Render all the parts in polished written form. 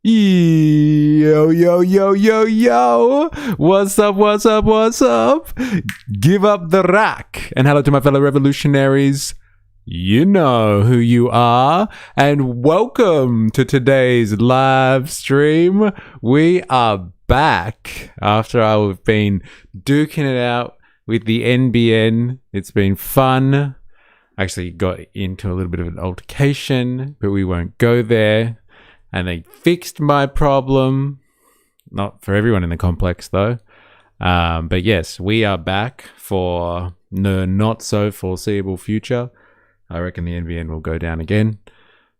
Yo, yo, yo, yo, yo. What's up, what's up, what's up? Give up the rack. And hello to my fellow revolutionaries. You know who you are. And welcome to today's live stream. We are back after I've been duking it out with the NBN. It's been fun. Actually got into a little bit of an altercation, but we won't go there. And they fixed my problem. Not for everyone in the complex, though. But yes, we are back for the not-so-foreseeable future. I reckon the NBN will go down again.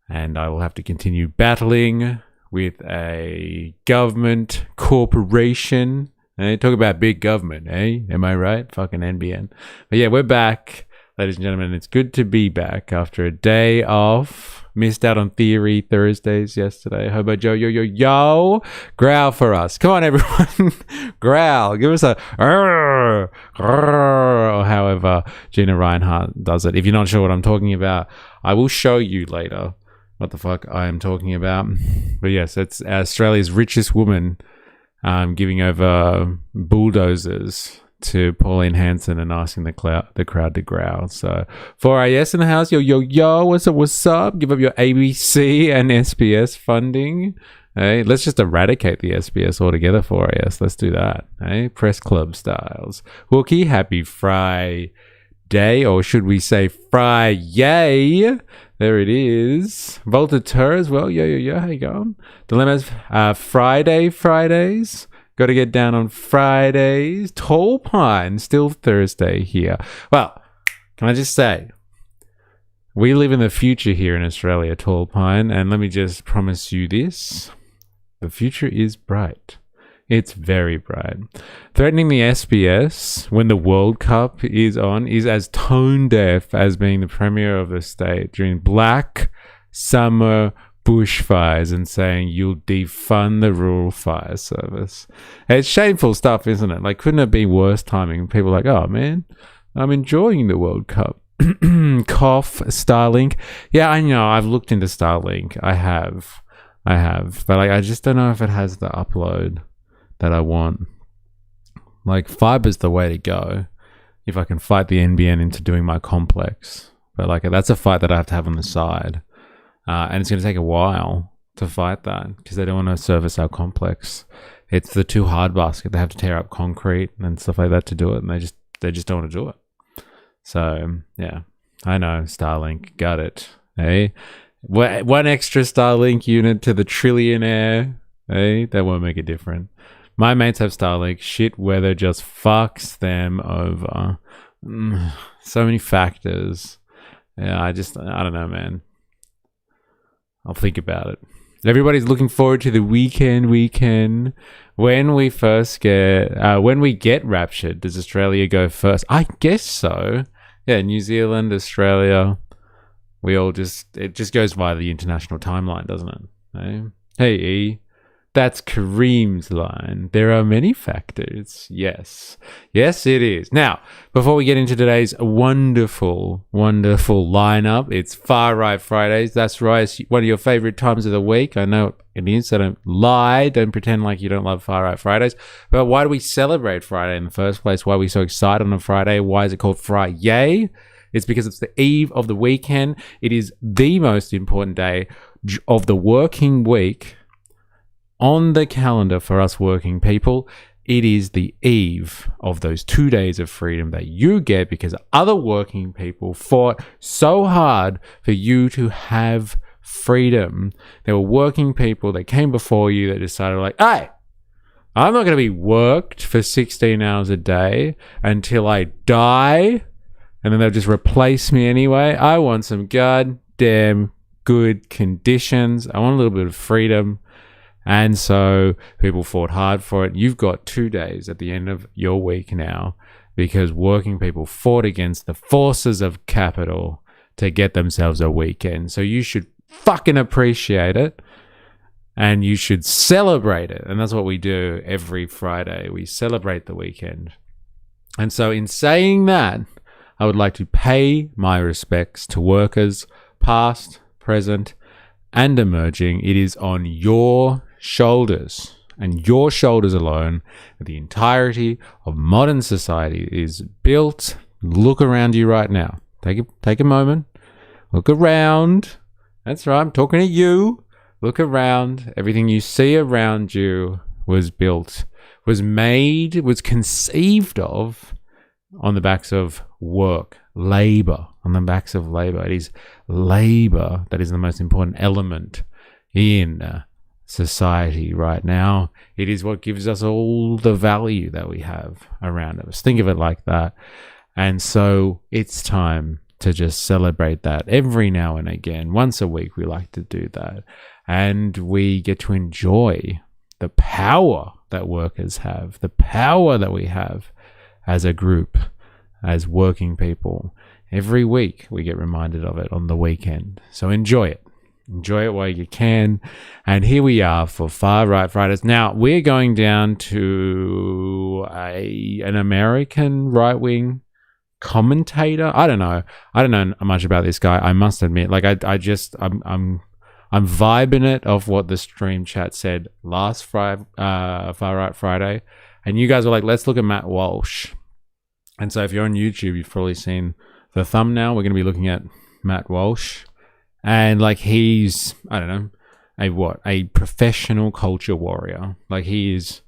And I will have to continue battling with a government corporation. Talk about big government, eh? Am I right? Fucking NBN. But yeah, we're back, ladies and gentlemen. It's good to be back after a day off. Missed out on Theory Thursdays yesterday. Hobo Joe, yo. Growl for us. Come on, everyone. Growl. Give us a or however Gina Reinhardt does it. If you're not sure what I'm talking about, I will show you later what the fuck I am talking about. But yes, it's Australia's richest woman giving over bulldozers to Pauline Hanson and asking the crowd to growl. So 4AS in the house. Yo, what's up? Give up your ABC and SBS funding. Hey, let's just eradicate the SBS altogether, 4AS. Let's do that. Hey, press club styles. Wookie, happy Friday, or should we say Fry-yay? There it is. Volta Tur as well. Yo, how you going? Dilemmas, Fridays. Got to get down on Fridays. Tall Pine, still Thursday here. Well, can I just say, we live in the future here in Australia, Tall Pine, and let me just promise you this. The future is bright. It's very bright. Threatening the SBS when the World Cup is on is as tone deaf as being the premier of the state during Black Summer bushfires and saying you'll defund the rural fire service. It's shameful stuff, isn't it? Like, couldn't it be worse timing? People are like, oh man, I'm enjoying the World Cup. Cough, Starlink. Yeah, I know. I've looked into Starlink. I have. But like, I just don't know if it has the upload that I want. Like, fiber's the way to go if I can fight the NBN into doing my complex. But like, that's a fight that I have to have on the side. And it's going to take a while to fight that because they don't want to service our complex. It's the too hard basket. They have to tear up concrete and stuff like that to do it, and they just don't want to do it. So yeah, I know, Starlink, got it. Hey, one extra Starlink unit to the trillionaire. Hey, that won't make a difference. My mates have Starlink. Shit weather just fucks them over. So many factors. Yeah, I don't know, man. I'll think about it. Everybody's looking forward to the weekend. When we get raptured, does Australia go first? I guess so. Yeah, New Zealand, Australia. It just goes via the international timeline, doesn't it? Hey, E. That's Kareem's line. There are many factors. Yes, it is. Now, before we get into today's wonderful lineup, it's Far Right Fridays. That's right. It's one of your favorite times of the week. I know it is, so don't lie. Don't pretend like you don't love Far Right Fridays. But why do we celebrate Friday in the first place? Why are we so excited on a Friday? Why is it called Fry-yay? It's because it's the eve of the weekend. It is the most important day of the working week on the calendar for us working people. It is the eve of those 2 days of freedom that you get because other working people fought so hard for you to have freedom. There were working people that came before you that decided like, hey, I'm not going to be worked for 16 hours a day until I die, and then they'll just replace me anyway. I want some goddamn good conditions. I want a little bit of freedom. And so people fought hard for it. You've got 2 days at the end of your week now because working people fought against the forces of capital to get themselves a weekend. So you should fucking appreciate it and you should celebrate it. And that's what we do every Friday. We celebrate the weekend. And so in saying that, I would like to pay my respects to workers, past, present, and emerging. It is on your shoulders and your shoulders alone, the entirety of modern society is built. Look around you right now. Take a moment. Look around. That's right. I'm talking to you. Look around. Everything you see around you was built, was made, was conceived of on the backs of work, labor, on the backs of labor. It is labor that is the most important element in society right now. It is what gives us all the value that we have around us. Think of it like that. And so it's time to just celebrate that every now and again. Once a week, we like to do that. And we get to enjoy the power that workers have, the power that we have as a group, as working people. Every week, we get reminded of it on the weekend. So enjoy it. Enjoy it while you can. And here we are for Far Right Fridays. Now, we're going down to an American right-wing commentator. I don't know much about this guy, I must admit. Like, I'm vibing it off what the stream chat said last Far Right Friday. And you guys were like, let's look at Matt Walsh. And so if you're on YouTube, you've probably seen the thumbnail. We're going to be looking at Matt Walsh. And like, he's, I don't know, a professional culture warrior. Like, he is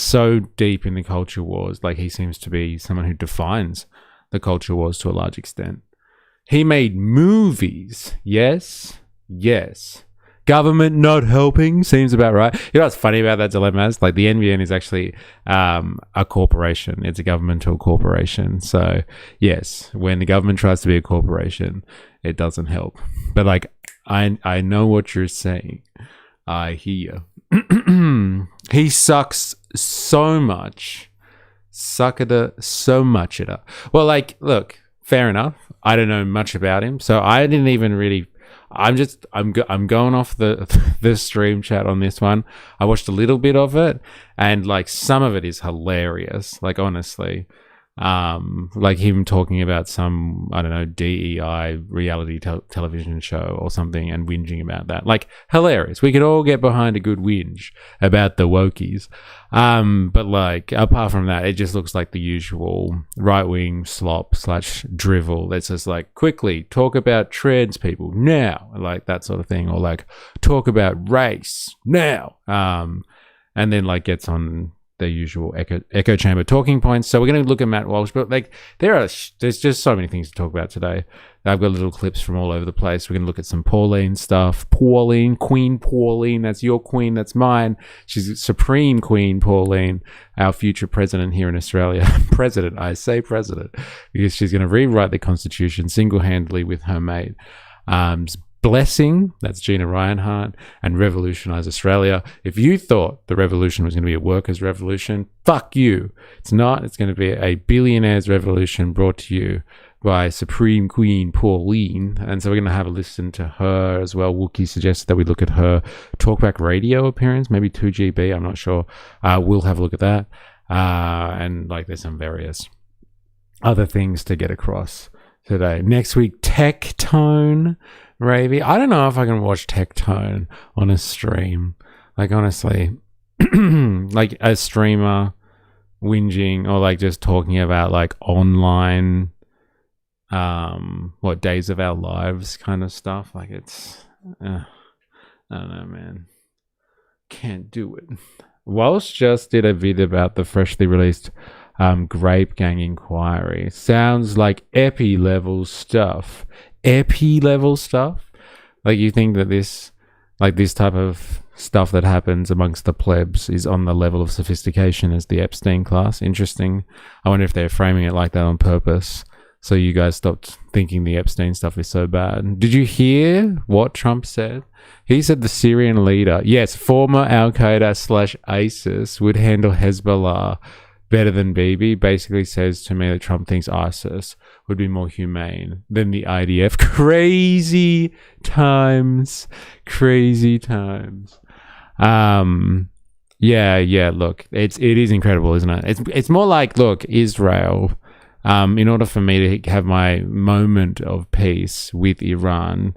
so deep in the culture wars. Like, he seems to be someone who defines the culture wars to a large extent. He made movies. Yes. Government not helping seems about right. You know what's funny about that dilemma is, like, the NBN is actually a corporation. It's a governmental corporation. So yes, when the government tries to be a corporation, it doesn't help. But like, I know what you're saying. I hear. He sucks so much. So much it up. Well, like, look, fair enough. I don't know much about him, so I didn't even really. I'm going off the stream chat on this one. I watched a little bit of it, and like, some of it is hilarious. Like, honestly, like him talking about some, I don't know, DEI reality television show or something and whinging about that. Like, hilarious. We could all get behind a good whinge about the wokies. But like, apart from that, it just looks like the usual right-wing slop / drivel that's just like, quickly talk about trans people now, like that sort of thing, or like, talk about race now. And then like gets on the usual echo chamber talking points. So we're going to look at Matt Walsh, but like, there's just so many things to talk about today. I've got little clips from all over the place. We're going to look at some Pauline stuff. Queen Pauline, that's your queen, that's mine. She's Supreme Queen Pauline, our future president here in Australia. President, I say president, because she's going to rewrite the Constitution single-handedly with her mate. Blessing, that's Gina Reinhart, and revolutionize Australia. If you thought the revolution was going to be a workers' revolution, fuck you. It's not. It's going to be a billionaires' revolution brought to you by Supreme Queen Pauline. And so we're going to have a listen to her as well. Wookie suggested that we look at her Talkback Radio appearance, maybe 2GB, I'm not sure. We'll have a look at that. And like, there's some various other things to get across today. Next week, Tech Tone. Ravy. I don't know if I can watch Tectone on a stream. Like, honestly, like a streamer whinging or like just talking about like online, days of our lives kind of stuff. Like, it's, I don't know, man. Can't do it. Walsh just did a vid about the freshly released Grape Gang inquiry. Sounds like epi level stuff. Like, you think that this type of stuff that happens amongst the plebs is on the level of sophistication as the Epstein class? Interesting. I wonder if they're framing it like that on purpose, so you guys stopped thinking the Epstein stuff is so bad. Did you hear what Trump said? He said the Syrian leader, yes, former Al-Qaeda / ISIS, would handle Hezbollah better than Bibi. Basically says to me that Trump thinks ISIS would be more humane than the IDF. Crazy times. Yeah, look, it is incredible, isn't it? It's more like, look, Israel, in order for me to have my moment of peace with Iran,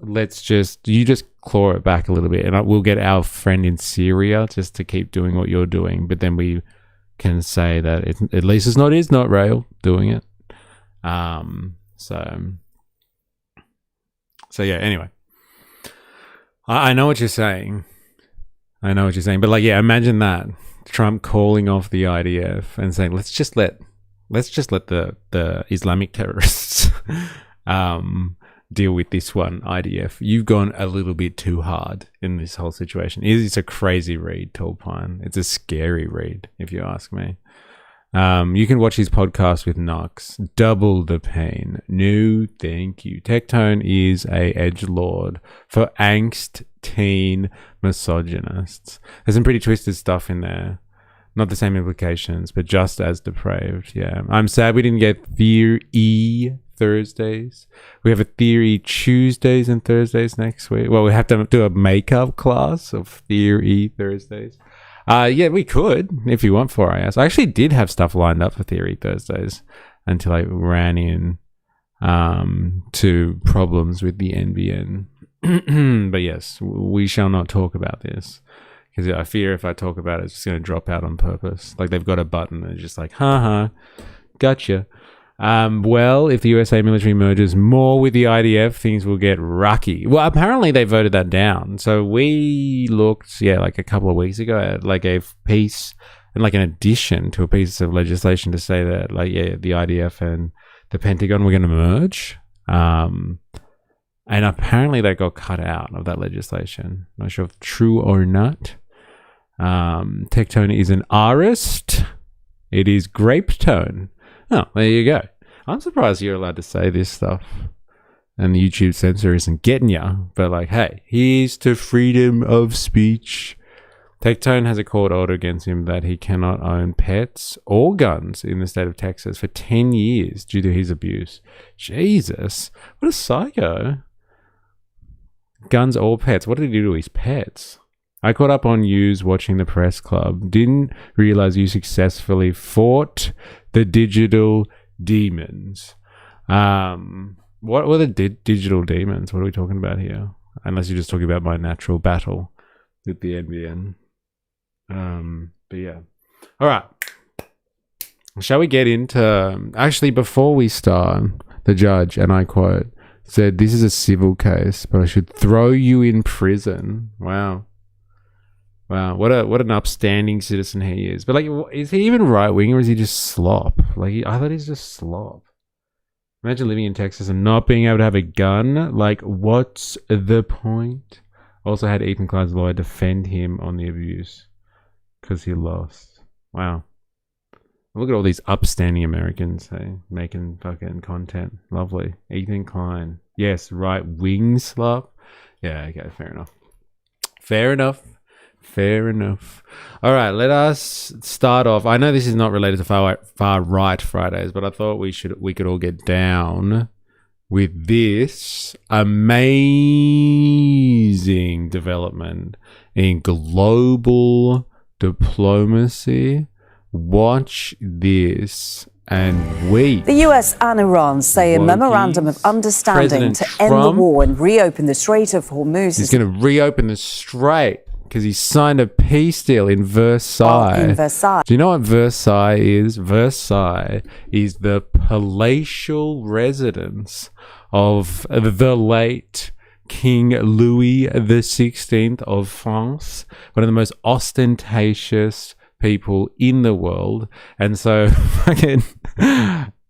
you just claw it back a little bit, and we'll get our friend in Syria just to keep doing what you're doing. But then we can say that at least it's not Israel doing it. So yeah. Anyway, I know what you're saying. But like, yeah, imagine that Trump calling off the IDF and saying, let's just let the Islamic terrorists deal with this one, IDF. You've gone a little bit too hard in this whole situation. It's a crazy read, Tall Pine. It's a scary read, if you ask me. You can watch his podcast with Knox. Double the pain. No, thank you. Tectone is a edgelord for angst teen misogynists. There's some pretty twisted stuff in there. Not the same implications, but just as depraved. Yeah. I'm sad we didn't get Theory Thursdays. We have a Theory Tuesdays and Thursdays next week. Well, we have to do a makeup class of Theory Thursdays. Yeah, we could if you want 4IS. I actually did have stuff lined up for Theory Thursdays until I ran in to problems with the NBN. But yes, we shall not talk about this. Because I fear if I talk about it, it's just going to drop out on purpose. Like they've got a button and it's just like, gotcha. Well, if the USA military merges more with the IDF, things will get rocky. Well, apparently they voted that down. So we looked, like a couple of weeks ago at like a piece and like an addition to a piece of legislation to say that the IDF and the Pentagon were going to merge. And apparently that got cut out of that legislation. Not sure if true or not. Tectone is an artist. It is grape tone. Oh, there you go. I'm surprised you're allowed to say this stuff and the YouTube censor isn't getting you. But like, hey, here's to freedom of speech. Tectone has a court order against him that he cannot own pets or guns in the state of Texas for 10 years due to his abuse. Jesus, what a psycho. Guns or pets. What did he do to his pets? I caught up on yous watching the press club. Didn't realize you successfully fought the digital demons. What were the digital demons? What are we talking about here? Unless you're just talking about my natural battle with the NBN. But yeah. All right. Shall we get into... Actually, before we start, the judge, and I quote, said, "This is a civil case, but I should throw you in prison." Wow. What an upstanding citizen he is. But like, is he even right wing or is he just slop? Like, I thought he's just slop. Imagine living in Texas and not being able to have a gun. Like, what's the point? Also had Ethan Klein's lawyer defend him on the abuse because he lost. Wow. Look at all these upstanding Americans, hey, making fucking content. Lovely. Ethan Klein. Yes, right wing slop. Yeah, okay, fair enough. All right, let us start off. I know this is not related to far right Fridays, but I thought we could all get down with this amazing development in global diplomacy. Watch this and weep. The US and Iran say a memorandum of understanding to end the war and reopen the Strait of Hormuz. He's going to reopen the Strait because he signed a peace deal in Versailles. Do you know what Versailles is? Versailles is the palatial residence of the late King Louis XVI of France, one of the most ostentatious people in the world. And so fucking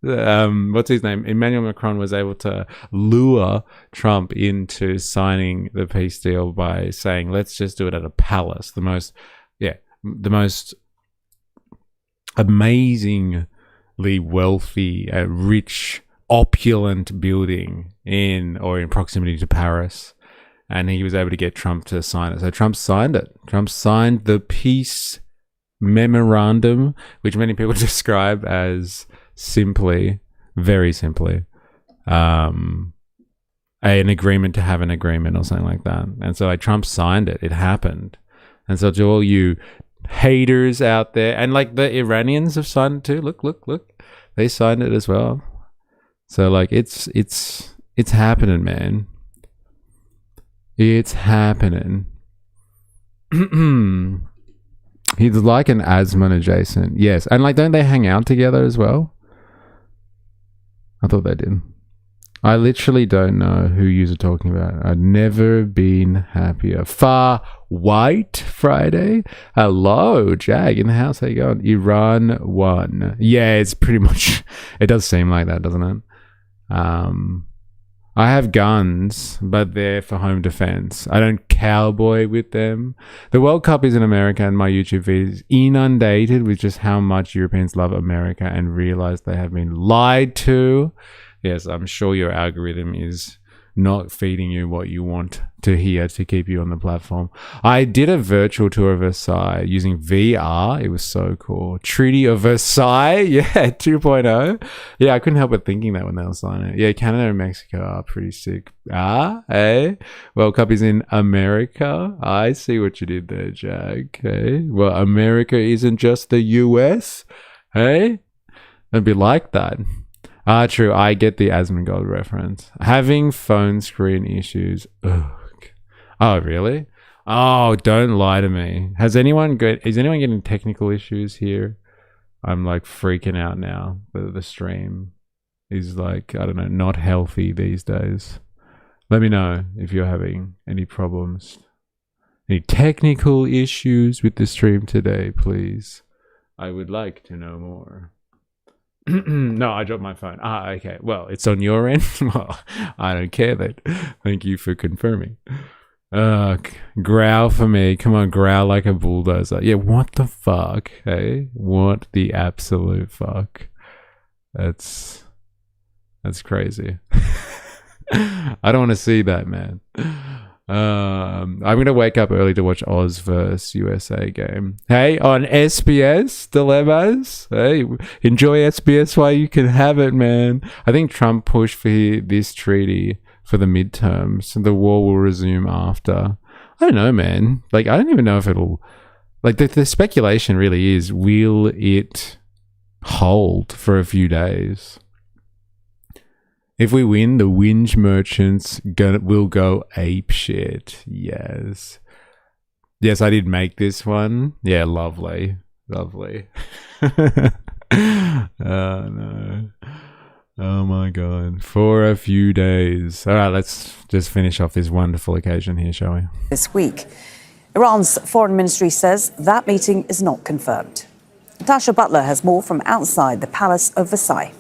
what's his name? Emmanuel Macron was able to lure Trump into signing the peace deal by saying, let's just do it at a palace, the most amazingly wealthy, rich, opulent building in proximity to Paris. And he was able to get Trump to sign it. So Trump signed it. Trump signed the peace memorandum, which many people describe as very simply, an agreement to have an agreement or something like that. And so Trump signed it. It happened. And so to all you haters out there, and like the Iranians have signed it too. Look. They signed it as well. So like it's happening, man. It's happening. He's like an Asman adjacent. Yes. And like, don't they hang out together as well? I thought they did. I literally don't know who you're talking about. I've never been happier. Far White Friday. Hello, Jag in the house. How you going? Iran won. Yeah, it's pretty much, it does seem like that, doesn't it? I have guns, but they're for home defense. I don't cowboy with them. The World Cup is in America, and my YouTube feed is inundated with just how much Europeans love America and realize they have been lied to. Yes, I'm sure your algorithm is not feeding you what you want to hear to keep you on the platform. I did a virtual tour of Versailles using VR. It was so cool. Treaty of Versailles. Yeah, 2.0. Yeah, I couldn't help but thinking that when they were signing it. Yeah, Canada and Mexico are pretty sick. World Cup is in America. I see what you did there, Jag. Hey, well, America isn't just the US. Hey, it'd be like that. True. I get the Asmongold reference. Having phone screen issues. Ugh. Oh, really? Oh, don't lie to me. Is anyone getting technical issues here? I'm like freaking out now. The stream is like, I don't know, not healthy these days. Let me know if you're having any problems. Any technical issues with the stream today, please. I would like to know more. No, I dropped my phone. Okay. Well, it's on your end. Well, I don't care then. Thank you for confirming. Growl for me. Come on, growl like a bulldozer. Yeah, what the fuck? Hey? What the absolute fuck? That's crazy. I don't want to see that, man. I'm gonna wake up early to watch Oz vs USA game. Hey, on SBS Dilemmas. Hey, enjoy SBS while you can have it, man. I think Trump pushed for this treaty for the midterms. The war will resume after. I don't know, man. Like, I don't even know if it'll. Like, the speculation really is: will it hold for a few days? If we win, the whinge merchants will go apeshit. Yes. Yes, I did make this one. Yeah, lovely. Lovely. Oh, no. Oh, my God. For a few days. All right, let's just finish off this wonderful occasion here, shall we? This week, Iran's foreign ministry says that meeting is not confirmed. Natasha Butler has more from outside the Palace of Versailles.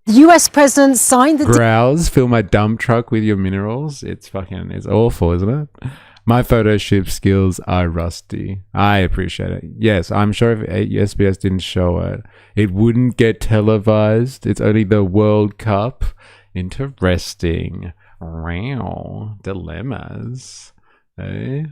The US president signed the Growls, fill my dump truck with your minerals. It's awful, isn't it? My Photoshop skills are rusty. I appreciate it. Yes, I'm sure if SBS didn't show it, it wouldn't get televised. It's only the World Cup. Interesting. Wow. Dilemmas. Eh?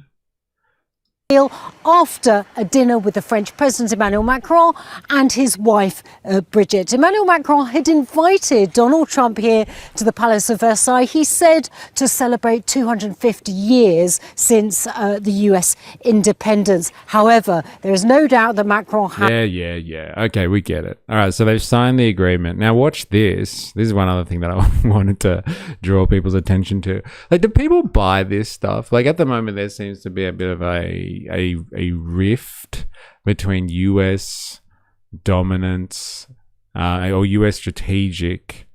after a dinner with the French President Emmanuel Macron and his wife Brigitte. Emmanuel Macron had invited Donald Trump here to the Palace of Versailles, he said, to celebrate 250 years since the US independence. However, there is no doubt that Macron Yeah. Okay, we get it. All right, so they've signed the agreement. Now watch this. This is one other thing that I wanted to draw people's attention to. Like, do people buy this stuff? Like, at the moment, there seems to be a bit of a rift between US dominance or US strategic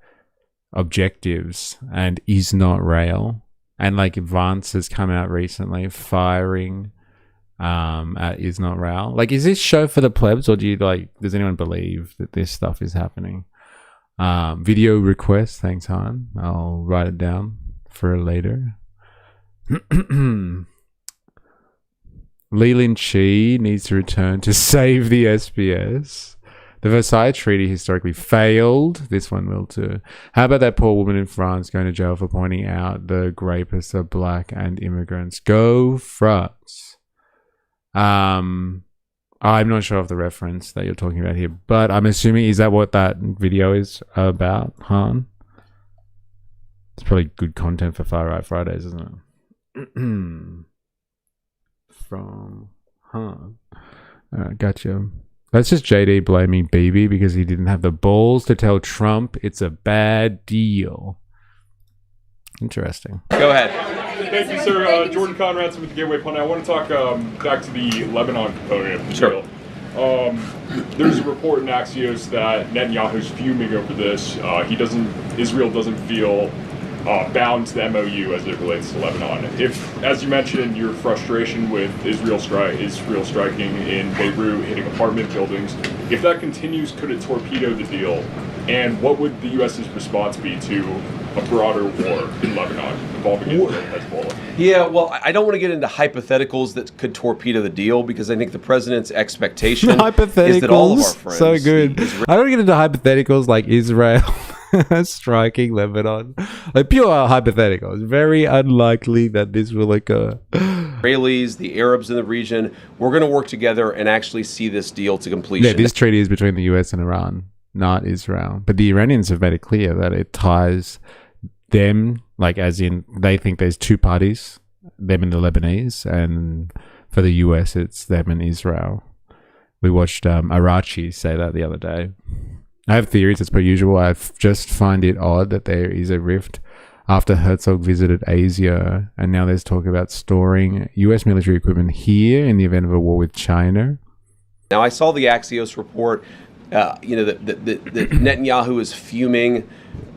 objectives and is not rail. And like Vance has come out recently firing at is not rail. Like, is this show for the plebs, or does anyone believe that this stuff is happening? Video request, thanks Han. I'll write it down for later. Leland Chi needs to return to save the SBS. The Versailles Treaty historically failed. This one will too. How about that poor woman in France going to jail for pointing out the rapists are black and immigrants? Go France. I'm not sure of the reference that you're talking about here, but I'm assuming, is that what that video is about, Han? It's probably good content for Far Right Fridays, isn't it? From Han. Alright, gotcha. That's just JD blaming Bibi because he didn't have the balls to tell Trump it's a bad deal. Interesting. Go ahead. Thank you, sir. Jordan Conradson with the Gateway Pundit. I want to talk back to the Lebanon component of the deal. There's a report in Axios that Netanyahu's fuming over this. Israel doesn't feel bound to the MOU as it relates to Lebanon. If, as you mentioned, your frustration with Israel striking in Beirut, hitting apartment buildings, if that continues, could it torpedo the deal? And what would the U.S.'s response be to a broader war in Lebanon involving Israel and Hezbollah? Yeah, well, I don't want to get into hypotheticals that could torpedo the deal, because I think the president's expectation is that all of our friends... So good. I don't get into hypotheticals like Israel striking Lebanon. Like pure hypotheticals. Very unlikely that this will occur. Israelis, the Arabs in the region, we're going to work together and actually see this deal to completion. Yeah, this treaty is between the US and Iran, not Israel. But the Iranians have made it clear that it ties them, like as in they think there's two parties, them and the Lebanese, and for the US it's them and Israel. We watched Arachi say that the other day. I have theories as per usual. I just find it odd that there is a rift after Herzog visited Asia, and now there's talk about storing US military equipment here in the event of a war with China. Now, I saw the Axios report, that Netanyahu is fuming.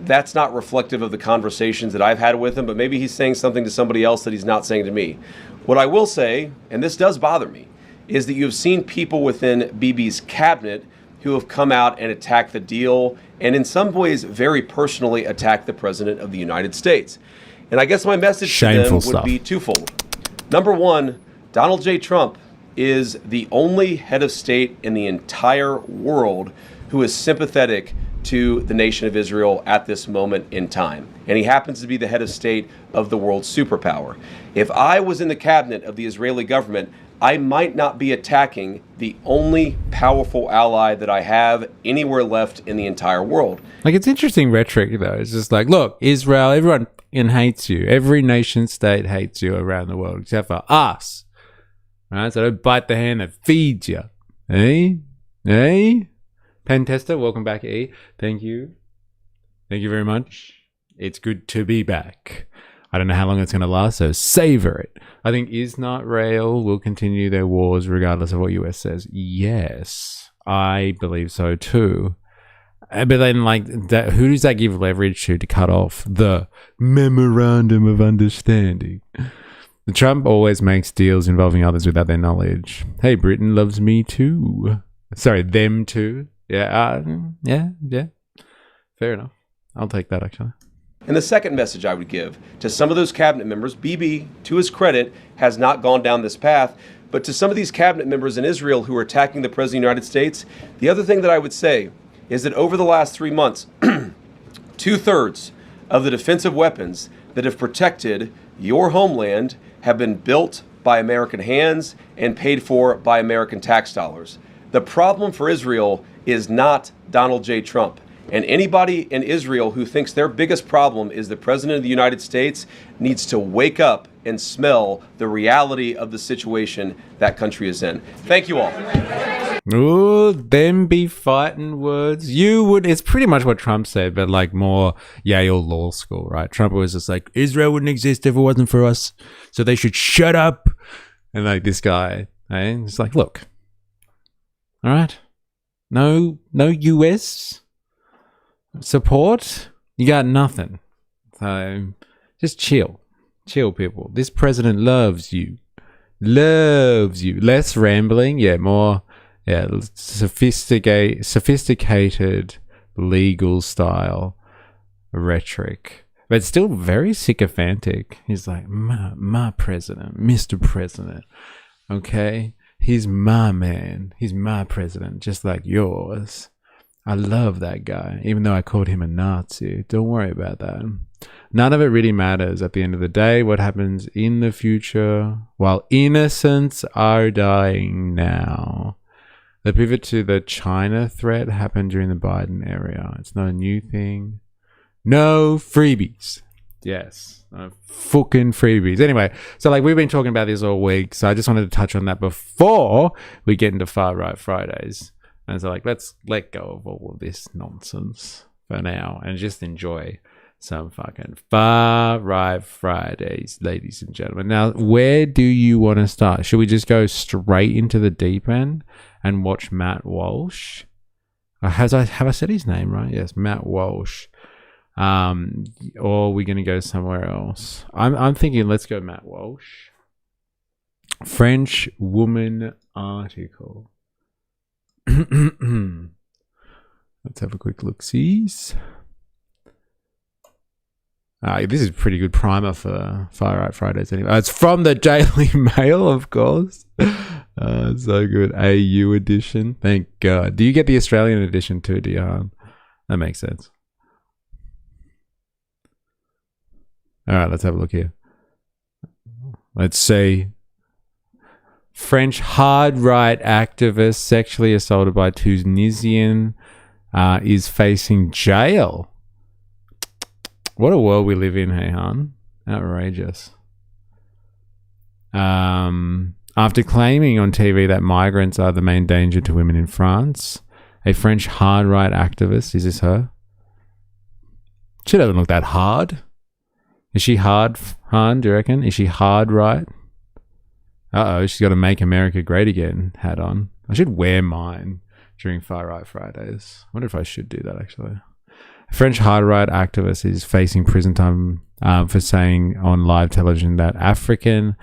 That's not reflective of the conversations that I've had with him, but maybe he's saying something to somebody else that he's not saying to me. What I will say, and this does bother me, is that you've seen people within Bibi's cabinet who have come out and attacked the deal, and in some ways very personally attacked the President of the United States. And I guess my message to them would be twofold. Number one, Donald J. Trump is the only head of state in the entire world who is sympathetic to the nation of Israel at this moment in time. And he happens to be the head of state of the world's superpower. If I was in the cabinet of the Israeli government, I might not be attacking the only powerful ally that I have anywhere left in the entire world. Like, it's interesting rhetoric, though. It's just like, look, Israel, everyone hates you. Every nation state hates you around the world, except for us. Right? So don't bite the hand that feeds you. Eh? Pen Tester, welcome back, E. Thank you. Thank you very much. It's good to be back. I don't know how long it's going to last, so savor it. I think Israel will continue their wars regardless of what US says. Yes, I believe so too. But then, like, who does that give leverage to cut off the memorandum of understanding? Trump always makes deals involving others without their knowledge. Hey, Britain loves me too. Sorry, them too. Yeah. Fair enough. I'll take that, actually. And the second message I would give to some of those cabinet members, Bibi, to his credit, has not gone down this path, but to some of these cabinet members in Israel who are attacking the President of the United States, the other thing that I would say is that over the last 3 months, 2/3 of the defensive weapons that have protected your homeland have been built by American hands and paid for by American tax dollars. The problem for Israel is not Donald J. Trump. And anybody in Israel who thinks their biggest problem is the President of the United States needs to wake up and smell the reality of the situation that country is in. Thank you all. Ooh, them be fighting words. It's pretty much what Trump said, but like more Yale Law School, right? Trump was just like, Israel wouldn't exist if it wasn't for us, so they should shut up. And like this guy, it's like, look, all right, no US support, you got nothing. So just chill, people. This president loves you. Less rambling, more sophisticated legal style rhetoric, but still very sycophantic. He's like, my president, Mr. President, okay, he's my man, he's my president, just like yours. I love that guy, even though I called him a Nazi. Don't worry about that. None of it really matters at the end of the day. What happens in the future, while innocents are dying now. The pivot to the China threat happened during the Biden era. It's not a new thing. No freebies. Yes. Fucking freebies. Anyway, so like we've been talking about this all week, so I just wanted to touch on that before we get into Far Right Fridays. And so like, let's let go of all of this nonsense for now and just enjoy Some fucking far right Fridays, ladies and gentlemen. Now, where do you want to start? Should we just go straight into the deep end and watch Matt Walsh? Have I said his name right? Yes, Matt Walsh. Or are we going to go somewhere else? I'm thinking let's go Matt Walsh. French woman article. Let's have a quick look-sees. This is a pretty good primer for Far Right Fridays anyway. It's from the Daily Mail, of course. So good. AU edition. Thank God. Do you get the Australian edition too, Dion? That makes sense. All right, let's have a look here. Let's see. French hard right activist sexually assaulted by Tunisian is facing jail. What a world we live in, hey, hon. Outrageous. After claiming on TV that migrants are the main danger to women in France, a French hard right activist, is this her? She doesn't look that hard. Is she hard, Han, do you reckon? Is she hard right? Uh-oh, she's got a Make America Great Again hat on. I should wear mine during Far Right Fridays. I wonder if I should do that, actually. A French hard right activist is facing prison time for saying on live television that African,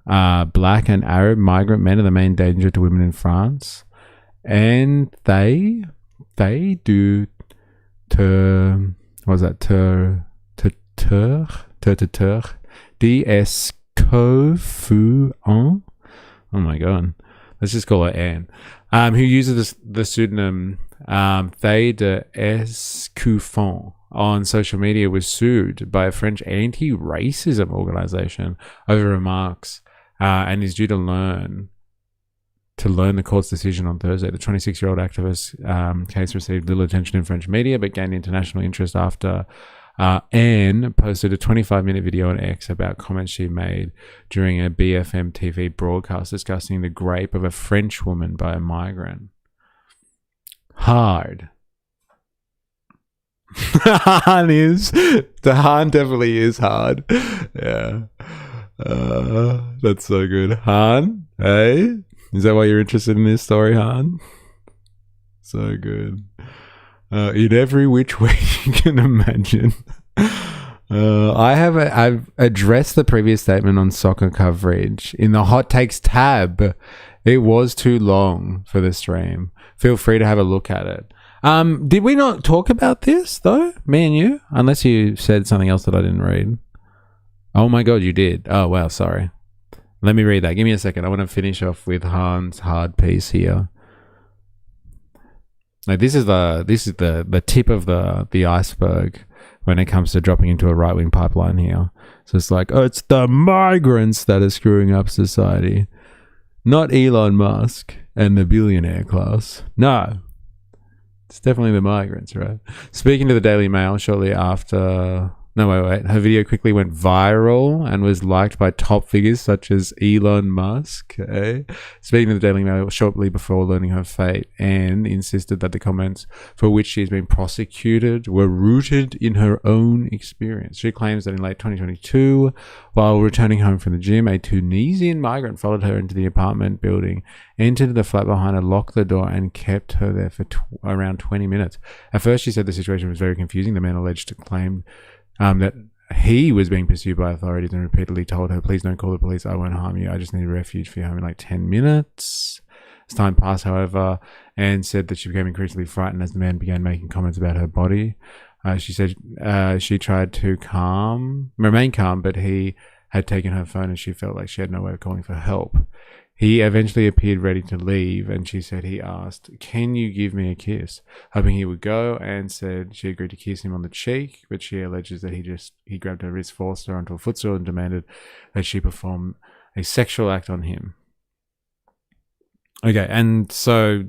black and Arab migrant men are the main danger to women in France. And they do D'Escoufouan. Oh my god. Let's just call her Anne. Who uses the pseudonym Thay D'Escoufouan on social media, was sued by a French anti-racism organization over remarks and is due to learn the court's decision on Thursday. The 26-year-old activist case received little attention in French media but gained international interest after Anne posted a 25-minute video on X about comments she made during a BFM TV broadcast discussing the rape of a French woman by a migrant. Hard. Han definitely is hard. Yeah. That's so good. Han, hey? Is that why you're interested in this story, Han? So good. In every which way you can imagine. I've addressed the previous statement on soccer coverage in the hot takes tab. It was too long for the stream. Feel free to have a look at it. Did we not talk about this though, me and you? Unless you said something else that I didn't read. Oh my god, you did. Oh wow, sorry. Let me read that. Give me a second. I want to finish off with Han's hard piece here. Like this is the tip of the iceberg when it comes to dropping into a right-wing pipeline here. So it's like, oh, it's the migrants that are screwing up society, not Elon Musk and the billionaire class. No, it's definitely the migrants, right? Speaking to the Daily Mail shortly after... No, wait. Her video quickly went viral and was liked by top figures such as Elon Musk. Okay? Speaking to the Daily Mail shortly before learning her fate, Anne insisted that the comments for which she has been prosecuted were rooted in her own experience. She claims that in late 2022, while returning home from the gym, a Tunisian migrant followed her into the apartment building, entered the flat behind her, locked the door, and kept her there for around 20 minutes. At first, she said the situation was very confusing. The man alleged to claim that he was being pursued by authorities and repeatedly told her, please don't call the police, I won't harm you, I just need a refuge for your home in like 10 minutes. As time passed, however, Anne said that she became increasingly frightened as the man began making comments about her body. She said she tried to remain calm, but he had taken her phone and she felt like she had no way of calling for help. He eventually appeared ready to leave, and she said he asked, can you give me a kiss? Hoping he would go, and said she agreed to kiss him on the cheek, but she alleges that he grabbed her wrist, forced her onto a footstool, and demanded that she perform a sexual act on him. Okay, and so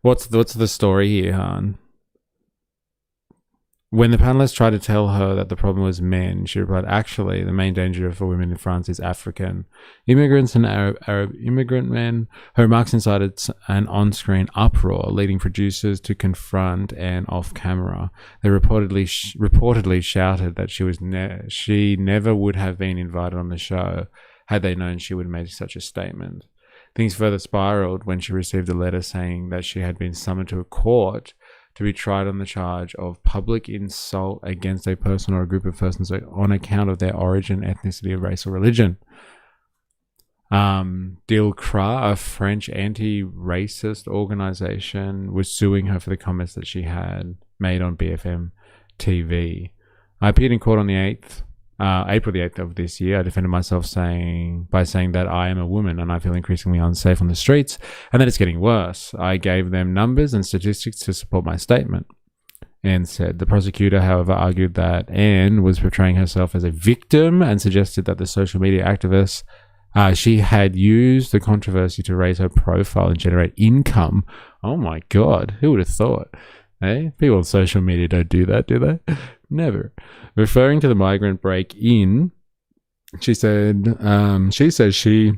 what's the story here, Han? When the panelists tried to tell her that the problem was men, she replied, actually, the main danger for women in France is African immigrants and Arab immigrant men. Her remarks incited an on-screen uproar, leading producers to confront Anne off-camera. They reportedly shouted that she never would have been invited on the show had they known she would make such a statement. Things further spiraled when she received a letter saying that she had been summoned to a court to be tried on the charge of public insult against a person or a group of persons on account of their origin, ethnicity, race, or religion. DILCRA, a French anti-racist organization, was suing her for the comments that she had made on BFM TV. I appeared in court on the April the 8th of this year. I defended myself by saying that I am a woman and I feel increasingly unsafe on the streets and that it's getting worse. I gave them numbers and statistics to support my statement. Anne said. The prosecutor, however, argued that Anne was portraying herself as a victim and suggested that the social media activist, she had used the controversy to raise her profile and generate income. Oh my God, who would have thought? Hey, people on social media don't do that, do they? Never. Referring to the migrant break-in, she said she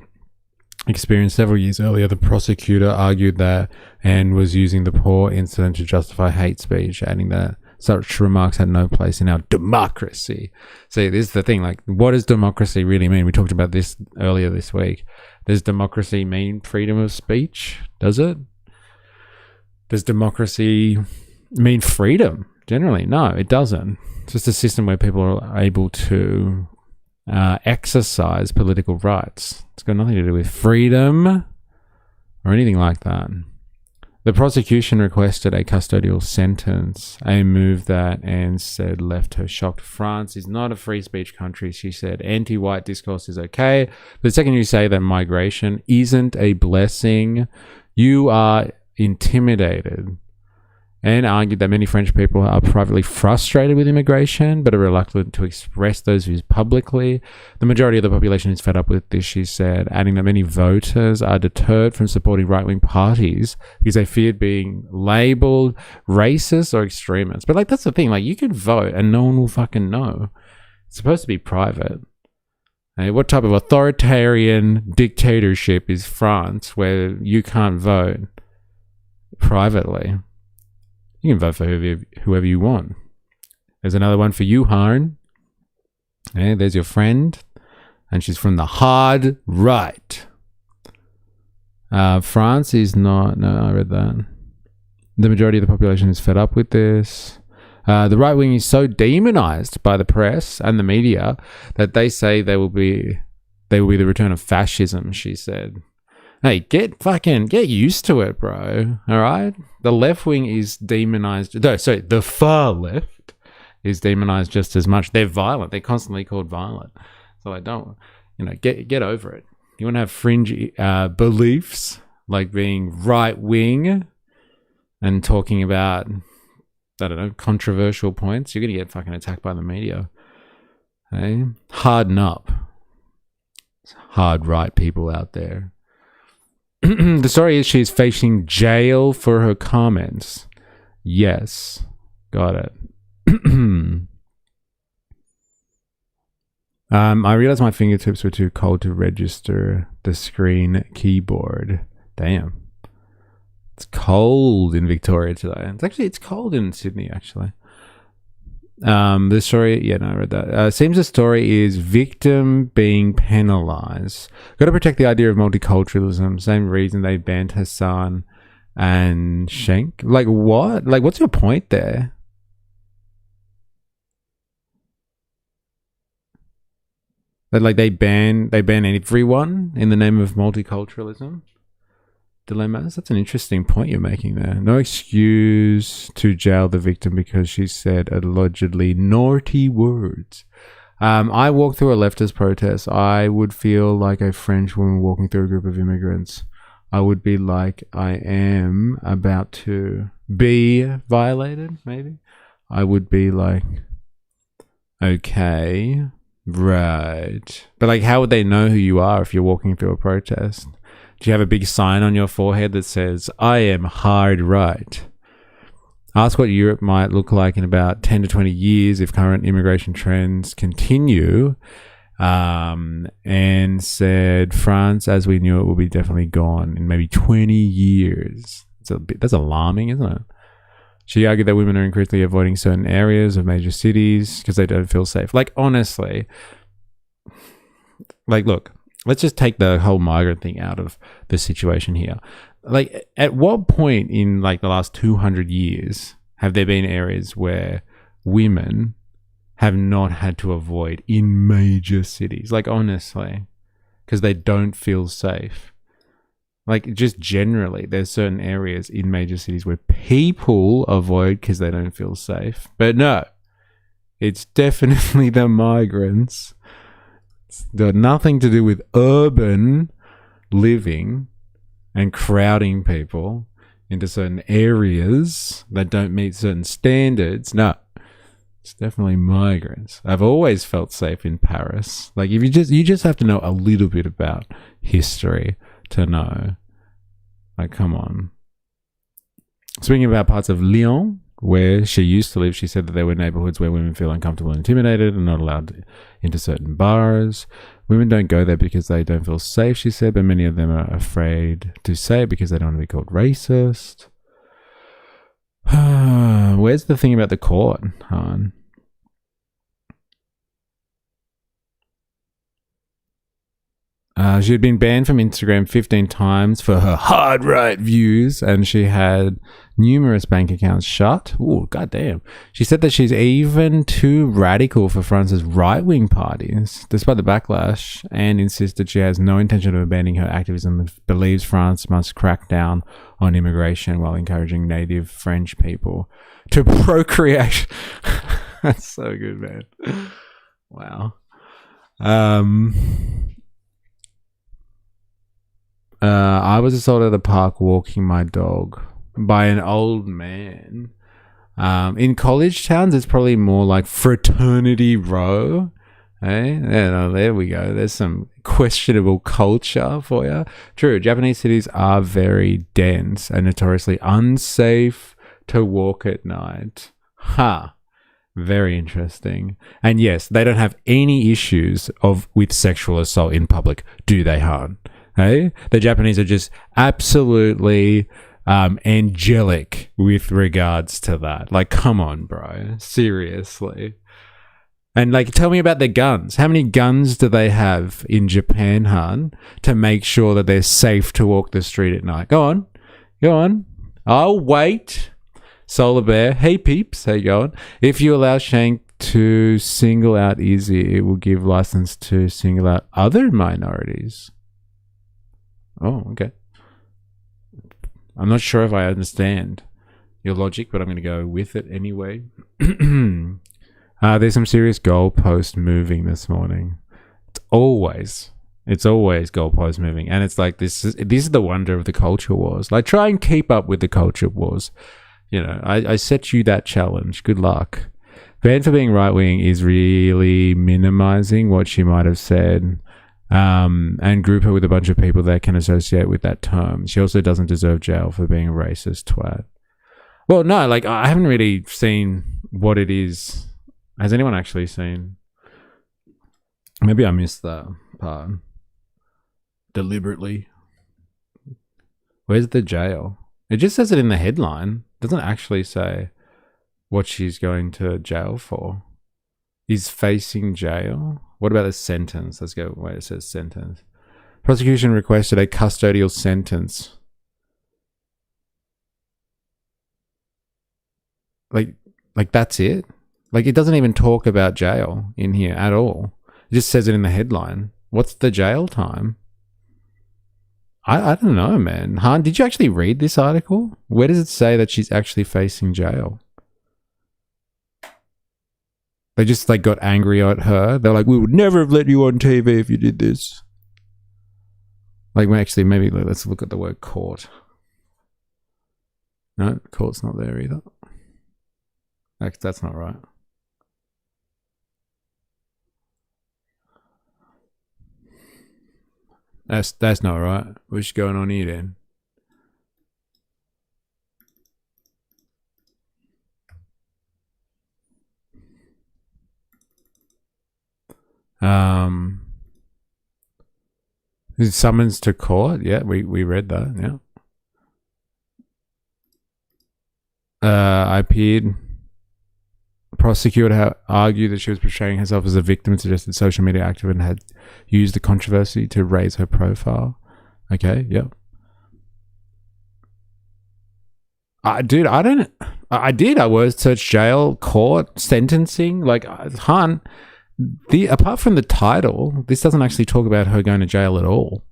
experienced several years earlier. The prosecutor argued that Anne was using the poor incident to justify hate speech, adding that such remarks had no place in our democracy. See, this is the thing. Like, what does democracy really mean? We talked about this earlier this week. Does democracy mean freedom of speech? Does it? Does democracy mean freedom? Generally, no, it doesn't. It's just a system where people are able to exercise political rights. It's got nothing to do with freedom or anything like that. The prosecution requested a custodial sentence, a move that Anne said left her shocked. France is not a free speech country, she said. Anti-white discourse is okay, but the second you say that migration isn't a blessing, you are intimidated. Anne argued that many French people are privately frustrated with immigration, but are reluctant to express those views publicly. The majority of the population is fed up with this, she said, adding that many voters are deterred from supporting right-wing parties because they feared being labelled racist or extremist. But, like, that's the thing. Like, you can vote and no one will fucking know. It's supposed to be private. Hey, what type of authoritarian dictatorship is France where you can't vote privately? You can vote for whoever you want. There's another one for you, Harn. Hey, there's your friend. And she's from the hard right. France is not... No, I read that. The majority of the population is fed up with this. The right wing is so demonized by the press and the media that they say they will be the return of fascism, she said. Hey, get used to it, bro. All right? The left wing is demonized. No, sorry, the far left is demonized just as much. They're violent. They're constantly called violent. So I don't, get over it. You want to have fringe beliefs, like being right wing and talking about, I don't know, controversial points. You're going to get fucking attacked by the media. Hey? Harden up. Hard right people out there. The story is she's facing jail for her comments. Yes. Got it. I realized my fingertips were too cold to register the screen keyboard. Damn. It's cold in Victoria today. It's cold in Sydney, actually. The story, I read that. Seems the story is victim being penalized. Got to protect the idea of multiculturalism. Same reason they banned Hassan and Schenk. Like what? Like what's your point there? That like they ban everyone in the name of multiculturalism? Dilemmas. That's an interesting point you're making there. No excuse to jail the victim because she said allegedly naughty words. I walked through a leftist protest. I would feel like a French woman walking through a group of immigrants. I would be like I am about to be violated, maybe. I would be like, okay, right. But like, how would they know who you are if you're walking through a protest? Do you have a big sign on your forehead that says, I am hard right? Ask what Europe might look like in about 10 to 20 years if current immigration trends continue. And said France, as we knew it, will be definitely gone in maybe 20 years. That's alarming, isn't it? She argued that women are increasingly avoiding certain areas of major cities because they don't feel safe. Like, honestly, like, look, let's just take the whole migrant thing out of the situation here. Like, at what point in like the last 200 years have there been areas where women have not had to avoid in major cities? Like, honestly, because they don't feel safe. Like, just generally, there's certain areas in major cities where people avoid because they don't feel safe. But no, it's definitely the migrants. It's got nothing to do with urban living and crowding people into certain areas that don't meet certain standards. No, it's definitely migrants. I've always felt safe in Paris. Like, if you just have to know a little bit about history to know. Like, come on. Speaking about parts of Lyon, where she used to live, she said that there were neighborhoods where women feel uncomfortable and intimidated and not allowed into certain bars. Women don't go there because they don't feel safe, she said, but many of them are afraid to say it because they don't want to be called racist. Where's the thing about the court, Han? She had been banned from Instagram 15 times for her hard right views, and she had numerous bank accounts shut. Ooh, goddamn. She said that she's even too radical for France's right-wing parties, despite the backlash, and insisted she has no intention of abandoning her activism and believes France must crack down on immigration while encouraging native French people to procreate. That's so good, man. Wow. I was assaulted at the park walking my dog by an old man. In college towns, it's probably more like fraternity row. Hey, there we go. There's some questionable culture for you. True, Japanese cities are very dense and notoriously unsafe to walk at night. Very interesting. And yes, they don't have any issues with sexual assault in public, do they, Han? Hey, the Japanese are just absolutely angelic with regards to that. Like, come on, bro. Seriously. And like, tell me about the guns. How many guns do they have in Japan, Han, to make sure that they're safe to walk the street at night? Go on. I'll wait. Solar Bear. Hey, peeps. How you going? If you allow Shank to single out Izzy, it will give license to single out other minorities. Oh, okay. I'm not sure if I understand your logic, but I'm going to go with it anyway. There's some serious goalpost moving this morning. It's always goalpost moving, and it's like this is the wonder of the culture wars. Like, try and keep up with the culture wars. You know, I set you that challenge. Good luck. Banned for being right wing is really minimizing what she might have said. And group her with a bunch of people that can associate with that term. She also doesn't deserve jail for being a racist twat. Well, no, like, I haven't really seen what it is. Has anyone actually seen? Maybe I missed that part. Deliberately. Where's the jail? It just says it in the headline. It doesn't actually say what she's going to jail for. Is facing jail? What about the sentence? Let's go where it says sentence. Prosecution requested a custodial sentence. Like that's it? Like, it doesn't even talk about jail in here at all. It just says it in the headline. What's the jail time? I don't know, man. Han, did you actually read this article? Where does it say that she's actually facing jail? They just like got angry at her. They're like, we would never have let you on TV if you did this. Like, actually, maybe let's look at the word court. No, court's not there either. That's not right. That's not right. What's going on here then? His summons to court. Yeah, we read that. Yeah. I appeared. Prosecutor argued that she was portraying herself as a victim and suggested social media activist and had used the controversy to raise her profile. Okay, yep. I did word search jail, court, sentencing. Like, Han, apart from the title, this doesn't actually talk about her going to jail at all.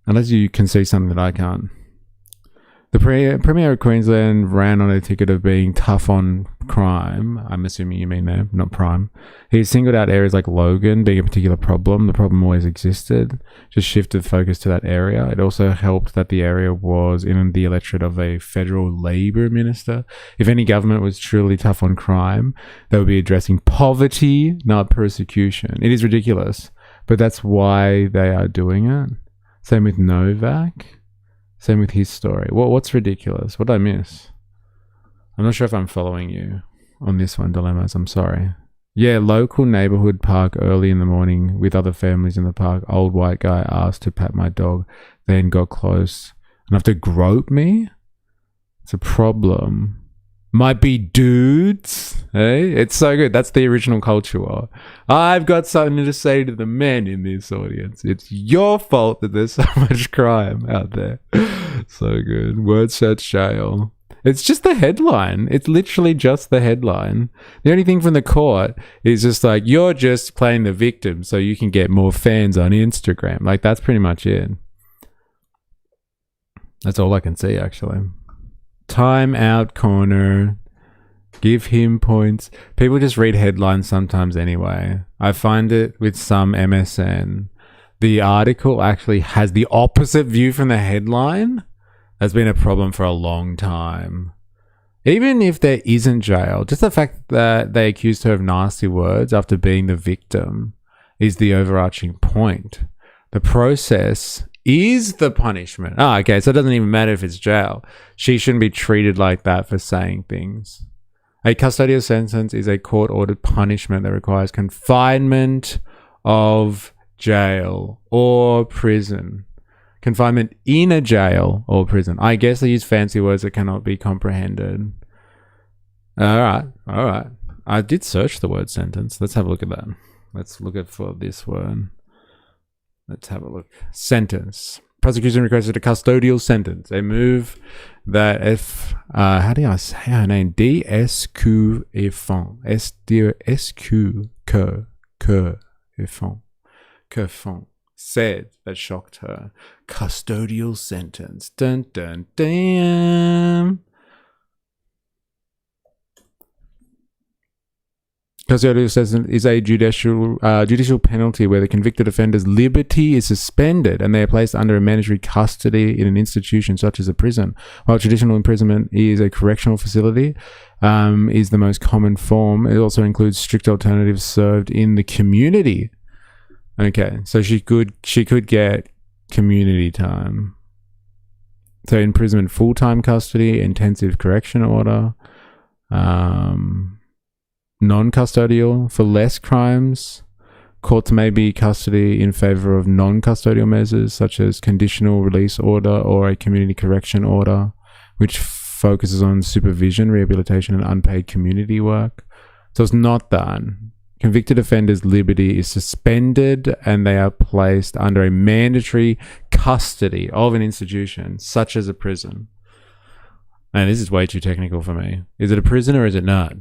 Unless you can see something that I can't. The Premier of Queensland ran on a ticket of being tough on crime. I'm assuming you mean there, not prime. He singled out areas like Logan being a particular problem. The problem always existed, just shifted focus to that area. It also helped that the area was in the electorate of a federal Labor minister. If any government was truly tough on crime, they would be addressing poverty, not persecution. It is ridiculous, but that's why they are doing it. Same with Novak. Same with his story. What's ridiculous? What did I miss? I'm not sure if I'm following you on this one, Dilemmas. I'm sorry. Yeah, local neighborhood park early in the morning with other families in the park. Old white guy asked to pat my dog, then got close enough to grope me. It's a problem. Might be dudes. Hey, it's so good. That's the original culture war. I've got something to say to the men in this audience. It's your fault that there's so much crime out there. So good. Word search jail. It's just the headline. It's literally just the headline. The only thing from the court is just like, you're just playing the victim so you can get more fans on Instagram. Like, that's pretty much it. That's all I can see, actually. Time out corner. Give him points. People just read headlines sometimes anyway. I find it with some MSN. The article actually has the opposite view from the headline. That's been a problem for a long time. Even if there isn't jail, just the fact that they accused her of nasty words after being the victim is the overarching point. The process is the punishment. Okay, so it doesn't even matter if it's jail. She shouldn't be treated like that for saying things. A custodial sentence is a court-ordered punishment that requires confinement of jail or prison. Confinement in a jail or prison. I guess they use fancy words that cannot be comprehended. All right. I did search the word sentence. Let's have a look at that. Let's look at for this word. Let's have a look. Sentence. Prosecution requested a custodial sentence. A move that how do I say her name? D-S-Q Efon. S-D-S-Q Efon. Said that shocked her. Custodial sentence. Dun dun dun. Custodial sentence is a judicial penalty where the convicted offender's liberty is suspended and they are placed under a mandatory custody in an institution such as a prison. While traditional imprisonment is a correctional facility, is the most common form. It also includes strict alternatives served in the community. Okay, so she could get community time. So imprisonment, full-time custody, intensive correction order, non-custodial for less crimes. Courts may be custody in favor of non-custodial measures such as conditional release order or a community correction order, which focuses on supervision, rehabilitation, and unpaid community work. So it's not that. Convicted offenders' liberty is suspended and they are placed under a mandatory custody of an institution such as a prison. Man, this is way too technical for me. Is it a prison or is it not?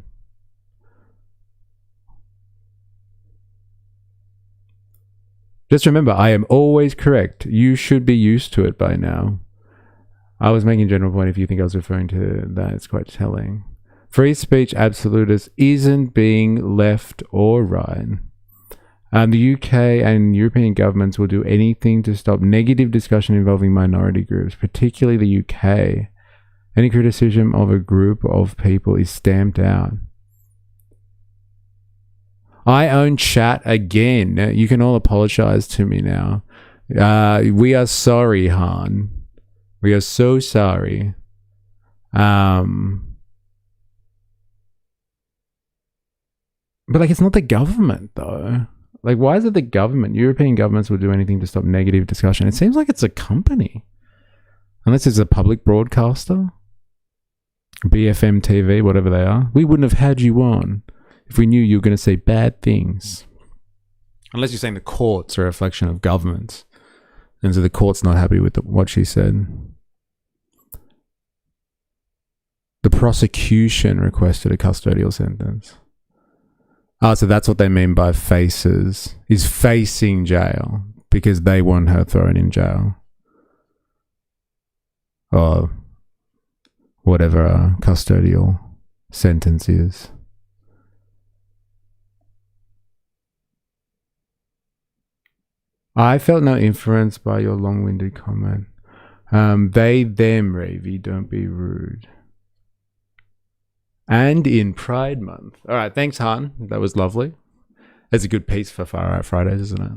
Just remember, I am always correct. You should be used to it by now. I was making a general point. If you think I was referring to that, it's quite telling. Free speech absolutist isn't being left or right. The UK and European governments will do anything to stop negative discussion involving minority groups, particularly the UK. Any criticism of a group of people is stamped out. I own chat again. You can all apologize to me now. We are sorry, Han. We are so sorry. But like, it's not the government though. Like, why is it the government? European governments will do anything to stop negative discussion. It seems like it's a company. Unless it's a public broadcaster. BFM TV, whatever they are. We wouldn't have had you on if we knew you were going to say bad things. Unless you're saying the courts are a reflection of governments. And so the court's not happy with what she said. The prosecution requested a custodial sentence. Oh, so that's what they mean by faces. Is facing jail because they want her thrown in jail. Or whatever a custodial sentence is. I felt no influence by your long-winded comment. They, them, Ravy, don't be rude. And in Pride Month. All right, thanks, Han. That was lovely. That's a good piece for Far Out Fridays, isn't it?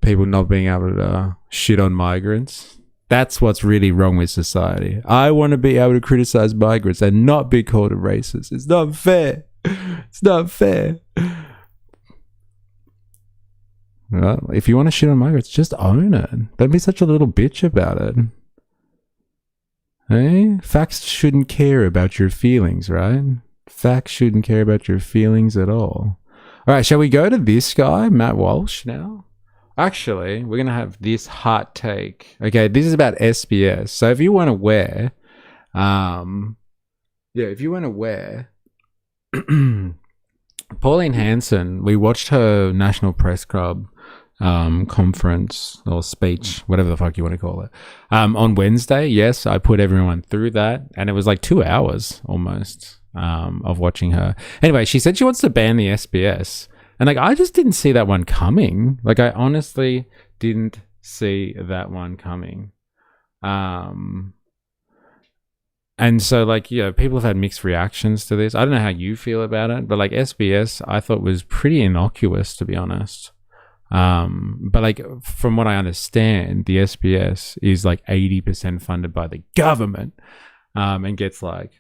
People not being able to shit on migrants. That's what's really wrong with society. I want to be able to criticize migrants and not be called a racist. It's not fair. It's not fair. Well, if you want to shit on migrants, just own it. Don't be such a little bitch about it. Hey? Facts shouldn't care about your feelings, right? Facts shouldn't care about your feelings at all. All right, shall we go to this guy, Matt Walsh, now? Actually, we're going to have this hot take. Okay, this is about SBS. So if you want to wear, if you want to wear, Pauline Hanson, we watched her National Press Club conference or speech, whatever the fuck you want to call it, on Wednesday. Yes, I put everyone through that, and it was like 2 hours almost of watching her. Anyway, she said she wants to ban the SBS, and like, I just didn't see that one coming. Like, I honestly didn't see that one coming. And so, like, yeah, people have had mixed reactions to this. I don't know how you feel about it, but like, SBS I thought was pretty innocuous, to be honest. But like, from what I understand, the SBS is like 80% funded by the government, and gets like,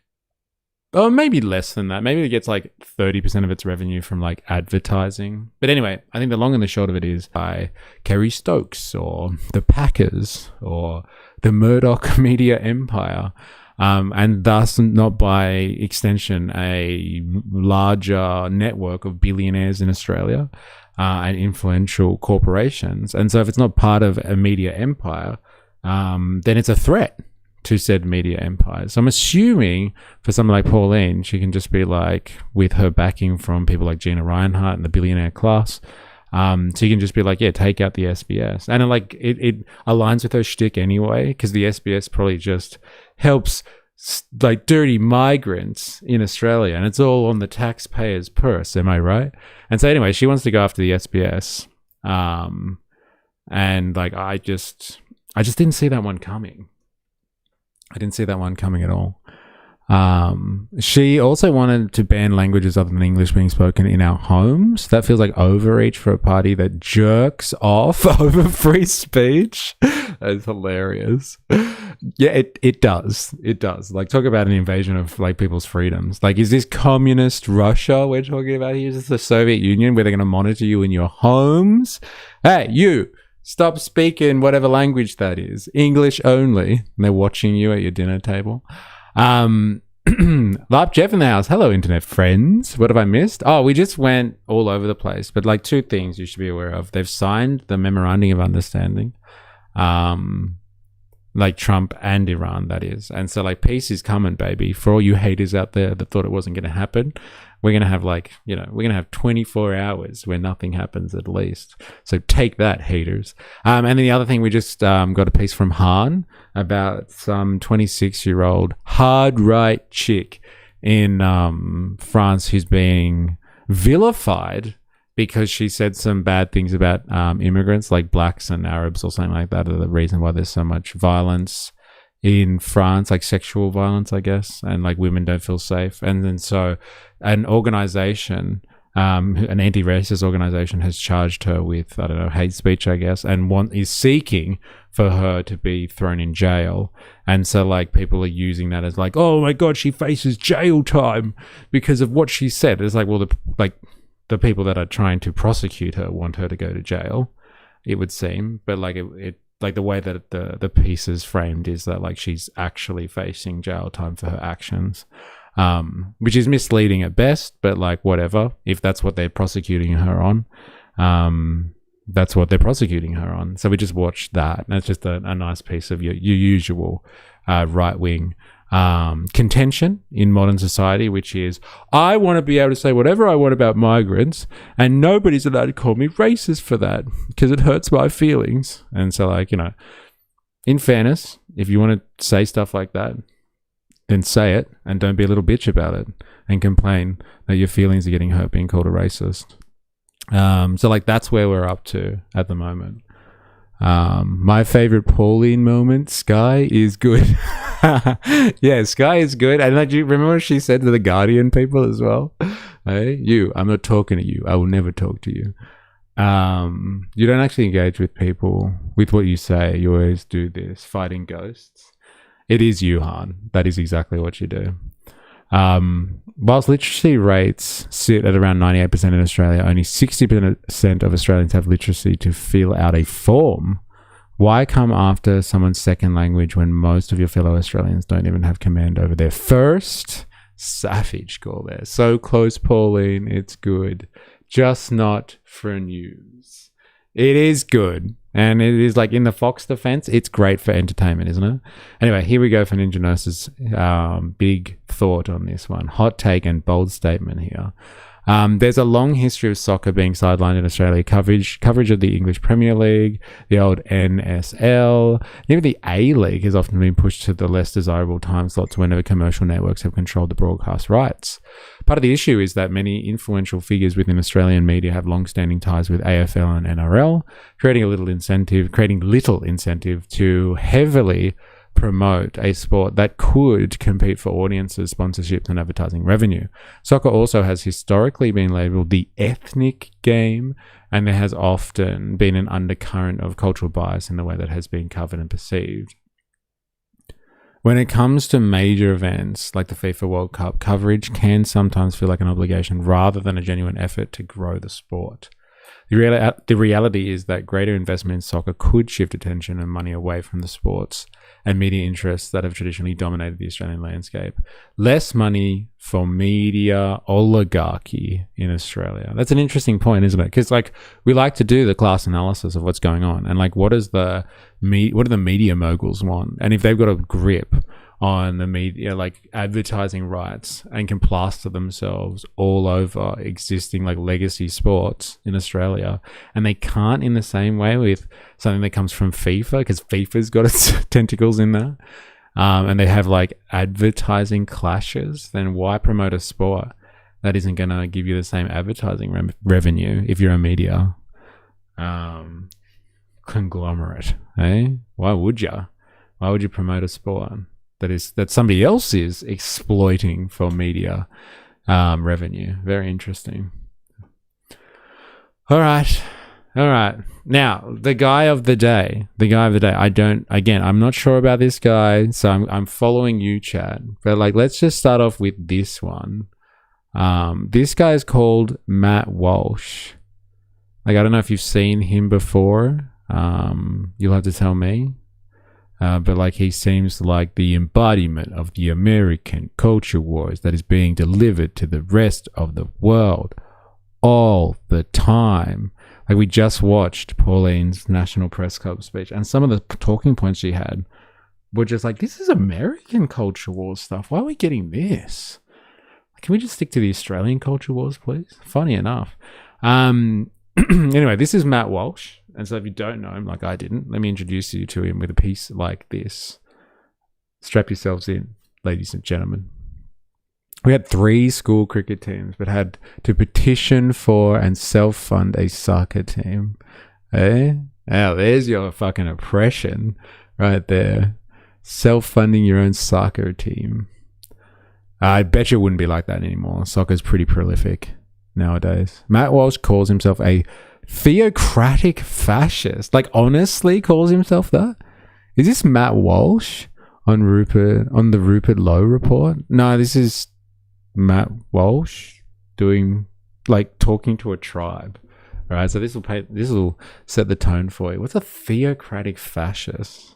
oh, maybe less than that. Maybe it gets like 30% of its revenue from like advertising. But anyway, I think the long and the short of it is by Kerry Stokes or the Packers or the Murdoch media empire. And thus not by extension a larger network of billionaires in Australia and influential corporations. And so if it's not part of a media empire, then it's a threat to said media empire. So I'm assuming for someone like Pauline, she can just be like, with her backing from people like Gina Reinhart and the billionaire class, so you can just be like, yeah, take out the SBS. And it aligns with her shtick anyway, because the SBS probably just helps like dirty migrants in Australia, and it's all on the taxpayer's purse. Am I right? And so anyway, she wants to go after the SBS. And like, I just didn't see that one coming. I didn't see that one coming at all. She also wanted to ban languages other than English being spoken in our homes. That feels like overreach for a party that jerks off over free speech. That's hilarious. Yeah, it does. It does. Like, talk about an invasion of like people's freedoms. Like, is this communist Russia we're talking about here? Is this the Soviet Union where they're going to monitor you in your homes? Hey, you! Stop speaking whatever language that is. English only. And they're watching you at your dinner table. Lap Jeff in the house. Hello, internet friends. What have I missed? Oh, we just went all over the place. But like, 2 things you should be aware of. They've signed the memorandum of understanding. Like Trump and Iran, that is. And so like, peace is coming, baby. For all you haters out there that thought it wasn't going to happen, we're going to have like, we're going to have 24 hours where nothing happens at least. So take that, haters. And then the other thing, we just got a piece from Han about some 26-year-old hard right chick in France who's being vilified because she said some bad things about immigrants, like blacks and Arabs or something like that, are the reason why there's so much violence in France, like sexual violence, I guess, and like women don't feel safe. And then so an organization, an anti-racist organization, has charged her with, I don't know, hate speech, I guess, and is seeking for her to be thrown in jail. And so like people are using that as like, oh my God, she faces jail time because of what she said. It's like, well, the people that are trying to prosecute her want her to go to jail, it would seem. But like it like the way that the piece is framed is that like she's actually facing jail time for her actions. Which is misleading at best, but like whatever, if that's what they're prosecuting her on, that's what they're prosecuting her on. So we just watched that, and it's just a nice piece of your usual right-wing contention in modern society, which is, I want to be able to say whatever I want about migrants, and nobody's allowed to call me racist for that because it hurts my feelings. And so like, you know, in fairness, if you want to say stuff like that, then say it and don't be a little bitch about it and complain that your feelings are getting hurt being called a racist. So like that's where we're up to at the moment. My favorite Pauline moment, Sky is good. Yeah, Sky is good. And like, do you remember what she said to the Guardian people as well? Hey, I'm not talking to you. I will never talk to you. You don't actually engage with people with what you say. You always do this, fighting ghosts. It is you, Han. That is exactly what you do. Whilst literacy rates sit at around 98% in Australia, only 60% of Australians have literacy to fill out a form. Why come after someone's second language when most of your fellow Australians don't even have command over their first? Savage call there. So close, Pauline. It's good. Just not for news. It is good. And it is like in the Fox defense, it's great for entertainment, isn't it? Anyway, here we go for Ninja Nurse's big thought on this one. Hot take and bold statement here. There's a long history of soccer being sidelined in Australia. Coverage of the English Premier League, the old NSL, even the A-League has often been pushed to the less desirable time slots whenever commercial networks have controlled the broadcast rights. Part of the issue is that many influential figures within Australian media have long-standing ties with AFL and NRL, creating little incentive to heavily promote a sport that could compete for audiences, sponsorships, and advertising revenue. Soccer also has historically been labelled the ethnic game, and there has often been an undercurrent of cultural bias in the way that has been covered and perceived. When it comes to major events like the FIFA World Cup, coverage can sometimes feel like an obligation rather than a genuine effort to grow the sport. The reality is that greater investment in soccer could shift attention and money away from the sports and media interests that have traditionally dominated the Australian landscape. Less money for media oligarchy in Australia. That's an interesting point, isn't it? Because like we like to do the class analysis of what's going on, and like what do the media moguls want? And if they've got a grip on the media, like advertising rights, and can plaster themselves all over existing like legacy sports in Australia, and they can't in the same way with something that comes from FIFA, because FIFA's got its tentacles in there, and they have like advertising clashes, then why promote a sport that isn't going to give you the same advertising revenue if you're a media conglomerate, eh? Why would you promote a sport that somebody else is exploiting for media revenue? Very interesting. All right. Now, the guy of the day. I'm not sure about this guy, so I'm following you, Chad. But like, let's just start off with this one. This guy is called Matt Walsh. Like, I don't know if you've seen him before. You'll have to tell me. But like, he seems like the embodiment of the American culture wars that is being delivered to the rest of the world all the time. Like, we just watched Pauline's National Press Club speech, and some of the talking points she had were just like, this is American culture wars stuff. Why are we getting this? Can we just stick to the Australian culture wars, please? Funny enough. Anyway, this is Matt Walsh. And so if you don't know him, like I didn't, let me introduce you to him with a piece like this. Strap yourselves in, ladies and gentlemen. We had 3 school cricket teams, but had to petition for and self-fund a soccer team. Eh? Now, there's your fucking oppression right there. Self-funding your own soccer team. I bet you it wouldn't be like that anymore. Soccer's pretty prolific nowadays. Matt Walsh calls himself a theocratic fascist. Like, honestly calls himself that? Is this Matt Walsh on the Rupert Lowe report? No, this is Matt Walsh talking to a tribe. All right, so this will set the tone for you. What's a theocratic fascist?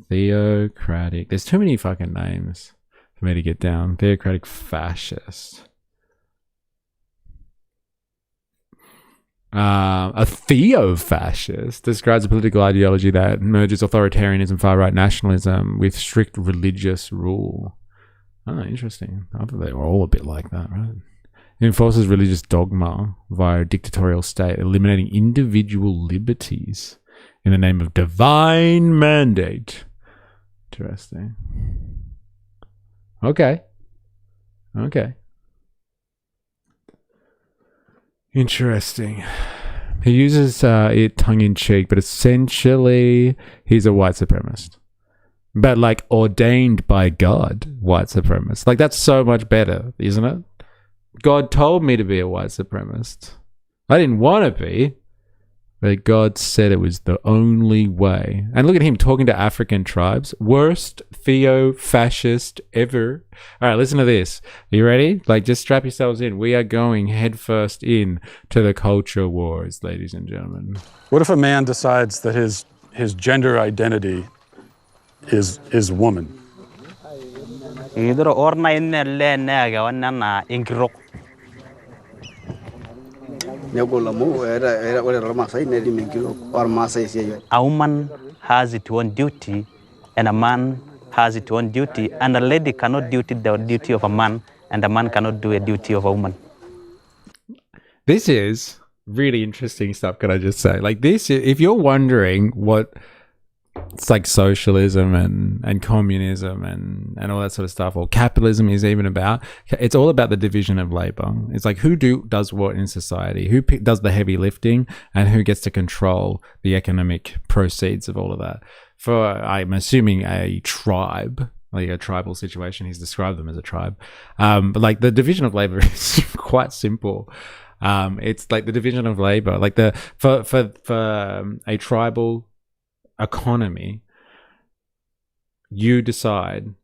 Theocratic. There's too many fucking names for me to get down. Theocratic fascist. A theo-fascist describes a political ideology that merges authoritarianism, far-right nationalism with strict religious rule. Oh, interesting. I thought they were all a bit like that, right? It enforces religious dogma via a dictatorial state, eliminating individual liberties in the name of divine mandate. Interesting. Okay. Interesting. He uses it tongue-in-cheek, but essentially he's a white supremacist. But like ordained by God, white supremacist. Like that's so much better, isn't it? God told me to be a white supremacist. I didn't want to be, but God said it was the only way. And look at him talking to African tribes. Worst theo-fascist ever. All right, listen to this. Are you ready? Like, just strap yourselves in. We are going headfirst in to the culture wars, ladies and gentlemen. What if a man decides that his gender identity is woman? A woman has its own duty, and a man has its own duty, and a lady cannot do the duty of a man, and a man cannot do a duty of a woman. This is really interesting stuff, can I just say? Like this, if you're wondering what it's like socialism and communism and all that sort of stuff, or capitalism is even about, it's all about the division of labor. It's like who does what in society, who does the heavy lifting, and who gets to control the economic proceeds of all of that. For, I'm assuming, a tribe, like a tribal situation, he's described them as a tribe. But like the division of labor is quite simple. It's like the division of labor, like for a tribal economy, you decide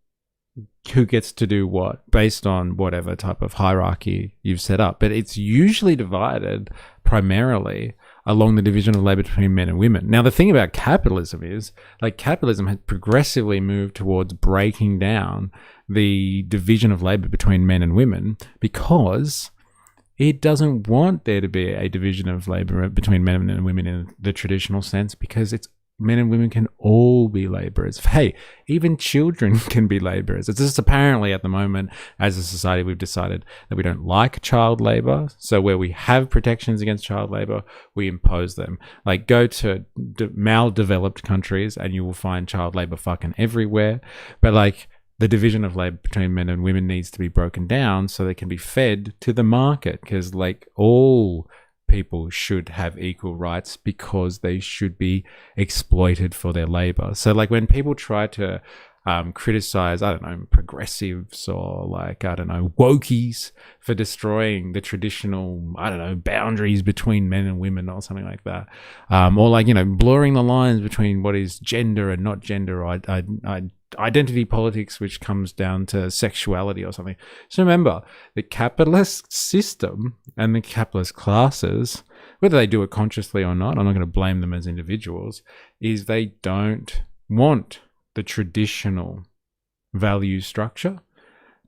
who gets to do what based on whatever type of hierarchy you've set up. But it's usually divided primarily along the division of labor between men and women. Now, the thing about capitalism is, like, capitalism has progressively moved towards breaking down the division of labor between men and women because it doesn't want there to be a division of labor between men and women in the traditional sense, because it's men and women can all be laborers. Hey, even children can be laborers. It's just apparently at the moment, as a society, we've decided that we don't like child labor. So where we have protections against child labor, we impose them. Like, go to maldeveloped countries and you will find child labor fucking everywhere. But like, the division of labor between men and women needs to be broken down so they can be fed to the market, because like all people should have equal rights because they should be exploited for their labor. So like when people try to criticize, I don't know, progressives or like, I don't know, wokies for destroying the traditional, I don't know, boundaries between men and women or something like that. Or like, you know, blurring the lines between what is gender and not gender, or identity politics, which comes down to sexuality or something. So remember, the capitalist system and the capitalist classes, whether they do it consciously or not, I'm not going to blame them as individuals, is they don't want the traditional value structure.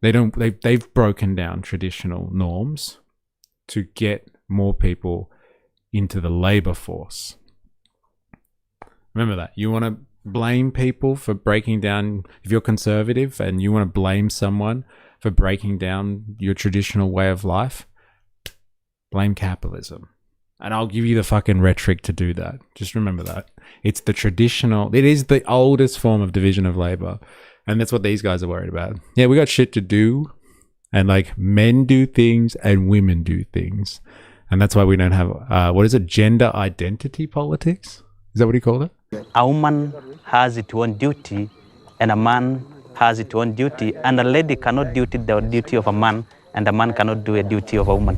They've broken down traditional norms to get more people into the labor force. Remember that. You want to blame people for breaking down, if you're conservative and you want to blame someone for breaking down your traditional way of life, blame capitalism. And I'll give you the fucking rhetoric to do that. Just remember that. It's the traditional, it is the oldest form of division of labor. And that's what these guys are worried about. Yeah, we got shit to do. And like, men do things and women do things. And that's why we don't have, what is it? Gender identity politics? Is that what he called it? A woman has its own duty, and a man has its own duty, and a lady cannot do the duty of a man, and a man cannot do a duty of a woman.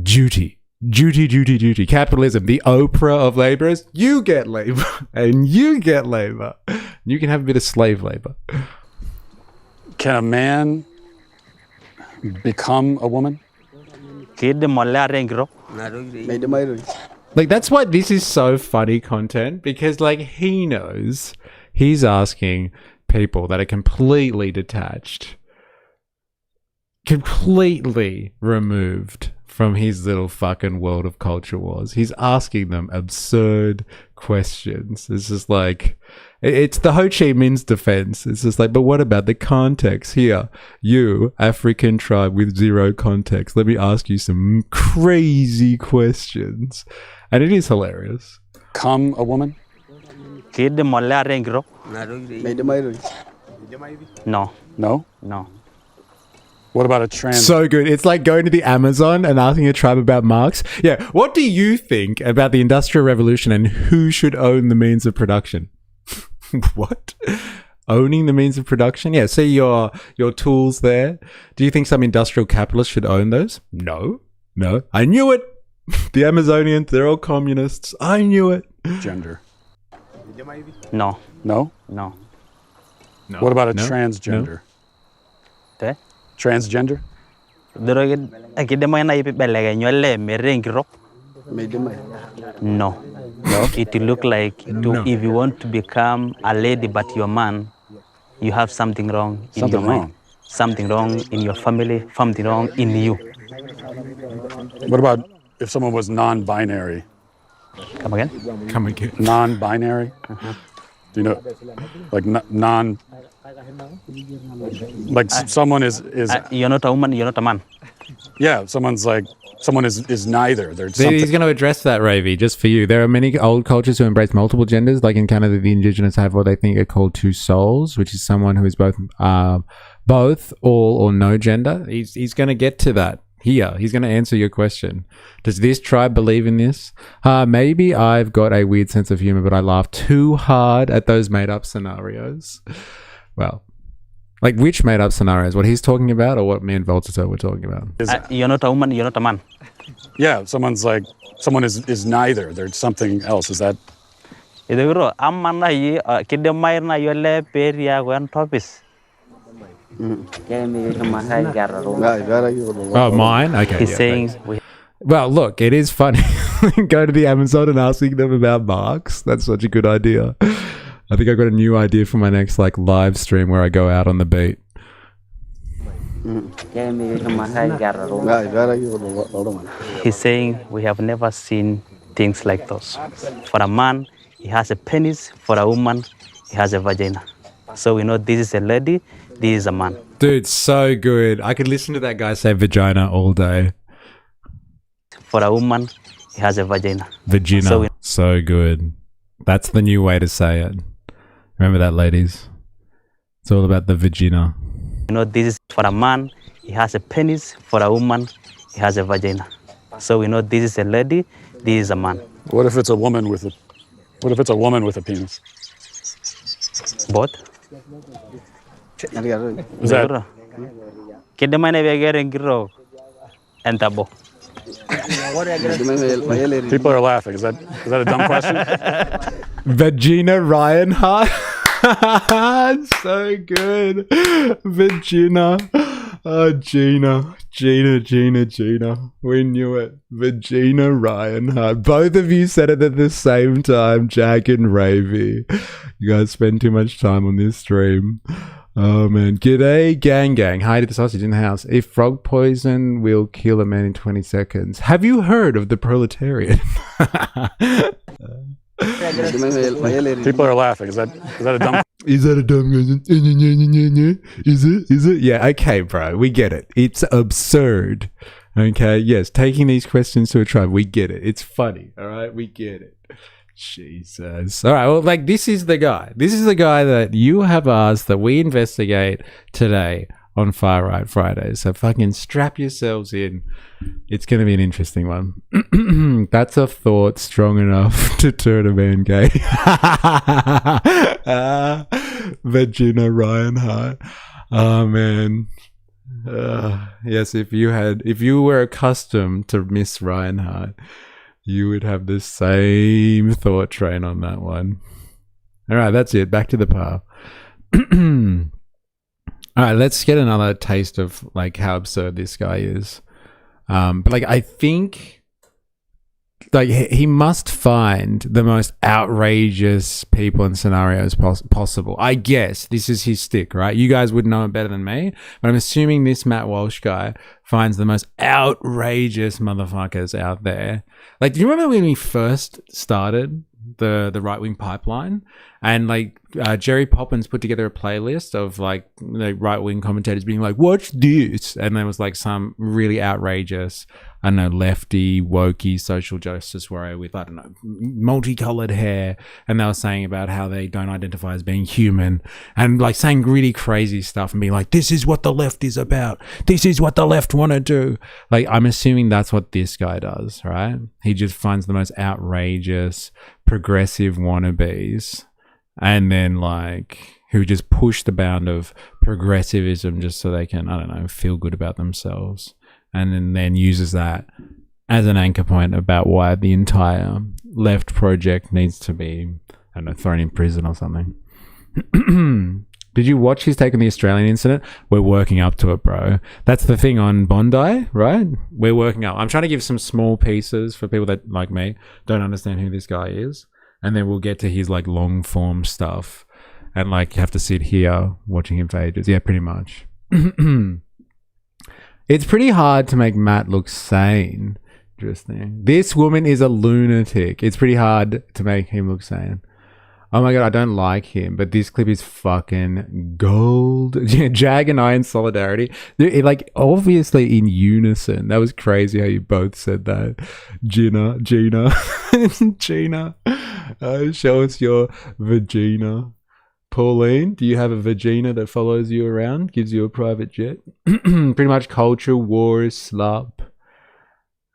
Duty. Duty. Capitalism, the Oprah of laborers. You get labor and you get labor. You can have a bit of slave labor. Can a man become a woman? Like, that's why this is so funny content, because like he knows he's asking people that are completely detached, completely removed from his little fucking world of culture wars. He's asking them absurd questions. It's just like, it's the Ho Chi Minh's defense. It's just like, but what about the context here? You, African tribe with zero context, let me ask you some crazy questions. And it is hilarious. Come a woman? No. No? No. What about a trans? So good. It's like going to the Amazon and asking a tribe about Marx. Yeah. What do you think about the Industrial Revolution and who should own the means of production? What? Owning the means of production? Yeah. See your tools there. Do you think some industrial capitalist should own those? No. I knew it. The Amazonians, they're all communists. I knew it. Gender? No. No? No. What about a transgender? Te? Transgender? No. It look like if you want to become a lady but you're a man, you have something wrong in your mind. Something wrong in your family, something wrong in you. What about if someone was non-binary? Come again? Come again. Non-binary? Do you know, like non... Like someone is you're not a woman, you're not a man. Yeah, someone is neither. There's something. He's going to address that, Ravi, just for you. There are many old cultures who embrace multiple genders. Like in Canada, the Indigenous have what they think are called two souls, which is someone who is both, all, or no gender. He's going to get to that here. He's going to answer your question. Does this tribe believe in this? Maybe I've got a weird sense of humor, but I laugh too hard at those made-up scenarios. Well, like which made-up scenarios? What he's talking about, or what me and Voltato were talking about? You're not a woman, you're not a man. Yeah, someone is neither. There's something else. Is that? Oh, mine? Okay. He's saying... Well, look, it is funny. Go to the Amazon and asking them about Marx. That's such a good idea. I think I've got a new idea for my next live stream where I go out on the beat. He's saying we have never seen things like those. For a man, he has a penis. For a woman, he has a vagina. So we know this is a lady, this is a man. Dude, so good. I could listen to that guy say vagina all day. For a woman, he has a vagina. Vagina. So good. That's the new way to say it. Remember that, ladies? It's all about the vagina. You know, this is for a man, he has a penis. For a woman, he has a vagina. So we know this is a lady, this is a man. What if it's a woman with a penis? Both? Is that? People are laughing. Is that a dumb question? Vagina Reinhardt. So good. Vagina. Oh, Gina. We knew it. Vagina Reinhardt. Both of you said it at the same time, Jack and Ravy. You guys spend too much time on this stream. Oh, man. G'day, gang. Hi to the sausage in the house. If frog poison will kill a man in 20 seconds. Have you heard of the proletariat? People are laughing. Is that a dumb? Is that a dumb question? Is it? Yeah, okay, bro. We get it. It's absurd. Okay, yes. Taking these questions to a tribe, we get it. It's funny. All right, we get it. Jesus. All right, well, this is the guy. This is the guy that you have asked that we investigate today on Far Right Fridays. So fucking strap yourselves in. It's going to be an interesting one. That's a thought strong enough to turn a man gay. Vagina Reinhardt. Oh, man. Yes, if you were accustomed to Miss Reinhardt, you would have the same thought train on that one. All right, that's it. Back to the par. All right, let's get another taste of like how absurd this guy is. But like, I think like he must find the most outrageous people and scenarios possible. I guess this is his stick, right? You guys would know it better than me, but I'm assuming this Matt Walsh guy finds the most outrageous motherfuckers out there. Like, do you remember when we first started the Right Wing Pipeline, and like Jerry Poppins put together a playlist of like the right wing commentators being like, watch this, and there was like some really outrageous, I don't know, lefty wokey social justice warrior with, I don't know, multicolored hair, and they were saying about how they don't identify as being human, and like saying really crazy stuff and being like, this is what the left is about, this is what the left want to do. Like, I'm assuming that's what this guy does, right? He just finds the most outrageous progressive wannabes, and then like who just push the bound of progressivism just so they can, I don't know, feel good about themselves, and then uses that as an anchor point about why the entire left project needs to be, I don't know, thrown in prison or something. Did you watch his take on the Australian incident? We're working up to it, bro. That's the thing on Bondi, right? We're working up. I'm trying to give some small pieces for people that, like me, don't understand who this guy is. And then we'll get to his like long form stuff. And like you have to sit here watching him for ages. Yeah, pretty much. It's pretty hard to make Matt look sane. Interesting. This woman is a lunatic. It's pretty hard to make him look sane. Oh my God, I don't like him, but this clip is fucking gold. Jag and I in solidarity. Like, obviously in unison. That was crazy how you both said that. Gina. Gina. Show us your vagina. Pauline, do you have a vagina that follows you around, gives you a private jet? Pretty much culture wars, slop.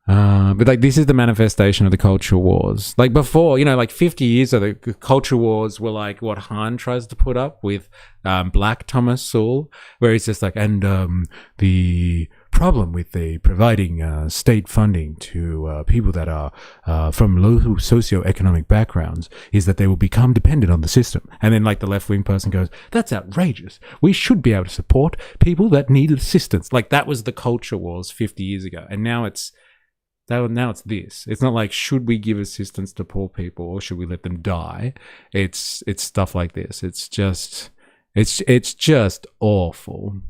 But like, this is the manifestation of the culture wars. Like before, you know, like 50 years ago, the culture wars were like what Han tries to put up with Black Thomas Sowell, where he's just like, and the problem with the providing state funding to people that are from low socioeconomic backgrounds is that they will become dependent on the system. And then like the left-wing person goes, that's outrageous. We should be able to support people that need assistance. Like that was the culture wars 50 years ago. And now it's this. It's not like, should we give assistance to poor people or should we let them die? It's stuff like this. It's just awful.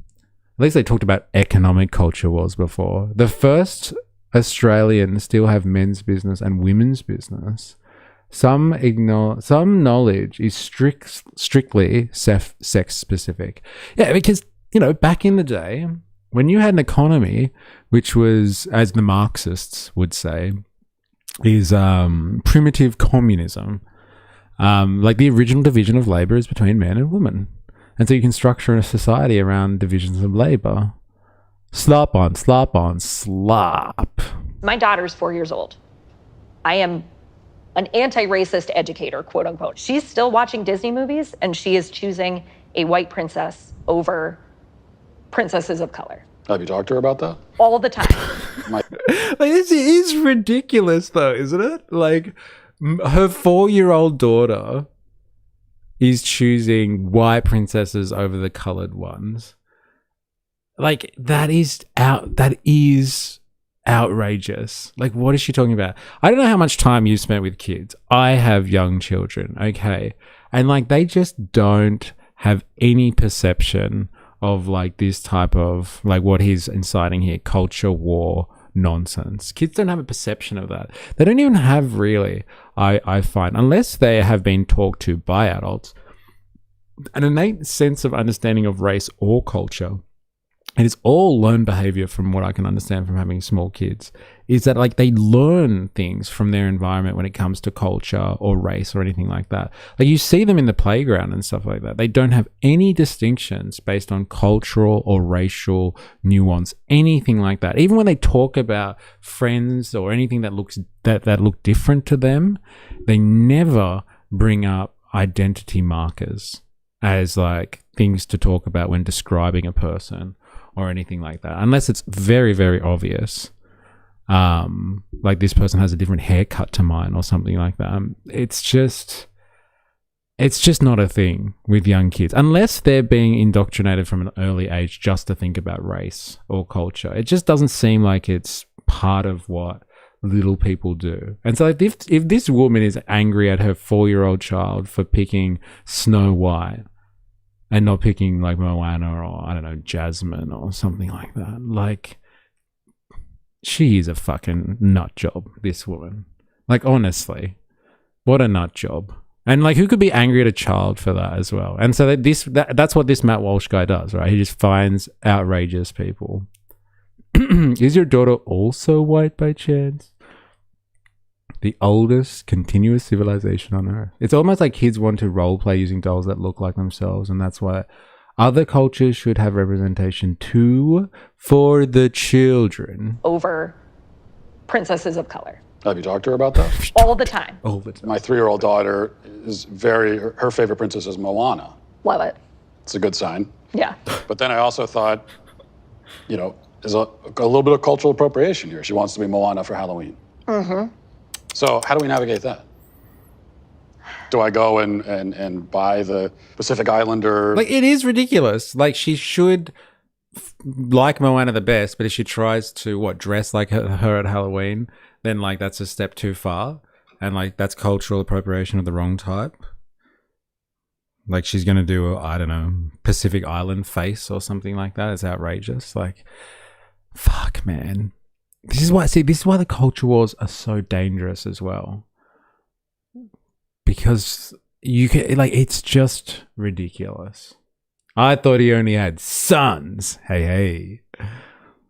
At least they talked about economic culture wars before. The first Australians still have men's business and women's business. Some knowledge is strictly sex specific. Yeah, because, you know, back in the day, when you had an economy, which was, as the Marxists would say, is primitive communism, like the original division of labor is between man and woman. And so you can structure a society around divisions of labor. Slop on, slop on, slop. My daughter's 4 years old. I am an anti-racist educator, quote unquote. She's still watching Disney movies and she is choosing a white princess over princesses of color. Have you talked to her about that? All the time. Like, this is ridiculous though, isn't it? Like, her 4-year-old daughter is choosing white princesses over the colored ones. Like, that is outrageous. Like, what is she talking about? I don't know how much time you spent with kids. I have young children, okay? And like, they just don't have any perception of like this type of, like what he's inciting here, culture war nonsense. Kids don't have a perception of that. They don't even have really, I find, unless they have been talked to by adults, an innate sense of understanding of race or culture. It is all learned behavior from what I can understand from having small kids, is that like they learn things from their environment when it comes to culture or race or anything like that. Like you see them in the playground and stuff like that. They don't have any distinctions based on cultural or racial nuance, anything like that. Even when they talk about friends or anything that looks that look different to them, they never bring up identity markers as like things to talk about when describing a person. or anything like that, unless it's very, very obvious. Like this person has a different haircut to mine or something like that. It's just not a thing with young kids unless they're being indoctrinated from an early age just to think about race or culture. It just doesn't seem like it's part of what little people do. And so like if this woman is angry at her 4-year-old child for picking Snow White and not picking like Moana or I don't know, Jasmine or something like that, like she is a fucking nut job, this woman. Like honestly, what a nut job. And like, who could be angry at a child for that as well? And so that's what this Matt Walsh guy does, right? He just finds outrageous people. Is your daughter also white by chance? The oldest continuous civilization on Earth. It's almost like kids want to role play using dolls that look like themselves, and that's why other cultures should have representation too for the children. Over princesses of color. Have you talked to her about that? All the time. All the time. My 3-year-old daughter is her favorite princess is Moana. Love it. It's a good sign. Yeah. But then I also thought, there's a little bit of cultural appropriation here. She wants to be Moana for Halloween. Mm-hmm. So how do we navigate that? Do I go and buy the Pacific Islander? Like, it is ridiculous. Like, she should like Moana the best, but if she tries to, dress like her at Halloween, then, like, that's a step too far. And, like, that's cultural appropriation of the wrong type. Like, she's going to do, I don't know, Pacific Island face or something like that. It's outrageous. Like, fuck, man. This is why the culture wars are so dangerous as well. Because you can, like, it's just ridiculous. I thought he only had sons. Hey.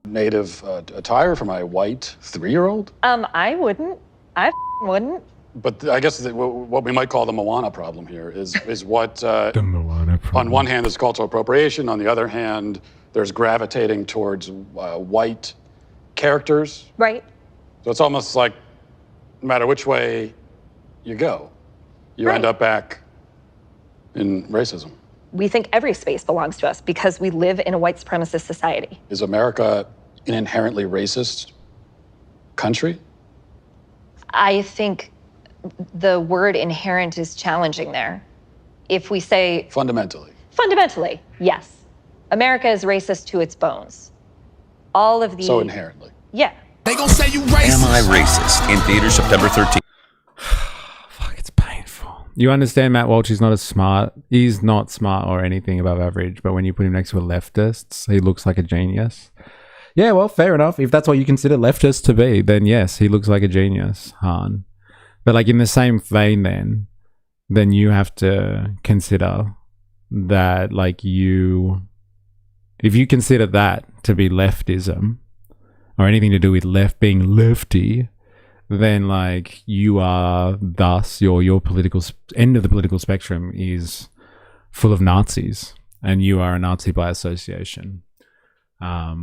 Native attire for my white 3-year-old? I wouldn't. I wouldn't. But I guess what we might call the Moana problem here is what The Moana problem. on one hand there's cultural appropriation, on the other hand there's gravitating towards white characters. Right. So it's almost like no matter which way you go, you end up back in racism. We think every space belongs to us because we live in a white supremacist society. Is America an inherently racist country? I think the word inherent is challenging there. If we say Fundamentally, yes. America is racist to its bones. All of the so inherently. Yeah. They gonna say you racist. Am I racist? In theaters September 13th. Fuck, it's painful. You understand Matt Walsh is he's not smart or anything above average, but when you put him next to a leftist, he looks like a genius. Yeah, well, fair enough. If that's what you consider leftists to be, then yes, he looks like a genius, Han. But like in the same vein then you have to consider that like if you consider that to be leftism or anything to do with being lefty, then like you are thus your political end of the political spectrum is full of Nazis and you are a Nazi by association.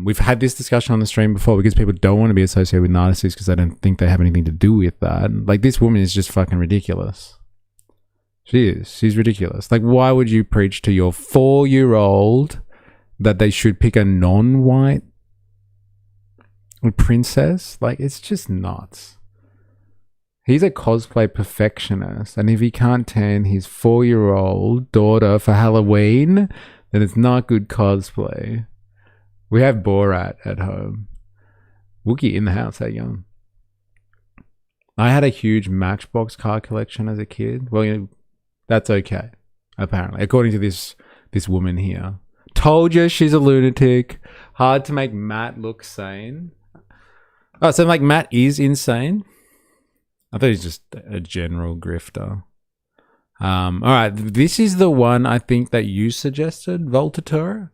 We've had this discussion on the stream before because people don't want to be associated with Nazis because they don't think they have anything to do with that. Like this woman is just fucking ridiculous. She is. She's ridiculous. Like why would you preach to your 4-year-old that they should pick a non-white princess? Like it's just nuts. He's a cosplay perfectionist, and if he can't tan his 4-year-old daughter for Halloween, then it's not good cosplay. We have Borat at home. Wookie in the house, how young? I had a huge Matchbox car collection as a kid. Well, that's okay, apparently, according to this woman here. Told you she's a lunatic. Hard to make Matt look sane. Oh, so like Matt is insane? I thought he's just a general grifter. All right, this is the one I think that you suggested, Voltateur.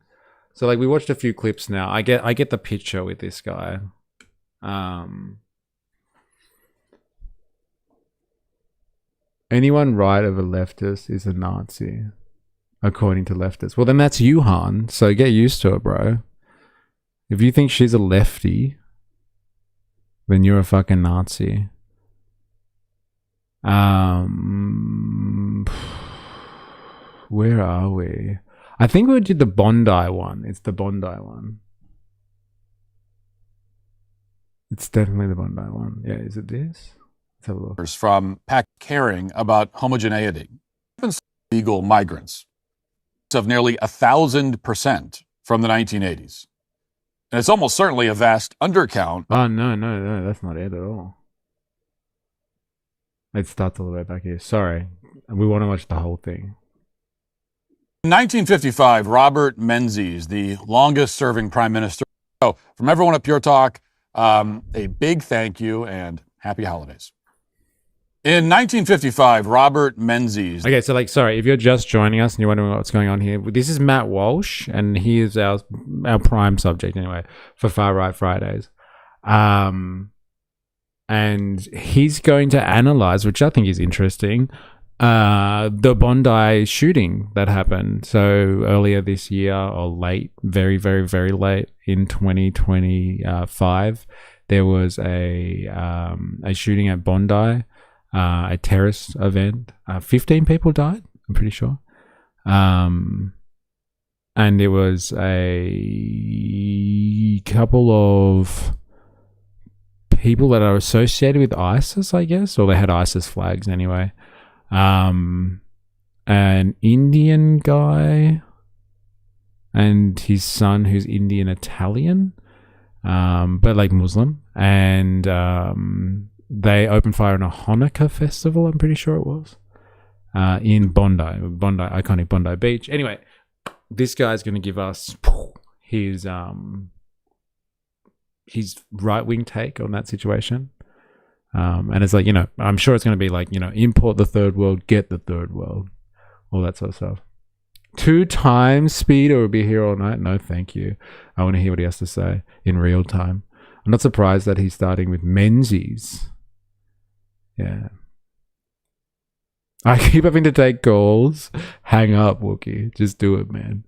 So like we watched a few clips now. I get the picture with this guy. Anyone right of a leftist is a Nazi, according to leftists. Well, then that's you, Han. So get used to it, bro. If you think she's a lefty, then you're a fucking Nazi. Where are we? I think we did the Bondi one. It's the Bondi one. It's definitely the Bondi one. Yeah, is it this? Let's have a look. From PAC caring about homogeneity. Legal migrants of nearly 1,000% from the 1980s. And it's almost certainly a vast undercount. Oh, no, that's not it at all. It starts all the way back here. Sorry. We want to watch the whole thing. In 1955, Robert Menzies, the longest-serving prime minister. So, from everyone at Pure Talk, a big thank you and happy holidays. In 1955, Robert Menzies. Okay, so sorry, if you're just joining us and you're wondering what's going on here, this is Matt Walsh, and he is our prime subject anyway for Far Right Fridays. And he's going to analyze, which I think is interesting, the Bondi shooting that happened. So earlier this year, or late, very, very, very late in 2025, there was a shooting at Bondi, a terrorist event. 15 people died, I'm pretty sure. And it was a couple of people that are associated with ISIS, I guess, or they had ISIS flags anyway. An Indian guy and his son, who's Indian Italian, but Muslim, and they opened fire on a Hanukkah festival, I'm pretty sure it was, in Bondi, iconic Bondi Beach. Anyway, this guy's going to give us his right-wing take on that situation. And it's I'm sure it's going to be import the third world, get the third world, all that sort of stuff. 2 times speed, or we'll be here all night. No, thank you. I want to hear what he has to say in real time. I'm not surprised that he's starting with Menzies. Yeah. I keep having to take calls. Hang up, Wookie. Just do it, man.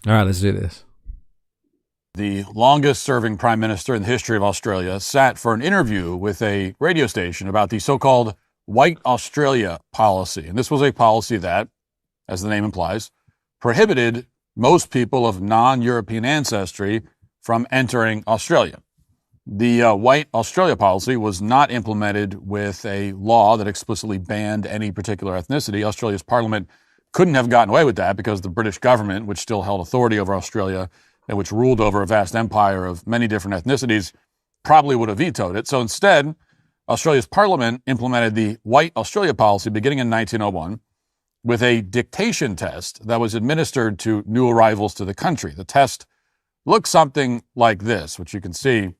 All right, let's do this. The longest-serving prime minister in the history of Australia sat for an interview with a radio station about the so-called White Australia policy. And this was a policy that, as the name implies, prohibited most people of non-European ancestry from entering Australia. The White Australia policy was not implemented with a law that explicitly banned any particular ethnicity. Australia's parliament couldn't have gotten away with that because the British government, which still held authority over Australia and which ruled over a vast empire of many different ethnicities, probably would have vetoed it. So instead, Australia's parliament implemented the White Australia policy beginning in 1901 with a dictation test that was administered to new arrivals to the country. The test looked something like this, which you can see.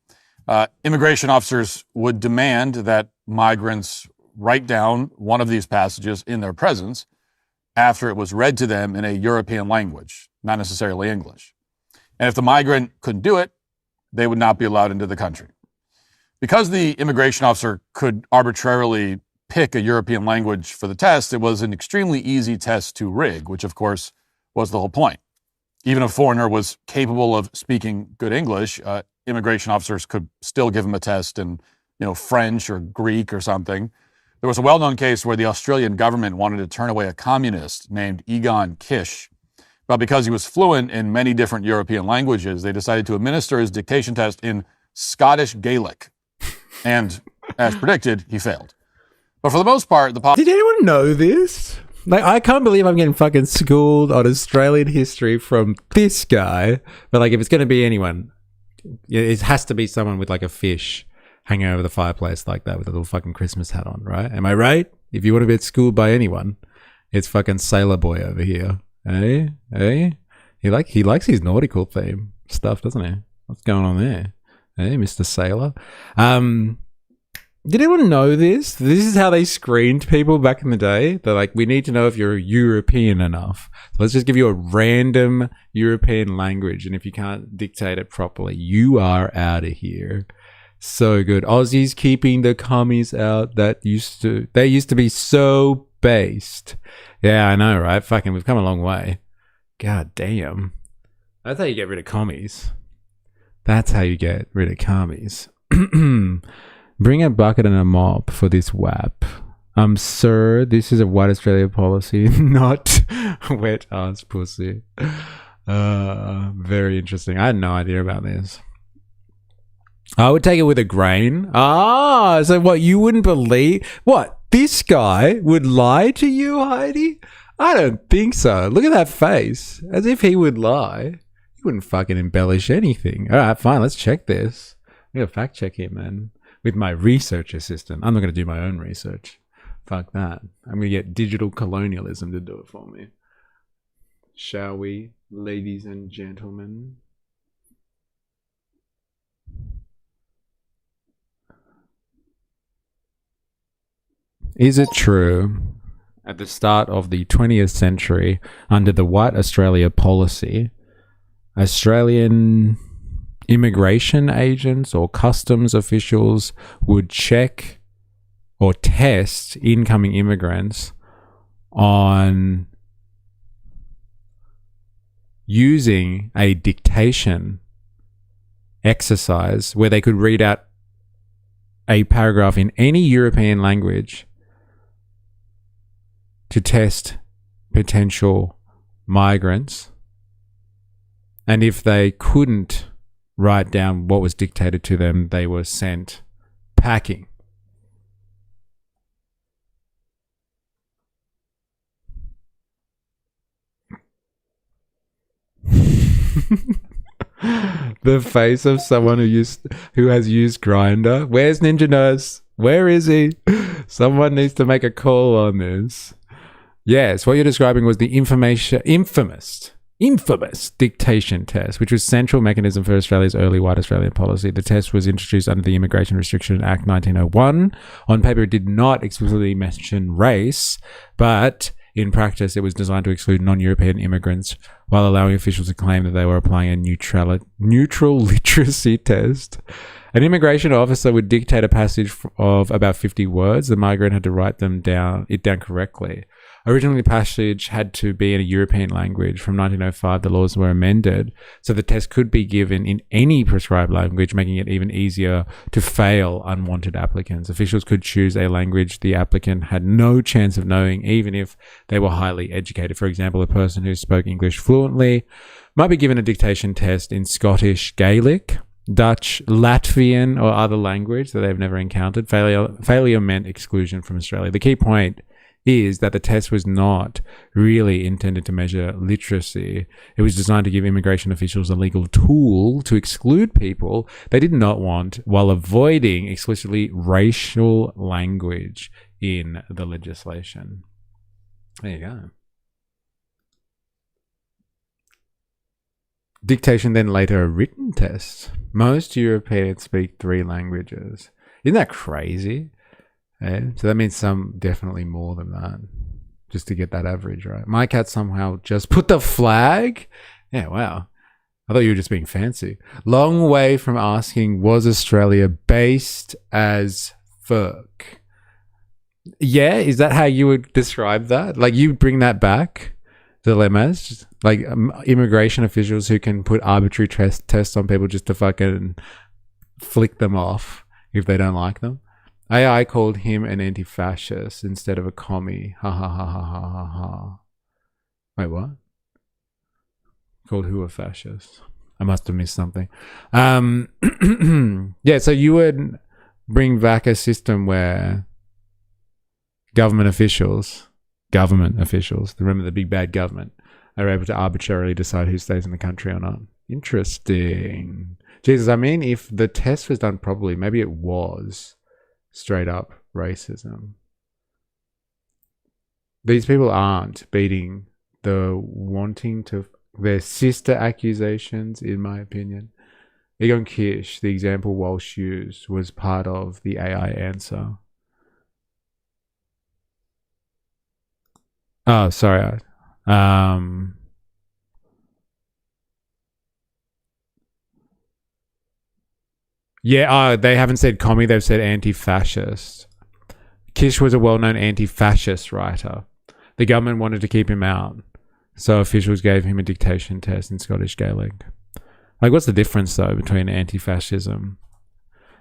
Immigration officers would demand that migrants write down one of these passages in their presence after it was read to them in a European language, not necessarily English. And if the migrant couldn't do it, they would not be allowed into the country. Because the immigration officer could arbitrarily pick a European language for the test, it was an extremely easy test to rig, which of course was the whole point. Even if a foreigner was capable of speaking good English, immigration officers could still give him a test in, French or Greek or something. There was a well-known case where the Australian government wanted to turn away a communist named Egon Kish. But because he was fluent in many different European languages, they decided to administer his dictation test in Scottish Gaelic. And as predicted, he failed. But for the most part, Did anyone know this? I can't believe I'm getting fucking schooled on Australian history from this guy. But if it's going to be anyone, it has to be someone with a fish hanging over the fireplace like that with a little fucking Christmas hat on, right? Am I right? If you want to get schooled by anyone, it's fucking Sailor Boy over here. Hey, he likes his nautical theme stuff, doesn't he? What's going on there? Hey, Mr. Sailor. Did anyone know this? This is how they screened people back in the day. They're like, we need to know if you're European enough. So let's just give you a random European language, and if you can't dictate it properly, you are out of here. So good. Aussies keeping the commies out. They used to be so based. Yeah, I know, right? Fucking, we've come a long way. God damn. That's how you get rid of commies. That's how you get rid of commies. Bring a bucket and a mop for this WAP. Sir, this is a White Australia policy, not wet ass pussy. Very interesting. I had no idea about this. I would take it with a grain. Ah, so what, you wouldn't believe... What, this guy would lie to you, Heidi? I don't think so. Look at that face. As if he would lie. He wouldn't fucking embellish anything. All right, fine, let's check this. I'm going to fact check him, man. With my research assistant. I'm not going to do my own research. Fuck that. I'm going to get digital colonialism to do it for me. Shall we, ladies and gentlemen? Is it true at the start of the 20th century, under the White Australia policy, Australian immigration agents or customs officials would check or test incoming immigrants on using a dictation exercise where they could read out a paragraph in any European language to test potential migrants, and if they couldn't write down what was dictated to them, they were sent packing. The face of someone who has used Grindr. Where's Ninja Nurse? Where is he? Someone needs to make a call on this. Yes, what you're describing was the infamous dictation test, which was central mechanism for Australia's early White Australian policy. The test was introduced under the Immigration Restriction Act 1901. On paper, it did not explicitly mention race, but in practice, it was designed to exclude non-European immigrants while allowing officials to claim that they were applying a neutral literacy test. An immigration officer would dictate a passage of about 50 words. The migrant had to write them down correctly. Originally, the passage had to be in a European language. From 1905, the laws were amended, so the test could be given in any prescribed language, making it even easier to fail unwanted applicants. Officials could choose a language the applicant had no chance of knowing, even if they were highly educated. For example, a person who spoke English fluently might be given a dictation test in Scottish Gaelic, Dutch, Latvian, or other language that they've never encountered. Failure meant exclusion from Australia. The key point is that the test was not really intended to measure literacy. It was designed to give immigration officials a legal tool to exclude people they did not want, while avoiding explicitly racial language in the legislation. There you go. Dictation, then later a written test. Most Europeans speak 3 languages. Isn't that crazy? Yeah, so that means some definitely more than that, just to get that average right. My cat somehow just put the flag. Yeah, wow. I thought you were just being fancy. Long way from asking, was Australia based as fuck? Yeah, is that how you would describe that? Like, you bring that back, dilemmas, like immigration officials who can put arbitrary tests on people just to fucking flick them off if they don't like them. AI called him an anti-fascist instead of a commie. Ha ha ha ha ha ha ha. Wait, what? Called who a fascist? I must have missed something. Yeah, so you would bring back a system where government officials, remember the big bad government, are able to arbitrarily decide who stays in the country or not. Interesting. Jesus, I mean, if the test was done properly, maybe it was straight up racism. These people aren't beating the wanting to their sister accusations, in my opinion. Egon Kish, the example Walsh used, was part of the AI answer. Oh, sorry. Yeah, they haven't said commie, they've said anti-fascist. Kish was a well-known anti-fascist writer. The government wanted to keep him out, so officials gave him a dictation test in Scottish Gaelic. Like, what's the difference, though, between anti-fascism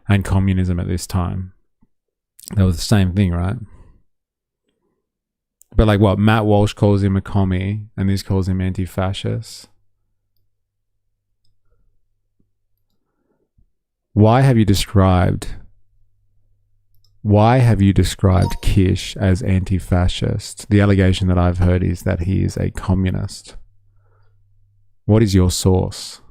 and communism at this time? That was the same thing, right? But like what, Matt Walsh calls him a commie, and this calls him anti-fascist? Why have you described Kish as anti-fascist? The allegation that I've heard is that he is a communist. What is your source?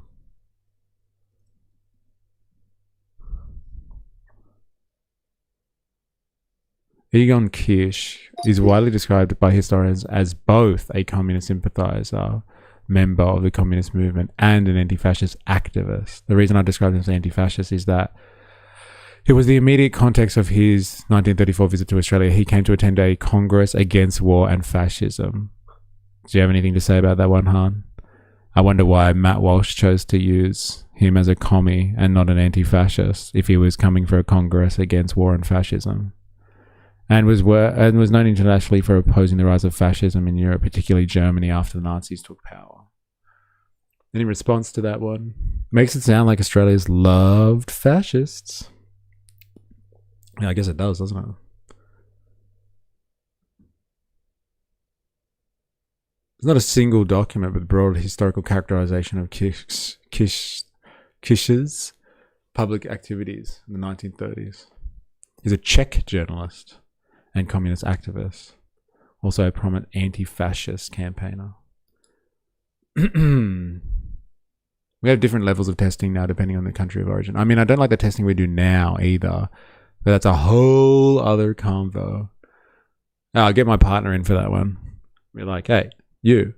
Egon Kish is widely described by historians as both a communist sympathizer, member of the communist movement, and an anti-fascist activist. The reason I described him as anti-fascist is that it was the immediate context of his 1934 visit to Australia. He came to attend a congress against war and fascism. Do you have anything to say about that one, Han? I wonder why Matt Walsh chose to use him as a commie and not an anti-fascist if he was coming for a congress against war and fascism. And was known internationally for opposing the rise of fascism in Europe, particularly Germany, after the Nazis took power. Any response to that one? Makes it sound like Australia's loved fascists. Yeah, I guess it does, doesn't it? There's not a single document with broad historical characterization of Kish's public activities in the 1930s. He's a Czech journalist and communist activist, also a prominent anti-fascist campaigner. We have different levels of testing now depending on the country of origin. I mean, I don't like the testing we do now either, but that's a whole other convo. I'll get my partner in for that one. We're like, hey, you,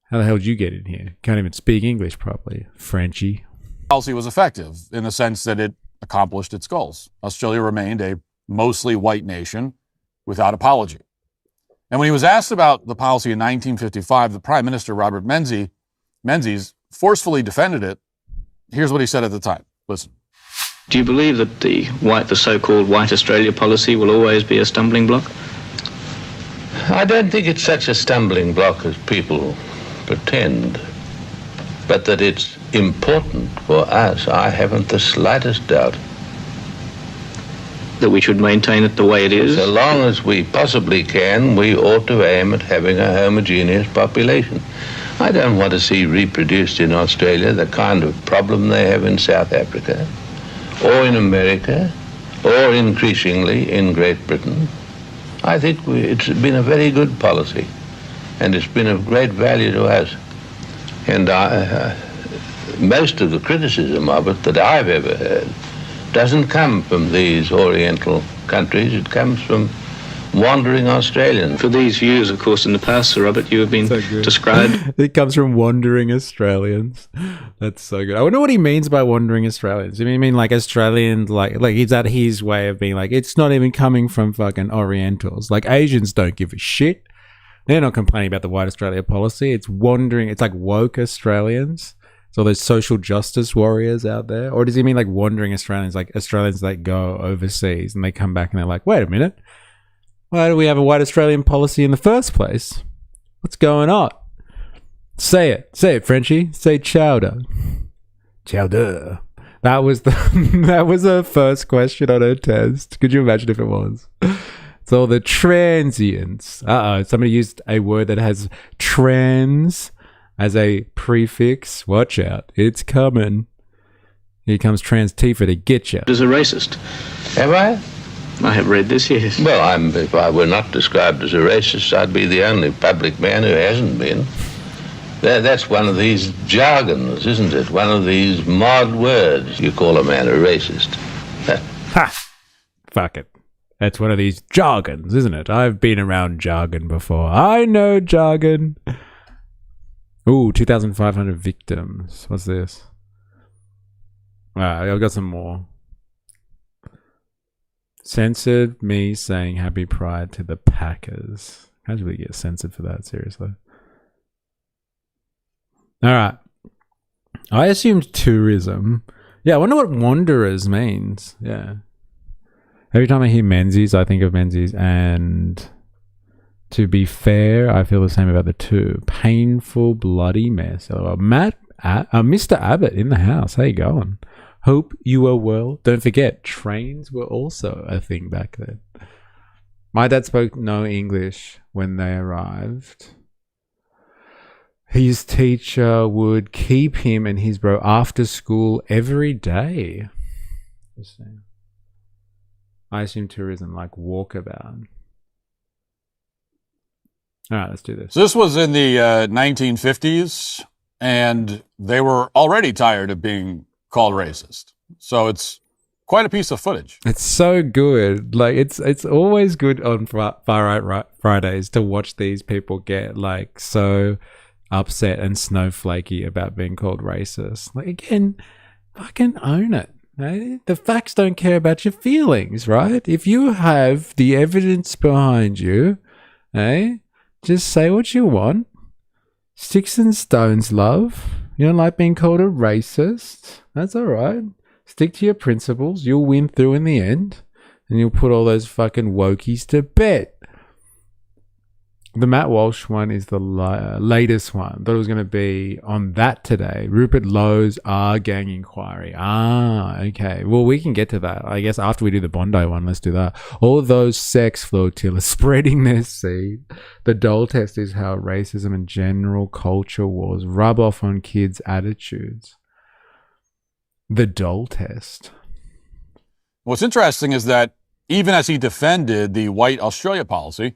how the hell did you get in here? Can't even speak English properly, Frenchie. Policy was effective in the sense that it accomplished its goals. Australia remained a mostly white nation without apology. And when he was asked about the policy in 1955, the Prime Minister, Robert Menzies, forcefully defended it. Here's what he said at the time. Listen. Do you believe that the so-called white Australia policy will always be a stumbling block? I don't think it's such a stumbling block as people pretend. But that it's important for us, I haven't the slightest doubt. That we should maintain it the way it is? So long as we possibly can, we ought to aim at having a homogeneous population. I don't want to see reproduced in Australia the kind of problem they have in South Africa, or in America, or increasingly in Great Britain. I think it's been a very good policy, and it's been of great value to us. And most of the criticism of it that I've ever heard doesn't come from these Oriental countries. It comes from wandering Australians. For these views, of course, in the past, Sir Robert, you have been described. It comes from wandering Australians. That's so good. I wonder what he means by wandering Australians. I mean like Australians, like is that his way of being like, it's not even coming from fucking Orientals. Like Asians don't give a shit. They're not complaining about the white Australia policy. It's wandering. It's like woke Australians. So there's social justice warriors out there. Or does he mean like wandering Australians, like Australians that go overseas and they come back and they're like, wait a minute, why do we have a white Australian policy in the first place? What's going on? Say it, Frenchie. Say chowder. Chowder. That was the first question on her test. Could you imagine if it was? So the transients. Somebody used a word that has trans as a prefix. Watch out. It's coming. Here comes Trans Tifa to get you. As a racist. Have I? I have read this, yes. Well, if I were not described as a racist, I'd be the only public man who hasn't been. That's one of these jargons, isn't it? One of these mod words. You call a man a racist. Ha! Fuck it. That's one of these jargons, isn't it? I've been around jargon before. I know jargon. Ooh, 2,500 victims. What's this? I've got some more. Censored me saying happy pride to the Packers. How did we get censored for that? Seriously. Alright. I assumed tourism. Yeah, I wonder what wanderers means. Yeah. Every time I hear Menzies, I think of Menzies, and to be fair, I feel the same about the two. Painful, bloody mess. Mr. Abbott in the house. How you going? Hope you are well. Don't forget, trains were also a thing back then. My dad spoke no English when they arrived. his teacher would keep him and his bro after school every day. I assume tourism, like walkabout. All right, let's do this. So this was in the 1950s, and they were already tired of being called racist. So it's quite a piece of footage. It's so good. Like it's always good on Far Right Fridays to watch these people get like so upset and snowflakey about being called racist. Like, again, fucking own it. Eh? The facts don't care about your feelings, right? If you have the evidence behind you, just say what you want. Sticks and stones, love. You don't like being called a racist? That's all right. Stick to your principles. You'll win through in the end. And you'll put all those fucking wokies to bed. The Matt Walsh one is the latest one. Thought it was going to be on that today. Rupert Lowe's R-Gang inquiry. Okay. Well, we can get to that. I guess after we do the Bondi one, let's do that. All those sex flotillas spreading their seed. The Dole test is how racism and general culture wars rub off on kids' attitudes. The Dole test. What's interesting is that even as he defended the white Australia policy,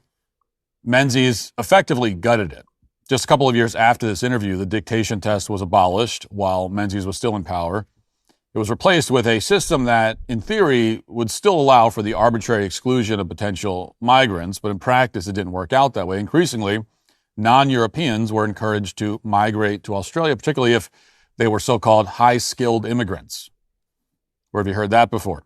Menzies effectively gutted it. Just a couple of years after this interview, the dictation test was abolished while Menzies was still in power. It was replaced with a system that, in theory, would still allow for the arbitrary exclusion of potential migrants, but in practice, it didn't work out that way. Increasingly, non-Europeans were encouraged to migrate to Australia, particularly if they were so-called high-skilled immigrants. Where have you heard that before?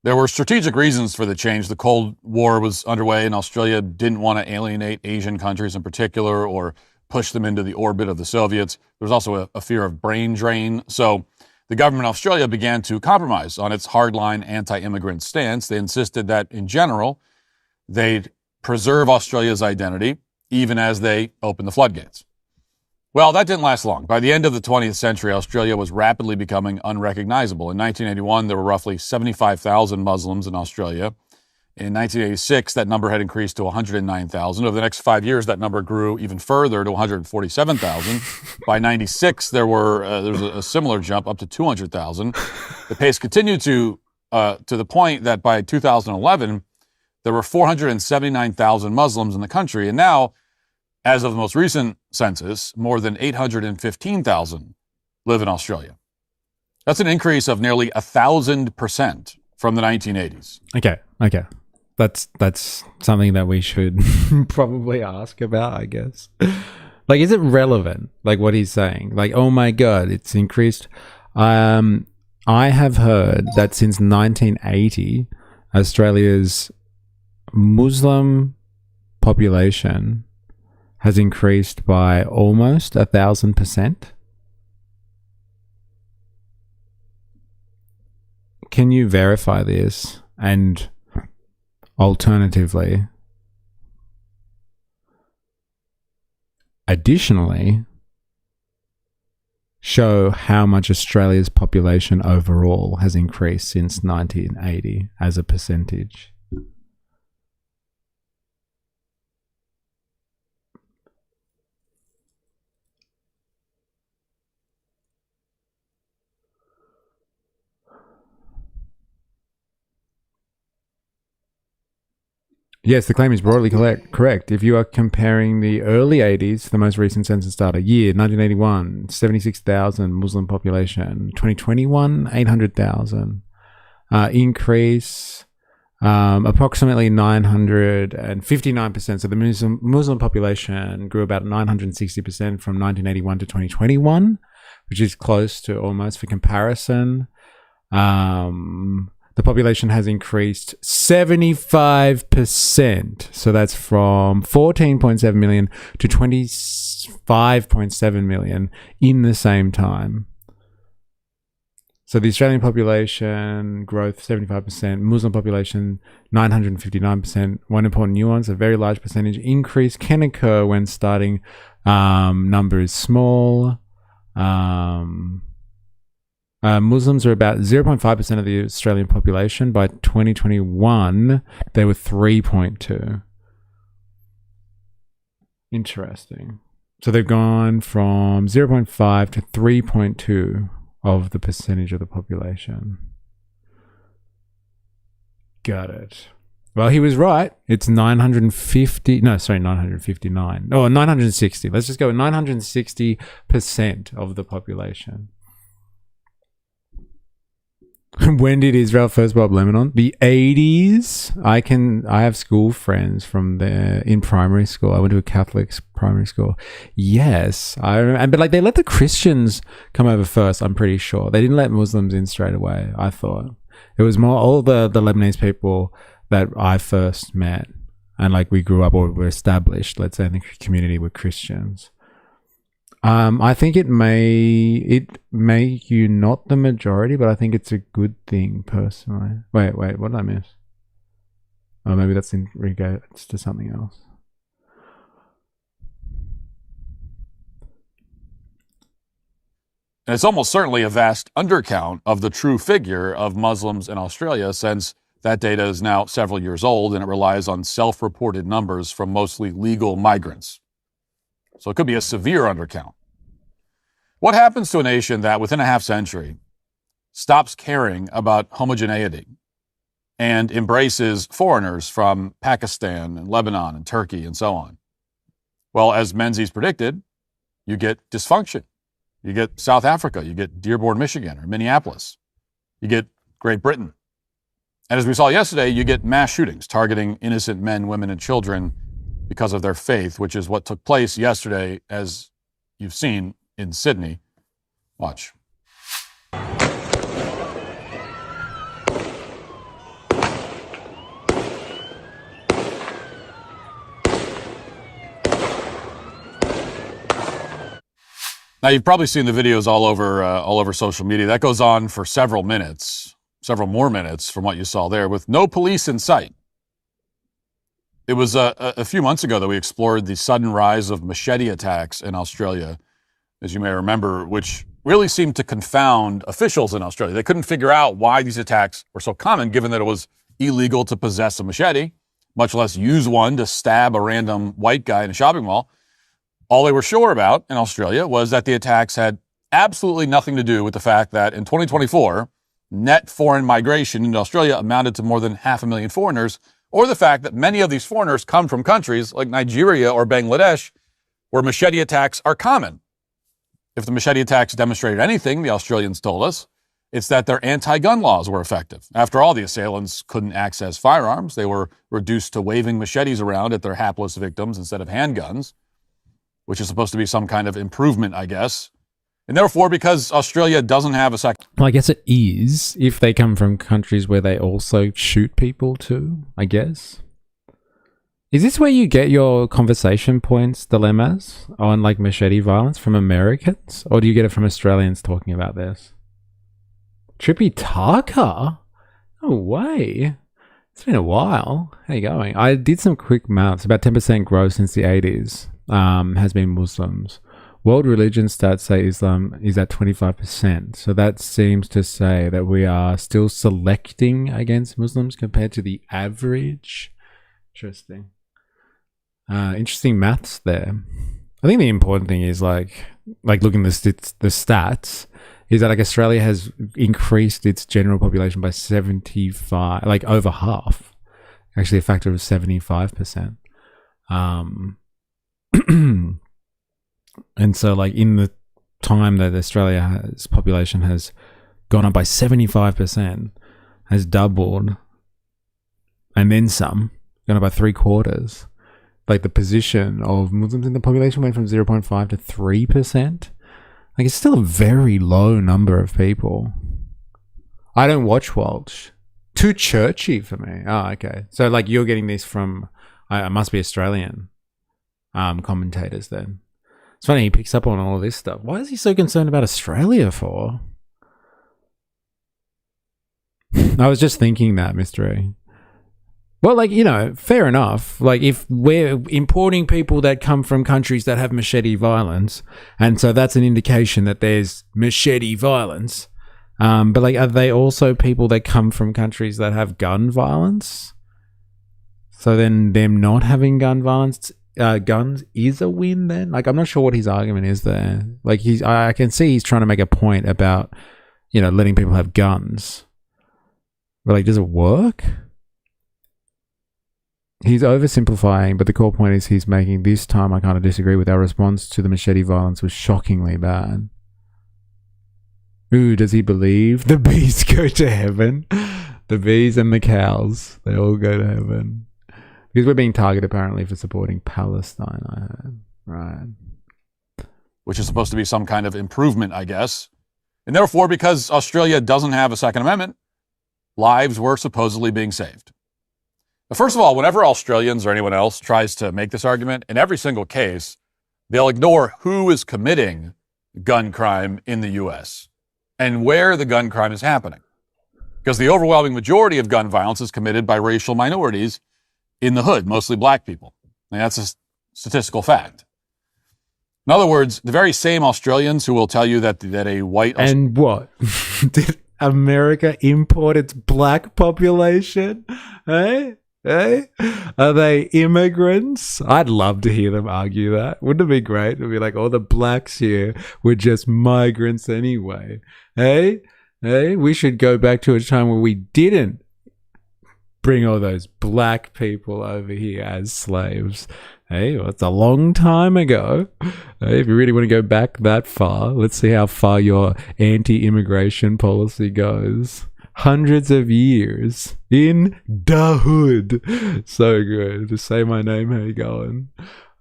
There were strategic reasons for the change. The Cold War was underway, and Australia didn't want to alienate Asian countries in particular or push them into the orbit of the Soviets. There was also a fear of brain drain. So the government of Australia began to compromise on its hardline anti-immigrant stance. They insisted that, in general, they'd preserve Australia's identity, even as they opened the floodgates. Well, that didn't last long. By the end of the 20th century, Australia was rapidly becoming unrecognizable. In 1981, there were roughly 75,000 Muslims in Australia. In 1986, that number had increased to 109,000. Over the next 5 years, that number grew even further to 147,000. By 96, there was a similar jump up to 200,000. The pace continued to the point that by 2011, there were 479,000 Muslims in the country. And now, as of the most recent census, more than 815,000 live in Australia. That's an increase of nearly 1,000% from the 1980s. Okay. That's something that we should probably ask about, I guess. Like, is it relevant? Like what he's saying? Like, oh my God, it's increased. I have heard that since 1980, Australia's Muslim population has increased by almost 1,000%. Can you verify this? And alternatively, additionally, show how much Australia's population overall has increased since 1980 as a percentage? Yes, the claim is broadly correct. If you are comparing the early 80s, the most recent census data, year 1981, 76,000 Muslim population, 2021, 800,000. Increase approximately 959%. So the Muslim population grew about 960% from 1981 to 2021, which is close to almost, for comparison. The population has increased 75%. So that's from 14.7 million to 25.7 million in the same time. So the Australian population growth, 75%. Muslim population, 959%. One important nuance, a very large percentage increase can occur when starting number is small. Muslims are about 0.5% of the Australian population. By 2021, they were 3.2. Interesting. So they've gone from 0.5 to 3.2 of the percentage of the population. Got it. Well, he was right. It's 959. Oh, 960. Let's just go with 960% of the population. When did Israel first blow up Lebanon? The 80s. I have school friends from there in primary school. I went to a Catholic primary school. Yes, but like they let the Christians come over first. I'm pretty sure they didn't let Muslims in straight away. I thought it was more all the Lebanese people that I first met and like we grew up or were established. Let's say in the community were Christians. I think it may make you not the majority, but I think it's a good thing personally. Wait, what did I miss? Oh, maybe that's in regards to something else. And it's almost certainly a vast undercount of the true figure of Muslims in Australia, since that data is now several years old and it relies on self-reported numbers from mostly legal migrants. So it could be a severe undercount. What happens to a nation that within a half century stops caring about homogeneity and embraces foreigners from Pakistan and Lebanon and Turkey and so on? Well, as Menzies predicted, you get dysfunction. You get South Africa, you get Dearborn, Michigan, or Minneapolis. You get Great Britain. And as we saw yesterday, you get mass shootings targeting innocent men, women, and children because of their faith, which is what took place yesterday, as you've seen in Sydney. Watch. Now, you've probably seen the videos all over social media. That goes on for several more minutes from what you saw there, with no police in sight. It was a few months ago that we explored the sudden rise of machete attacks in Australia, as you may remember, which really seemed to confound officials in Australia. They couldn't figure out why these attacks were so common, given that it was illegal to possess a machete, much less use one to stab a random white guy in a shopping mall. All they were sure about in Australia was that the attacks had absolutely nothing to do with the fact that in 2024, net foreign migration into Australia amounted to more than 500,000 foreigners, or the fact that many of these foreigners come from countries like Nigeria or Bangladesh, where machete attacks are common. If the machete attacks demonstrated anything, the Australians told us, it's that their anti-gun laws were effective. After all, the assailants couldn't access firearms. They were reduced to waving machetes around at their hapless victims instead of handguns, which is supposed to be some kind of improvement, I guess. And therefore, because Australia doesn't have a second... Well, I guess it is if they come from countries where they also shoot people too, I guess. Is this where you get your conversation points, dilemmas on like machete violence from Americans? Or do you get it from Australians talking about this? Tripitaka? No way. It's been a while. How you going? I did some quick maths. About 10% growth since the 80s has been Muslims. World religion stats say Islam is at 25%. So that seems to say that we are still selecting against Muslims compared to the average. Interesting. Interesting maths there. I think the important thing is like looking at the stats is that like Australia has increased its general population by 75, like over half. Actually, a factor of 75%. And so like in the time that Australia's population has gone up by 75%, has doubled, and then some, gone up by 3/4. Like the position of Muslims in the population went from 0.5 to 3%. Like it's still a very low number of people. I don't watch Walsh. Too churchy for me. Oh, okay. So like you're getting this from, I must be Australian commentators then. It's funny, he picks up on all of this stuff. Why is he so concerned about Australia for? I was just thinking that, Mr. A. Well, like, you know, fair enough. Like, if we're importing people that come from countries that have machete violence, and so that's an indication that there's machete violence. But, like, are they also people that come from countries that have gun violence? So then them not having gun violence guns is a win then? Like, I'm not sure what his argument is there. Like, I can see he's trying to make a point about, letting people have guns. But, like, does it work? He's oversimplifying, but the core point is he's making, this time I kind of disagree with, our response to the machete violence was shockingly bad. Ooh, does he believe the bees go to heaven? The bees and the cows, they all go to heaven. Because we're being targeted apparently for supporting Palestine, I heard. Right. Which is supposed to be some kind of improvement, I guess. And therefore, because Australia doesn't have a Second Amendment, lives were supposedly being saved. But first of all, whenever Australians or anyone else tries to make this argument, in every single case, they'll ignore who is committing gun crime in the U.S. and where the gun crime is happening. Because the overwhelming majority of gun violence is committed by racial minorities in the hood, mostly black people. And that's a statistical fact. In other words, the very same Australians who will tell you that a white... And what? Did America import its black population? Hey? Are they immigrants? I'd love to hear them argue that. Wouldn't it be great? It'd be like, all the blacks here were just migrants anyway. Hey, we should go back to a time where we didn't bring all those black people over here as slaves. Hey, well, it's a long time ago. Hey, if you really want to go back that far, let's see how far your anti-immigration policy goes. Hundreds of years in the hood. So good. Just say my name. How you going?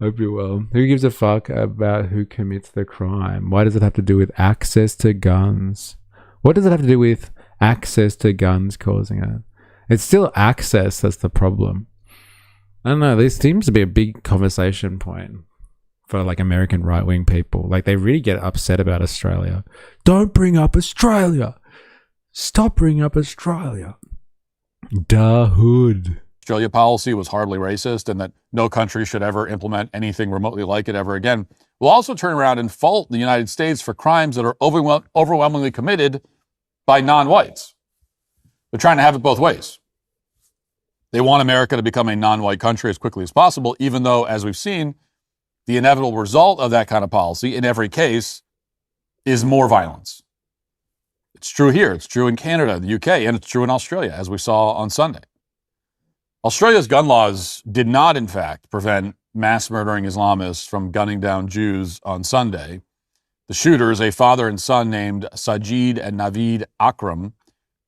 Hope you're well. Who gives a fuck about who commits the crime? Why does it have to do with access to guns? What does it have to do with access to guns causing it? It's still access that's the problem. I don't know. This seems to be a big conversation point for like American right-wing people. Like, they really get upset about Australia. Don't bring up Australia. Stop bringing up Australia. Da hood. Australia policy was hardly racist and that no country should ever implement anything remotely like it ever again. We'll also turn around and fault the United States for crimes that are overwhelmingly committed by non-whites. They're trying to have it both ways. They want America to become a non-white country as quickly as possible, even though, as we've seen, the inevitable result of that kind of policy in every case is more violence. It's true here, it's true in Canada, the UK, and it's true in Australia, as we saw on Sunday. Australia's gun laws did not, in fact, prevent mass murdering Islamists from gunning down Jews on Sunday. The shooters, a father and son named Sajid and Naveed Akram,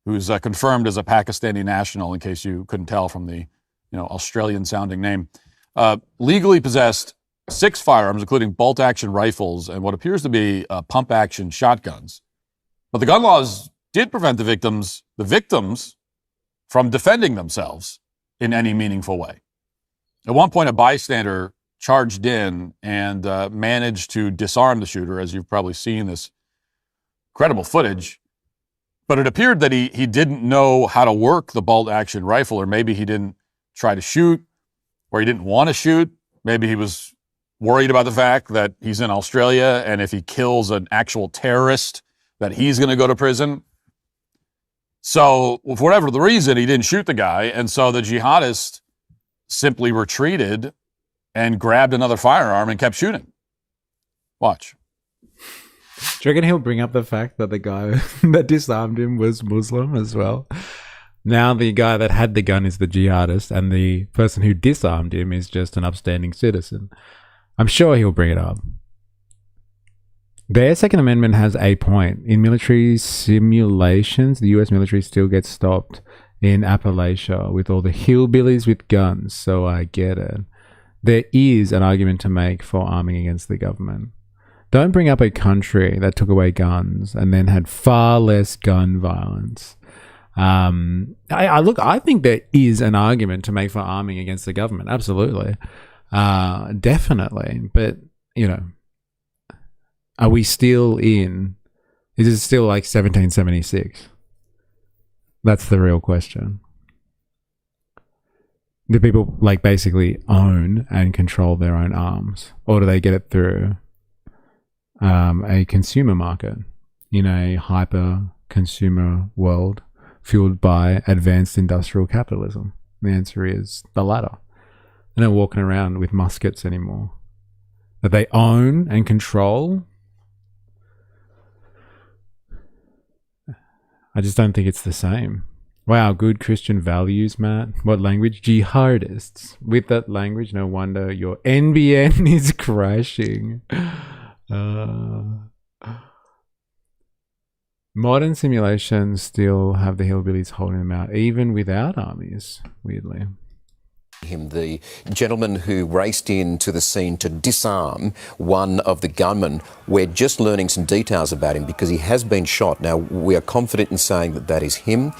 who's confirmed as a Pakistani national, in case you couldn't tell from the Australian-sounding name, legally possessed 6 firearms, including bolt-action rifles and what appears to be pump-action shotguns. But the gun laws did prevent the victims from defending themselves in any meaningful way. At one point, a bystander charged in and managed to disarm the shooter, as you've probably seen this incredible footage. But it appeared that he didn't know how to work the bolt-action rifle, or maybe he didn't try to shoot, or he didn't want to shoot. Maybe he was worried about the fact that he's in Australia, and if he kills an actual terrorist, that he's going to go to prison. So, for whatever the reason, he didn't shoot the guy, and so the jihadist simply retreated and grabbed another firearm and kept shooting. Watch. Do you reckon he'll bring up the fact that the guy that disarmed him was Muslim as well? Now the guy that had the gun is the jihadist, and the person who disarmed him is just an upstanding citizen. I'm sure he'll bring it up. Their Second Amendment has a point. In military simulations, the US military still gets stopped in Appalachia with all the hillbillies with guns, so I get it. There is an argument to make for arming against the government. Don't bring up a country that took away guns and then had far less gun violence. I think there is an argument to make for arming against the government. Absolutely. Definitely. But, are we still is it still like 1776? That's the real question. Do people basically own and control their own arms? Or do they get it through a consumer market in a hyper consumer world fueled by advanced industrial capitalism? The answer is the latter. They're not walking around with muskets anymore that they own and control. I just don't think it's the same. Wow, good Christian values, Matt. What language? Jihadists. With that language, no wonder your NBN is crashing. Modern simulations still have the hillbillies holding them out, even without armies, weirdly. Him, the gentleman who raced into the scene to disarm one of the gunmen. We're just learning some details about him because he has been shot. Now, we are confident in saying that that is him.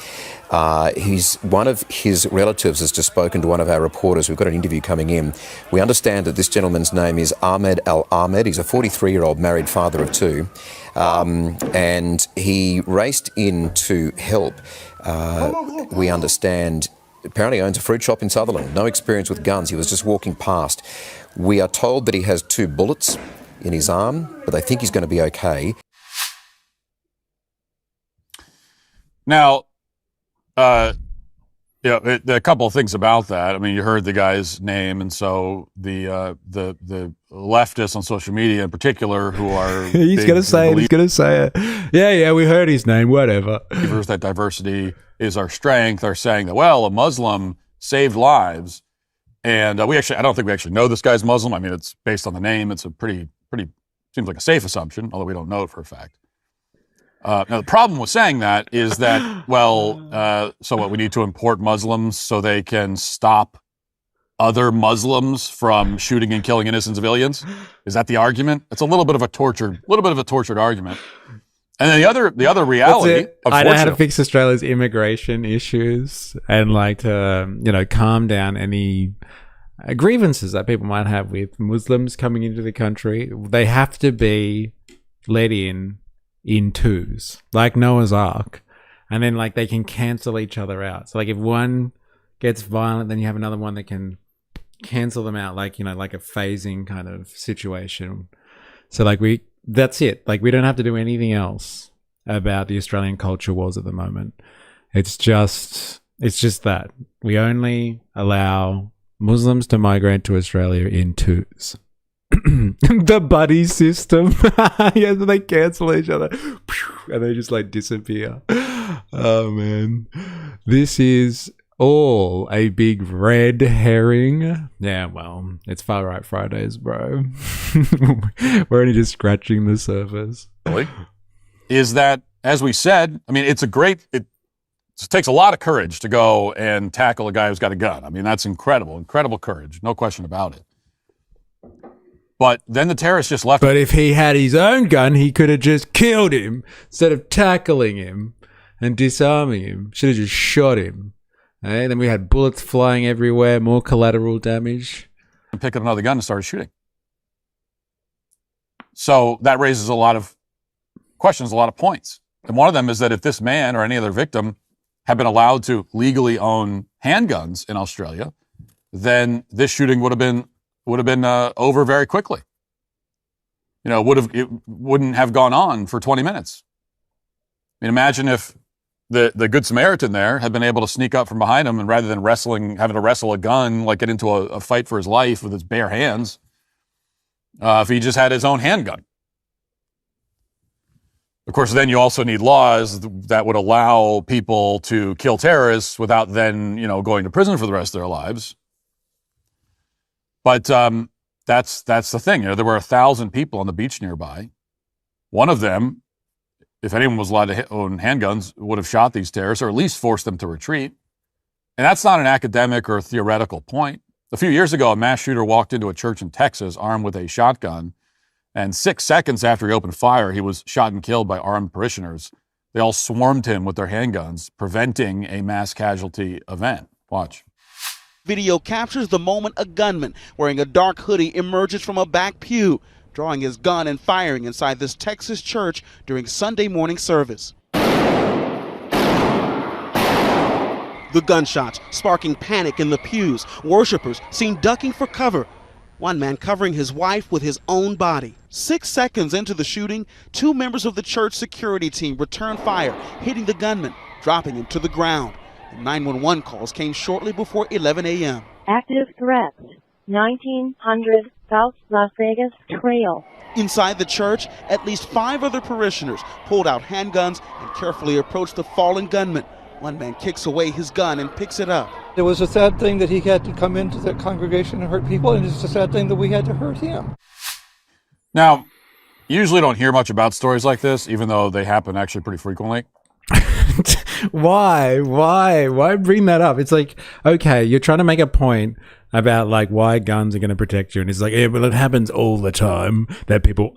One of his relatives has just spoken to one of our reporters. We've got an interview coming in. We understand that this gentleman's name is Ahmed Al-Ahmed. He's a 43-year-old married father of two. And he raced in to help. We understand apparently owns a fruit shop in Sutherland. No experience with guns. He was just walking past. We are told that he has 2 bullets in his arm, but they think he's going to be okay. Now, a couple of things about that. I mean, you heard the guy's name, and so the leftists on social media in particular who are he's going to say it. He's going to say it. Yeah, we heard his name. Whatever. Believers that diversity is our strength are saying that, well, a Muslim saved lives. And I don't think we actually know this guy's Muslim. I mean, it's based on the name. It's a pretty seems like a safe assumption, although we don't know it for a fact. Now, the problem with saying that is that, so what, we need to import Muslims so they can stop other Muslims from shooting and killing innocent civilians? Is that the argument? It's a little bit of a tortured argument. And then the other reality, I know how to fix Australia's immigration issues and to calm down any grievances that people might have with Muslims coming into the country. They have to be let in twos, like Noah's Ark, and then they can cancel each other out. So if one gets violent, then you have another one that can cancel them out, like a phasing kind of situation. So that's it. We don't have to do anything else about the Australian culture wars at the moment. It's just that we only allow Muslims to migrate to Australia in twos. The buddy system. Yeah, so they cancel each other and they just disappear. Oh man, this is all a big red herring. Yeah, well, it's Far Right Fridays, bro. We're only just scratching the surface. Is that, as we said, I mean, it takes a lot of courage to go and tackle a guy who's got a gun. I mean, that's incredible courage, no question about it. But then the terrorists just left. But if he had his own gun, he could have just killed him instead of tackling him and disarming him. Should have just shot him. Then we had bullets flying everywhere, more collateral damage. And picked up another gun and started shooting. So that raises a lot of questions, a lot of points. And one of them is that if this man or any other victim had been allowed to legally own handguns in Australia, then this shooting would have been over very quickly. It wouldn't have gone on for 20 minutes. I mean, imagine if the Good Samaritan there had been able to sneak up from behind him, and rather than having to wrestle a gun, get into a fight for his life with his bare hands, if he just had his own handgun. Of course, then you also need laws that would allow people to kill terrorists without then, going to prison for the rest of their lives. But that's the thing. There were 1,000 people on the beach nearby. One of them, if anyone was allowed to own handguns, would have shot these terrorists or at least forced them to retreat. And that's not an academic or theoretical point. A few years ago, a mass shooter walked into a church in Texas armed with a shotgun, and 6 seconds after he opened fire, he was shot and killed by armed parishioners. They all swarmed him with their handguns, preventing a mass casualty event. Watch. Video captures the moment a gunman wearing a dark hoodie emerges from a back pew, drawing his gun and firing inside this Texas church during Sunday morning service. The gunshots sparking panic in the pews. Worshippers seen ducking for cover. One man covering his wife with his own body. 6 seconds into the shooting, 2 members of the church security team returned fire, hitting the gunman, dropping him to the ground. 911 calls came shortly before 11 a.m. Active threat. 1900 South Las Vegas Trail. Inside the church, at least 5 other parishioners pulled out handguns and carefully approached the fallen gunman. One man kicks away his gun and picks it up. It was a sad thing that he had to come into the congregation and hurt people, and it's a sad thing that we had to hurt him. Now, you usually don't hear much about stories like this, even though they happen actually pretty frequently. Why bring that up? It's like, okay, you're trying to make a point about like why guns are going to protect you, and it's like, yeah, but it happens all the time that people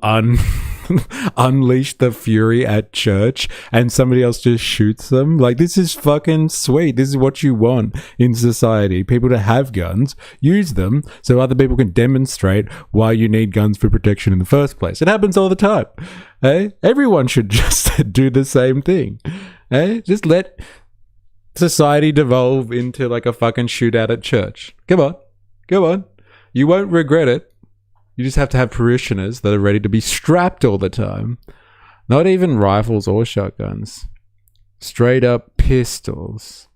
unleash the fury at church and somebody else just shoots them. Like, this is fucking sweet. This is what you want in society, people to have guns, use them so other people can demonstrate why you need guns for protection in the first place. It happens all the time. Hey, everyone should just do the same thing. Hey, just let society devolve into like a fucking shootout at church. Come on. You won't regret it. You just have to have parishioners that are ready to be strapped all the time. Not even rifles or shotguns. Straight up pistols.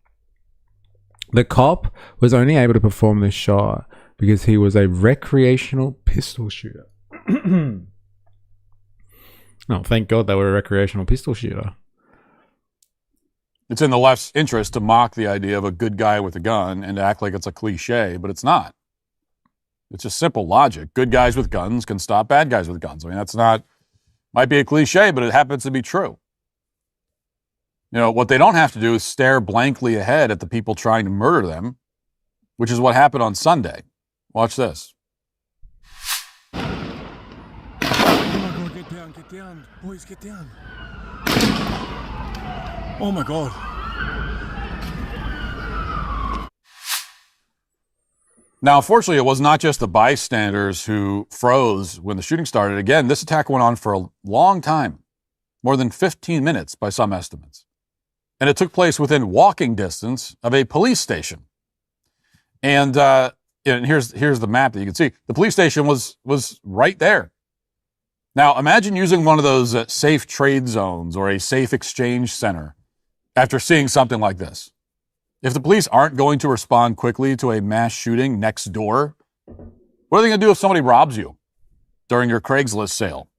The cop was only able to perform this shot because he was a recreational pistol shooter. Oh, thank God they were a recreational pistol shooter. It's in the left's interest to mock the idea of a good guy with a gun and to act like it's a cliche, but it's not. It's just simple logic. Good guys with guns can stop bad guys with guns. I mean, might be a cliche, but it happens to be true. You know, what they don't have to do is stare blankly ahead at the people trying to murder them, which is what happened on Sunday. Watch this. Get down. Boys, get down. Oh my God. Now, unfortunately, it was not just the bystanders who froze when the shooting started. Again, this attack went on for a long time, more than 15 minutes by some estimates. And it took place within walking distance of a police station. And here's the map that you can see. The police station was right there. Now, imagine using one of those safe trade zones or a safe exchange center after seeing something like this. If the police aren't going to respond quickly to a mass shooting next door, what are they going to do if somebody robs you during your Craigslist sale?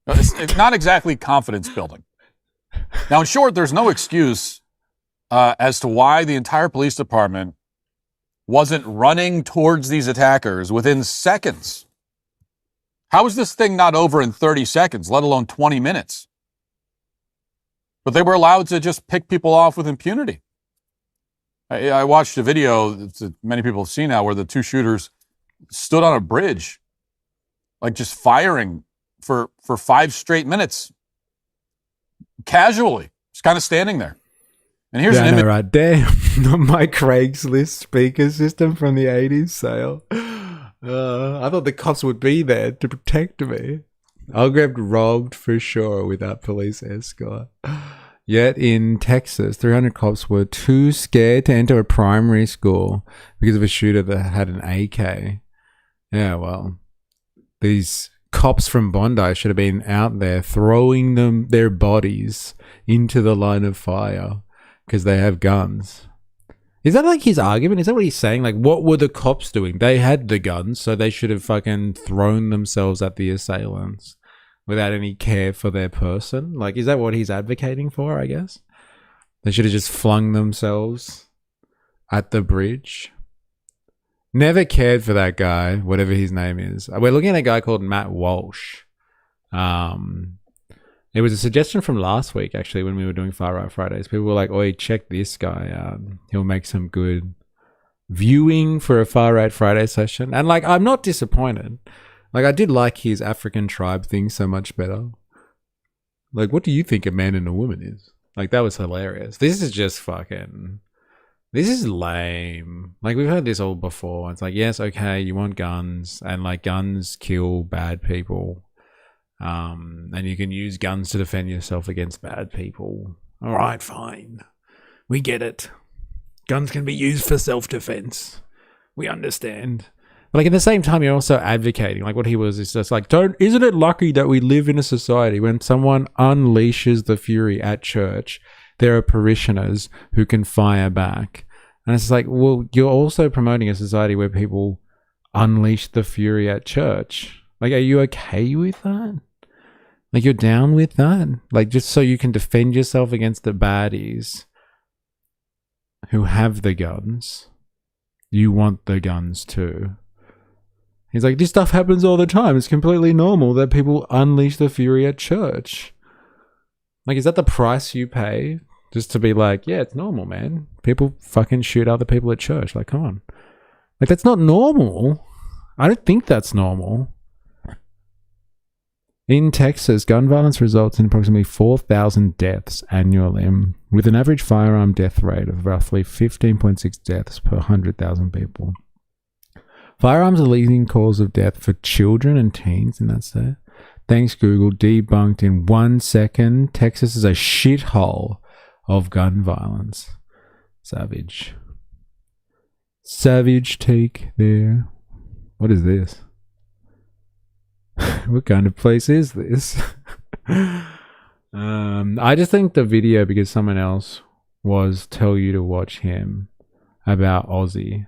It's not exactly confidence building. Now, in short, there's no excuse as to why the entire police department wasn't running towards these attackers within seconds. How is this thing not over in 30 seconds, let alone 20 minutes? But they were allowed to just pick people off with impunity. I watched a video that many people have seen now where the two shooters stood on a bridge, like just firing for 5 straight minutes. Casually, just kind of standing there. And here's an image. Right there. My Craigslist speaker system from the 80s sale. I thought the cops would be there to protect me. I'll get robbed for sure without police escort. Yet in Texas, 300 cops were too scared to enter a primary school because of a shooter that had an AK. Yeah, well, these cops from Bondi should have been out there throwing their bodies into the line of fire because they have guns. Is that like his argument? Is that what he's saying? Like, what were the cops doing? They had the guns, so they should have fucking thrown themselves at the assailants without any care for their person? Like, is that what he's advocating for, I guess? They should have just flung themselves at the bridge. Never cared for that guy, whatever his name is. We're looking at a guy called Matt Walsh. It was a suggestion from last week, actually, when we were doing Far Right Fridays. People were like, oi, check this guy out. He'll make some good viewing for a Far Right Friday session. And, like, I'm not disappointed. Like, I did like his African tribe thing so much better. Like, what do you think a man and a woman is? Like, that was hilarious. This is just fucking... This is lame. Like, we've heard this all before. It's like, yes, okay, you want guns. And, like, guns kill bad people. And you can use guns to defend yourself against bad people. All right, fine. We get it. Guns can be used for self-defense. We understand. But like at the same time, you're also advocating. Like what he was is just like, isn't it lucky that we live in a society when someone unleashes the fury at church, there are parishioners who can fire back. And it's like, well, you're also promoting a society where people unleash the fury at church. Like, are you okay with that? Like, you're down with that? Like, just so you can defend yourself against the baddies who have the guns. You want the guns too. He's like, this stuff happens all the time. It's completely normal that people unleash the fury at church. Like, is that the price you pay? Just to be like, yeah, it's normal, man. People fucking shoot other people at church. Like, come on. Like, that's not normal. I don't think that's normal. In Texas, gun violence results in approximately 4,000 deaths annually, with an average firearm death rate of roughly 15.6 deaths per 100,000 people. Firearms are the leading cause of death for children and teens in that state. Thanks, Google. Debunked in 1 second. Texas is a shithole of gun violence. Savage. Savage take there. What is this? What kind of place is this? I just think the video, because someone else was tell you to watch him about Aussie.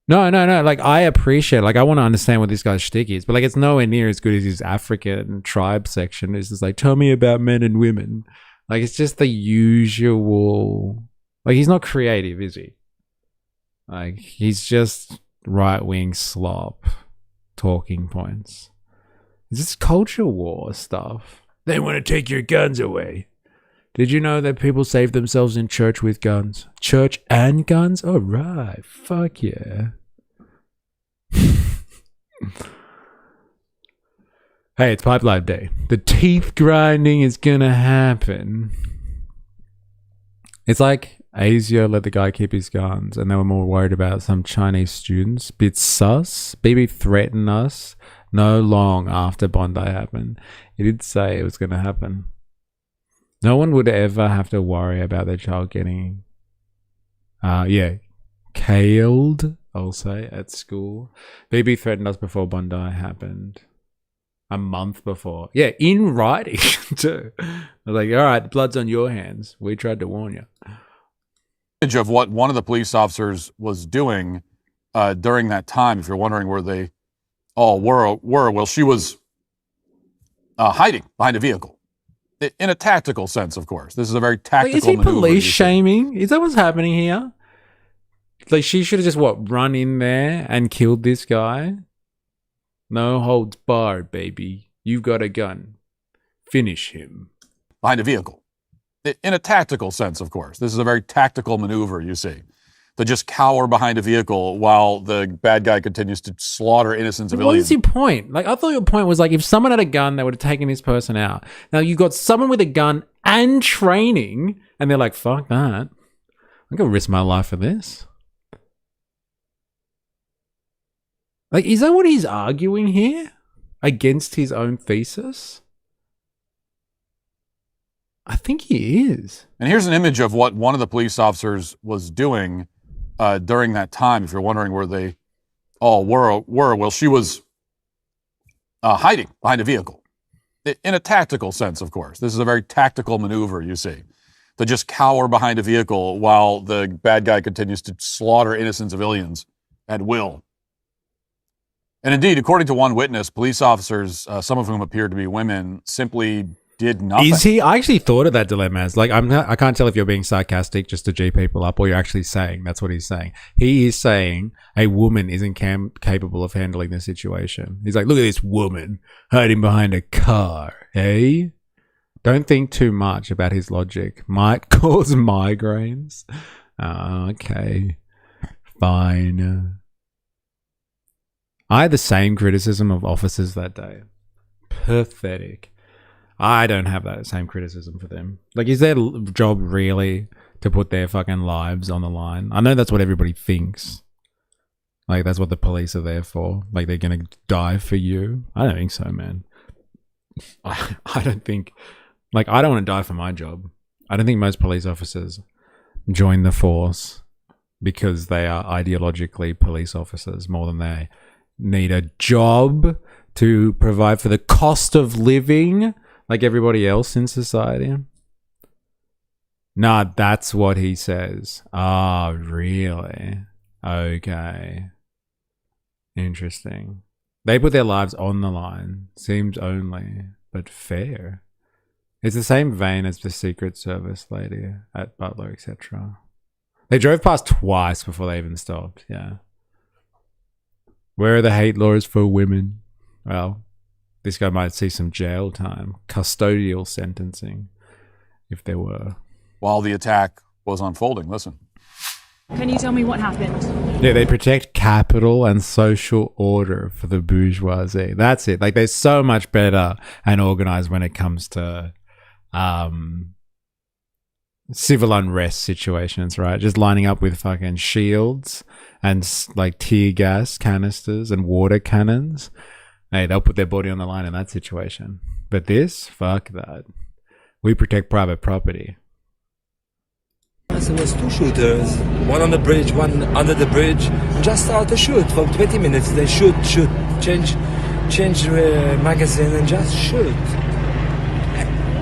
No. Like, I appreciate, like, I want to understand what this guy's shtick is, but like, it's nowhere near as good as his African tribe section. It's just like, tell me about men and women. Like, it's just the usual. Like, he's not creative, is he? Like, he's just right-wing slop talking points. It's just culture war stuff. They want to take your guns away. Did you know that people save themselves in church with guns? Church and guns? All right. Fuck yeah. Hey, it's Pipeline Day. The teeth grinding is gonna happen. It's like ASIO let the guy keep his guns, and they were more worried about some Chinese students. Bit sus. BB threatened us no long after Bondi happened. He did say it was going to happen. No one would ever have to worry about their child getting, killed, I'll say, at school. BB threatened us before Bondi happened. A month before. Yeah, in writing, too. I was like, all right, blood's on your hands. We tried to warn you. Of what one of the police officers was doing during that time, if you're wondering where they all were, well, she was hiding behind a vehicle. In a tactical sense, of course. This is a very tactical maneuver. Is he police you shaming? Is that what's happening here? Like, she should have just, run in there and killed this guy? No holds barred, baby. You've got a gun. Finish him. Behind a vehicle. In a tactical sense, of course. This is a very tactical maneuver, you see. To just cower behind a vehicle while the bad guy continues to slaughter innocent civilians. What is your point? Like, I thought your point was, like, if someone had a gun, they would have taken this person out. Now, you got someone with a gun and training, and they're like, fuck that. I'm going to risk my life for this. Like, is that what he's arguing here? Against his own thesis? I think he is. And here's an image of what one of the police officers was doing during that time, if you're wondering where they all were. Well, she was hiding behind a vehicle. In a tactical sense, of course. This is a very tactical maneuver, you see. To just cower behind a vehicle while the bad guy continues to slaughter innocent civilians at will. And indeed, according to one witness, police officers, some of whom appeared to be women, simply did nothing. Is he? I actually thought of that dilemma as, like, I can't tell if you're being sarcastic just to G people up, or you're actually saying that's what he's saying. He is saying a woman isn't capable of handling the situation. He's like, look at this woman hiding behind a car, eh? Don't think too much about his logic. Might cause migraines. Okay. Fine. I had the same criticism of officers that day. Pathetic. I don't have that same criticism for them. Like, is their job really to put their fucking lives on the line? I know that's what everybody thinks. Like, that's what the police are there for. Like, they're going to die for you. I don't think so, man. I don't think... Like, I don't want to die for my job. I don't think most police officers join the force because they are ideologically police officers more than they need a job to provide for the cost of living like everybody else in society. Nah, that's what he says. Ah, really? Okay. Interesting. They put their lives on the line. Seems only, but fair. It's the same vein as the Secret Service lady at Butler, etc. They drove past twice before they even stopped. Yeah. Where are the hate laws for women? Well, this guy might see some jail time, custodial sentencing, if there were. While the attack was unfolding, listen. Can you tell me what happened? Yeah, they protect capital and social order for the bourgeoisie. That's it. Like, they're so much better and organized when it comes to civil unrest situations, right? Just lining up with fucking shields and like tear gas canisters and water cannons. Hey, they'll put their body on the line in that situation. But this, fuck that. We protect private property. There was two shooters, one on the bridge, one under the bridge. Just start to shoot for 20 minutes. They shoot, change magazine and just shoot.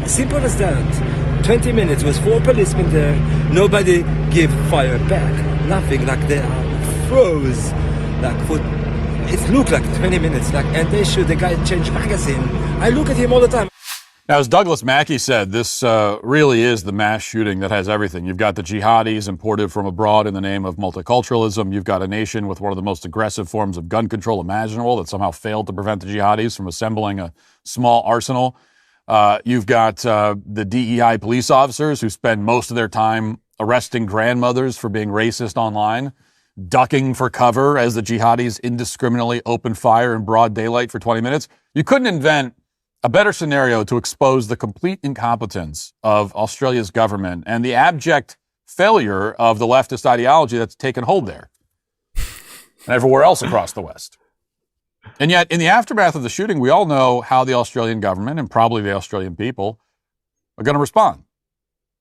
Simple as that. 20 minutes with 4 policemen there. Nobody give fire back. Nothing. Like they are froze. Like for it looked like 20 minutes. Like and they shoot. The guy change magazine. I look at him all the time. Now, as Douglas Mackey said, this really is the mass shooting that has everything. You've got the jihadis imported from abroad in the name of multiculturalism. You've got a nation with one of the most aggressive forms of gun control imaginable that somehow failed to prevent the jihadis from assembling a small arsenal. You've got the DEI police officers who spend most of their time arresting grandmothers for being racist online, ducking for cover as the jihadis indiscriminately open fire in broad daylight for 20 minutes. You couldn't invent a better scenario to expose the complete incompetence of Australia's government and the abject failure of the leftist ideology that's taken hold there and everywhere else across the West. And yet, in the aftermath of the shooting, we all know how the Australian government and probably the Australian people are going to respond.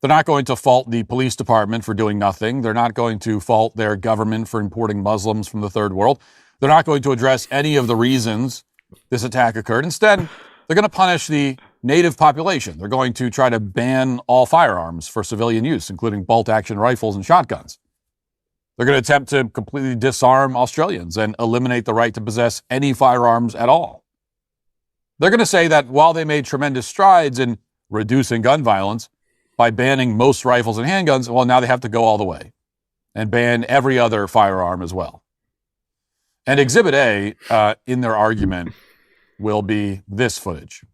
They're not going to fault the police department for doing nothing. They're not going to fault their government for importing Muslims from the third world. They're not going to address any of the reasons this attack occurred. Instead, they're going to punish the native population. They're going to try to ban all firearms for civilian use, including bolt-action rifles and shotguns. They're going to attempt to completely disarm Australians and eliminate the right to possess any firearms at all. They're going to say that while they made tremendous strides in reducing gun violence by banning most rifles and handguns, well, now they have to go all the way and ban every other firearm as well. And Exhibit A in their argument will be this footage.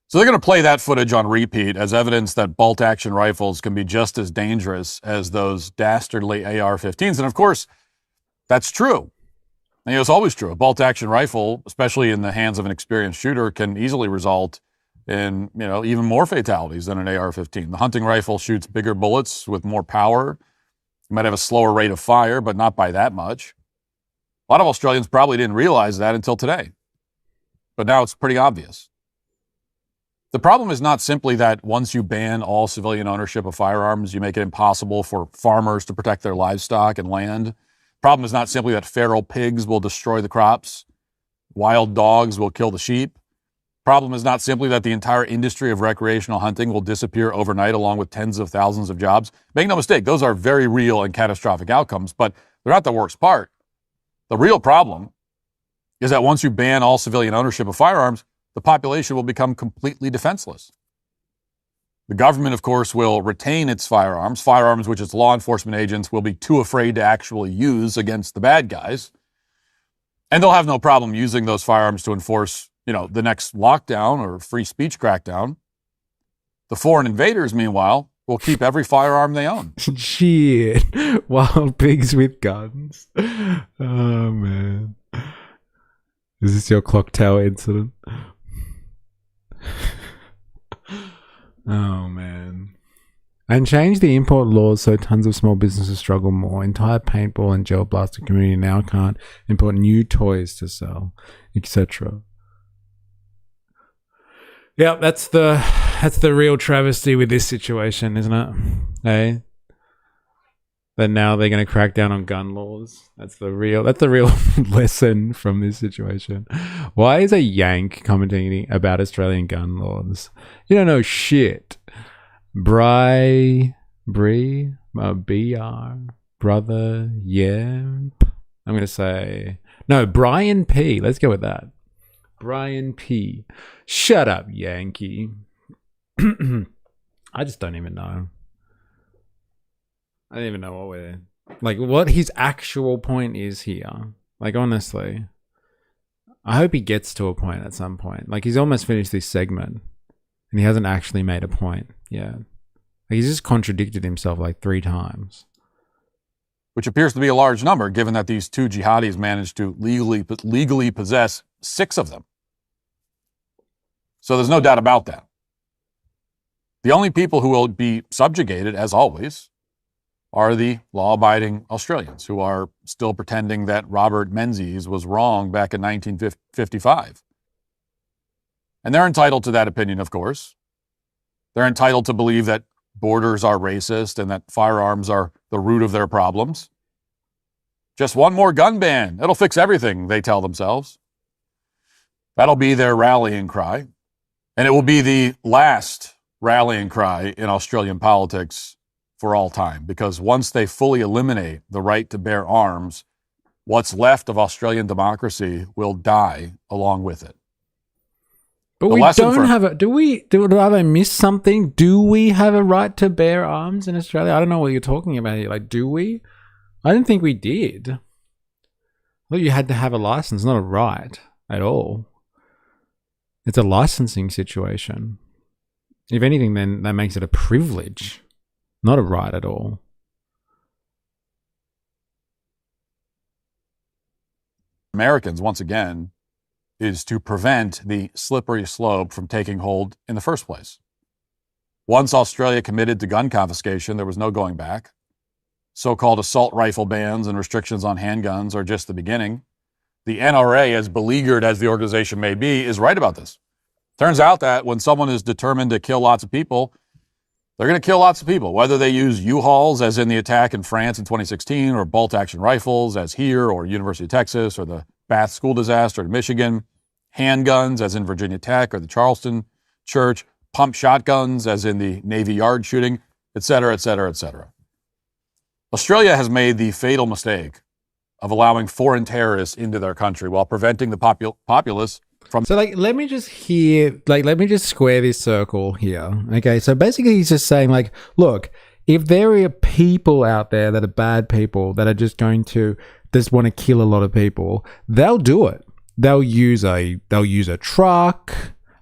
So they're going to play that footage on repeat as evidence that bolt-action rifles can be just as dangerous as those dastardly AR-15s. And of course, that's true. And it's always true. A bolt-action rifle, especially in the hands of an experienced shooter, can easily result in, even more fatalities than an AR-15. The hunting rifle shoots bigger bullets with more power. You might have a slower rate of fire, but not by that much. A lot of Australians probably didn't realize that until today. But now it's pretty obvious. The problem is not simply that once you ban all civilian ownership of firearms, you make it impossible for farmers to protect their livestock and land. The problem is not simply that feral pigs will destroy the crops, wild dogs will kill the sheep. Problem is not simply that the entire industry of recreational hunting will disappear overnight along with tens of thousands of jobs. Make no mistake, those are very real and catastrophic outcomes, but they're not the worst part. The real problem is that once you ban all civilian ownership of firearms, the population will become completely defenseless. The government, of course, will retain its firearms which its law enforcement agents will be too afraid to actually use against the bad guys. And they'll have no problem using those firearms to enforce the next lockdown or free speech crackdown. The foreign invaders, meanwhile, will keep every firearm they own. Shit. Wild pigs with guns. Oh, man. Is this your clock tower incident? Oh, man. And change the import laws so tons of small businesses struggle more. Entire paintball and gel blaster community now can't import new toys to sell, etc. Yeah, that's the real travesty with this situation, isn't it? Hey? that now they're going to crack down on gun laws. That's the real lesson from this situation. Why is a Yank commenting about Australian gun laws? You don't know shit. BR, brother, yeah. I'm going to say, no, Brian P. Let's go with that. Brian P. Shut up, Yankee. I just don't even know. I don't even know what his actual point is here. Like, honestly, I hope he gets to a point at some point. Like, he's almost finished this segment and he hasn't actually made a point. Yeah. Like, he's just contradicted himself like 3 times. Which appears to be a large number, given that these 2 jihadis managed to legally possess 6 of them. So there's no doubt about that. The only people who will be subjugated, as always, are the law-abiding Australians who are still pretending that Robert Menzies was wrong back in 1955. And they're entitled to that opinion, of course. They're entitled to believe that borders are racist and that firearms are the root of their problems. Just one more gun ban. It'll fix everything, they tell themselves. That'll be their rallying cry. And it will be the last rallying cry in Australian politics for all time, because once they fully eliminate the right to bear arms, what's left of Australian democracy will die along with it. But we don't have a... Did I miss something? Do we have a right to bear arms in Australia? I don't know what you're talking about here. Like, do we? I didn't think we did. I thought you had to have a license, not a right at all. It's a licensing situation. If anything, then that makes it a privilege, not a right at all. Americans, once again, is to prevent the slippery slope from taking hold in the first place. Once Australia committed to gun confiscation, there was no going back. So-called assault rifle bans and restrictions on handguns are just the beginning. The NRA, as beleaguered as the organization may be, is right about this. Turns out that when someone is determined to kill lots of people, they're going to kill lots of people, whether they use U-Hauls, as in the attack in France in 2016, or bolt-action rifles, as here, or University of Texas, or the Bath school disaster in Michigan, handguns, as in Virginia Tech or the Charleston Church, pump shotguns, as in the Navy Yard shooting, et cetera, et cetera, et cetera. Australia has made the fatal mistake of allowing foreign terrorists into their country while preventing the populace from... So, let me just square this circle here. Okay, so basically he's just saying, look, if there are people out there that are bad people that are just going to just want to kill a lot of people, they'll do it. They'll use a truck,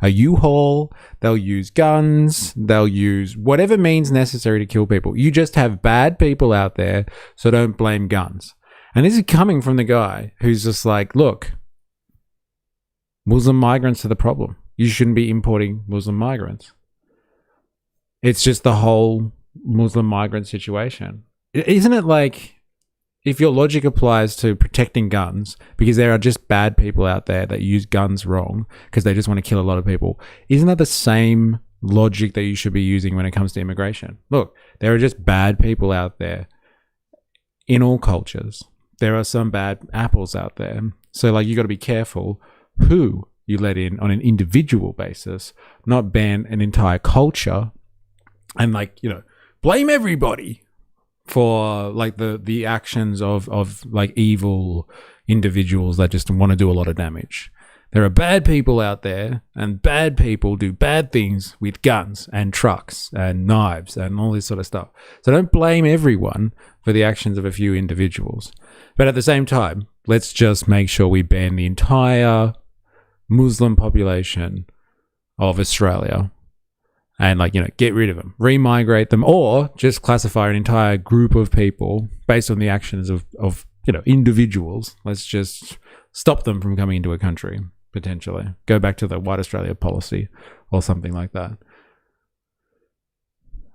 a U-Haul, they'll use guns, they'll use whatever means necessary to kill people. You just have bad people out there, so don't blame guns. And this is coming from the guy who's just like, look, Muslim migrants are the problem. You shouldn't be importing Muslim migrants. It's just the whole Muslim migrant situation. Isn't it like, if your logic applies to protecting guns, because there are just bad people out there that use guns wrong because they just want to kill a lot of people, isn't that the same logic that you should be using when it comes to immigration? Look, there are just bad people out there in all cultures. There are some bad apples out there. So, you got to be careful who you let in on an individual basis, not ban an entire culture and, blame everybody for the actions of evil individuals that just want to do a lot of damage. There are bad people out there, and bad people do bad things with guns and trucks and knives and all this sort of stuff. So don't blame everyone for the actions of a few individuals. But at the same time, let's just make sure we ban the entire Muslim population of Australia and get rid of them, remigrate them, or just classify an entire group of people based on the actions of individuals. Let's just stop them from coming into a country, potentially. Go back to the White Australia policy or something like that.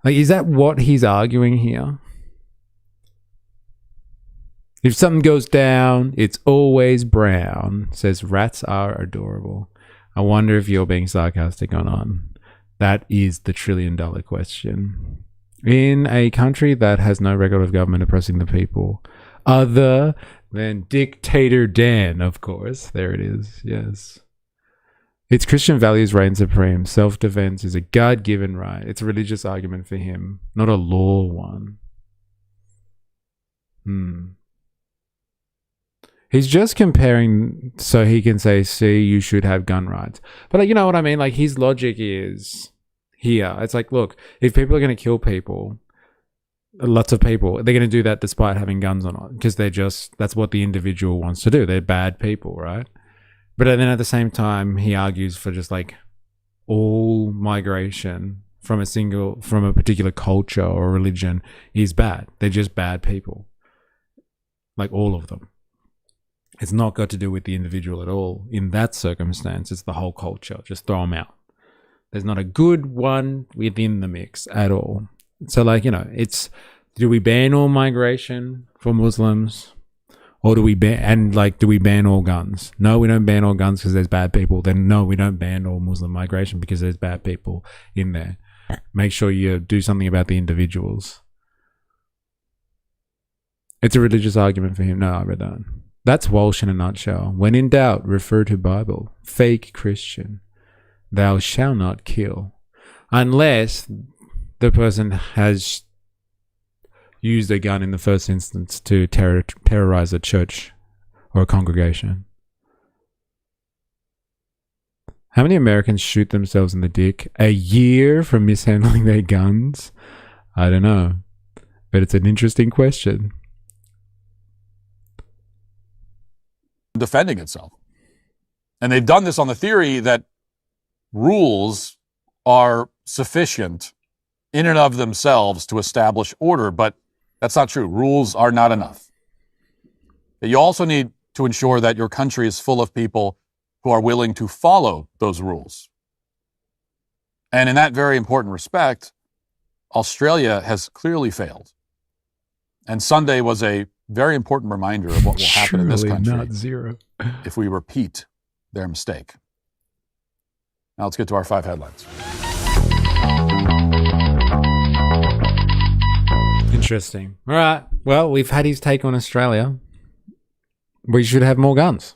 Is that what he's arguing here? If something goes down, it's always brown, says rats are adorable. I wonder if you're being sarcastic or not. That is the $1 trillion question. in a country that has no record of government oppressing the people, other than Dictator Dan, of course. There it is, yes. Its Christian values reign supreme. Self-defense is a God-given right. It's a religious argument for him, not a law one. He's just comparing so he can say, see, you should have gun rights. But like, you know what I mean? Like, his logic is here. It's like, look, if people are going to kill people, lots of people, they're going to do that despite having guns or not, because that's what the individual wants to do. They're bad people, right? But then at the same time, he argues for just like all migration from a particular culture or religion is bad. They're just bad people. Like all of them. It's not got to do with the individual at all. In that circumstance, it's the whole culture. Just throw them out. There's not a good one within the mix at all. So like, you know, do we ban all migration for Muslims? Or do we ban all guns? No, we don't ban all guns because there's bad people. Then no, we don't ban all Muslim migration because there's bad people in there. Make sure you do something about the individuals. It's a religious argument for him. No, I read that. That's Walsh in a nutshell. When in doubt, refer to Bible. Fake Christian. Thou shalt not kill. Unless the person has used a gun in the first instance to terrorize a church or a congregation. How many Americans shoot themselves in the dick a year for mishandling their guns? I don't know. But it's an interesting question. Defending itself. And they've done this on the theory that rules are sufficient in and of themselves to establish order, but that's not true. Rules are not enough. You also need to ensure that your country is full of people who are willing to follow those rules. And in that very important respect, Australia has clearly failed. And Sunday was a very important reminder of what will happen in this country not zero. if we repeat their mistake. Now let's get to our 5 headlines. Interesting. All right. Well, we've had his take on Australia. We should have more guns.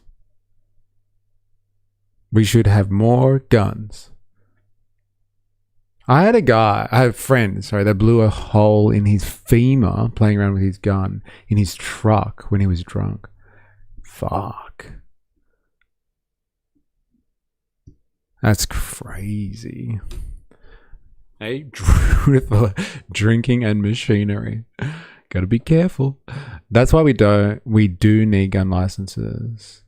We should have more guns. I have friends, that blew a hole in his femur playing around with his gun in his truck when he was drunk. Fuck. That's crazy. Hey, drinking and machinery. Gotta be careful. That's why we do need gun licenses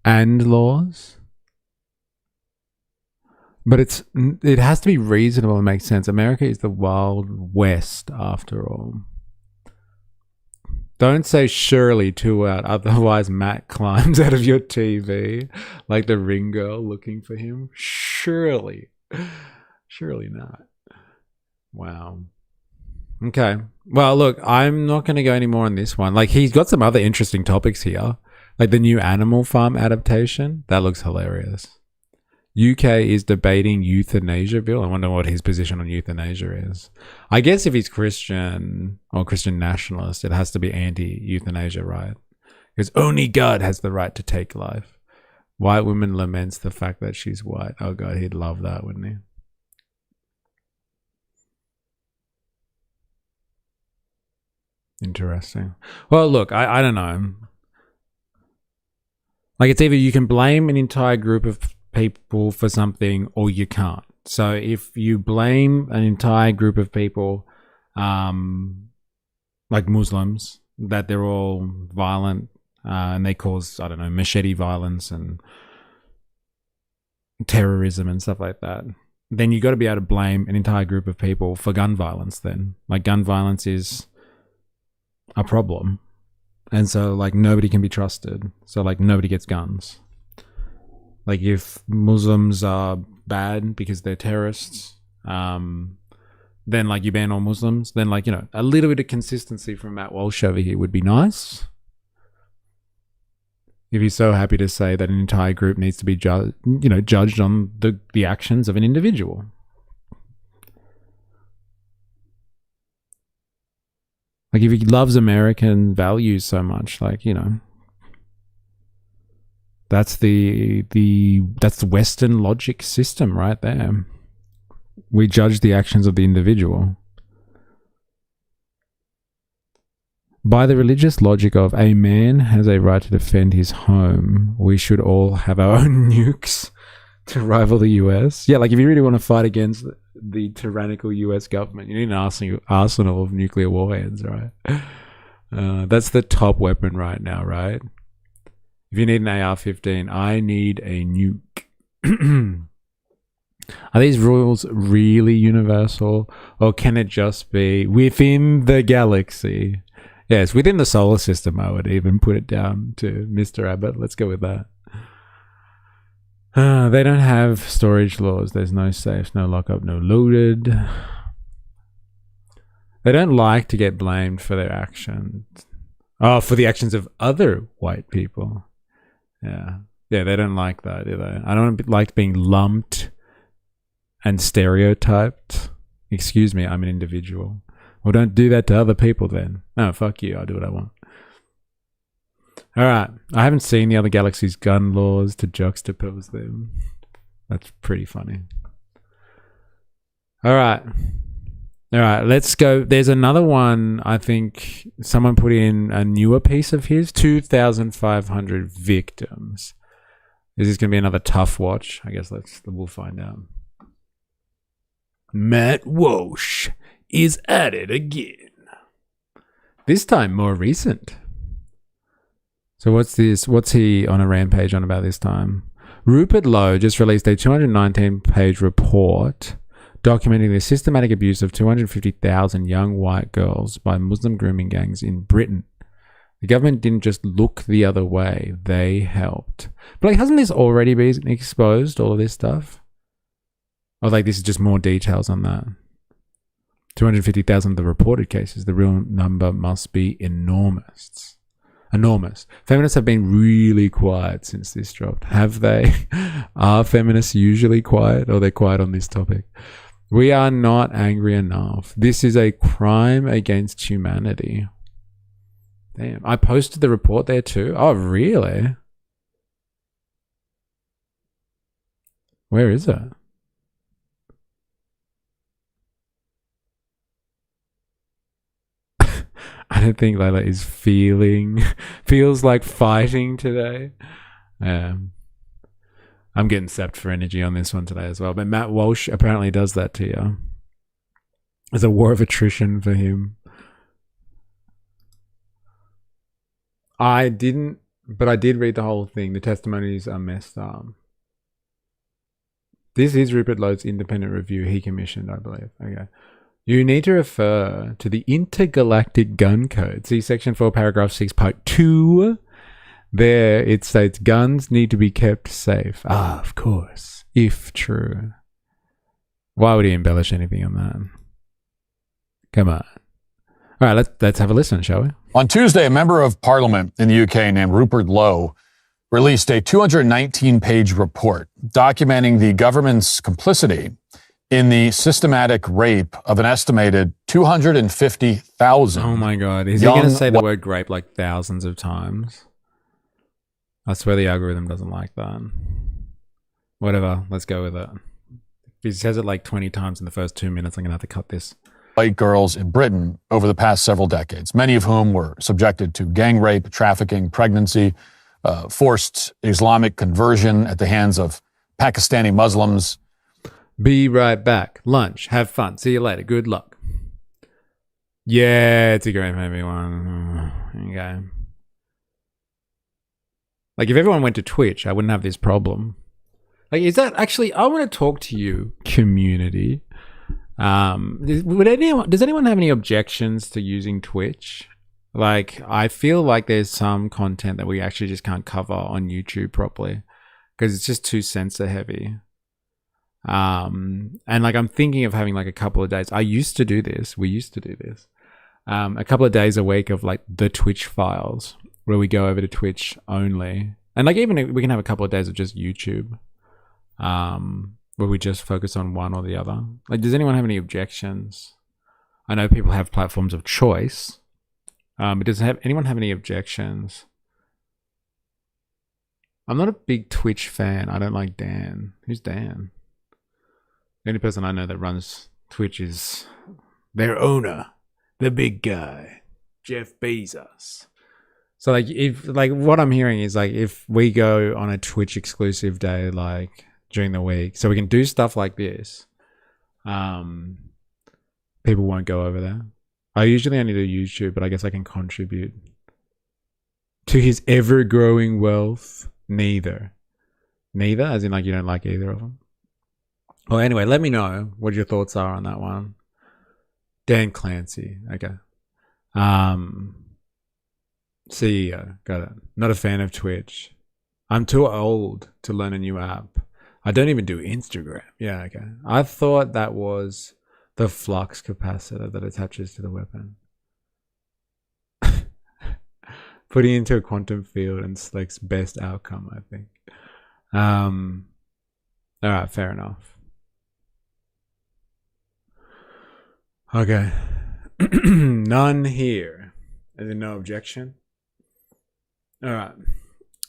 and laws. But it has to be reasonable and make sense. America is the Wild West after all. Don't say surely too out, otherwise Matt climbs out of your TV like the ring girl looking for him. Surely. Surely not. Wow. Okay. Well, look, I'm not going to go any more on this one. Like, he's got some other interesting topics here. Like the new Animal Farm adaptation. That looks hilarious. UK is debating euthanasia bill. I wonder what his position on euthanasia is. I guess if he's Christian or Christian nationalist, it has to be anti-euthanasia, right? Because only God has the right to take life. White woman laments the fact that she's white. Oh God, he'd love that, wouldn't he? Interesting. Well, look, I don't know. Like, it's either you can blame an entire group of people for something or you can't. So if you blame an entire group of people, like Muslims, that they're all violent and they cause, I don't know, machete violence and terrorism and stuff like that, then you got to be able to blame an entire group of people for gun violence then. Like, gun violence is a problem. And so, like, nobody can be trusted. So, like, nobody gets guns. Like, if Muslims are bad because they're terrorists, then, like, you ban all Muslims. Then, like, you know, a little bit of consistency from Matt Walsh over here would be nice. If he's so happy to say that an entire group needs to be judged on the actions of an individual. Like, if he loves American values so much, like, you know, that's the Western logic system right there. We judge the actions of the individual by the religious logic of a man has a right to defend his home. We should all have our own nukes to rival the US. Yeah, like if you really want to fight against the tyrannical US government, you need an arsenal of nuclear warheads, right? That's the top weapon right now, right? If you need an AR-15, I need a nuke. Are these rules really universal, or can it just be within the galaxy? Yes, within the solar system, I would even put it down to Mr. Abbott. Let's go with that. They don't have storage laws. There's no safes, no lockup, no loaded. They don't like to get blamed for their actions. Oh, for the actions of other white people. Yeah. Yeah, they don't like that, do they? I don't like being lumped and stereotyped. Excuse me, I'm an individual. Well, don't do that to other people then. No, fuck you. I'll do what I want. All right. I haven't seen the other galaxy's gun laws to juxtapose them. That's pretty funny. All right. All right. Let's go. There's another one. I think someone put in a newer piece of his. 2,500 victims. Is this going to be another tough watch? I guess we'll find out. Matt Walsh is at it again. This time more recent. So what's this? What's he on a rampage on about this time? Rupert Lowe just released a 219-page report documenting the systematic abuse of 250,000 young white girls by Muslim grooming gangs in Britain. The government didn't just look the other way, they helped. But like, hasn't this already been exposed, all of this stuff? Or like this is just more details on that? 250,000 of the reported cases. The real number must be enormous. Enormous. Feminists have been really quiet since this dropped. Have they? Are feminists usually quiet, or they're quiet on this topic? We are not angry enough. This is a crime against humanity. Damn. I posted the report there too. Oh, really? Where is it? I don't think Layla is feels like fighting today. I'm getting sapped for energy on this one today as well. But Matt Walsh apparently does that to you. There's a war of attrition for him. I didn't, but I did read the whole thing. The testimonies are messed up. This is Rupert Lowe's independent review he commissioned, I believe. Okay. You need to refer to the Intergalactic Gun Code. See Section 4, Paragraph 6, Part 2. There it states guns need to be kept safe. Ah, of course. If true. Why would he embellish anything on that? Come on. All right, let's have a listen, shall we? On Tuesday, a member of parliament in the UK named Rupert Lowe released a 219-page report documenting the government's complicity in the systematic rape of an estimated 250,000. Oh my God. Is he going to say the word rape like thousands of times? I swear the algorithm doesn't like that. Whatever. Let's go with it. If he says it like 20 times in the first 2 minutes, I'm going to have to cut this. White girls in Britain over the past several decades, many of whom were subjected to gang rape, trafficking, pregnancy, forced Islamic conversion at the hands of Pakistani Muslims. Be right back. Lunch. Have fun. See you later. Good luck. Yeah, it's a great movie one. Okay. Like, if everyone went to Twitch, I wouldn't have this problem. Like, is that actually... I want to talk to you, community. Does anyone have any objections to using Twitch? Like, I feel like there's some content that we actually just can't cover on YouTube properly because it's just too censor heavy. And like, I'm thinking of having like a couple of days. We used to do this. A couple of days a week of like the Twitch files where we go over to Twitch only. And like, even we can have a couple of days of just YouTube, where we just focus on one or the other. Like, does anyone have any objections? I know people have platforms of choice. But does anyone have any objections? I'm not a big Twitch fan. I don't like Dan. Who's Dan? The only person I know that runs Twitch is their owner, the big guy, Jeff Bezos. So like, if like what I'm hearing is like, if we go on a Twitch exclusive day, like during the week, so we can do stuff like this, people won't go over there. I usually only do YouTube, but I guess I can contribute to his ever-growing wealth. Neither, as in like you don't like either of them. Well, anyway, let me know what your thoughts are on that one. Dan Clancy, okay. CEO, got it. Not a fan of Twitch. I'm too old to learn a new app. I don't even do Instagram. Yeah, okay. I thought that was the flux capacitor that attaches to the weapon. Putting into a quantum field and selects best outcome, I think. Alright, fair enough. Okay. None here. Is there no objection? Alright.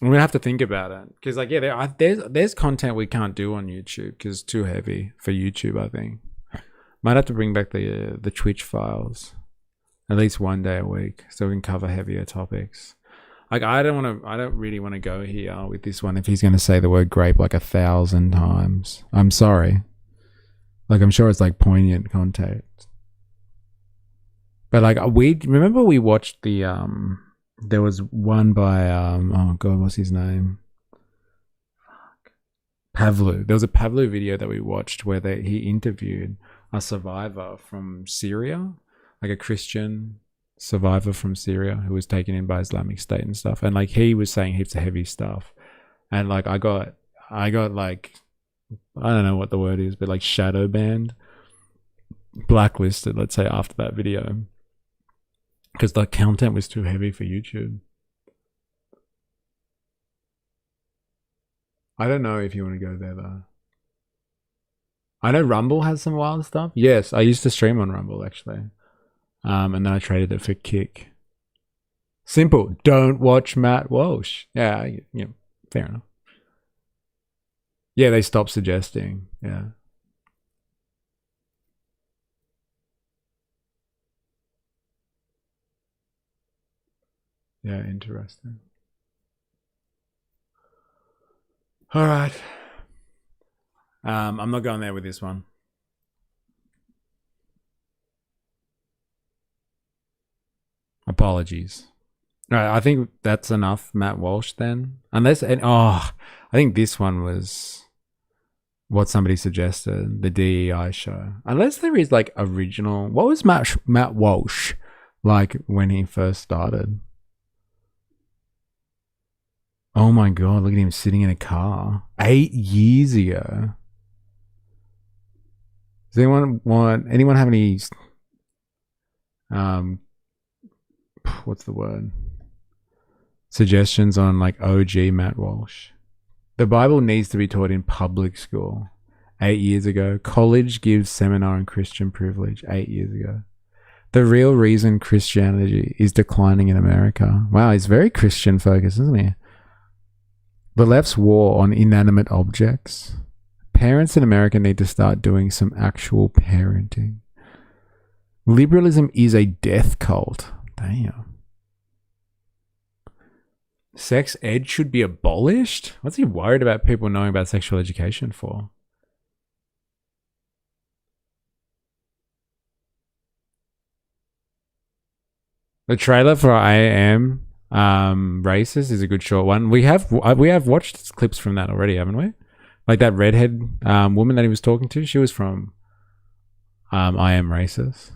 I'm gonna have to think about it. Because like yeah, there's content we can't do on YouTube because it's too heavy for YouTube, I think. Might have to bring back the Twitch files. At least one day a week, so we can cover heavier topics. Like I don't really want to go here with this one if he's going to say the word grape like 1,000 times. I'm sorry. Like I'm sure it's like poignant context. But like we watched the there was one by oh god, what's his name? Pavlu. There was a Pavlu video that we watched where he interviewed a survivor from Syria. Like a Christian survivor from Syria who was taken in by Islamic State and stuff, and like he was saying heaps of heavy stuff, and like I got like I don't know what the word is, but like shadow banned, blacklisted, let's say, after that video because the content was too heavy for YouTube. I don't know if you want to go there though. I know Rumble has some wild stuff. Yes, I used to stream on Rumble actually. And then I traded it for Kick. Simple. Don't watch Matt Walsh. Yeah, fair enough. Yeah, they stopped suggesting. Yeah. Yeah, interesting. All right. I'm not going there with this one. Apologies. All right, I think that's enough, Matt Walsh, then. I think this one was what somebody suggested, the DEI show. Unless there is like original. What was Matt Walsh like when he first started? Oh my god, look at him sitting in a car 8 years ago. Does anyone have any what's the word? Suggestions on like OG Matt Walsh? The Bible needs to be taught in public school 8 years ago. College gives seminar on Christian privilege 8 years ago. The real reason Christianity is declining in America. Wow, he's very Christian focused, isn't he? The left's war on inanimate objects. Parents in America need to start doing some actual parenting. Liberalism is a death cult. Damn. Sex ed should be abolished? What's he worried about people knowing about sexual education for? The trailer for I Am Racist is a good short one. We have watched clips from that already, haven't we? Like that redhead woman that he was talking to, she was from I Am Racist.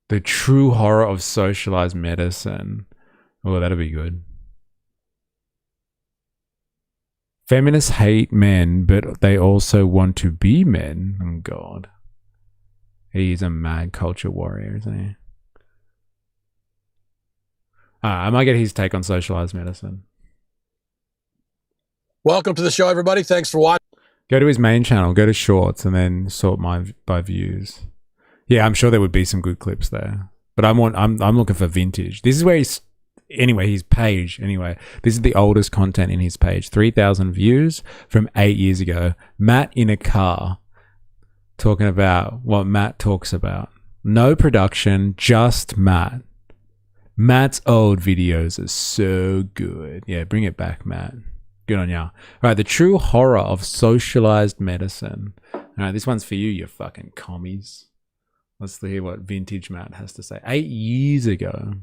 The true horror of socialized medicine. Oh, that'll be good. Feminists hate men, but they also want to be men. Oh, God. He's a mad culture warrior, isn't he? I might get his take on socialized medicine. Welcome to the show, everybody. Thanks for watching. Go to his main channel, go to shorts, and then sort by views. Yeah, I'm sure there would be some good clips there. But I'm looking for vintage. This is where his page. Anyway, this is the oldest content in his page. 3,000 views from 8 years ago. Matt in a car talking about what Matt talks about. No production, just Matt. Matt's old videos are so good. Yeah, bring it back, Matt. Good on ya. All right, the true horror of socialized medicine. All right, this one's for you, you fucking commies. Let's hear what vintage Matt has to say. 8 years ago.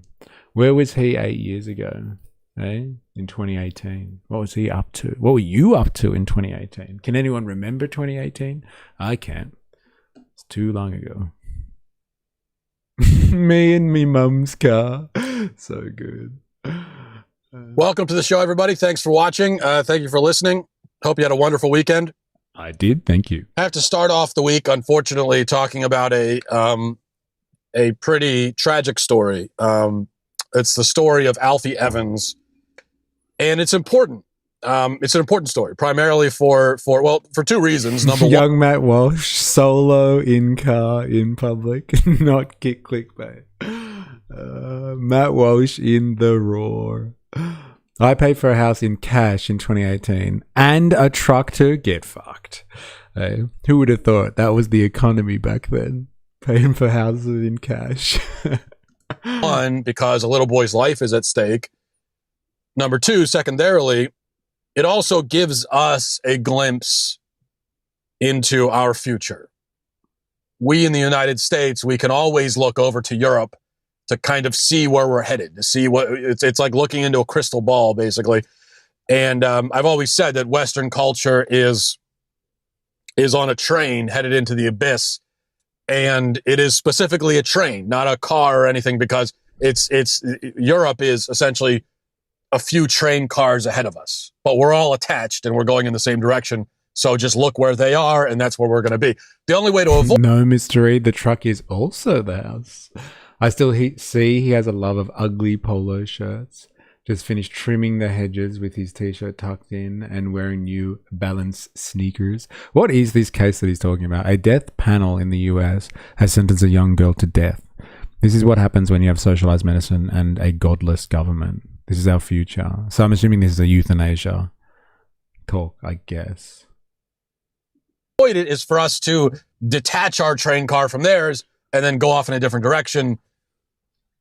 Where was he 8 years ago? Eh? In 2018. What was he up to? What were you up to in 2018? Can anyone remember 2018? I can't. It's too long ago. Me and me mum's car. So good. Welcome to the show, everybody. Thanks for watching. Thank you for listening. Hope you had a wonderful weekend. I did. Thank you. I have to start off the week, unfortunately, talking about a pretty tragic story. It's the story of Alfie Evans, and it's important. It's an important story, primarily for two reasons. Number Young one, Matt Walsh, solo in car in public, not get clickbait. Matt Walsh in the roar. I paid for a house in cash in 2018 and a truck to get fucked. Who would have thought that was the economy back then? Paying for houses in cash. one, because a little boy's life is at stake. Number two, secondarily, it also gives us a glimpse into our future. We in the United States, we can always look over to Europe to kind of see where we're headed, to see what it's like looking into a crystal ball, basically. And I've always said that Western culture is on a train headed into the abyss, and it is specifically a train, not a car or anything, because Europe is essentially a few train cars ahead of us, but we're all attached and we're going in the same direction. So just look where they are, and that's where we're going to be. The only way to avoid no mystery, the truck is also the house. I still see he has a love of ugly polo shirts. Just finished trimming the hedges with his t-shirt tucked in and wearing new Balance sneakers. What is this case that he's talking about? A death panel in the US has sentenced a young girl to death. This is what happens when you have socialized medicine and a godless government. This is our future. So I'm assuming this is a euthanasia talk, I guess. it is for us to detach our train car from theirs and then go off in a different direction,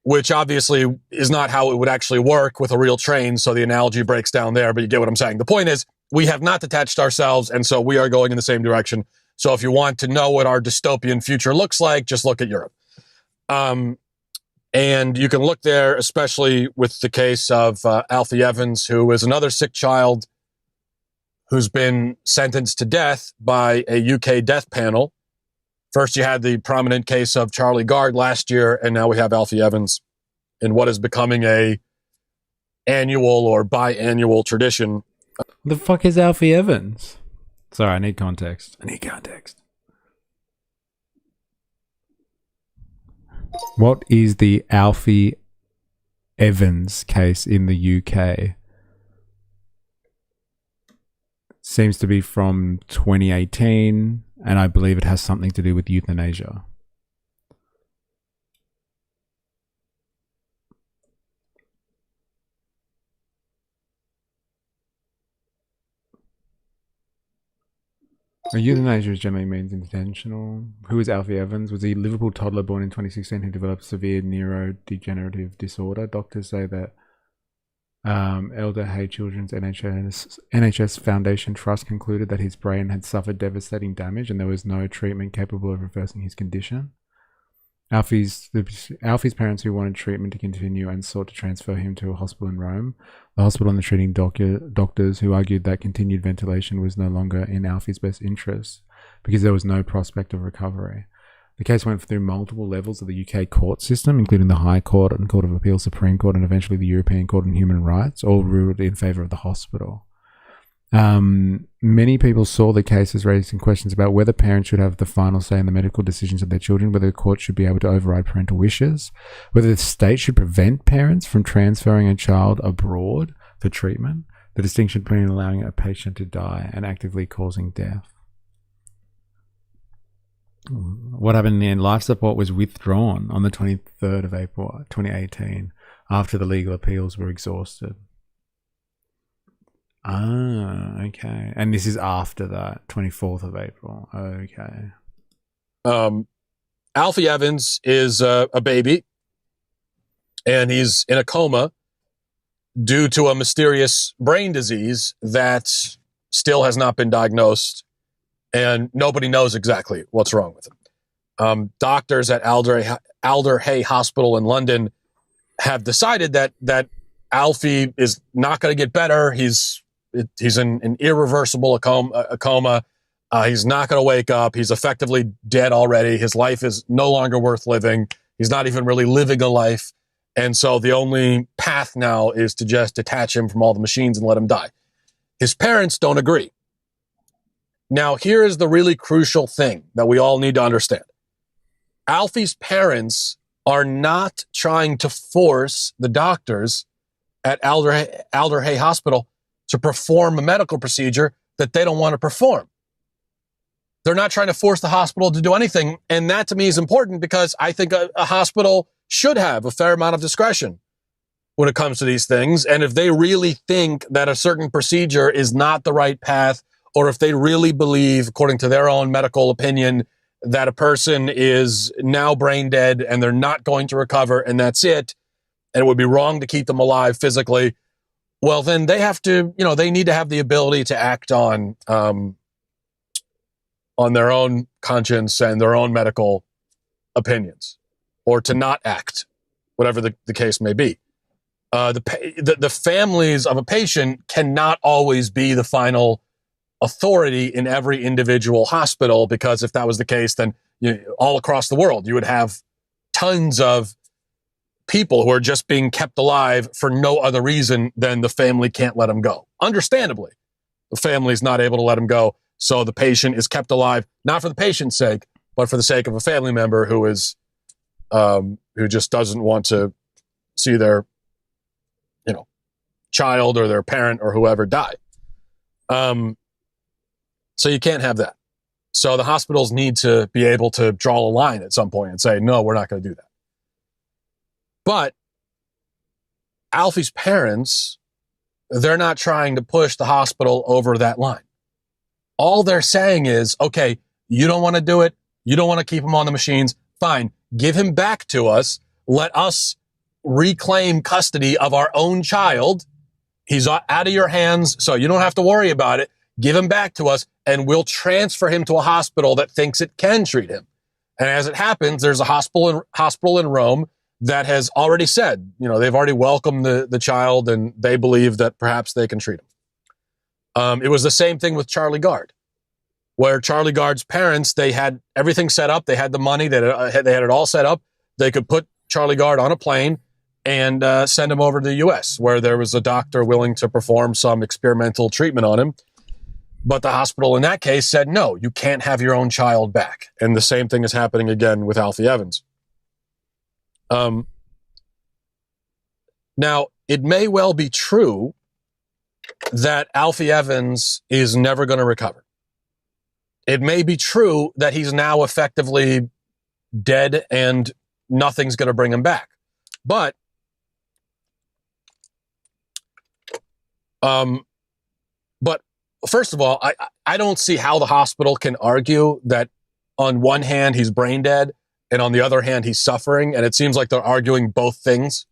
which obviously is not how it would actually work with a real train. So the analogy breaks down there, but you get what I'm saying. The point is, we have not detached ourselves, and so we are going in the same direction. So if you want to know what our dystopian future looks like, just look at Europe. And you can look there, especially with the case of Alfie Evans, who is another sick child who's been sentenced to death by a UK death panel. First, you had the prominent case of Charlie Gard last year, and now we have Alfie Evans in what is becoming a annual or biannual tradition. The fuck is Alfie Evans? Sorry, I need context. What is the Alfie Evans case in the UK? Seems to be from 2018, and I believe it has something to do with euthanasia. Euthanasia generally means intentional. Who is Alfie Evans? Was he a Liverpool toddler born in 2016 who developed severe neurodegenerative disorder? Doctors say that Elder Hay Children's NHS Foundation Trust concluded that his brain had suffered devastating damage and there was no treatment capable of reversing his condition. Alfie's parents, who wanted treatment to continue and sought to transfer him to a hospital in Rome. The hospital and the treating doctors who argued that continued ventilation was no longer in Alfie's best interest because there was no prospect of recovery. The case went through multiple levels of the UK court system, including the High Court and Court of Appeal, Supreme Court, and eventually the European Court on Human Rights, all ruled in favour of the hospital. Many people saw the case as raising questions about whether parents should have the final say in the medical decisions of their children, whether the court should be able to override parental wishes, whether the state should prevent parents from transferring a child abroad for treatment, the distinction between allowing a patient to die and actively causing death. What happened in life support was withdrawn on the 23rd of April 2018 after the legal appeals were exhausted. Ah, okay. And this is after that, 24th of April. Okay. Alfie Evans is a baby, and he's in a coma due to a mysterious brain disease that still has not been diagnosed, and nobody knows exactly what's wrong with him. Doctors at Alder Hey Hospital in London have decided that Alfie is not going to get better. He's in an irreversible coma. He's not going to wake up. He's effectively dead already. His life is no longer worth living. He's not even really living a life. And so the only path now is to just detach him from all the machines and let him die. His parents don't agree. Now, here is the really crucial thing that we all need to understand. Alfie's parents are not trying to force the doctors at Alder Hey Hospital to perform a medical procedure that they don't want to perform. They're not trying to force the hospital to do anything. And that to me is important because I think a hospital should have a fair amount of discretion when it comes to these things. And if they really think that a certain procedure is not the right path, or if they really believe, according to their own medical opinion, that a person is now brain dead and they're not going to recover and that's it, and it would be wrong to keep them alive physically, well, then they have to, they need to have the ability to act on their own conscience and their own medical opinions, or to not act, whatever the case may be. The families of a patient cannot always be the final authority in every individual hospital, because if that was the case, then all across the world, you would have tons of people who are just being kept alive for no other reason than the family can't let them go. Understandably, the family is not able to let them go. So the patient is kept alive, not for the patient's sake, but for the sake of a family member who is, who just doesn't want to see their, child or their parent or whoever die. So you can't have that. So the hospitals need to be able to draw a line at some point and say, no, we're not going to do that. But Alfie's parents, they're not trying to push the hospital over that line. All they're saying is, okay, you don't want to do it. You don't want to keep him on the machines. Fine. Give him back to us. Let us reclaim custody of our own child. He's out of your hands, so you don't have to worry about it. Give him back to us, and we'll transfer him to a hospital that thinks it can treat him. And as it happens, there's a hospital in Rome that has already said, they've already welcomed the child, and they believe that perhaps they can treat him. It was the same thing with Charlie Gard, where Charlie Gard's parents, they had everything set up. They had the money. They had it all set up. They could put Charlie Gard on a plane and send him over to the U.S., where there was a doctor willing to perform some experimental treatment on him. But the hospital in that case said, no, you can't have your own child back. And the same thing is happening again with Alfie Evans. Now, it may well be true that Alfie Evans is never going to recover. It may be true that he's now effectively dead and nothing's going to bring him back. But first of all, I don't see how the hospital can argue that on one hand he's brain dead and on the other hand he's suffering. And it seems like they're arguing both things,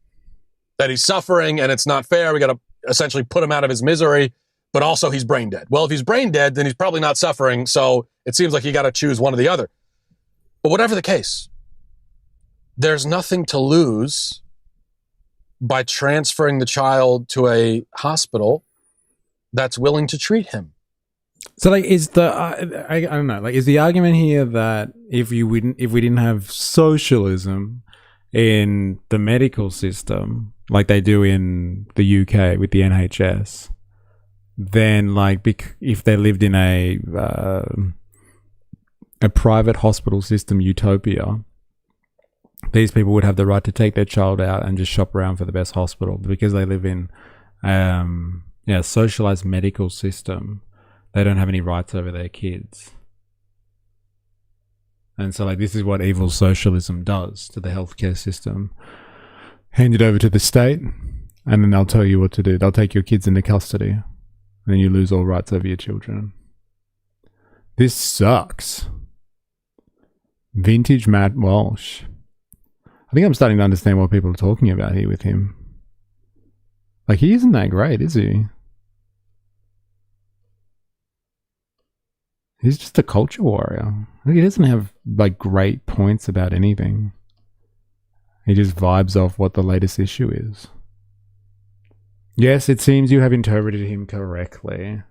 that he's suffering and it's not fair. We got to essentially put him out of his misery, but also he's brain dead. Well, if he's brain dead, then he's probably not suffering. So it seems like you got to choose one or the other. But whatever the case, there's nothing to lose by transferring the child to a hospital that's willing to treat him. So, is the I don't know, is the argument here that if we didn't have socialism in the medical system like they do in the UK with the NHS, then if they lived in a private hospital system utopia, these people would have the right to take their child out and just shop around for the best hospital because they live in a socialized medical system. They don't have any rights over their kids. And so, like, this is what evil socialism does to the healthcare system. Hand it over to the state, and then they'll tell you what to do. They'll take your kids into custody, and then you lose all rights over your children. This sucks. Vintage Matt Walsh. I think I'm starting to understand what people are talking about here with him. Like, he isn't that great, is he? He's just a culture warrior. He doesn't have, like, great points about anything. He just vibes off what the latest issue is. Yes, it seems you have interpreted him correctly.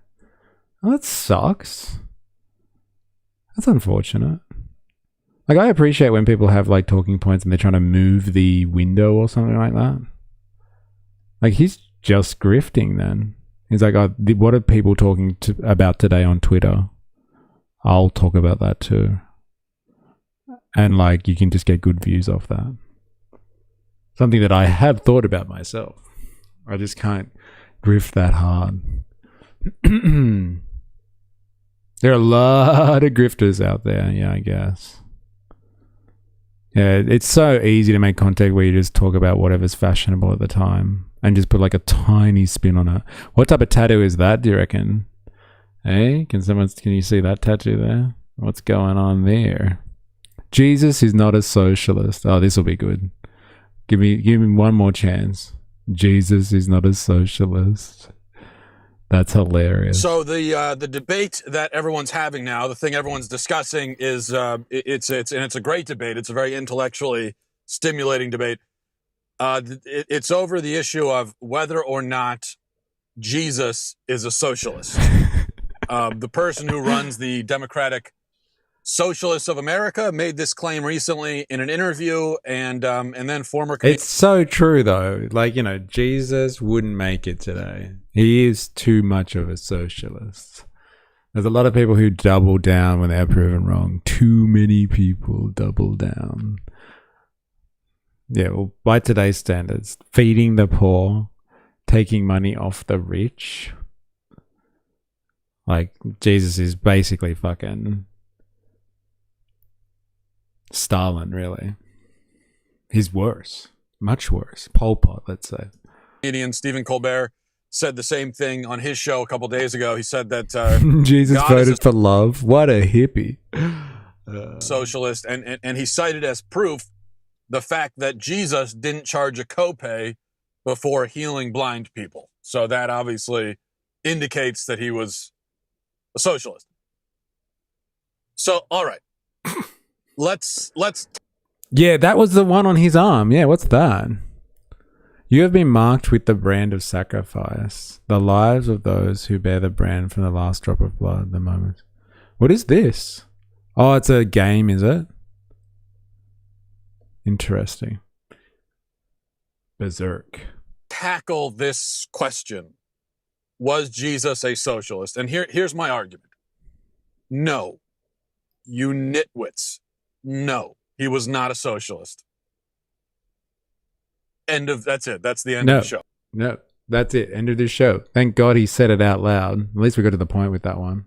Oh, that sucks. That's unfortunate. Like, I appreciate when people have, like, talking points and they're trying to move the window or something like that. Like, he's just grifting then. He's like, oh, what are people talking about today on Twitter? I'll talk about that too. And, like, you can just get good views off that. Something that I have thought about myself. I just can't grift that hard. There are a lot of grifters out there, yeah, I guess. Yeah, it's so easy to make content where you just talk about whatever's fashionable at the time and just put like a tiny spin on it. What type of tattoo is that, do you reckon? Hey, can you see that tattoo there? What's going on there? Jesus is not a socialist. Oh, this will be good. Give me one more chance. Jesus is not a socialist. That's hilarious. So the debate that everyone's having now, the thing everyone's discussing is it's a great debate. It's a very intellectually stimulating debate. It's over the issue of whether or not Jesus is a socialist. The person who runs the Democratic Socialists of America made this claim recently in an interview, and then former. It's so true though. Like, you know, Jesus wouldn't make it today. He is too much of a socialist. There's a lot of people who double down when they're proven wrong. Too many people double down. Yeah, well, by today's standards, feeding the poor, taking money off the rich. Like, Jesus is basically fucking Stalin, really. He's worse. Much worse. Pol Pot, let's say. Comedian Stephen Colbert said the same thing on his show a couple days ago. He said that Jesus God voted is for love. What a hippie. a socialist, and he cited as proof the fact that Jesus didn't charge a copay before healing blind people. So that obviously indicates that he was a socialist. So, all right. Let's. Yeah, that was the one on his arm. Yeah, what's that? You have been marked with the brand of sacrifice, the lives of those who bear the brand from the last drop of blood, the moment. What is this? Oh, it's a game, is it? Interesting. Berserk. Tackle this question. Was Jesus a socialist? And here's my argument. No. You nitwits. No. He was not a socialist. That's it. That's the end of the show. No, that's it. End of the show. Thank God he said it out loud. At least we got to the point with that one.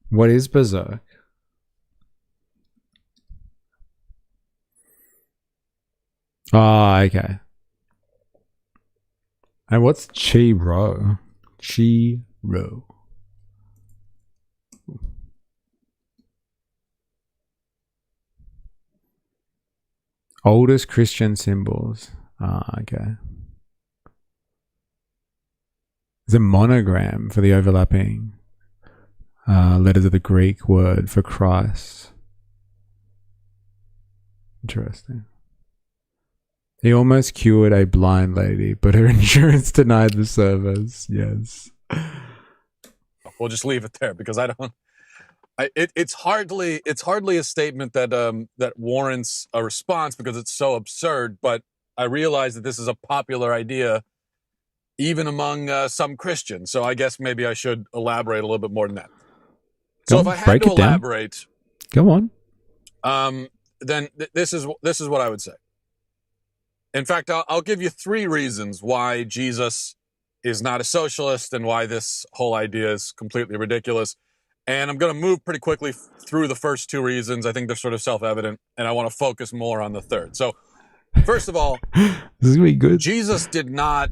What is Berserk? Oh, okay. And what's Chi-Rho? Chi-Rho. Oldest Christian symbols. Ah, okay. There's a monogram for the overlapping letters of the Greek word for Christ. Interesting. He almost cured a blind lady, but her insurance denied the service. Yes. We'll just leave it there because I don't. It's hardly a statement that warrants a response because it's so absurd. But I realize that this is a popular idea, even among some Christians. So I guess maybe I should elaborate a little bit more than that. So if I had to elaborate, go on. Then this is what I would say. In fact, I'll give you 3 reasons why Jesus is not a socialist and why this whole idea is completely ridiculous. And I'm going to move pretty quickly through the first two reasons. I think they're sort of self-evident, and I want to focus more on the third. So, first of all, this is really good. Jesus did not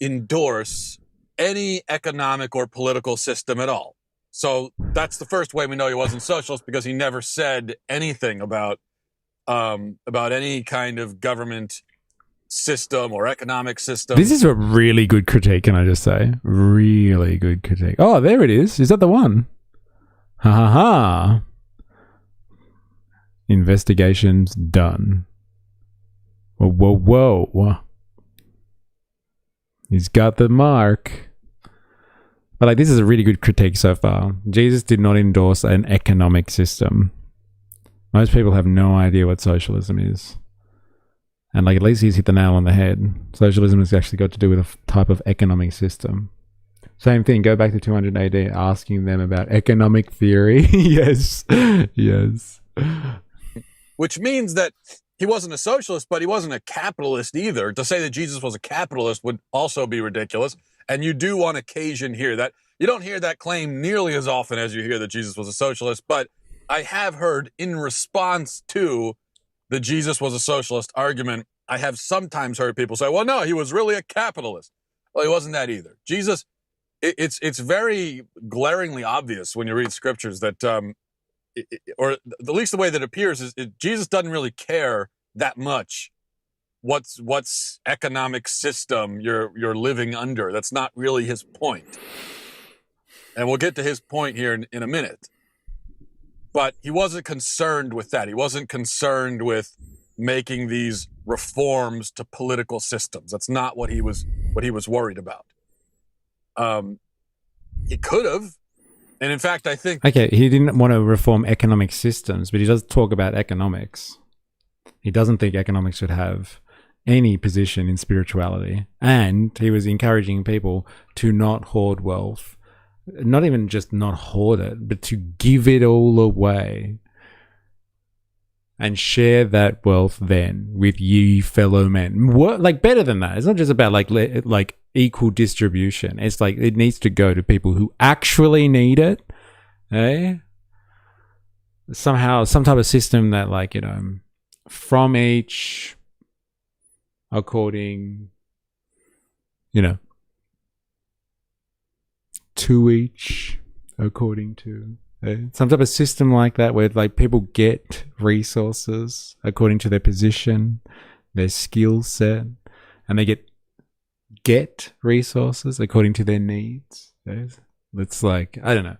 endorse any economic or political system at all. So that's the first way we know he wasn't socialist, because he never said anything about any kind of government system or economic system. This is a really good critique, can I just say? Really good critique. Oh, there it is. Is that the one? Ha ha ha. Investigations done. Whoa, whoa, whoa. He's got the mark. But like, this is a really good critique so far. Jesus did not endorse an economic system. Most people have no idea what socialism is. And like, at least he's hit the nail on the head. Socialism has actually got to do with a type of economic system. Same thing, go back to 200 AD, asking them about economic theory. Yes. Yes. Which means that he wasn't a socialist, but he wasn't a capitalist either. To say that Jesus was a capitalist would also be ridiculous. And you do on occasion hear that. You don't hear that claim nearly as often as you hear that Jesus was a socialist, but I have heard in response to the Jesus was a socialist argument, I have sometimes heard people say, well, no, he was really a capitalist. Well, he wasn't that either. Jesus, it's very glaringly obvious when you read scriptures that, or at least the way that it appears, is Jesus doesn't really care that much what's economic system you're living under. That's not really his point. And we'll get to his point here in a minute. But he wasn't concerned with that. He wasn't concerned with making these reforms to political systems. That's not what he was worried about. He could have. And in fact, I think... Okay, he didn't want to reform economic systems, but he does talk about economics. He doesn't think economics should have any position in spirituality. And he was encouraging people to not hoard wealth. Not even just not hoard it, but to give it all away. And share that wealth then with ye fellow men. What, like, better than that. It's not just about like equal distribution. It's like it needs to go to people who actually need it. Eh? Somehow, some type of system that, like, you know, from each, according, you know, to each, according to. Some type of system like that where like people get resources according to their position, their skill set, and they get resources according to their needs. It's like, I don't know.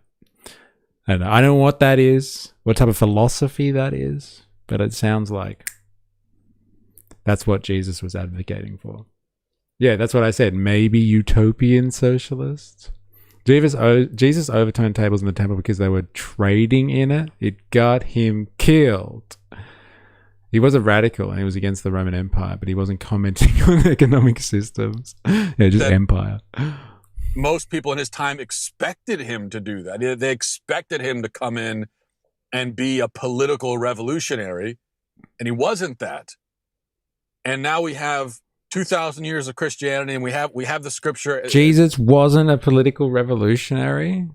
I don't know what that is, what type of philosophy that is, but it sounds like that's what Jesus was advocating for. Yeah, that's what I said. Maybe utopian socialists. Jesus overturned tables in the temple because they were trading in it. It got him killed. He was a radical and he was against the Roman Empire, but he wasn't commenting on economic systems. Yeah, just empire. Most people in his time expected him to do that. They expected him to come in and be a political revolutionary, and he wasn't that. And now we have 2,000 years of Christianity, and we have the scripture. Jesus wasn't a political revolutionary?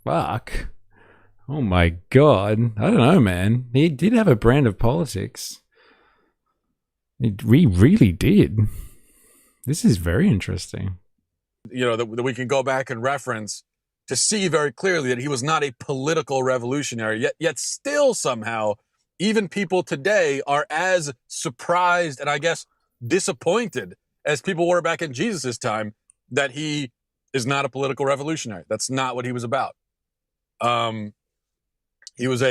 Fuck. Oh my God. I don't know, man. He did have a brand of politics. He really did. This is very interesting. You know, that we can go back and reference to see very clearly that he was not a political revolutionary, yet still somehow, even people today are as surprised and I guess disappointed as people were back in Jesus' time that he is not a political revolutionary. That's not what he was about. He is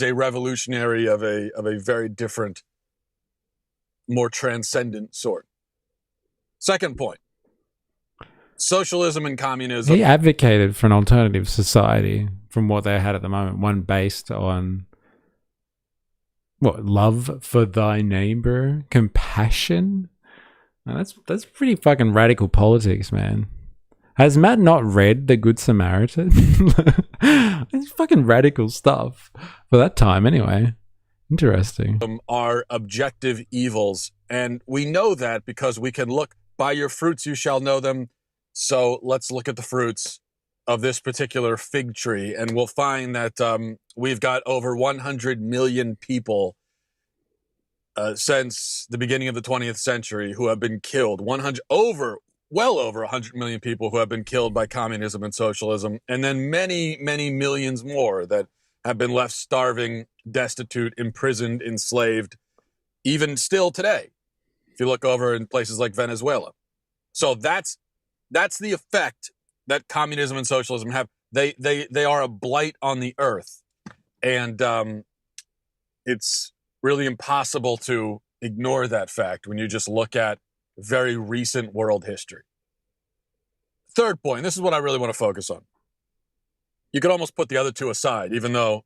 a revolutionary of a very different, more transcendent sort. Second point. Socialism and communism. He advocated for an alternative society from what they had at the moment, one based on what, love for thy neighbor, compassion. Now, that's pretty fucking radical politics, man. Has Matt not read The Good Samaritan? It's fucking radical stuff for that time, anyway. Interesting. Are objective evils, and we know that because we can look. By your fruits you shall know them. So let's look at the fruits. of this particular fig tree, and we'll find that we've got over 100 million people since the beginning of the 20th century who have been killed. Well over 100 million people who have been killed by communism and socialism, and then many, many millions more that have been left starving, destitute, imprisoned, enslaved, even still today, if you look over in places like Venezuela. So that's the effect that communism and socialism have. They are a blight on the earth, and it's really impossible to ignore that fact when you just look at very recent world history. Third point, this is what I really want to focus on. You could almost put the other two aside, even though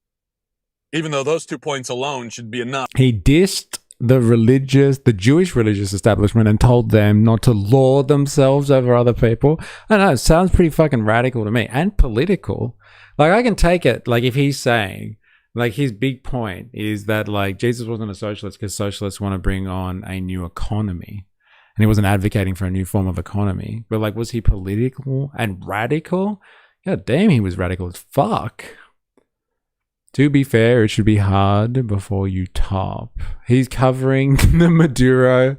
those 2 points alone should be enough. He dissed the Jewish religious establishment and told them not to lord themselves over other people. I don't know, it sounds pretty fucking radical to me, and political. Like, I can take it, like, if he's saying, like, his big point is that, like, Jesus wasn't a socialist because socialists want to bring on a new economy. And he wasn't advocating for a new form of economy. But, like, was he political and radical? God damn, he was radical as fuck. To be fair, it should be hard before you top. He's covering the Maduro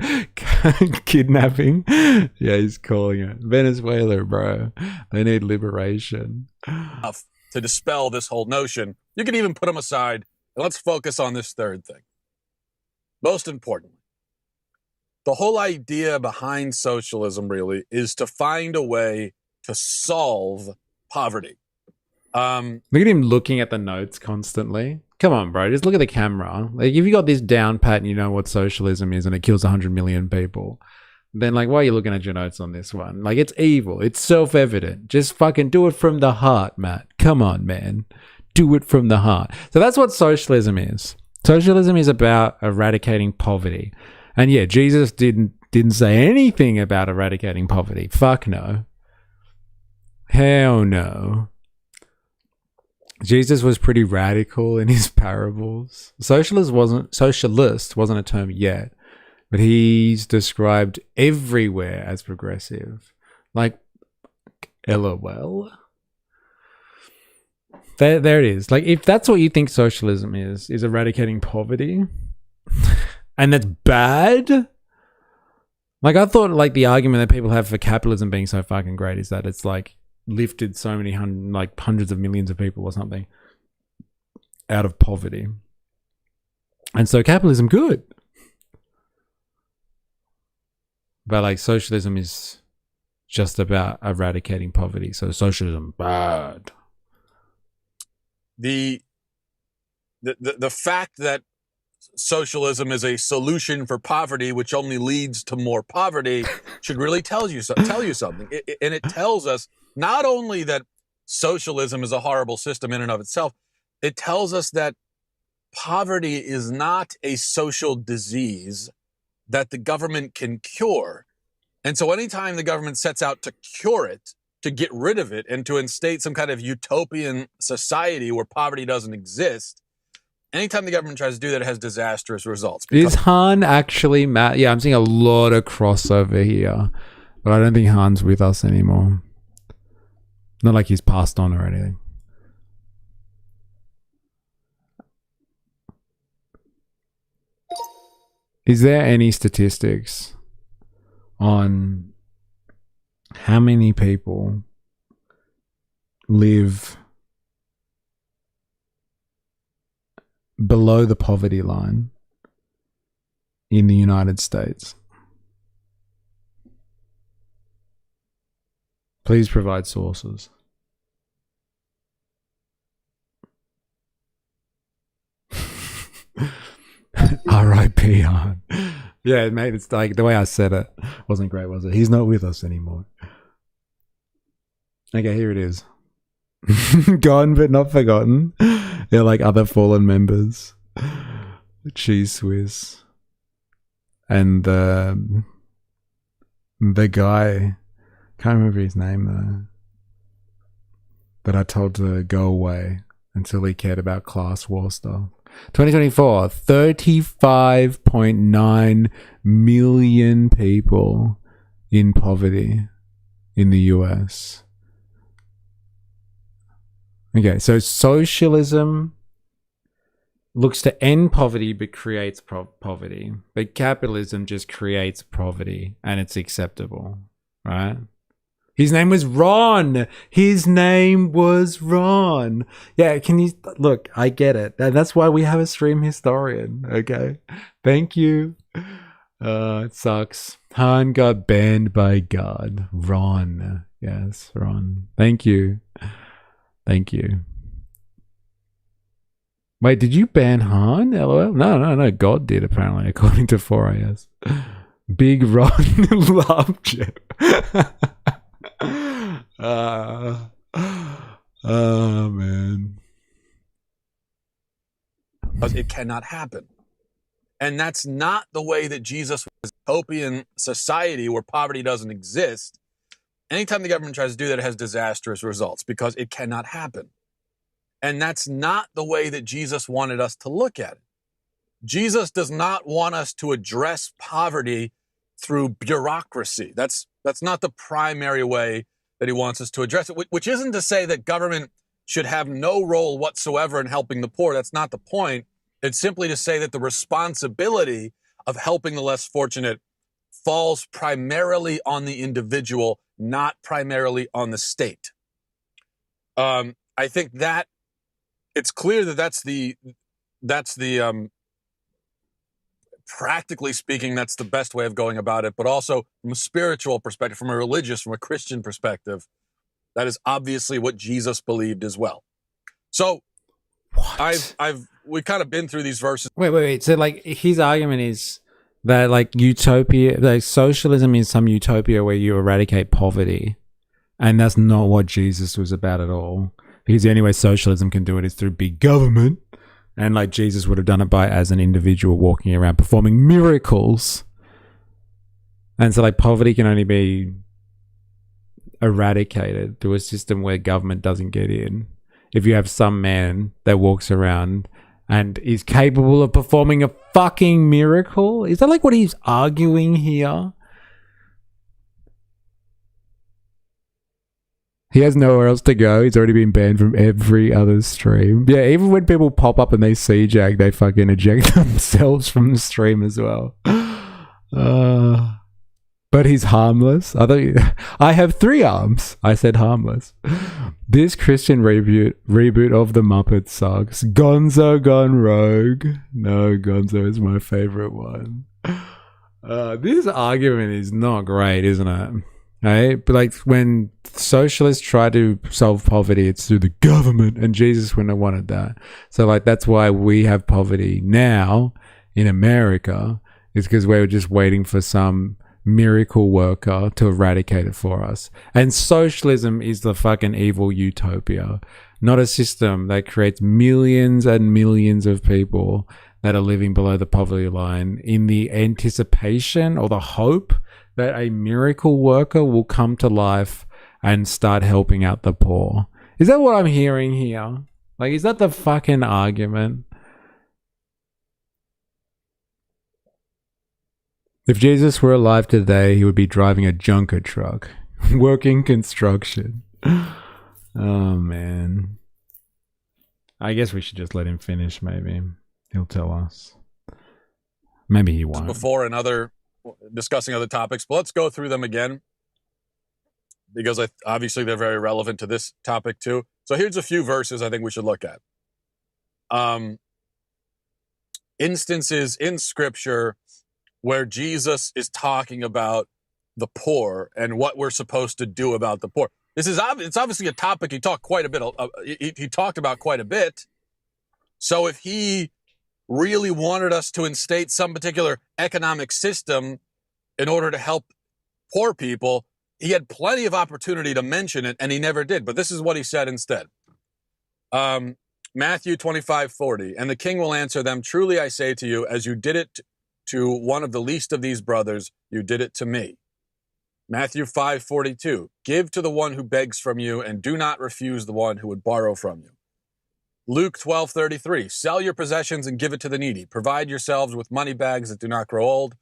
kidnapping. Yeah, he's calling it. Venezuela, bro. They need liberation. To dispel this whole notion, you can even put them aside, and let's focus on this third thing. Most importantly, the whole idea behind socialism really is to find a way to solve poverty. Look at him looking at the notes constantly. Come on, bro. Just look at the camera. Like, if you got this down pat and you know what socialism is and it kills 100 million people, then, like, why are you looking at your notes on this one? Like, it's evil. It's self-evident. Just fucking do it from the heart, Matt. Come on, man. Do it from the heart. So that's what socialism is. Socialism is about eradicating poverty. And yeah, Jesus didn't say anything about eradicating poverty. Fuck no. Hell no. Jesus was pretty radical in his parables. Socialist wasn't a term yet, but he's described everywhere as progressive. Like, LOL. There it is. Like, if that's what you think socialism is eradicating poverty, and that's bad. Like, I thought, like, the argument that people have for capitalism being so fucking great is that it's, like, lifted so many hundreds of millions of people or something out of poverty. And so capitalism good. But, like, socialism is just about eradicating poverty. So socialism bad. The fact that socialism is a solution for poverty, which only leads to more poverty, should really tell you something. And it tells us not only that socialism is a horrible system in and of itself, it tells us that poverty is not a social disease that the government can cure. And so anytime the government sets out to cure it, to get rid of it, and to instate some kind of utopian society where poverty doesn't exist, anytime the government tries to do that, it has disastrous results. Is Han actually Matt? Yeah, I'm seeing a lot of crossover here, but I don't think Han's with us anymore. Not like he's passed on or anything. Is there any statistics on how many people live below the poverty line in the United States? Please provide sources. R.I.P. Han. Yeah, mate, it's like the way I said it wasn't great, was it? He's not with us anymore. Okay, here it is. Gone but not forgotten. They're like other fallen members. Cheese Swiss. And the guy, can't remember his name though, that I told to go away until he cared about class war stuff. 2024, 35.9 million people in poverty in the US. Okay, so socialism looks to end poverty but creates poverty. But capitalism just creates poverty and it's acceptable, right? His name was Ron. His name was Ron. Yeah, can you look? I get it. That's why we have a stream historian. Okay, thank you. It sucks. Han got banned by God. Ron. Yes, Ron. Thank you. Thank you. Wait, did you ban Han? LOL? No. God did, apparently, according to 4AS. Big Ron loved Jeff. Oh, man. It cannot happen. And that's not the way that Jesus was. Utopian society where poverty doesn't exist. Anytime the government tries to do that, it has disastrous results because it cannot happen. And that's not the way that Jesus wanted us to look at it. Jesus does not want us to address poverty through bureaucracy. That's not the primary way that he wants us to address it, which isn't to say that government should have no role whatsoever in helping the poor. That's not the point. It's simply to say that the responsibility of helping the less fortunate falls primarily on the individual, not primarily on the state. I think that it's clear that that's the practically speaking, that's the best way of going about it. But also from a spiritual perspective, from a religious, from a Christian perspective, that is obviously what Jesus believed as well. So we've kind of been through these verses. Wait. So like his argument is that like utopia, like socialism is some utopia where you eradicate poverty. And that's not what Jesus was about at all. Because the only way socialism can do it is through big government. And like Jesus would have done it by as an individual walking around performing miracles. And so like poverty can only be eradicated through a system where government doesn't get in. If you have some man that walks around and is capable of performing a fucking miracle, is that like what he's arguing here? He has nowhere else to go. He's already been banned from every other stream. Yeah, even when people pop up and they see Jack, they fucking eject themselves from the stream as well. But he's harmless. I have 3 arms. I said harmless. This Christian reboot of the Muppets sucks. Gonzo gone rogue. No, Gonzo is my favorite one. This argument is not great, isn't it? Right? But like when socialists try to solve poverty, it's through the government, and Jesus wouldn't have wanted that. So like that's why we have poverty now in America, is because we're just waiting for some miracle worker to eradicate it for us. And socialism is the fucking evil utopia, not a system that creates millions and millions of people that are living below the poverty line in the anticipation or the hope that a miracle worker will come to life and start helping out the poor. Is that what I'm hearing here? Like, is that the fucking argument? If Jesus were alive today, he would be driving a junker truck, working construction. Oh, man. I guess we should just let him finish, maybe. He'll tell us. Maybe he won't. Before and discussing other topics, but let's go through them again because obviously they're very relevant to this topic too. So here's a few verses I think we should look at. Instances in Scripture where Jesus is talking about the poor and what we're supposed to do about the poor. It's obviously a topic he talked quite a bit. He talked about quite a bit. So if he really wanted us to instate some particular economic system in order to help poor people, he had plenty of opportunity to mention it, and he never did. But this is what he said instead. Matthew 25:40, and the king will answer them, truly I say to you, as you did it to one of the least of these brothers, you did it to me. Matthew 5:42, give to the one who begs from you, and do not refuse the one who would borrow from you. Luke 12:33, sell your possessions and give it to the needy. Provide yourselves with money bags that do not grow old,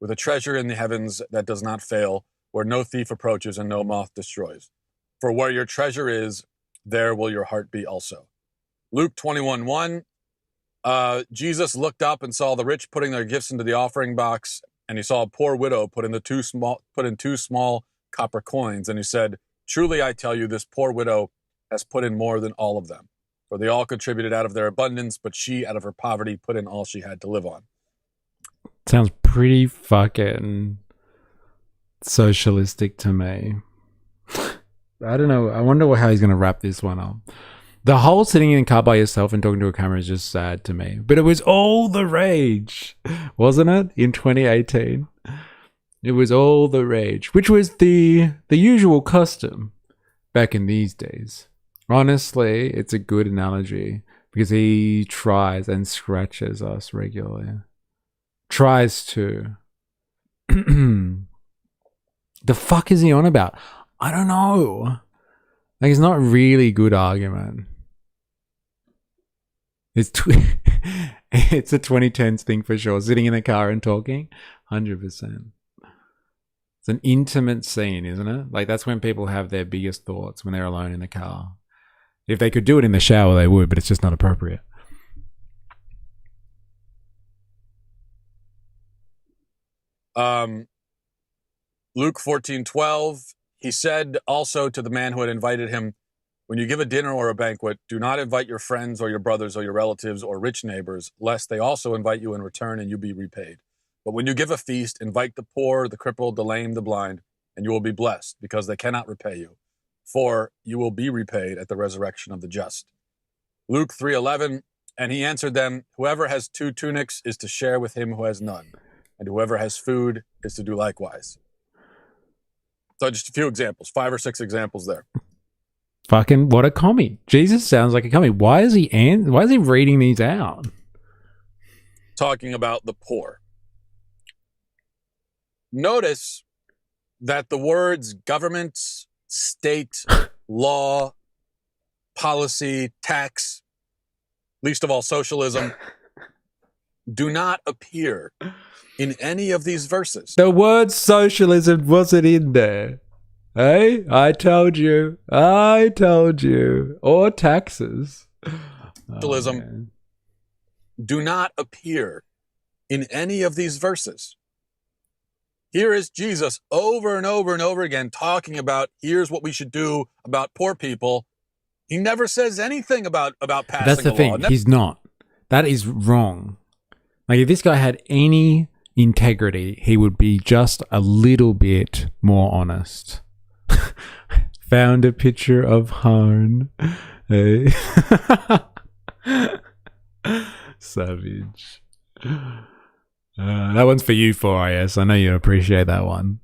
with a treasure in the heavens that does not fail, where no thief approaches and no moth destroys. For where your treasure is, there will your heart be also. Luke 21:1. Jesus looked up and saw the rich putting their gifts into the offering box, and he saw a poor widow put in two small copper coins, and he said, "Truly I tell you, this poor widow has put in more than all of them. For they all contributed out of their abundance, but she, out of her poverty, put in all she had to live on." Sounds pretty fucking socialistic to me. I don't know. I wonder how he's going to wrap this one up. The whole sitting in a car by yourself and talking to a camera is just sad to me. But it was all the rage, wasn't it? In 2018. It was all the rage, which was the usual custom back in these days. Honestly, it's a good analogy because he tries and scratches us regularly. Tries to. The fuck is he on about? I don't know. Like, it's not really good argument. It's it's a 2010s thing for sure. Sitting in a car and talking, 100%. It's an intimate scene, isn't it? Like, that's when people have their biggest thoughts, when they're alone in the car. If they could do it in the shower, they would, but it's just not appropriate. Luke 14:12. He said also to the man who had invited him, "When you give a dinner or a banquet, do not invite your friends or your brothers or your relatives or rich neighbors, lest they also invite you in return and you be repaid. But when you give a feast, invite the poor, the crippled, the lame, the blind, and you will be blessed, because they cannot repay you, for you will be repaid at the resurrection of the just." Luke 3:11. And he answered them, "Whoever has 2 tunics is to share with him who has none, and whoever has food is to do likewise." So just a few examples, 5 or 6 examples there. Fucking what a commie. Jesus sounds like a commie. Why is he reading these out? Talking about the poor. Notice that the words government, state, law, policy, tax, least of all socialism, do not appear in any of these verses. The word socialism wasn't in there. Hey, I told you. Or taxes. Socialism do not appear in any of these verses. Here is Jesus over and over and over again talking about, here's what we should do about poor people. He never says anything about passing That's the thing. law. He's not. That is wrong. Like, if this guy had any integrity, he would be just a little bit more honest. Found a picture of Han. Hey. Savage. That one's for you, 4IS. I know you appreciate that one.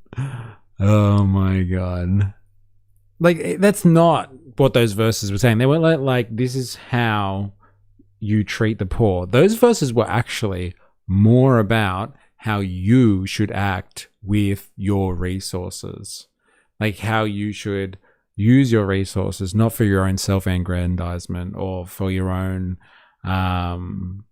Oh my god. Like, that's not what those verses were saying. They weren't like this is how you treat the poor. Those verses were actually more about how you should act with your resources. Like, how you should use your resources, not for your own self-aggrandizement or for your own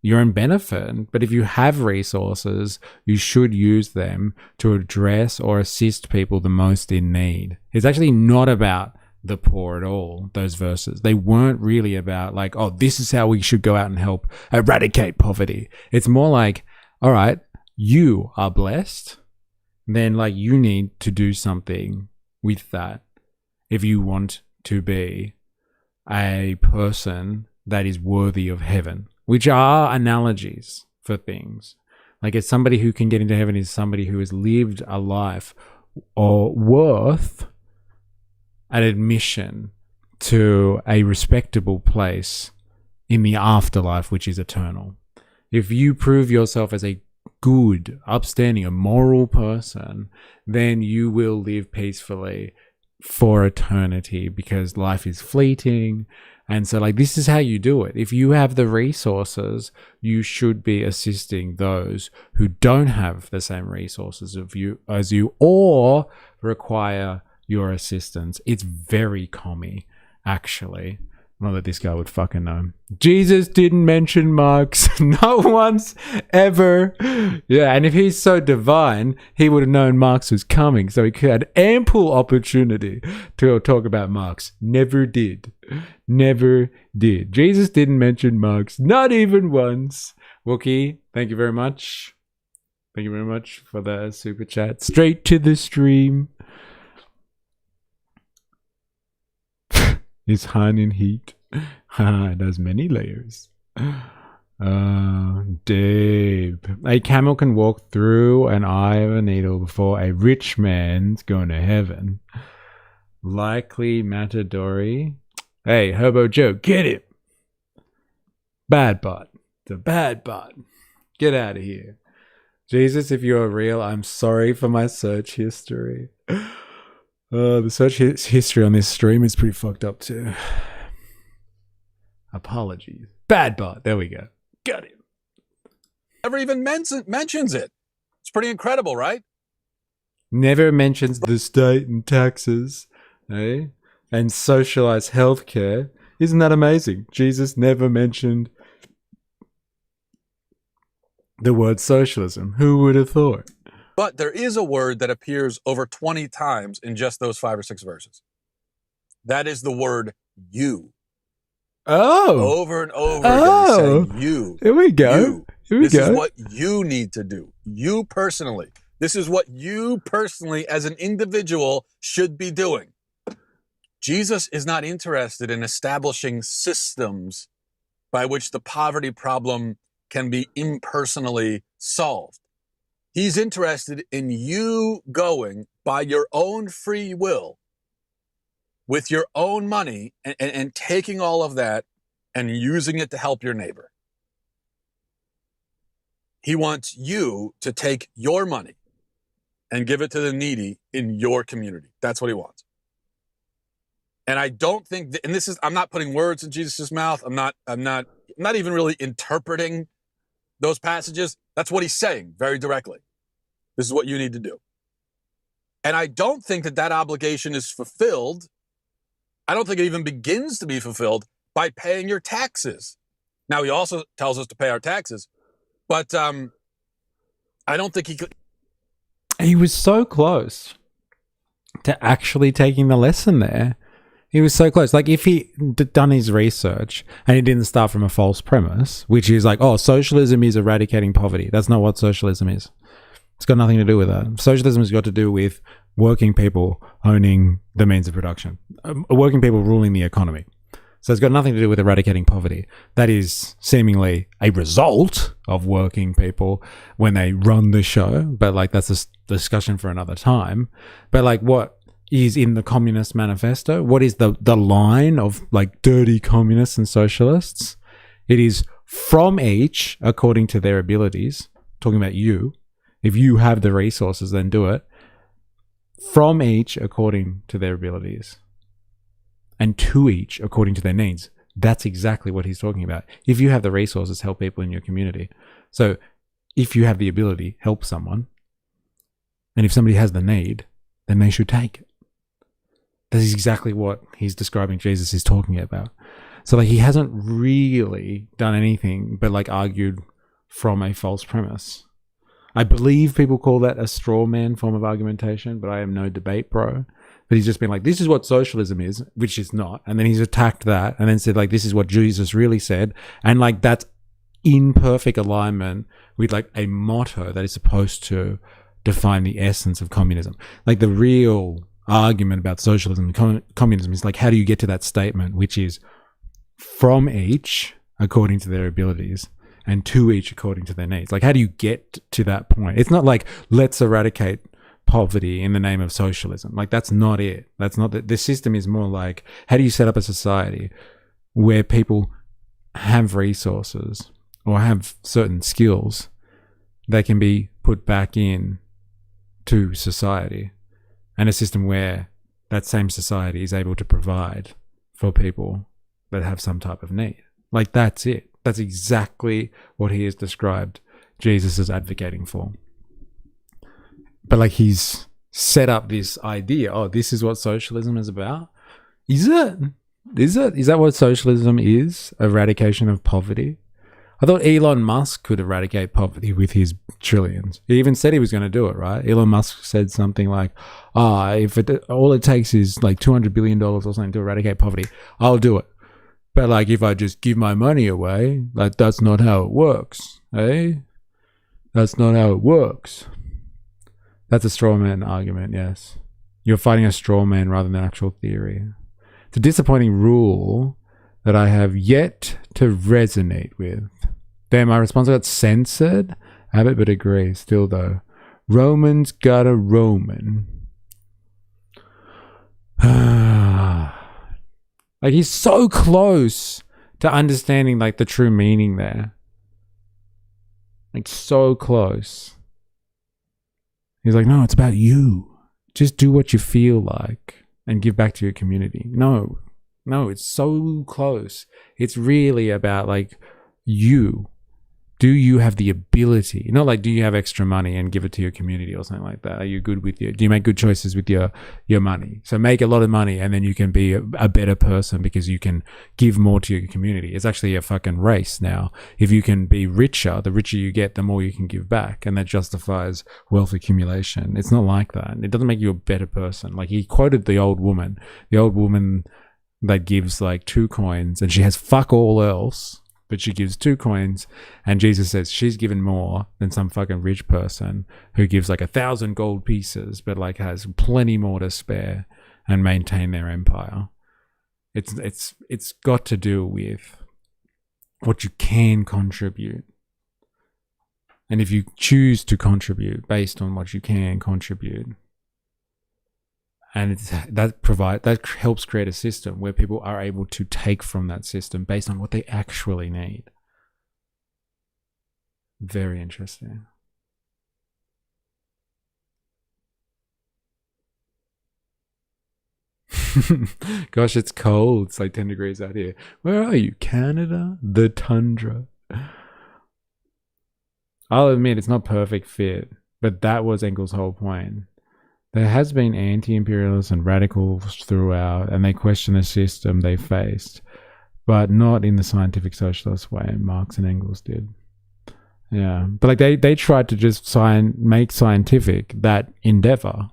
benefit. But if you have resources, you should use them to address or assist people the most in need. It's actually not about the poor at all, those verses. They weren't really about like, oh, this is how we should go out and help eradicate poverty. It's more like, all right, you are blessed, then like you need to do something with that if you want to be a person that is worthy of heaven, which are analogies for things. Like, it's somebody who can get into heaven is somebody who has lived a life or worth an admission to a respectable place in the afterlife, which is eternal. If you prove yourself as a good, upstanding, a moral person, then you will live peacefully for eternity, because life is fleeting. And so, like, this is how you do it. If you have the resources, you should be assisting those who don't have the same resources as you or require your assistance. It's very commie, actually, Not that this guy would fucking know. Jesus didn't mention Marx. Not once, ever. Yeah, and if he's so divine, he would have known Marx was coming, so he had ample opportunity to talk about Marx. Never did. Never did. Jesus didn't mention Marx. Not even once. Wookie, thank you very much. Thank you very much for the super chat. Straight to the stream. Is Han in heat? It has many layers. Dave. A camel can walk through an eye of a needle before a rich man's going to heaven. Likely Matadori. Hey, Herbo Joe, get it. Bad bot. The bad bot. Get out of here. Jesus, if you're real, I'm sorry for my search history. The search history on this stream is pretty fucked up too. Apologies. Bad bot. There we go. Got him. Never even mentions it. It's pretty incredible, right? Never mentions the state and taxes, eh? And socialized healthcare. Isn't that amazing? Jesus never mentioned the word socialism. Who would have thought? But there is a word that appears over 20 times in just those 5 or 6 verses. That is the word you. Oh. Over and over again, he's saying you. Here we go. You. Here we this go. is what you need to do. You personally. This is what you personally as an individual should be doing. Jesus is not interested in establishing systems by which the poverty problem can be impersonally solved. He's interested in you going by your own free will with your own money and taking all of that and using it to help your neighbor. He wants you to take your money and give it to the needy in your community. That's what he wants. And I don't think, and this is, I'm not putting words in Jesus' mouth. I'm not even really interpreting those passages. That's what he's saying very directly. This is what you need to do. And I don't think that obligation is fulfilled. I don't think it even begins to be fulfilled by paying your taxes. Now, he also tells us to pay our taxes, but I don't think he was so close to actually taking the lesson there. He was so close. Like, if he done his research and he didn't start from a false premise, which is like, oh, socialism is eradicating poverty. That's not what socialism is. It's got nothing to do with that. Socialism has got to do with working people owning the means of production, working people ruling the economy. So it's got nothing to do with eradicating poverty. That is seemingly a result of working people when they run the show. But like, that's a discussion for another time. But like, what is in the Communist Manifesto? What is the line of like dirty communists and socialists? It is from each according to their abilities. Talking about you. If you have the resources, then do it. From each according to their abilities. And to each according to their needs. That's exactly what he's talking about. If you have the resources, help people in your community. So if you have the ability, help someone. And if somebody has the need, then they should take it. That is exactly what he's describing Jesus is talking about. So like, he hasn't really done anything but like argued from a false premise. I believe people call that a straw man form of argumentation, but I am no debate bro. But he's just been like, this is what socialism is, which is not. And then he's attacked that and then said like, this is what Jesus really said. And like, that's in perfect alignment with like a motto that is supposed to define the essence of communism. Like, the real argument about socialism and communism is like, how do you get to that statement, which is from each according to their abilities and to each according to their needs? Like, how do you get to that point? It's not like, let's eradicate poverty in the name of socialism. Like, that's not it. That's not the system. Is more like, how do you set up a society where people have resources or have certain skills that can be put back in to society, and a system where that same society is able to provide for people that have some type of need. Like, that's it. That's exactly what he has described Jesus as advocating for. But like, he's set up this idea, oh, this is what socialism is about? Is it? Is that what socialism is? Eradication of poverty? I thought Elon Musk could eradicate poverty with his trillions. He even said he was going to do it, right? Elon Musk said something like, if all it takes is like $200 billion or something to eradicate poverty, I'll do it. But like if I just give my money away, like that's not how it works, eh? That's not how it works. That's a straw man argument, yes. You're fighting a straw man rather than actual theory. It's a disappointing rule that I have yet to resonate with. Damn, my response got censored. Abbott but agree. Still though, Roman's got a Roman. Like he's so close to understanding like the true meaning there. Like so close. He's like, no, it's about you. Just do what you feel like and give back to your community. No, it's so close. It's really about like you. Do you have the ability? Not like do you have extra money and give it to your community or something like that? Are you good with do you make good choices with your money? So make a lot of money and then you can be a better person because you can give more to your community. It's actually a fucking race now. If you can be richer, the richer you get, the more you can give back. And that justifies wealth accumulation. It's not like that. It doesn't make you a better person. Like he quoted the old woman that gives like 2 coins and she has fuck all else. But she gives 2 coins and Jesus says she's given more than some fucking rich person who gives like 1,000 gold pieces but like has plenty more to spare and maintain their empire. It's got to do with what you can contribute. And if you choose to contribute based on what you can contribute, and that helps create a system where people are able to take from that system based on what they actually need. Very interesting. Gosh, it's cold. It's like 10 degrees out here. Where are you? Canada? The tundra. I'll admit it's not perfect fit, but that was Engel's whole point. There has been anti-imperialists and radicals throughout, and they question the system they faced, but not in the scientific socialist way Marx and Engels did. Yeah, but like they tried to just make scientific that endeavor,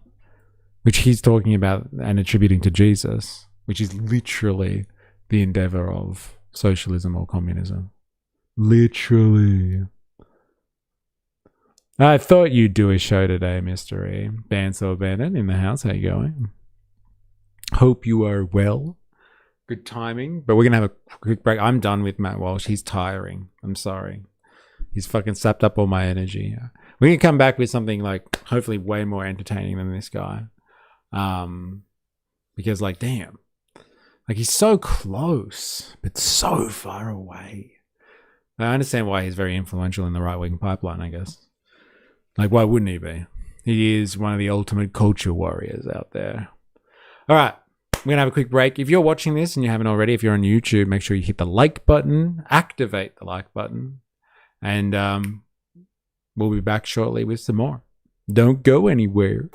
which he's talking about and attributing to Jesus, which is literally the endeavor of socialism or communism. Literally. I thought you'd do a show today, Mr. E. Bandsaw Bandit in the house. How you going? Hope you are well. Good timing. But we're going to have a quick break. I'm done with Matt Walsh. He's tiring. I'm sorry. He's fucking sapped up all my energy. We can come back with something like hopefully way more entertaining than this guy. Because like, damn. Like he's so close, but so far away. I understand why he's very influential in the right-wing pipeline, I guess. Like, why wouldn't he be? He is one of the ultimate culture warriors out there. All right. We're going to have a quick break. If you're watching this and you haven't already, if you're on YouTube, make sure you hit the like button, activate the like button, and we'll be back shortly with some more. Don't go anywhere.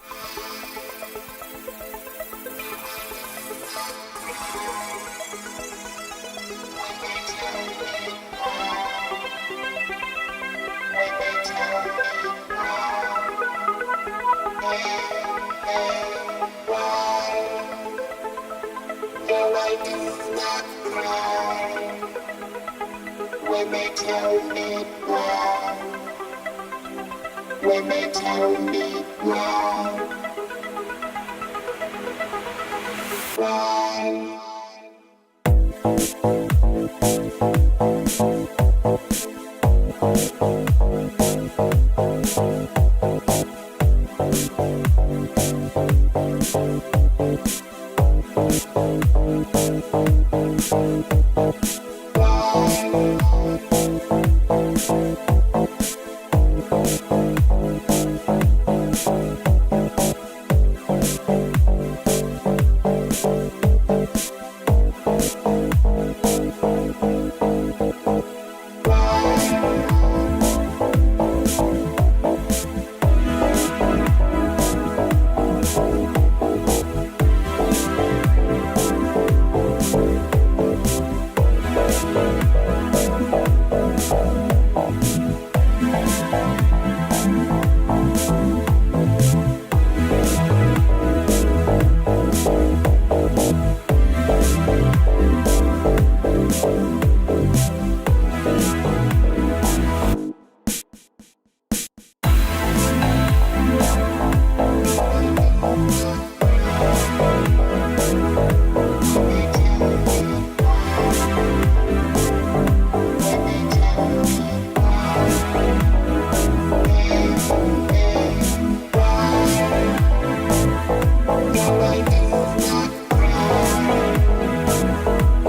No, I do not cry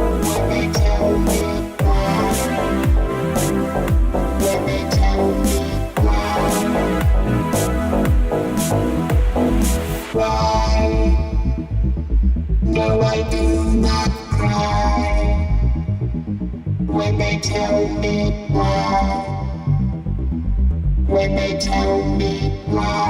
when they tell me why. When they tell me why.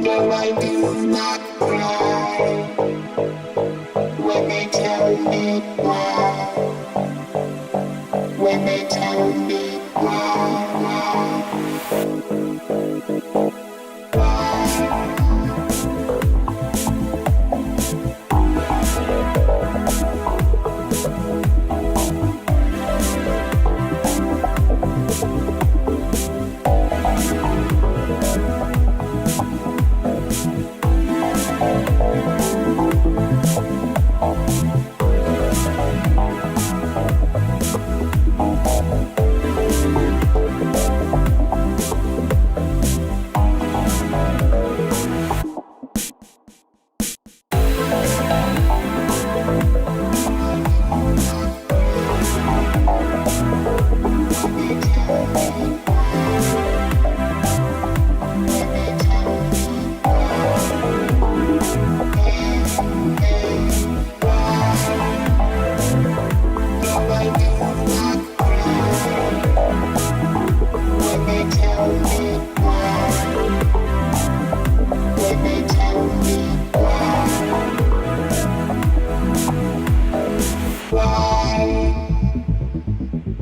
No, I do not cry when they tell me why. When they tell me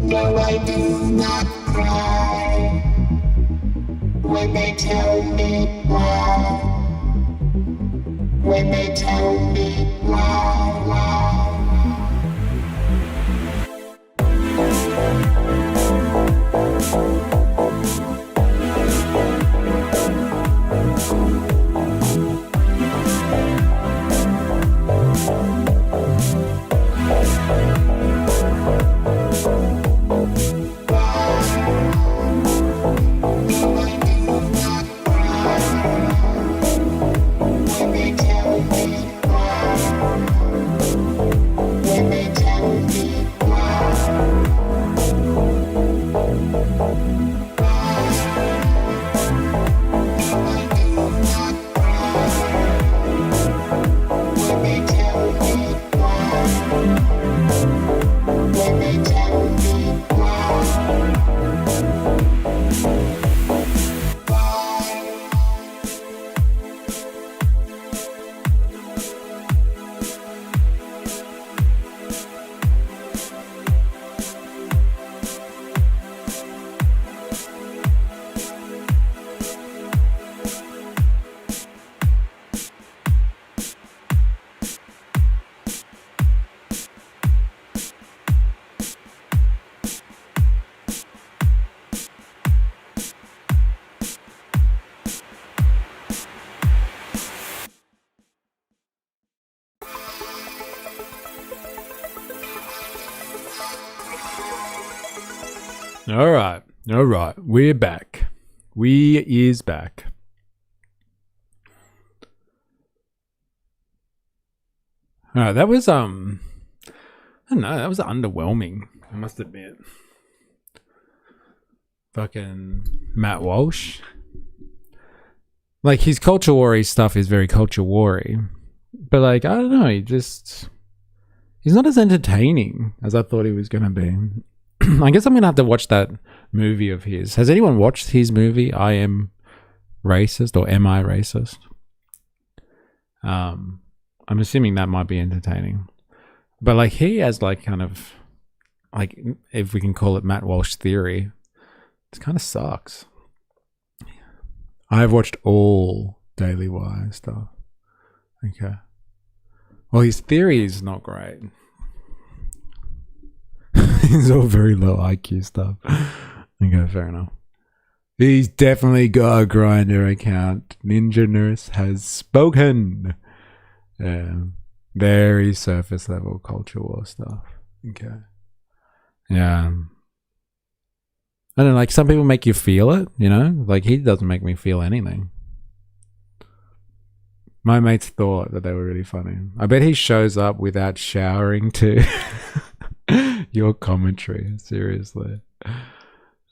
No, I do not cry when they tell me why. When they tell me why. All right, we're back. We is back. All right, that was I don't know, that was underwhelming, I must admit. Fucking Matt Walsh. Like, his culture warry stuff is very culture warry. But, like, I don't know, he's not as entertaining as I thought he was going to be. I guess I'm going to have to watch that movie of his. Has anyone watched his movie, I Am Racist, or Am I Racist? I'm assuming that might be entertaining. But, like, he has, like, kind of, like, if we can call it Matt Walsh theory, it kind of sucks. I've watched all Daily Wire stuff. Okay. Well, his theory is not great. It's all very low IQ stuff. Okay, fair enough. He's definitely got a Grindr account. Ninja Nurse has spoken. Very surface level culture war stuff. Okay. Yeah. I don't know, like, some people make you feel it, you know? Like, he doesn't make me feel anything. My mates thought that they were really funny. I bet he shows up without showering to your commentary. Seriously.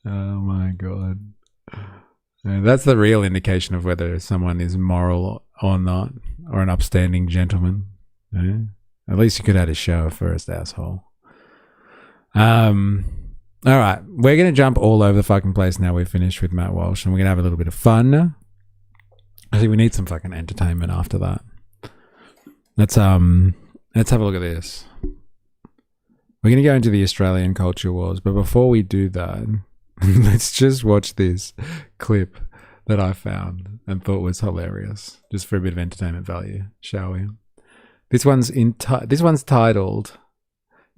Oh my god. And that's the real indication of whether someone is moral or not, or an upstanding gentleman. Yeah? At least you could have a shower first, asshole. Alright, we're going to jump all over the fucking place now we've finished with Matt Walsh, and we're going to have a little bit of fun. I think we need some fucking entertainment after that. Let's have a look at this. We're going to go into the Australian culture wars, but before we do that, let's just watch this clip that I found and thought was hilarious, just for a bit of entertainment value, shall we? This one's titled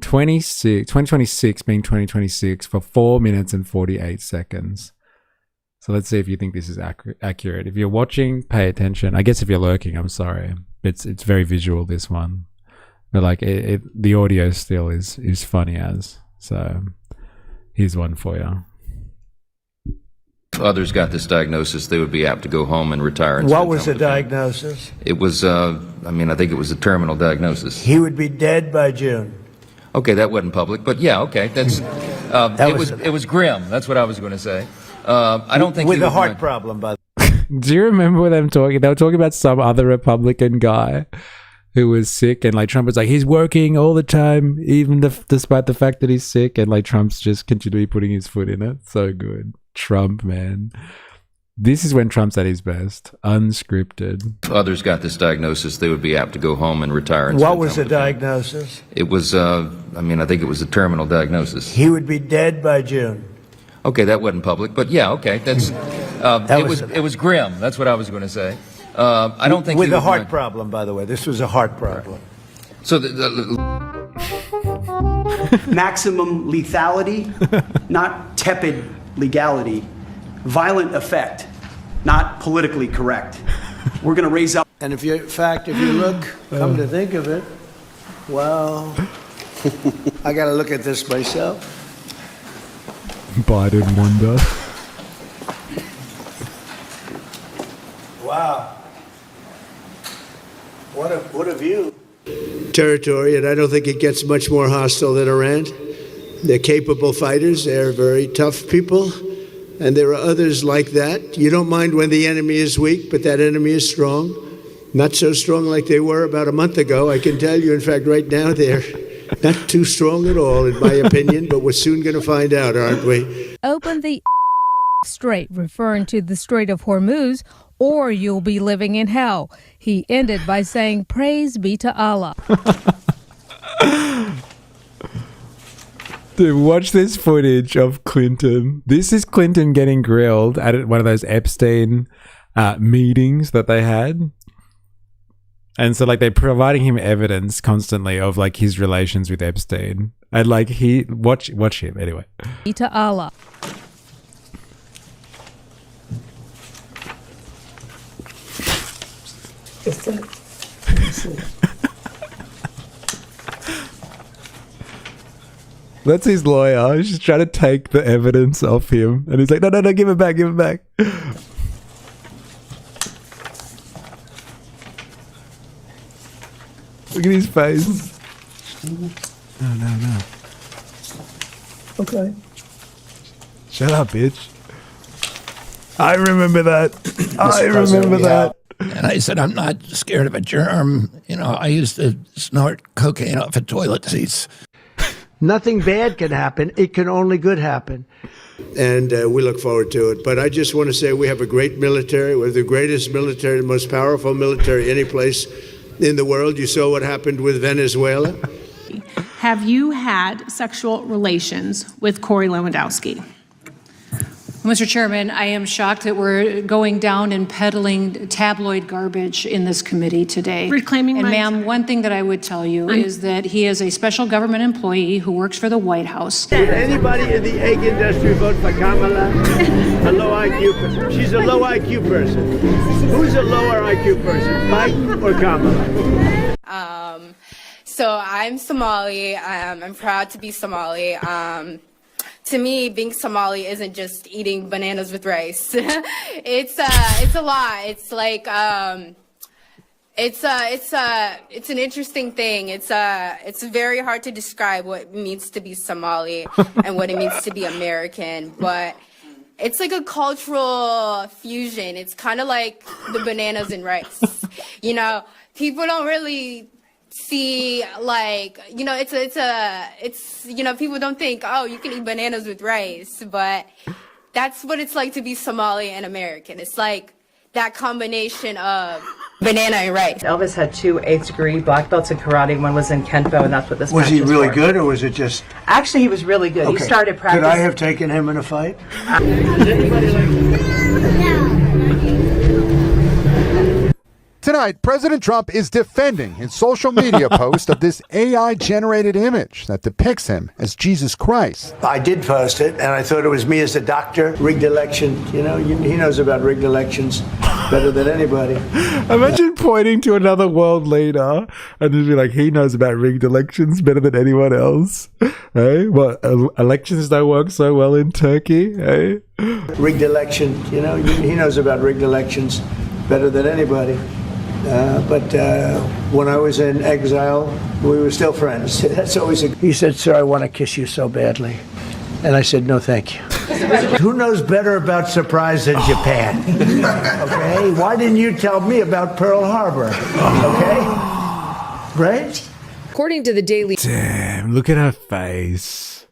2026 being 2026 for 4 minutes and 48 seconds. So let's see if you think this is accurate. If you're watching, pay attention. I guess if you're lurking, I'm sorry. It's very visual, this one. But like the audio still is funny as. So here's one for you. If others got this diagnosis, they would be apt to go home and retire. What was the diagnosis? It was, I think it was a terminal diagnosis. He would be dead by June. Okay, that wasn't public, but yeah, okay, that's it was grim. That's what I was going to say. I don't think with a heart problem, by the way. Do you remember them talking? They were talking about some other Republican guy who was sick, and like Trump was like, he's working all the time, even despite the fact that he's sick, and like Trump's just continually putting his foot in it. So good, Trump, man. This is when Trump's at his best, unscripted. If others got this diagnosis, they would be apt to go home and retire. What was the diagnosis? It was, I think it was a terminal diagnosis. He would be dead by June. Okay, that wasn't public, but yeah, okay, that's it was grim. That's what I was going to say. I don't think with a heart problem, by the way. This was a heart problem. So maximum lethality, not tepid legality. Violent effect, not politically correct. We're going to raise up. And if you look, come to think of it, well, I got to look at this myself. Biden wonder. Wow. What a view. Territory, and I don't think it gets much more hostile than Iran. They're capable fighters. They're very tough people. And there are others like that. You don't mind when the enemy is weak, but that enemy is strong. Not so strong like they were about a month ago. I can tell you, in fact, right now, they're not too strong at all, in my opinion, but we're soon going to find out, aren't we? Open the Strait, referring to the Strait of Hormuz, or you'll be living in hell. He ended by saying, praise be to Allah. Dude, watch this footage of Clinton. This is Clinton getting grilled at one of those Epstein meetings that they had. And so, like, they're providing him evidence constantly of, like, his relations with Epstein. And, like, watch him, anyway. Be to Allah. That's his lawyer. He's just trying to take the evidence off him. And he's like, no, give it back, give it back. Look at his face. No. Okay. Shut up, bitch. I remember that. I remember that. And I said, I'm not scared of a germ. You know, I used to snort cocaine off of toilet seats. Nothing bad can happen. It can only good happen. And we look forward to it. But I just want to say we have a great military. We're the greatest military, the most powerful military any place in the world. You saw what happened with Venezuela. Have you had sexual relations with Corey Lewandowski? Mr. Chairman, I am shocked that we're going down and peddling tabloid garbage in this committee today. Reclaiming and my ma'am, time. one thing that I would tell you is that he is a special government employee who works for the White House. Did anybody in the egg industry vote for Kamala? A low IQ person. She's a low IQ person. Who's a lower IQ person, Mike or Kamala? So I'm Somali. I'm proud to be Somali. To me, being Somali isn't just eating bananas with rice. It's a lot. It's like it's an interesting thing. It's very hard to describe what it means to be Somali and what it means to be American, but it's like a cultural fusion. It's kind of like the bananas and rice. You know, people don't really see, like, you know, it's you know, people don't think, oh, you can eat bananas with rice, but that's what it's like to be Somali and American. It's like that combination of banana and rice. Elvis had 2 8th degree black belts in karate. One was in Kempo, and that's what this Was match he really for. good, or was it just... Actually, he was really good. He started practicing. Could I have taken him in a fight? Tonight, President Trump is defending his social media post of this AI-generated image that depicts him as Jesus Christ. I did post it, and I thought it was me as a doctor. Rigged election, you know, he knows about rigged elections better than anybody. Imagine pointing to another world leader and just be like, he knows about rigged elections better than anyone else. Hey, what, elections don't work so well in Turkey? Hey? Rigged election, you know, he knows about rigged elections better than anybody. But when I was in exile, we were still friends. That's always He said, sir, I want to kiss you so badly. And I said, no, thank you. Who knows better about surprise than Japan? Okay? Why didn't you tell me about Pearl Harbor? Okay? Right? According to the Daily... Damn, look at her face.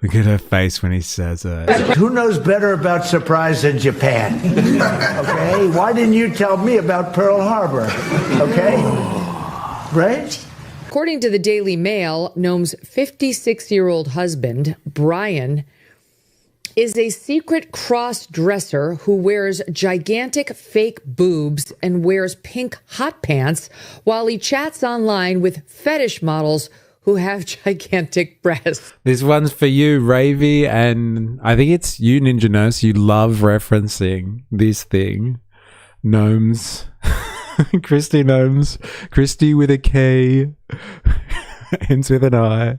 Look at her face when he says it. Who knows better about surprise than Japan? Okay? Why didn't you tell me about Pearl Harbor? Okay? Right? According to the Daily Mail, Noam's 56-year-old husband, Brian, is a secret cross-dresser who wears gigantic fake boobs and wears pink hot pants while he chats online with fetish models who have gigantic breasts. This one's for you, Ravy, and I think it's you, Ninja Nurse. You love referencing this thing. Gnomes. Christy Gnomes. Christy with a K. Ends with an I.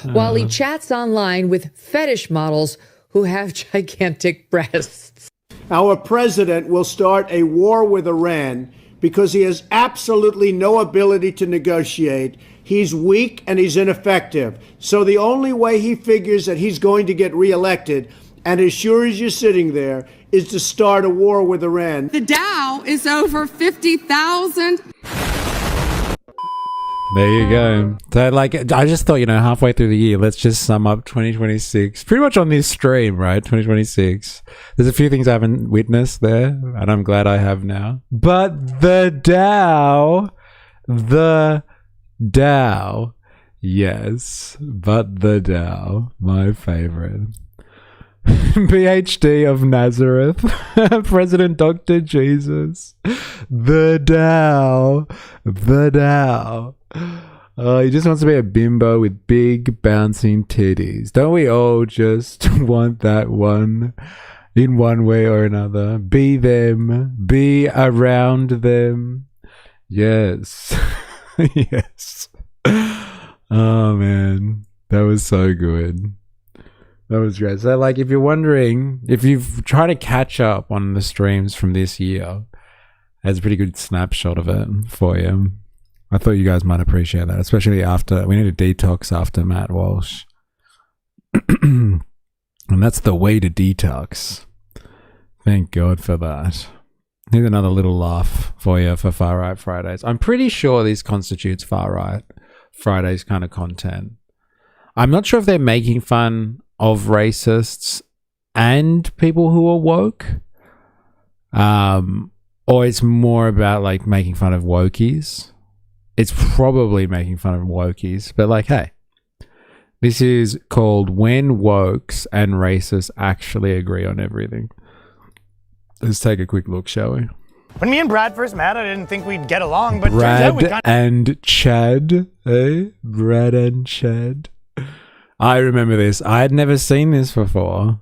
While he chats online with fetish models who have gigantic breasts. Our president will start a war with Iran because he has absolutely no ability to negotiate. He's weak and he's ineffective. So the only way he figures that he's going to get reelected, and as sure as you're sitting there, is to start a war with Iran. The Dow is over 50,000. There you go. So, like, I just thought, you know, halfway through the year, let's just sum up 2026. Pretty much on this stream, right? 2026. There's a few things I haven't witnessed there, and I'm glad I have now. But the Dow, yes, but the Dow, my favorite. PhD of Nazareth, President Dr. Jesus, the Dow. He just wants to be a bimbo with big bouncing titties. Don't we all just want that one in one way or another? Be them, be around them. Yes. Yes. Oh man, that was so good. That was great. So, like, if you're wondering, if you've tried to catch up on the streams from this year, there's a pretty good snapshot of it for you. I thought you guys might appreciate that, especially after we need a detox after Matt Walsh. And that's the way to detox. Thank God for that. Here's another little laugh for you for Far Right Fridays. I'm pretty sure this constitutes Far Right Fridays kind of content. I'm not sure if they're making fun of racists and people who are woke. Or it's more about like making fun of wokies. It's probably making fun of wokies. But like, hey, this is called When Wokes and Racists Actually Agree on Everything. Let's take a quick look, shall we? When me and Brad first met, I didn't think we'd get along, but turns Brad out we kind and Chad, eh? Brad and Chad. I remember this. I had never seen this before.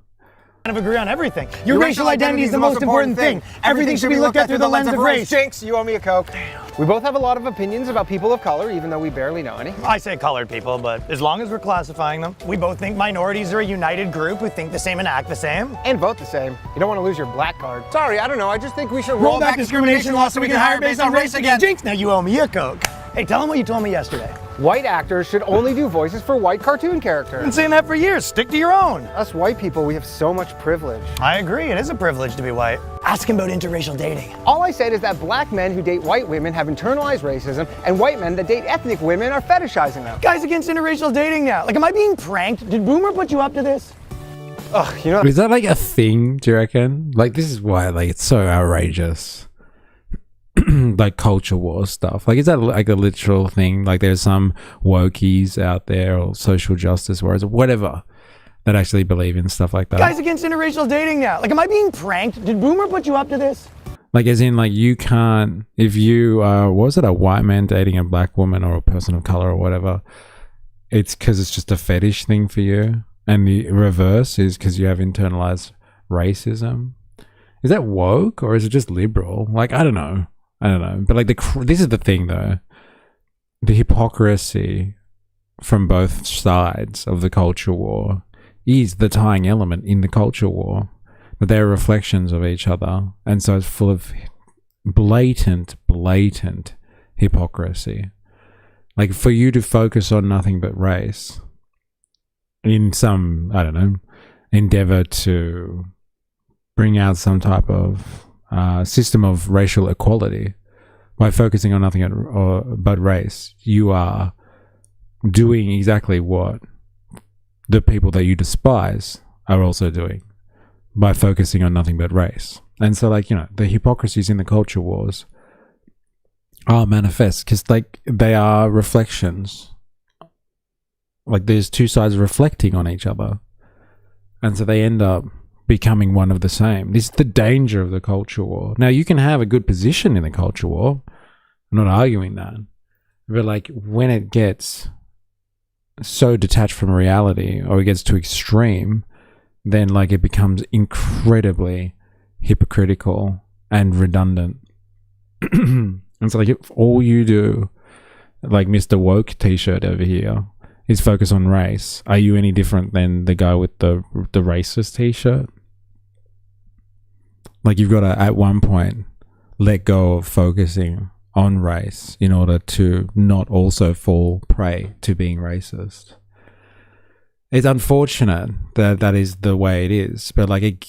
of agree on everything. Your racial identity is the most important thing. Everything should be looked at through the lens of race. Jinx, you owe me a Coke. We both have a lot of opinions about people of color, even though we barely know any. I say colored people, but as long as we're classifying them, we both think minorities are a united group who think the same and act the same. And vote the same. You don't want to lose your black card. Sorry, I don't know. I just think we should roll back discrimination laws so we can hire based on race again. Jinx, now you owe me a Coke. Hey, tell them what you told me yesterday. White actors should only do voices for white cartoon characters. I've been saying that for years. Stick to your own. Us white people, we have so much privilege. I agree. It is a privilege to be white. Ask him about interracial dating. All I said is that black men who date white women have internalized racism, and white men that date ethnic women are fetishizing them. Guys against interracial dating now. Like, am I being pranked? Did Boomer put you up to this? Ugh, you know. Is that like a thing, do you reckon? Like, this is why, like, it's so outrageous. Like culture war stuff. Like, is that like a literal thing? Like, there's some wokies out there or social justice warriors or whatever that actually believe in stuff like that. Guys against interracial dating now. Like, am I being pranked? Did Boomer put you up to this? Like, as in, like, you can't, if you are, was it a white man dating a black woman or a person of color or whatever, it's because it's just a fetish thing for you. And the reverse is because you have internalized racism. Is that woke or is it just liberal? Like, I don't know. But like, this is the thing though. The hypocrisy from both sides of the culture war is the tying element in the culture war. That they're reflections of each other. And so it's full of blatant hypocrisy. Like, for you to focus on nothing but race in some, I don't know, endeavor to bring out some type of system of racial equality by focusing on nothing but race, you are doing exactly what the people that you despise are also doing by focusing on nothing but race. And so, like, you know, the hypocrisies in the culture wars are manifest because, like, they are reflections. Like, there's two sides reflecting on each other, and so they end up becoming one of the same. This is the danger of the culture war. Now, you can have a good position in the culture war. I'm not arguing that. But, like, when it gets so detached from reality or it gets too extreme, then, like, it becomes incredibly hypocritical and redundant. And so, like, if all you do, like Mr. Woke t-shirt over here, is focus on race, are you any different than the guy with the racist t-shirt? Like, you've got to, at one point, let go of focusing on race in order to not also fall prey to being racist. It's unfortunate that that is the way it is, but like it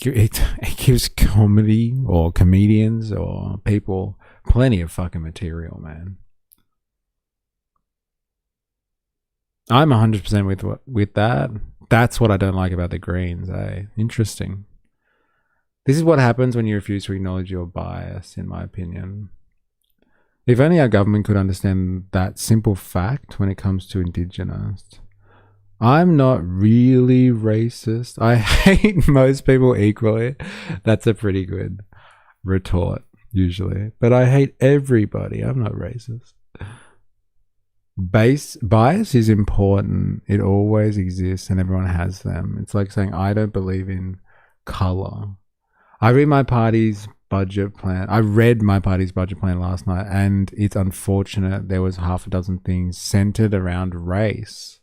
gives comedy or comedians or people plenty of fucking material, man. I'm 100% with that. That's what I don't like about the Greens, eh? Interesting. This is what happens when you refuse to acknowledge your bias, in my opinion. If only our government could understand that simple fact when it comes to Indigenous. I'm not really racist. I hate most people equally. That's a pretty good retort, usually. But I hate everybody. I'm not racist. Bias is important. It always exists and everyone has them. It's like saying, I don't believe in color. I read my party's budget plan. I read my party's budget plan last night, and it's unfortunate there was half a dozen things centered around race.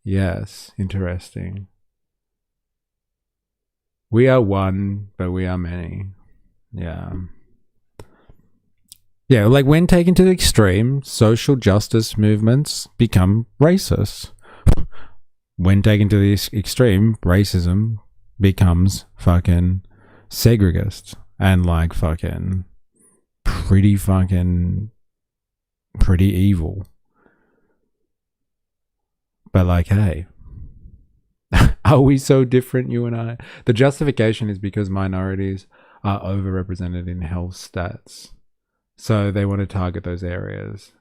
Yes, interesting. We are one, but we are many. Yeah. Yeah, like when taken to the extreme, social justice movements become racist. When taken to the extreme, racism becomes fucking segregist and like fucking pretty evil. But like, hey, are we so different, you and I? The justification is because minorities are overrepresented in health stats. So they want to target those areas.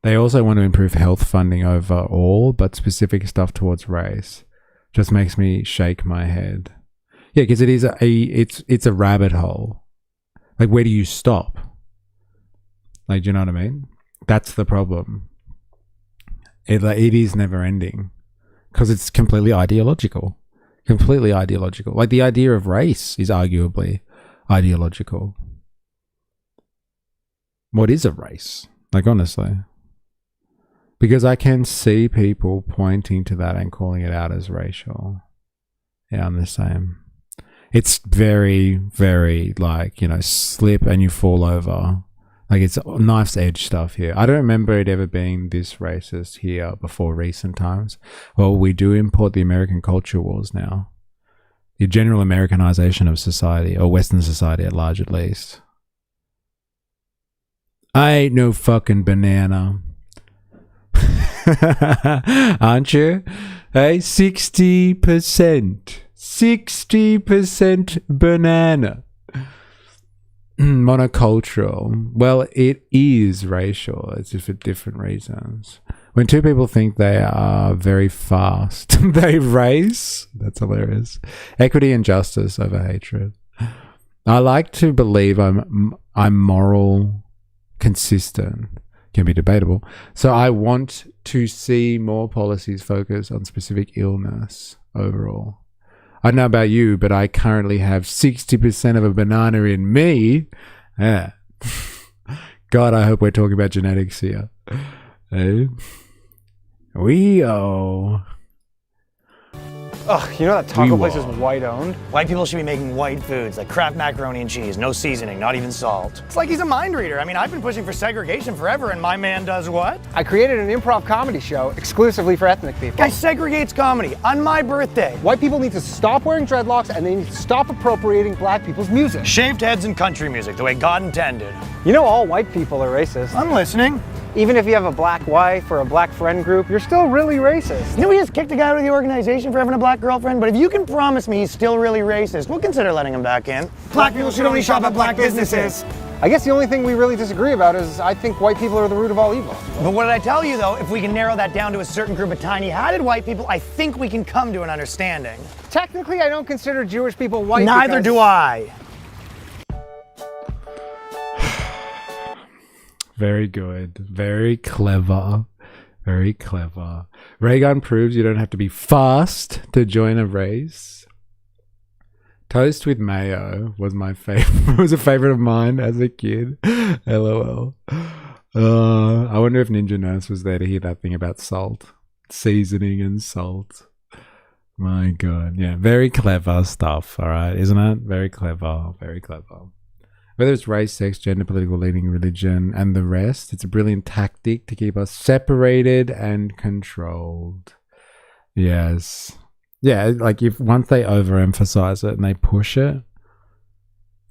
They also want to improve health funding overall, but specific stuff towards race just makes me shake my head. Yeah, because it is it's a rabbit hole. Like, where do you stop? Like, do you know what I mean? That's the problem. It is never ending because it's completely ideological. Completely ideological. Like, the idea of race is arguably ideological. What is a race? Like, honestly. Because I can see people pointing to that and calling it out as racial. Yeah, I'm the same. It's very, very like, you know, slip and you fall over. Like, it's knife's edge stuff here. I don't remember it ever being this racist here before recent times. Well, we do import the American culture wars now. The general Americanization of society, or Western society at large at least. I ain't no fucking banana. Aren't you? Hey, 60%. 60% banana. Monocultural. Well, it is racial. It's just for different reasons. When two people think they are very fast, they race. That's hilarious. Equity and justice over hatred. I like to believe I'm moral, consistent. Can be debatable. So I want to see more policies focus on specific illness overall. I don't know about you, but I currently have 60% of a banana in me. Yeah. God, I hope we're talking about genetics here. Hey. Ugh, you know that taco place is white owned? White people should be making white foods like Kraft macaroni and cheese, no seasoning, not even salt. It's like he's a mind reader. I mean, I've been pushing for segregation forever, and my man does what? I created an improv comedy show exclusively for ethnic people. Guy segregates comedy on my birthday. White people need to stop wearing dreadlocks and they need to stop appropriating black people's music. Shaved heads and country music, the way God intended. You know all white people are racist. I'm listening. Even if you have a black wife or a black friend group, you're still really racist. You know, we just kicked a guy out of the organization for having a black girlfriend, but if you can promise me he's still really racist, we'll consider letting him back in. Black people should only shop at black businesses. I guess the only thing we really disagree about is I think white people are the root of all evil. But what did I tell you, though? If we can narrow that down to a certain group of tiny-hatted white people, I think we can come to an understanding. Technically, I don't consider Jewish people white. Neither do I. Very good. Very clever. Very clever. Raygun proves you don't have to be fast to join a race. Toast with mayo was my favorite. Was a favorite of mine as a kid. LOL. I wonder if Ninja Nurse was there to hear that thing about salt. Seasoning and salt. My God. Yeah. Very clever stuff. All right. Isn't it? Very clever. Very clever. Whether it's race, sex, gender, political leaning, religion, and the rest, it's a brilliant tactic to keep us separated and controlled. Yes. Yeah, like if once they overemphasize it and they push it,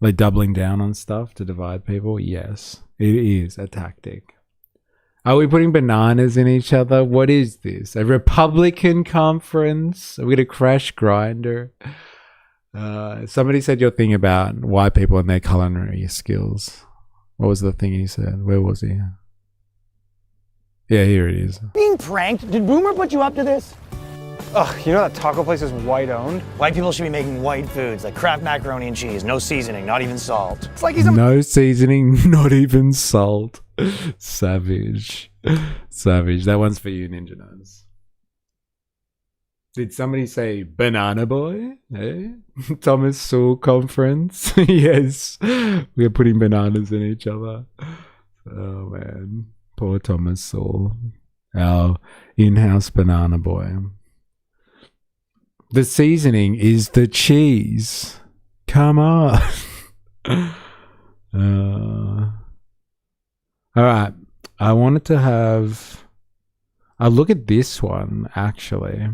like doubling down on stuff to divide people, yes, it is a tactic. Are we putting bananas in each other? What is this? A Republican conference? Are we going to crash Grindr? Somebody said your thing about white people and their culinary skills. What was the thing he said? Where was he? Yeah, here it is. Being pranked? Did Boomer put you up to this? Ugh, you know that taco place is white owned? White people should be making white foods like Kraft macaroni and cheese, no seasoning, not even salt. It's like he's no seasoning, not even salt. Savage. Savage. That one's for you, Ninja Nose. Did somebody say banana boy? Eh? Thomas Sowell conference? Yes. We're putting bananas in each other. Oh man. Poor Thomas Sowell. Our in-house banana boy. The seasoning is the cheese. Come on. All right. I wanted to have a look at this one, actually.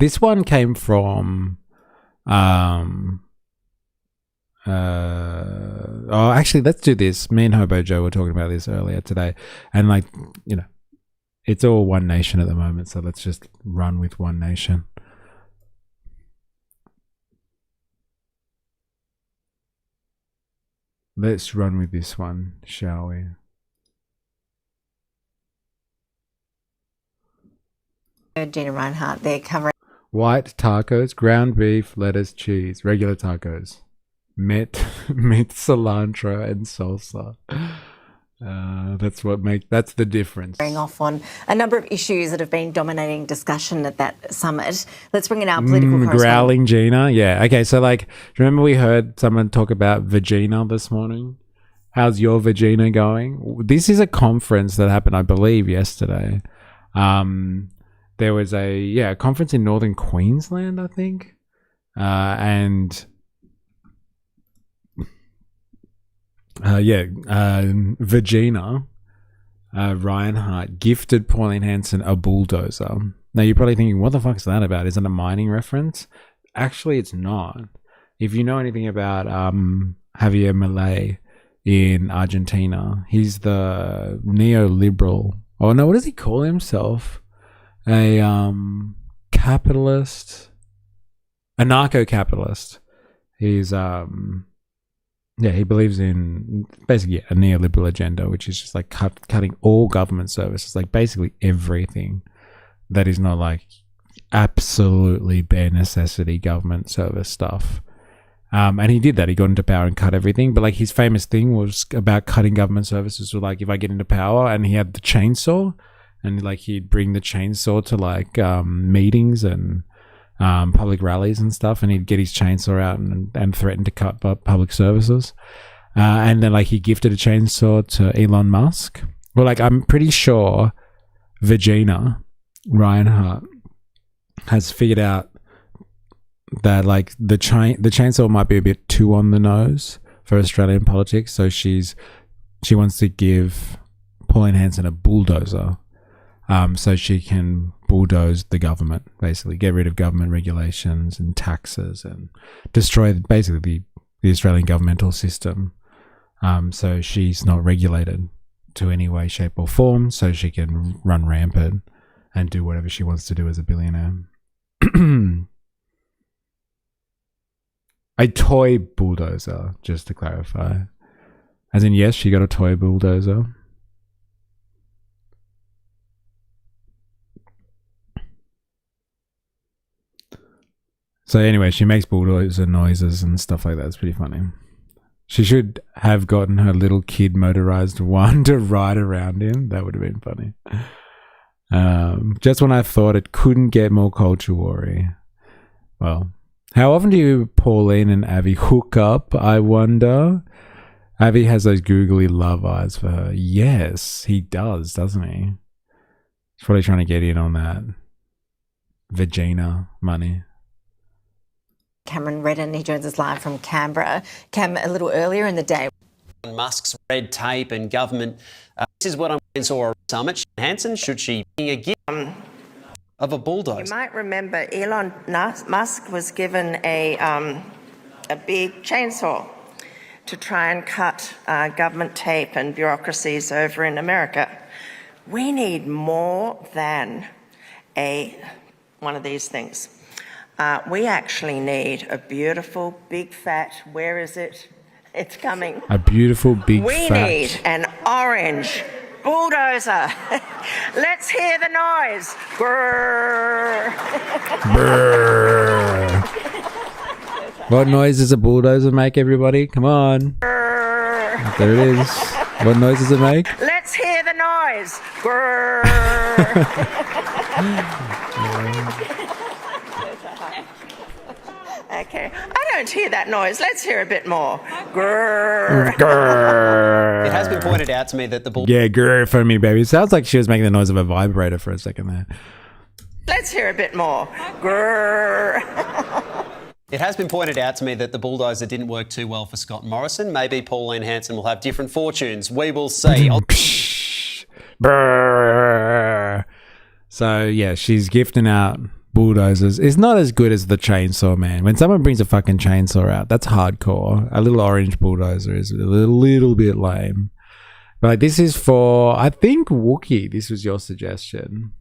This one came from actually, let's do this. Me and Hobo Joe were talking about this earlier today, and like, you know, it's all One Nation at the moment, so let's just run with One Nation. Let's run with this one, shall we? Gina Reinhart, they're covering White tacos, ground beef, lettuce, cheese, regular tacos, mint, cilantro, and salsa. That's the difference. off on a number of issues that have been dominating discussion at that summit. Let's bring in our political correspondent. Growling Gina, yeah. Okay, so like, remember we heard someone talk about Vagina this morning? How's your Vagina going? This is a conference that happened, I believe, yesterday. There was a conference in northern Queensland, I think, and Vagina Reinhart gifted Pauline Hanson a bulldozer. Now you're probably thinking, what the fuck is that about? Is it a mining reference? Actually, it's not. If you know anything about Javier Milei in Argentina, he's the neoliberal. Oh no, what does he call himself? A capitalist, anarcho-capitalist. He's he believes in basically a neoliberal agenda, which is just like cutting all government services, like basically everything that is not like absolutely bare necessity government service stuff. And he did that. He got into power and cut everything. But like his famous thing was about cutting government services. So like if I get into power, and he had the chainsaw. And like he'd bring the chainsaw to like meetings and public rallies and stuff, and he'd get his chainsaw out and threaten to cut public services. And then like he gifted a chainsaw to Elon Musk. Well, like I'm pretty sure Vagina Reinhart has figured out that like the chainsaw might be a bit too on the nose for Australian politics, so she wants to give Pauline Hanson a bulldozer. So she can bulldoze the government, basically get rid of government regulations and taxes and destroy basically the Australian governmental system. So she's not regulated to any way, shape or form, so she can run rampant and do whatever she wants to do as a billionaire. A toy bulldozer, just to clarify. As in, yes, she got a toy bulldozer. So anyway, she makes bulldozer noises and stuff like that. It's pretty funny. She should have gotten her little kid motorized one to ride around in. That would have been funny. Just when I thought it couldn't get more culture worry. Well, how often do you, Pauline and Avi, hook up, I wonder? Avi has those googly love eyes for her. Yes, he does, doesn't he? He's probably trying to get in on that Vagina money. Cameron Redden, he joins us live from Canberra. Cam, a little earlier in the day. Musk's red tape and government. This is what I'm going to summit. Hanson, should she be a gift of a bulldozer? You might remember Elon Musk was given a big chainsaw to try and cut government tape and bureaucracies over in America. We need more than one of these things. We actually need a beautiful, big, fat, where is it? It's coming. A beautiful, big, we fat. need an orange bulldozer. Let's hear the noise. Grrr. Brrr. What noise does a bulldozer make, everybody? Come on. Grrr. There it is. What noise does it make? Let's hear the noise. Grrr. Okay, I don't hear that noise. Let's hear a bit more. Grrr. Grrr. It has been pointed out to me that the Yeah, grrr for me, baby. It sounds like she was making the noise of a vibrator for a second there. Let's hear a bit more. Grrr. It has been pointed out to me that the bulldozer didn't work too well for Scott Morrison. Maybe Pauline Hanson will have different fortunes. We will see. Brrr. So, yeah, she's gifting out bulldozers. It's not as good as the Chainsaw Man. When someone brings a fucking chainsaw out, that's hardcore. A little orange bulldozer is a little bit lame. But like, this is for, I think, Wookie. This was your suggestion.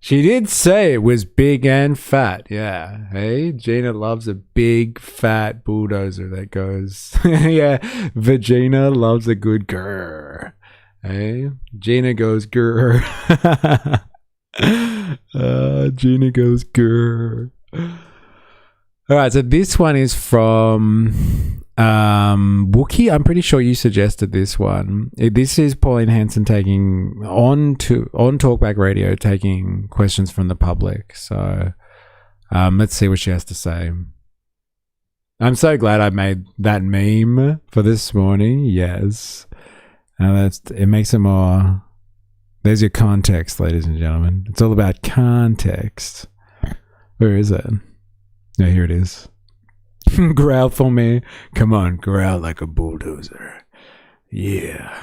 She did say it was big and fat. Yeah. Hey, Gina loves a big, fat bulldozer that goes. Yeah. Vagina loves a good grrr. Hey, Gina goes grrr. Gina goes grrr. All right. So this one is from Wookie. I'm pretty sure you suggested this one. This is Pauline Hanson taking on Talkback Radio, taking questions from the public. So let's see what she has to say. I'm so glad I made that meme for this morning. Yes, it makes it more. There's your context, ladies and gentlemen. It's all about context. Where is it? No, here it is. Growl for me. Come on, growl like a bulldozer. Yeah.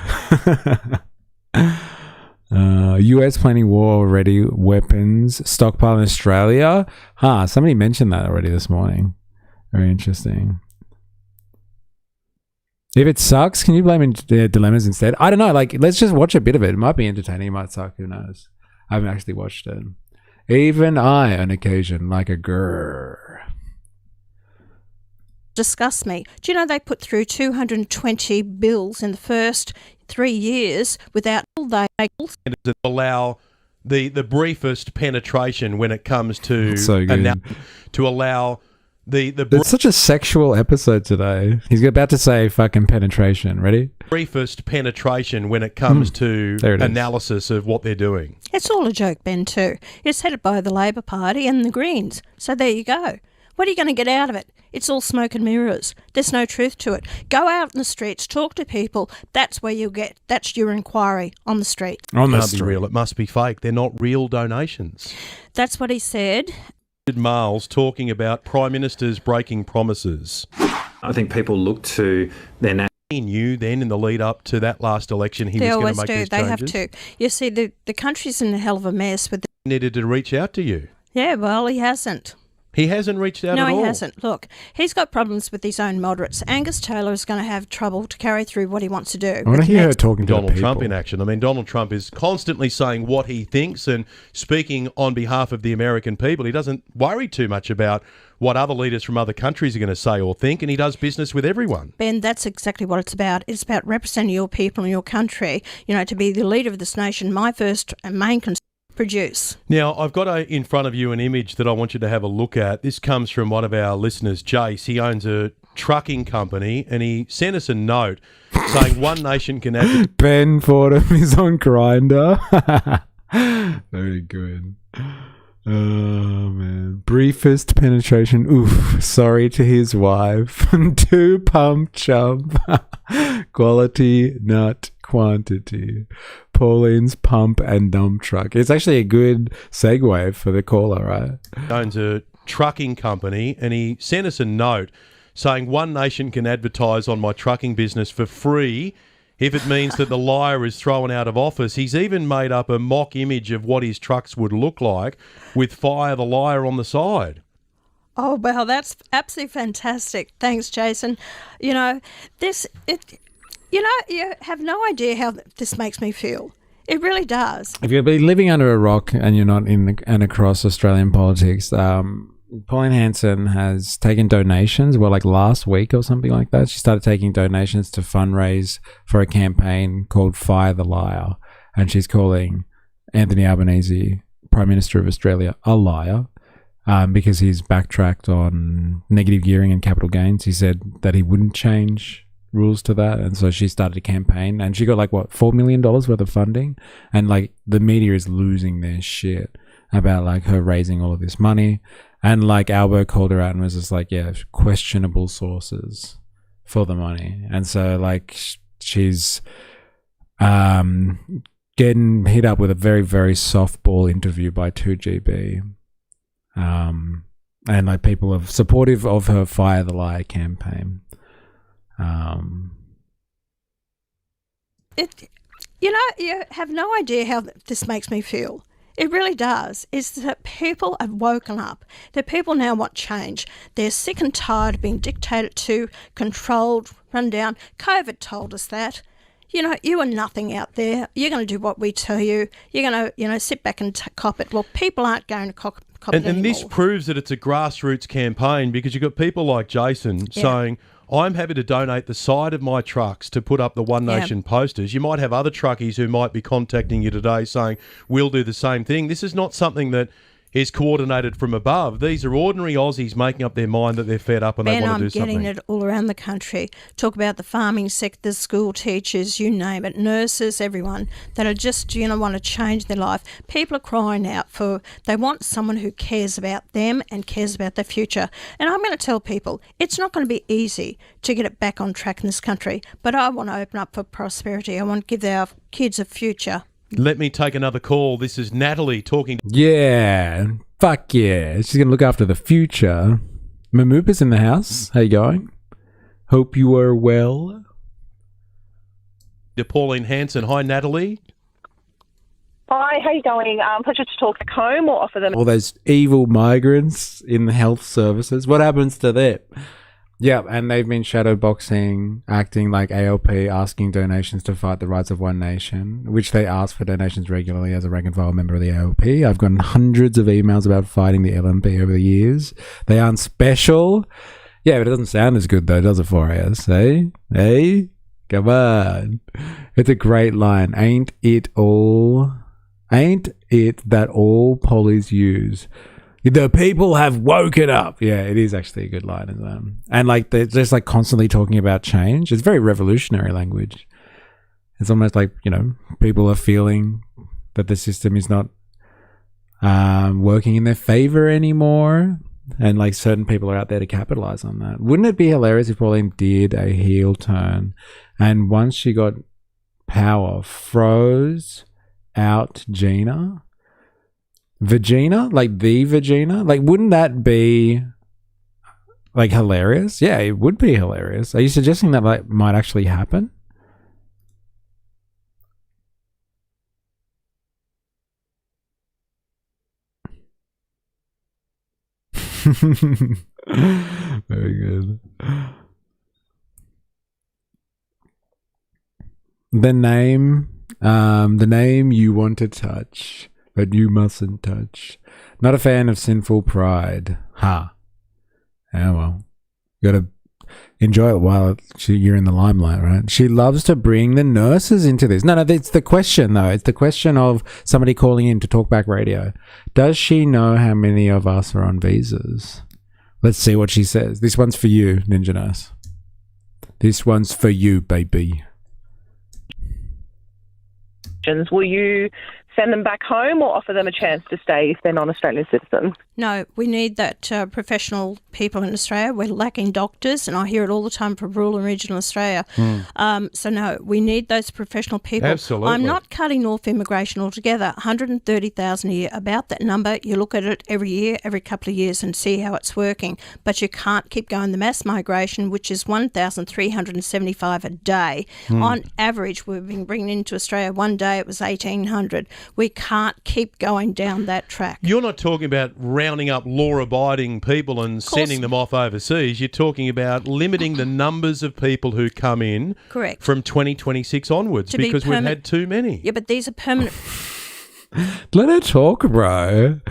US planning war-ready weapons stockpile in Australia. Somebody mentioned that already this morning. Very interesting. If it sucks, can you blame Dilemmas instead? I don't know. Like, let's just watch a bit of it. It might be entertaining. It might suck. Who knows? I haven't actually watched it. Even I, on occasion, like a grrr. Disgust me. Do you know they put through 220 bills in the first 3 years without they allow the briefest penetration when it comes to so good. To allow the It's such a sexual episode today. He's about to say fucking penetration. Ready? Briefest penetration when it comes to analysis of what they're doing. It's all a joke, Ben, too. It's headed by the Labor Party and the Greens. So there you go. What are you going to get out of it? It's all smoke and mirrors. There's no truth to it. Go out in the streets, talk to people. That's where that's your inquiry on the street. It can't be real. It must be fake. They're not real donations. That's what he said. Miles talking about prime ministers breaking promises. I think people look to their He knew then in the lead up to that last election he was going to make these changes. They always do. They have to. You see, the country's in a hell of a mess. Needed to reach out to you. Yeah, well, he hasn't. He hasn't reached out at all. No, he hasn't. Look, he's got problems with his own moderates. Angus Taylor is going to have trouble to carry through what he wants to do. I want to hear her talking to Donald Trump in action. I mean, Donald Trump is constantly saying what he thinks and speaking on behalf of the American people. He doesn't worry too much about what other leaders from other countries are going to say or think, and he does business with everyone. Ben, that's exactly what it's about. It's about representing your people and your country. You know, to be the leader of this nation, my first and main concern. Produce. Now, I've got in front of you an image that I want you to have a look at. This comes from one of our listeners, Jace. He owns a trucking company, and he sent us a note saying one nation can have... Ben Fordham is on Grindr. Very good. Oh, man. Briefest penetration. Oof. Sorry to his wife. 2 pump chump. Quality, not quantity. Pauline's pump and dump truck. It's actually a good segue for the caller, right? Owns a trucking company, and he sent us a note saying one nation can advertise on my trucking business for free if it means that the liar is thrown out of office. He's even made up a mock image of what his trucks would look like with Fire the Liar on the side. Oh, well, that's absolutely fantastic. Thanks, Jason. You know, you have no idea how this makes me feel. It really does. If you've been living under a rock and you're not in and across Australian politics, Pauline Hanson has taken donations, like last week or something like that. She started taking donations to fundraise for a campaign called Fire the Liar. And she's calling Anthony Albanese, Prime Minister of Australia, a liar because he's backtracked on negative gearing and capital gains. He said that he wouldn't change rules to that, and so she started a campaign, and she got $4 million worth of funding, and the media is losing their shit about her raising all of this money, and Albo called her out and was just questionable sources for the money, and so she's getting hit up with a very, very softball interview by 2GB. And like people are supportive of her Fire the Lie campaign. You have no idea how this makes me feel. It really does. It's that people have woken up. That people now want change. They're sick and tired of being dictated to, controlled, run down. COVID told us that. You are nothing out there. You're going to do what we tell you. You're going to, sit back and cop it. Well, people aren't going to cop it anymore. And this proves that it's a grassroots campaign, because you've got people like Jason saying, I'm happy to donate the side of my trucks to put up the One Nation posters. You might have other truckies who might be contacting you today saying, we'll do the same thing. This is not something that is coordinated from above. These are ordinary Aussies making up their mind that they're fed up and they want to do something. I'm getting it all around the country. Talk about the farming sector, school teachers, you name it, nurses, everyone that are just, want to change their life. People are crying out they want someone who cares about them and cares about their future. And I'm going to tell people, it's not going to be easy to get it back on track in this country, but I want to open up for prosperity. I want to give our kids a future. Let me take another call. This is Natalie talking. Yeah. Fuck yeah. She's going to look after the future. Mamupa's in the house. How you going? Hope you are well. Pauline Hanson. Hi, Natalie. Hi, how you going? Pleasure to talk back home or offer them... All those evil migrants in the health services. What happens to them? Yeah, and they've been shadowboxing, acting like ALP, asking donations to fight the rights of One Nation, which they ask for donations regularly as a rank and file member of the ALP. I've gotten hundreds of emails about fighting the LNP over the years. They aren't special. Yeah, but it doesn't sound as good though, does it for us? Hey? Come on. It's a great line. Ain't it that all pollies use? The people have woken up. Yeah, it is actually a good line as well. And like they're just like constantly talking about change. It's very revolutionary language. It's almost like, people are feeling that the system is not working in their favor anymore. And like certain people are out there to capitalize on that. Wouldn't it be hilarious if Pauline did a heel turn and once she got power, froze out Gina? Vagina? Like the vagina? Like, wouldn't that be like hilarious? Yeah, it would be hilarious. Are you suggesting that like might actually happen? Very good. The name you want to touch, but you mustn't touch. Not a fan of sinful pride. Ha. Oh well. You gotta enjoy it while you're in the limelight, right? She loves to bring the nurses into this. No, it's the question though. It's the question of somebody calling in to Talkback Radio. Does she know how many of us are on visas? Let's see what she says. This one's for you, Ninja Nurse. This one's for you, baby. Will you send them back home or offer them a chance to stay if they're non-Australian citizens? No, we need that professional people in Australia. We're lacking doctors, and I hear it all the time from rural and regional Australia. So no, we need those professional people. Absolutely. I'm not cutting off immigration altogether. 130,000 a year, about that number. You look at it every year, every couple of years, and see how it's working. But you can't keep going. The mass migration, which is 1,375 a day. On average, we've been bringing into Australia one day, it was 1,800. We can't keep going down that track. You're not talking about rounding up law-abiding people and sending them off overseas. You're talking about limiting the numbers of people who come in from 2026 onwards because we've had too many. Yeah, but these are permanent. Let her talk, bro.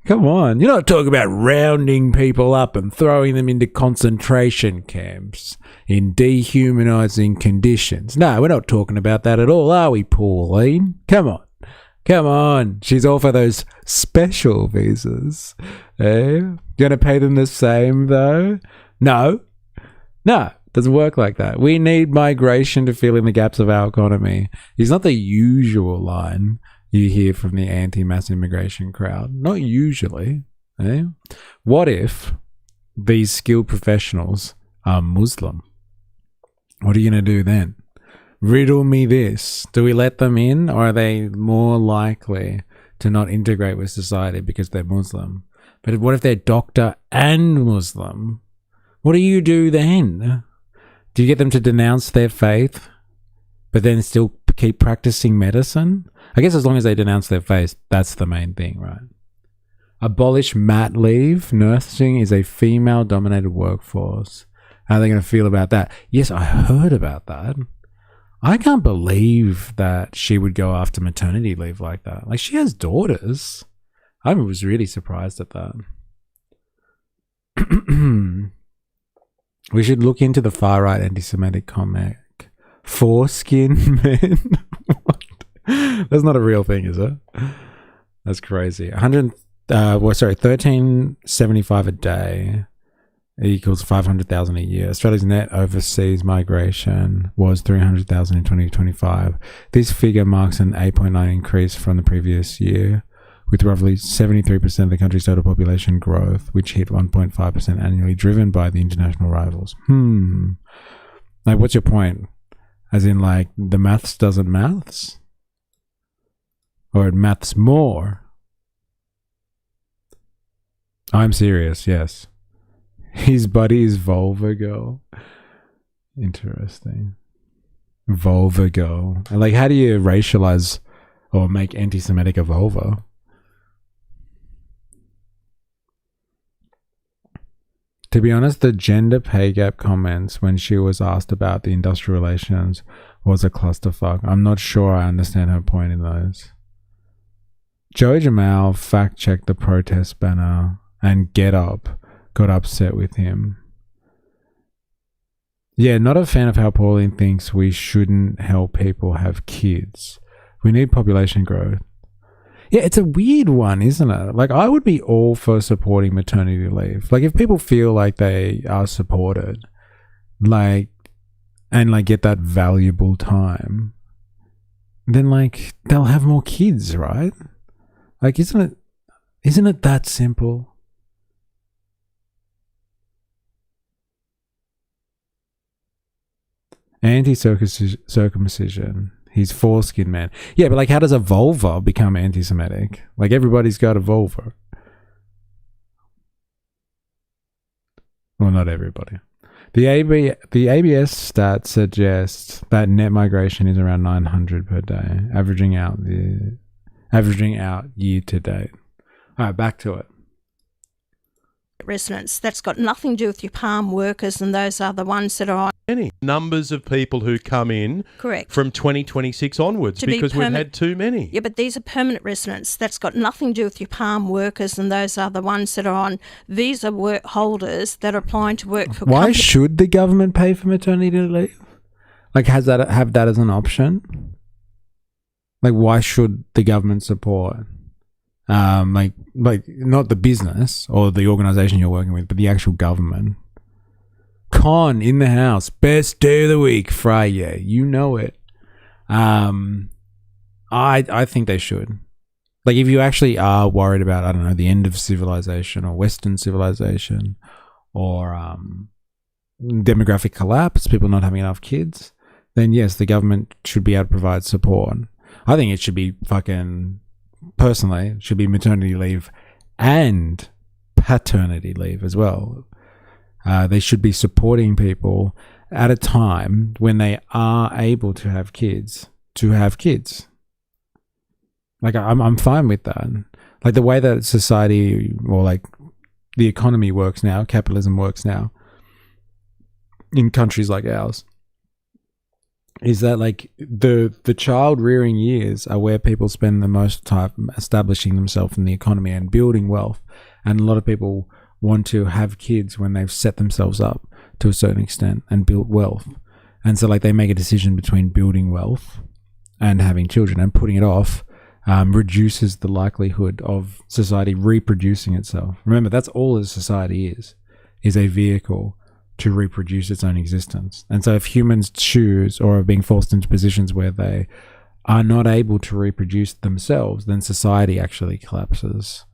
Come on. You're not talking about rounding people up and throwing them into concentration camps in dehumanizing conditions. No, we're not talking about that at all, are we, Pauline? Come on. Come on. She's all for those special visas. Eh? You going to pay them the same, though? No. No. Doesn't work like that. We need migration to fill in the gaps of our economy. It's not the usual line you hear from the anti-mass immigration crowd. Not usually. Eh? What if these skilled professionals are Muslim? What are you going to do then? Riddle me this. Do we let them in, or are they more likely to not integrate with society because they're Muslim? But what if they're doctor and Muslim? What do you do then? Do you get them to denounce their faith, but then still keep practicing medicine? I guess as long as they denounce their faith, that's the main thing, right? Abolish mat leave. Nursing is a female-dominated workforce. How are they going to feel about that? Yes, I heard about that. I can't believe that she would go after maternity leave like that. Like, she has daughters. I was really surprised at that. We should look into the far-right anti-Semitic comic. Foreskin Men. What? That's not a real thing, is it? That's crazy. 1375 a day equals 500,000 a year. Australia's net overseas migration was 300,000 in 2025. This figure marks an 8.9 increase from the previous year, with roughly 73% of the country's total population growth, which hit 1.5% annually, driven by the international arrivals. Like, what's your point? As in, like, the maths doesn't maths? Or it maths more? I'm serious, yes. His buddy is Vulva Girl. Interesting. Vulva Girl. Like, how do you racialize or make anti-Semitic a vulva? To be honest, the gender pay gap comments when she was asked about the industrial relations was a clusterfuck. I'm not sure I understand her point in those. Joe Jamal fact-checked the protest banner and Get Up got upset with him. Yeah, not a fan of how Pauline thinks we shouldn't help people have kids. We need population growth. Yeah, it's a weird one, isn't it? Like, I would be all for supporting maternity leave. Like, if people feel like they are supported, like, and like get that valuable time, then like they'll have more kids, right? Like, isn't it that simple? Anti-circumcision. He's foreskin man. Yeah, but like, how does a vulva become anti-Semitic? Like, everybody's got a vulva. Well, not everybody. The ABS stats suggest that net migration is around 900 per day, averaging out year to date. All right, back to it. Residents. That's got nothing to do with your palm workers, and those are the ones that are on. Any numbers of people who come in Correct. From 2026 onwards because we've had too many. Yeah, but these are permanent residents. That's got nothing to do with your palm workers, and those are the ones that are on visa work holders that are applying to work for Why should the government pay for maternity leave? Like, have that as an option? Like, why should the government support? Like not the business or the organization you're working with, but the actual government. Con in the house, best day of the week, Friday. You know it. I think they should. Like, if you actually are worried about, I don't know, the end of civilization or Western civilization or demographic collapse, people not having enough kids, then yes, the government should be able to provide support. I think it should be personally, it should be maternity leave and paternity leave as well. They should be supporting people at a time when they are able to have kids. Like, I'm fine with that. Like, the way that society or like the economy works now, capitalism works now in countries like ours, is that like the child rearing years are where people spend the most time establishing themselves in the economy and building wealth. And a lot of people want to have kids when they've set themselves up to a certain extent and built wealth. And so like they make a decision between building wealth and having children, and putting it off reduces the likelihood of society reproducing itself. Remember, that's all a society is a vehicle to reproduce its own existence. And so if humans choose or are being forced into positions where they are not able to reproduce themselves, then society actually collapses.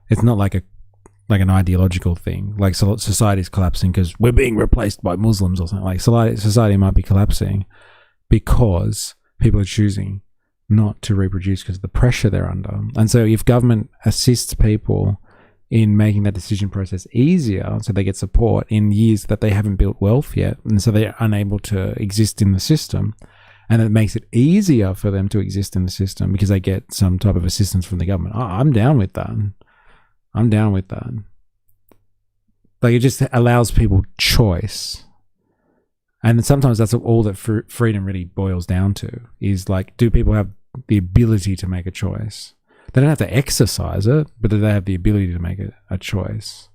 It's not like an ideological thing. Like, society is collapsing because we're being replaced by Muslims or something. Like, society might be collapsing because people are choosing not to reproduce because of the pressure they're under. And so if government assists people in making that decision process easier, so they get support in years that they haven't built wealth yet, and so they're unable to exist in the system. And it makes it easier for them to exist in the system because they get some type of assistance from the government. I'm down with that. I'm down with that. Like, it just allows people choice. And sometimes that's all that freedom really boils down to, is like, do people have the ability to make a choice? They don't have to exercise it, but do they have the ability to make a choice?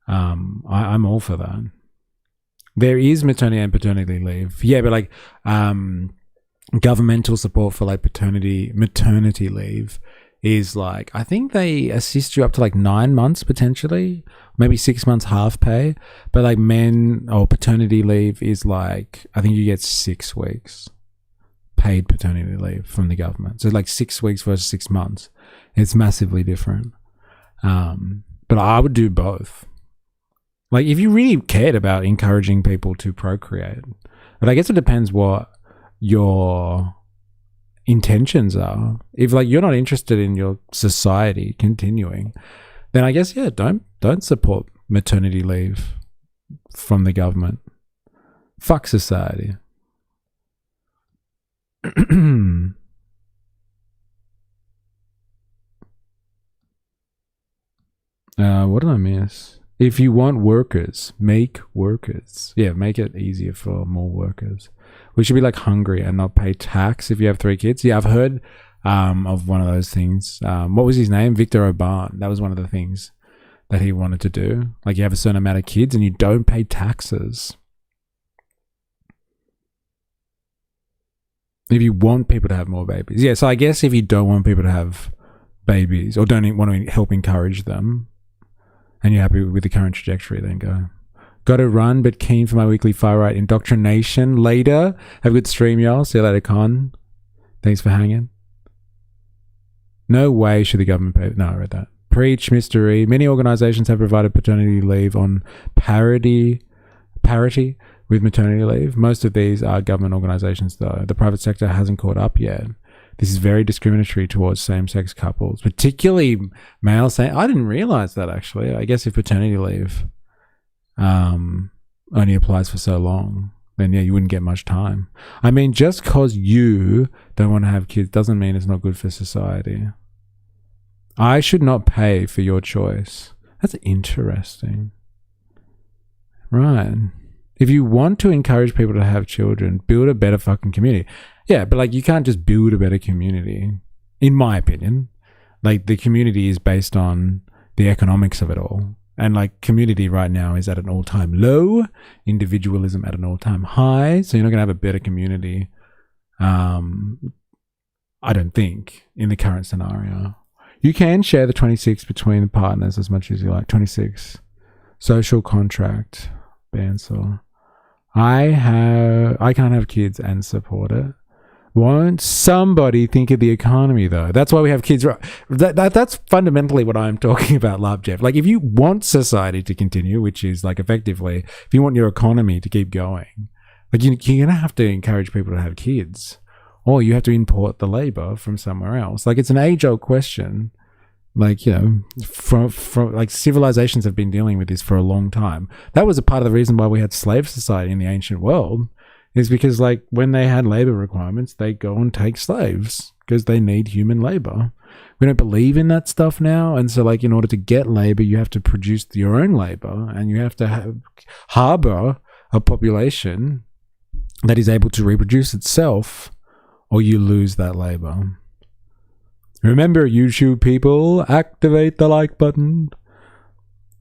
I'm all for that. There is maternity and paternity leave. Yeah, but like governmental support for like maternity leave is like, I think they assist you up to like 9 months potentially, maybe 6 months half pay. But like paternity leave is like, I think you get 6 weeks paid paternity leave from the government. So like 6 weeks versus 6 months. It's massively different. But I would do both. Like, if you really cared about encouraging people to procreate, but I guess it depends what your intentions are. If like you're not interested in your society continuing, then I guess, yeah, don't support maternity leave from the government. Fuck society. What did I miss? If you want workers, make workers. Yeah, make it easier for more workers. We should be like Hungary and not pay tax if you have 3 kids. Yeah, I've heard of one of those things. What was his name? Viktor Orbán. That was one of the things that he wanted to do. Like, you have a certain amount of kids and you don't pay taxes. If you want people to have more babies. Yeah, so I guess if you don't want people to have babies or don't want to help encourage them, and you're happy with the current trajectory, then go. Got to run, but keen for my weekly far-right indoctrination later. Have a good stream, y'all. See you later, Con. Thanks for hanging. No way should the government pay... No, I read that. Preach, mystery. Many organizations have provided paternity leave on parity with maternity leave. Most of these are government organizations, though. The private sector hasn't caught up yet. This is very discriminatory towards same-sex couples, particularly male. I didn't realize that, actually. I guess if paternity leave only applies for so long, then yeah, you wouldn't get much time. I mean, just because you don't want to have kids doesn't mean it's not good for society. I should not pay for your choice. That's interesting. Right. If you want to encourage people to have children, build a better fucking community. Yeah, but like, you can't just build a better community, in my opinion. Like, the community is based on the economics of it all. And like, community right now is at an all-time low, individualism at an all-time high. So you're not going to have a better community, I don't think, in the current scenario. You can share the 26 between the partners as much as you like. 26. Social contract. Bandsaw. I can't have kids and support it. Won't somebody think of the economy, though? That's why we have kids. That's fundamentally what I'm talking about, Labjev. Like, if you want society to continue, which is like effectively, if you want your economy to keep going, like, you're going to have to encourage people to have kids, or you have to import the labor from somewhere else. Like, it's an age-old question. Like, you know, from like, civilizations have been dealing with this for a long time. That was a part of the reason why we had slave society in the ancient world, is because, like, when they had labor requirements, they go and take slaves because they need human labor. We don't believe in that stuff now. And so, like, in order to get labor, you have to produce your own labor, and you have to harbor a population that is able to reproduce itself, or you lose that labor. Remember, YouTube people, activate the like button.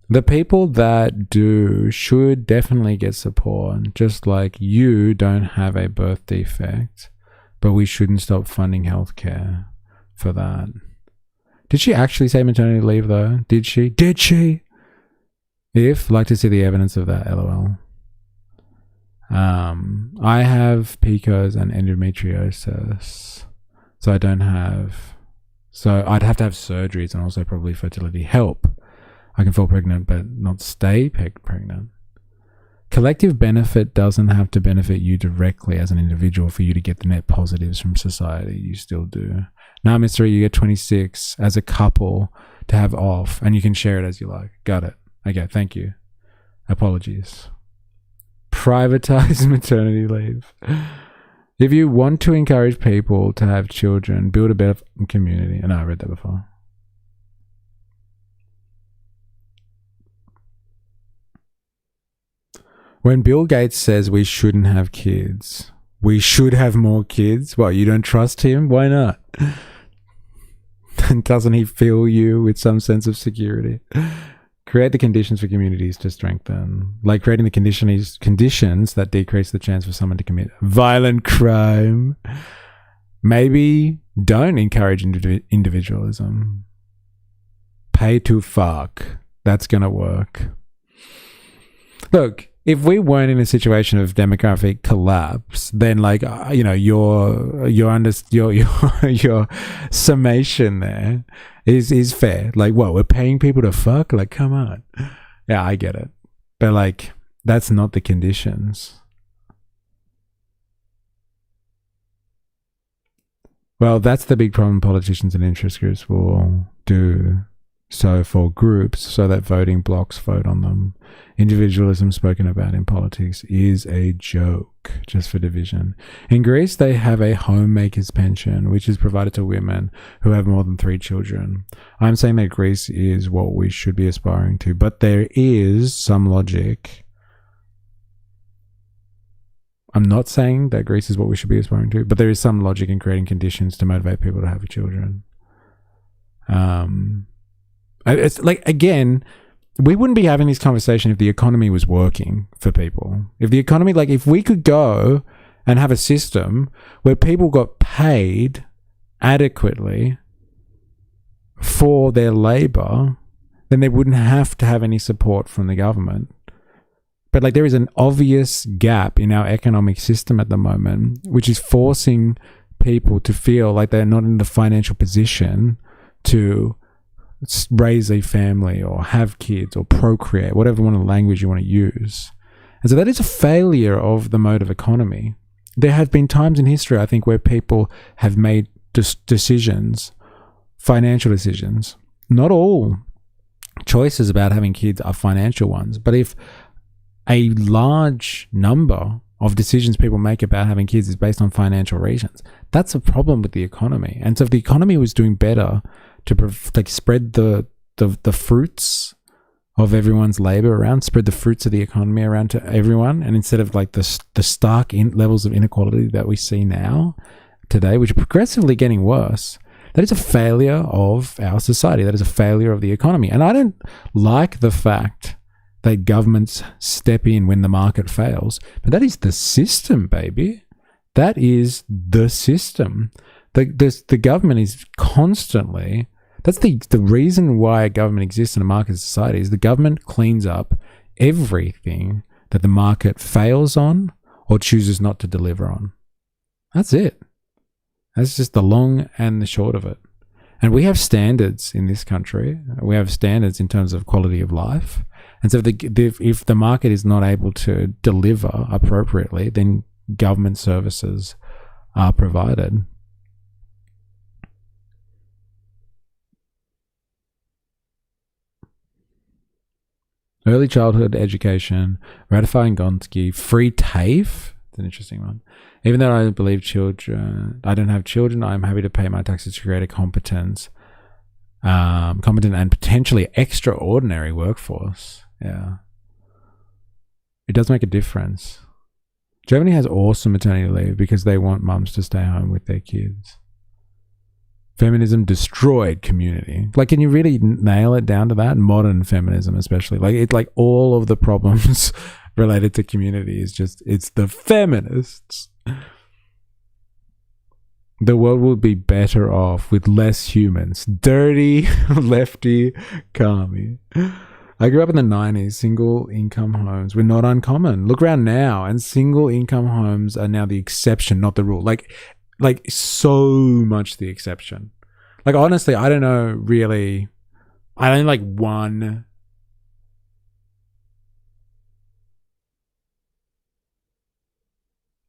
The people that do should definitely get support, just like you don't have a birth defect, but we shouldn't stop funding healthcare for that. Did she actually say maternity leave, though? Did she? Did she? If, like to see the evidence of that, LOL. I have PCOS and endometriosis, so I don't have... So I'd have to have surgeries and also probably fertility help. I can fall pregnant but not stay pregnant. Collective benefit doesn't have to benefit you directly as an individual for you to get the net positives from society. You still do. Now, Mystery, you get 26 as a couple. to have off, and you can share it as you like. Got it. Okay, thank you. Apologies. Privatize maternity leave. If you want to encourage people to have children, build a better community. And I read that before. When Bill Gates says we shouldn't have kids, we should have more kids. Well, you don't trust him? Why not? Doesn't he fill you with some sense of security? Create the conditions for communities to strengthen, like creating the conditions that decrease the chance for someone to commit violent crime. Maybe don't encourage individualism. Pay to fuck. That's going to work. Look, if we weren't in a situation of demographic collapse, then your summation there is fair. Like, what, we're paying people to fuck? Like, come on. Yeah, I get it. But that's not the conditions. Well, that's the big problem politicians and interest groups will do. So for groups, so that voting blocks vote on them. Individualism spoken about in politics is a joke, just for division. In Greece, they have a homemaker's pension, which is provided to women who have more than 3 children. I'm saying that Greece is what we should be aspiring to, but there is some logic. I'm not saying that Greece is what we should be aspiring to, but there is some logic in creating conditions to motivate people to have children. It's like, again, we wouldn't be having this conversation if the economy was working for people. If the economy, if we could go and have a system where people got paid adequately for their labor, then they wouldn't have to have any support from the government. But there is an obvious gap in our economic system at the moment, which is forcing people to feel like they're not in the financial position to raise a family or have kids or procreate, whatever language you want to use. And so that is a failure of the mode of economy. There have been times in history, I think, where people have made decisions, financial decisions. Not all choices about having kids are financial ones, but if a large number of decisions people make about having kids is based on financial reasons, that's a problem with the economy. And so if the economy was doing better to spread the fruits of everyone's labor around, spread the fruits of the economy around to everyone, and instead of the stark levels of inequality that we see now today, which are progressively getting worse, that is a failure of our society. That is a failure of the economy. And I don't like the fact that governments step in when the market fails, but that is the system, baby. That is the system. The government is constantly, that's the reason why a government exists in a market society, is the government cleans up everything that the market fails on or chooses not to deliver on. That's it. That's just the long and the short of it. And we have standards in this country. We have standards in terms of quality of life. And so if the market is not able to deliver appropriately, then government services are provided. Early childhood education, ratifying Gonski, free TAFE. It's an interesting one. Even though I don't believe I don't have children, I'm happy to pay my taxes to create a competent and potentially extraordinary workforce. Yeah. It does make a difference. Germany has awesome maternity leave because they want mums to stay home with their kids. Feminism destroyed community. Can you really nail it down to that? Modern feminism, especially. All of the problems related to community is it's the feminists. The world would be better off with less humans. Dirty, lefty, commie. I grew up in the 90s. Single income homes were not uncommon. Look around now, and single income homes are now the exception, not the rule. So much the exception. Honestly, I don't know really. I don't one.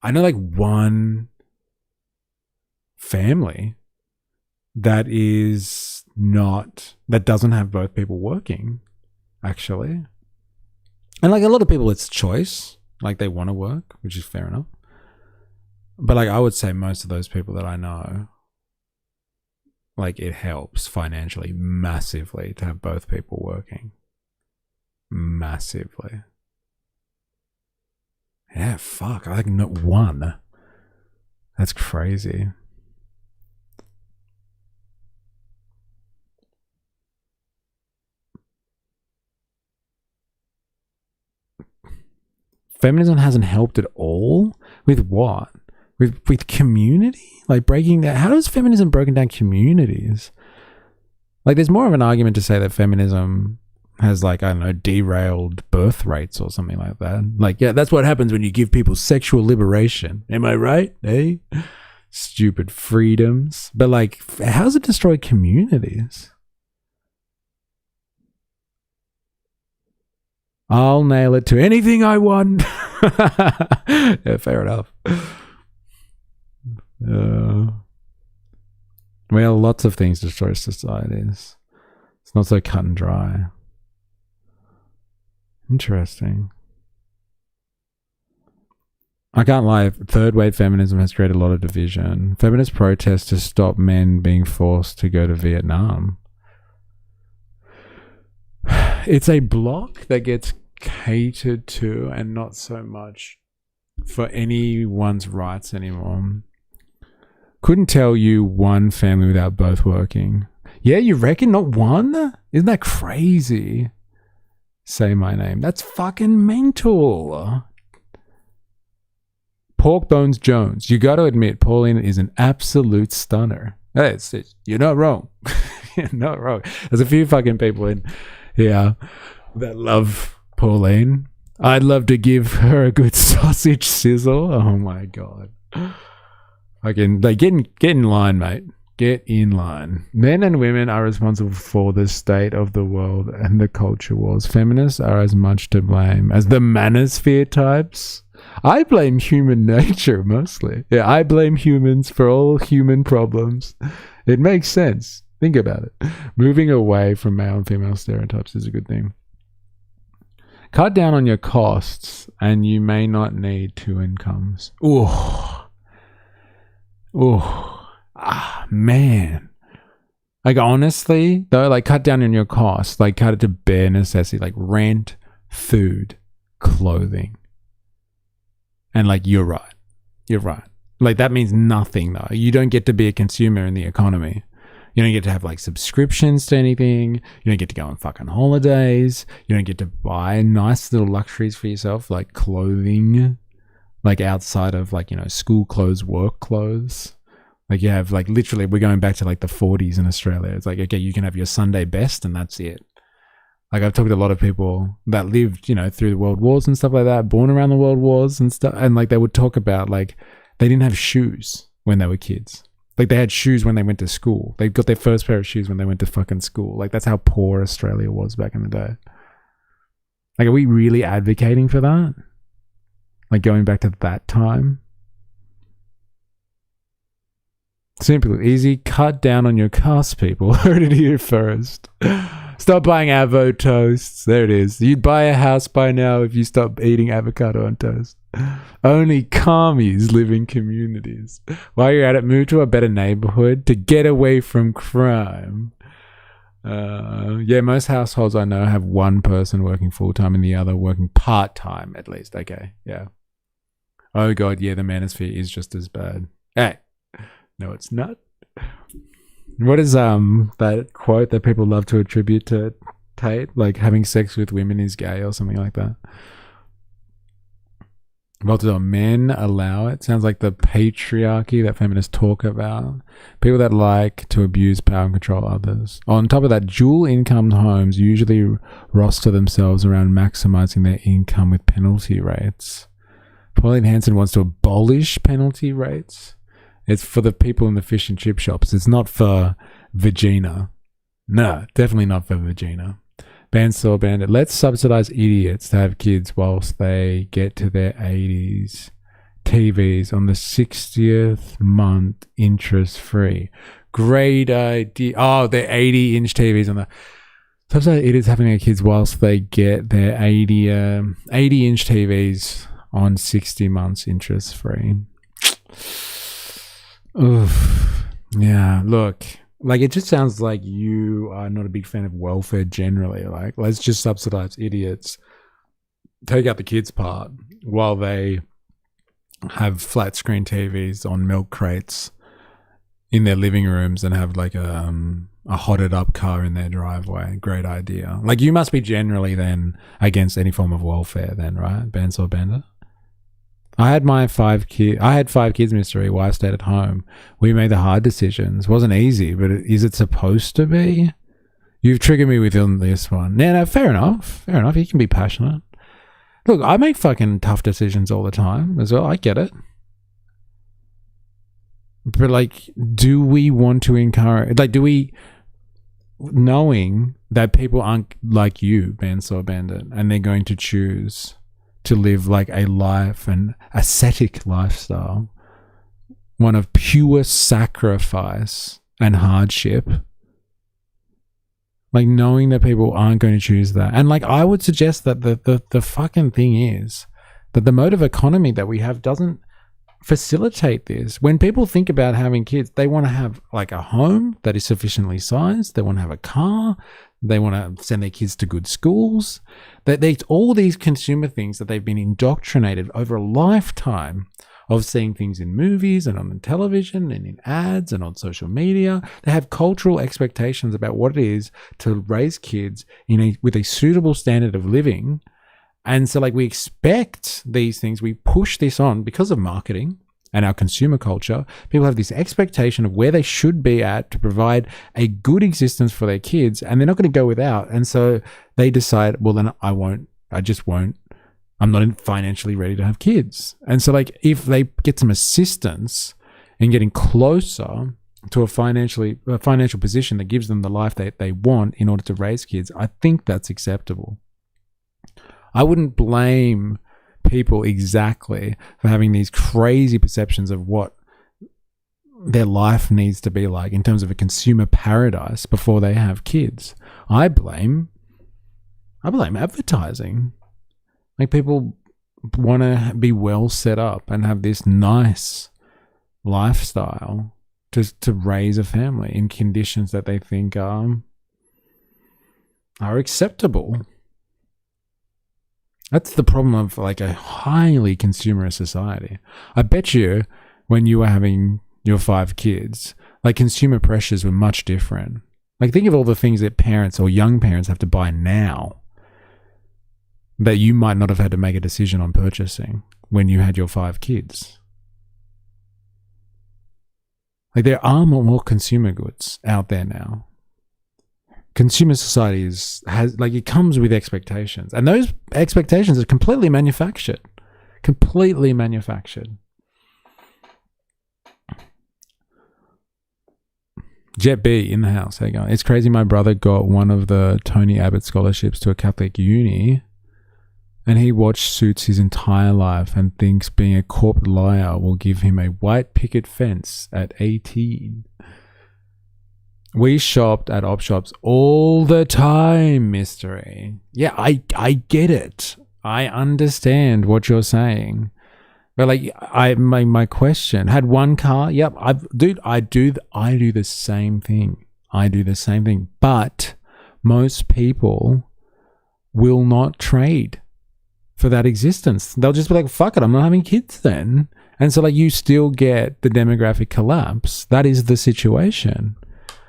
I know one family that doesn't have both people working, actually. And like a lot of people, it's choice. Like they want to work, which is fair enough. But like I would say most of those people that I know, like it helps financially massively to have both people working. Massively. Yeah, fuck. I like not one. That's crazy. Feminism hasn't helped at all? With what? With community? Like breaking down... How does feminism broken down communities? Like there's more of an argument to say that feminism has like, I don't know, derailed birth rates or something like that. Like, yeah, that's what happens when you give people sexual liberation. Am I right? Eh? Stupid freedoms. But like, how's it destroyed communities? I'll nail it to anything I want. Yeah, fair enough. Well, lots of things destroy societies. It's not so cut and dry. Interesting. I can't lie, third wave feminism has created a lot of division. Feminist protests to stop men being forced to go to Vietnam. It's a block that gets catered to and not so much for anyone's rights anymore. Couldn't tell you one family without both working. Yeah, you reckon? Not one? Isn't that crazy? Say my name. That's fucking mental. Pork Bones Jones. You got to admit, Pauline is an absolute stunner. You're not wrong. You're not wrong. There's a few fucking people in here that love Pauline. I'd love to give her a good sausage sizzle. Oh my god. Fucking, like, get in line, mate. Get in line. Men and women are responsible for the state of the world and the culture wars. Feminists are as much to blame as the manosphere types. I blame human nature mostly. Yeah, I blame humans for all human problems. It makes sense. Think about it. Moving away from male and female stereotypes is a good thing. Cut down on your costs and you may not need two incomes. Ooh. Ooh. Ah, man. Like, honestly, though, like, cut down on your costs. Like, cut it to bare necessity. Like, rent, food, clothing. And, like, you're right. You're right. Like, that means nothing, though. You don't get to be a consumer in the economy. You don't get to have, like, subscriptions to anything. You don't get to go on fucking holidays. You don't get to buy nice little luxuries for yourself, like clothing. Like, outside of, like, you know, school clothes, work clothes. Like, you have, like, literally, we're going back to, like, the 40s in Australia. It's like, okay, you can have your Sunday best and that's it. Like, I've talked to a lot of people that lived, you know, through the world wars and stuff like that, born around the world wars and stuff. And, like, they would talk about, like, they didn't have shoes when they were kids. Like, they had shoes when they went to school. They got their first pair of shoes when they went to fucking school. Like, that's how poor Australia was back in the day. Like, are we really advocating for that? Like, going back to that time? Simple, easy, cut down on your costs, people. Heard it here first. Stop buying avo toasts. There it is. You'd buy a house by now if you stop eating avocado on toast. Only commies live in communities. While you're at it, move to a better neighborhood to get away from crime. Yeah, most households I know have one person working full-time and the other working part-time, at least. Okay, yeah. Oh god, yeah, the manosphere is just as bad. Hey. No, it's not. What is that quote that people love to attribute to Tate? Like, having sex with women is gay or something like that. Well, do men allow it? Sounds like the patriarchy that feminists talk about. People that like to abuse power and control others. On top of that, dual income homes usually roster themselves around maximizing their income with penalty rates. Pauline Hanson wants to abolish penalty rates. It's for the people in the fish and chip shops. It's not for Vagina. No, definitely not for Vagina. Bandsaw Bandit. Let's subsidize idiots to have kids whilst they get to their 80s. TVs on the 60th month interest free. Great idea. Oh, they're 80-inch TVs on the. Sometimes it is happening to kids whilst they get their 80-inch TVs on 60 months interest free. Oof. Yeah, look. Like, it just sounds like you are not a big fan of welfare generally. Like, let's just subsidize idiots. Take out the kids' part while they have flat screen TVs on milk crates in their living rooms and have like a hotted up car in their driveway. Great idea. Like, you must be generally then against any form of welfare then, right? Bansor Bender? I had 5 kids, Mr. E, while I stayed at home. We made the hard decisions. It wasn't easy, but is it supposed to be? You've triggered me with this one. No, fair enough. Fair enough. You can be passionate. Look, I make fucking tough decisions all the time as well. I get it. But, like, do we want to encourage... Like, do we... Knowing that people aren't like you, Bansor Bandit, and they're going to choose to live like a life, an ascetic lifestyle, one of pure sacrifice and hardship, like, knowing that people aren't going to choose that. And, like, I would suggest that the fucking thing is that the mode of economy that we have doesn't facilitate this. When people think about having kids, they want to have like a home that is sufficiently sized. They want to have a car. They want to send their kids to good schools. They all these consumer things that they've been indoctrinated over a lifetime of seeing things in movies and on the television and in ads and on social media. They have cultural expectations about what it is to raise kids with a suitable standard of living. And so, like, we expect these things, we push this on because of marketing and our consumer culture. People have this expectation of where they should be at to provide a good existence for their kids, and they're not going to go without. And so they decide, well, then I just won't. I'm not financially ready to have kids. And so, like, if they get some assistance in getting closer to a financial position that gives them the life that they want in order to raise kids, I think that's acceptable. I wouldn't blame people exactly for having these crazy perceptions of what their life needs to be like in terms of a consumer paradise before they have kids. I blame advertising. Like, people want to be well set up and have this nice lifestyle to raise a family in conditions that they think are acceptable. That's the problem of, like, a highly consumerist society. I bet you when you were having your 5 kids, like, consumer pressures were much different. Like, think of all the things that parents or young parents have to buy now that you might not have had to make a decision on purchasing when you had your 5 kids. Like, there are more consumer goods out there now. Consumer society it comes with expectations, and those expectations are completely manufactured. Jet B in the house. How you going? It's crazy. My brother got one of the Tony Abbott scholarships to a Catholic uni, and he watched Suits his entire life and thinks being a corporate liar will give him a white picket fence at 18. We shopped at op shops all the time, Mystery. Yeah, I get it. I understand what you're saying. But, like, my question, had one car? Yep, I do the same thing. But most people will not trade for that existence. They'll just be like, fuck it, I'm not having kids then. And so, like, you still get the demographic collapse. That is the situation.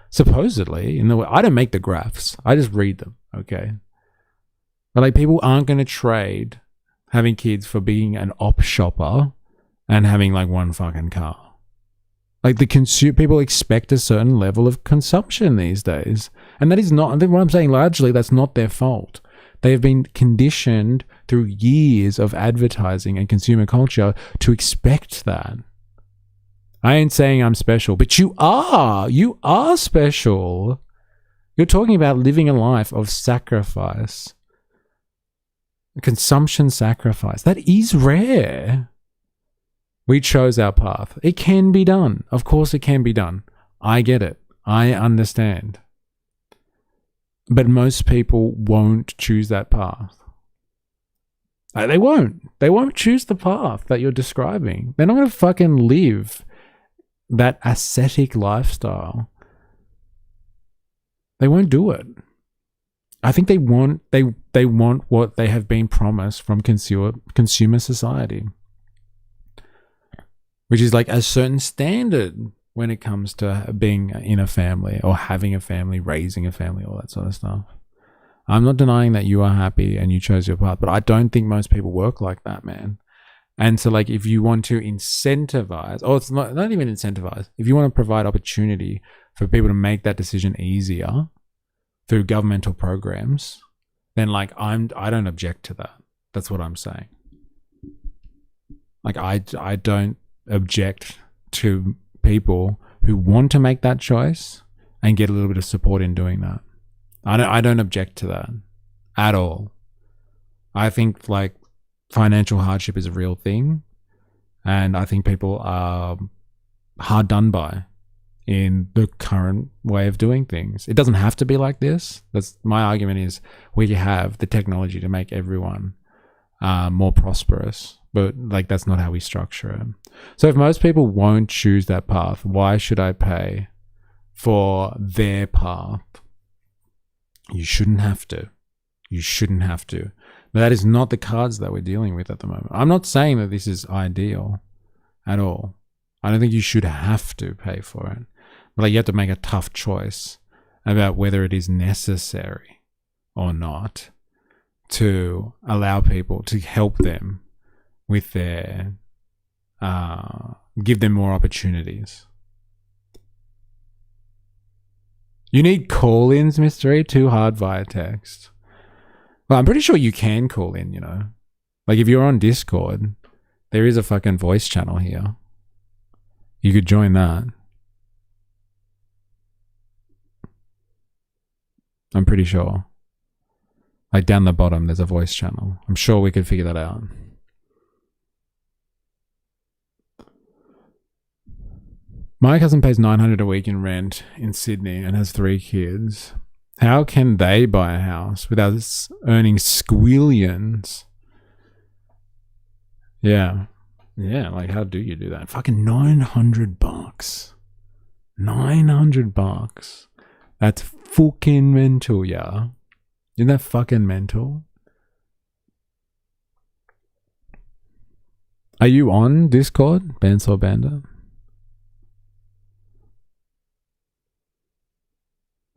Supposedly, I don't make the graphs. I just read them, okay? But, like, people aren't going to trade having kids for being an op shopper and having, like, one fucking car. Like, people expect a certain level of consumption these days. And that is not, I think what I'm saying, largely, that's not their fault. They have been conditioned through years of advertising and consumer culture to expect that. I ain't saying I'm special, but you are. You are special. You're talking about living a life of sacrifice. Consumption sacrifice. That is rare. We chose our path. It can be done. Of course it can be done. I get it. I understand. But most people won't choose that path. They won't. They won't choose the path that you're describing. They're not going to fucking live that ascetic lifestyle. They won't do it. I think they want what they have been promised from consumer society, which is like a certain standard when it comes to being in a family or having a family, raising a family, all that sort of stuff. I'm not denying that you are happy and you chose your path, but I don't think most people work like that, man. And so, like, if you want to incentivize, or it's not even incentivize, if you want to provide opportunity for people to make that decision easier through governmental programs, then like I don't object to that. That's what I'm saying. Like I don't object to people who want to make that choice and get a little bit of support in doing that. I don't object to that at all. I think like financial hardship is a real thing, and I think people are hard done by in the current way of doing things. It doesn't have to be like this. That's my argument, is we have the technology to make everyone more prosperous, but like that's not how we structure it. So if most people won't choose that path, why should I pay for their path? You shouldn't have to. You shouldn't have to. But that is not the cards that we're dealing with at the moment. I'm not saying that this is ideal at all. I don't think you should have to pay for it. But like, you have to make a tough choice about whether it is necessary or not to allow people to help them with their, give them more opportunities. You need call-ins, Mr. E, too hard via text. Well, I'm pretty sure you can call in, you know. Like if you're on Discord, there is a fucking voice channel here. You could join that. I'm pretty sure. Like down the bottom, there's a voice channel. I'm sure we could figure that out. My cousin pays $900 a week in rent in Sydney and has 3 kids. How can they buy a house without earning squillions? Yeah. Yeah, like how do you do that? Fucking $900. $900. That's fucking mental, yeah. Isn't that fucking mental? Are you on Discord, Bandsaw Bandit?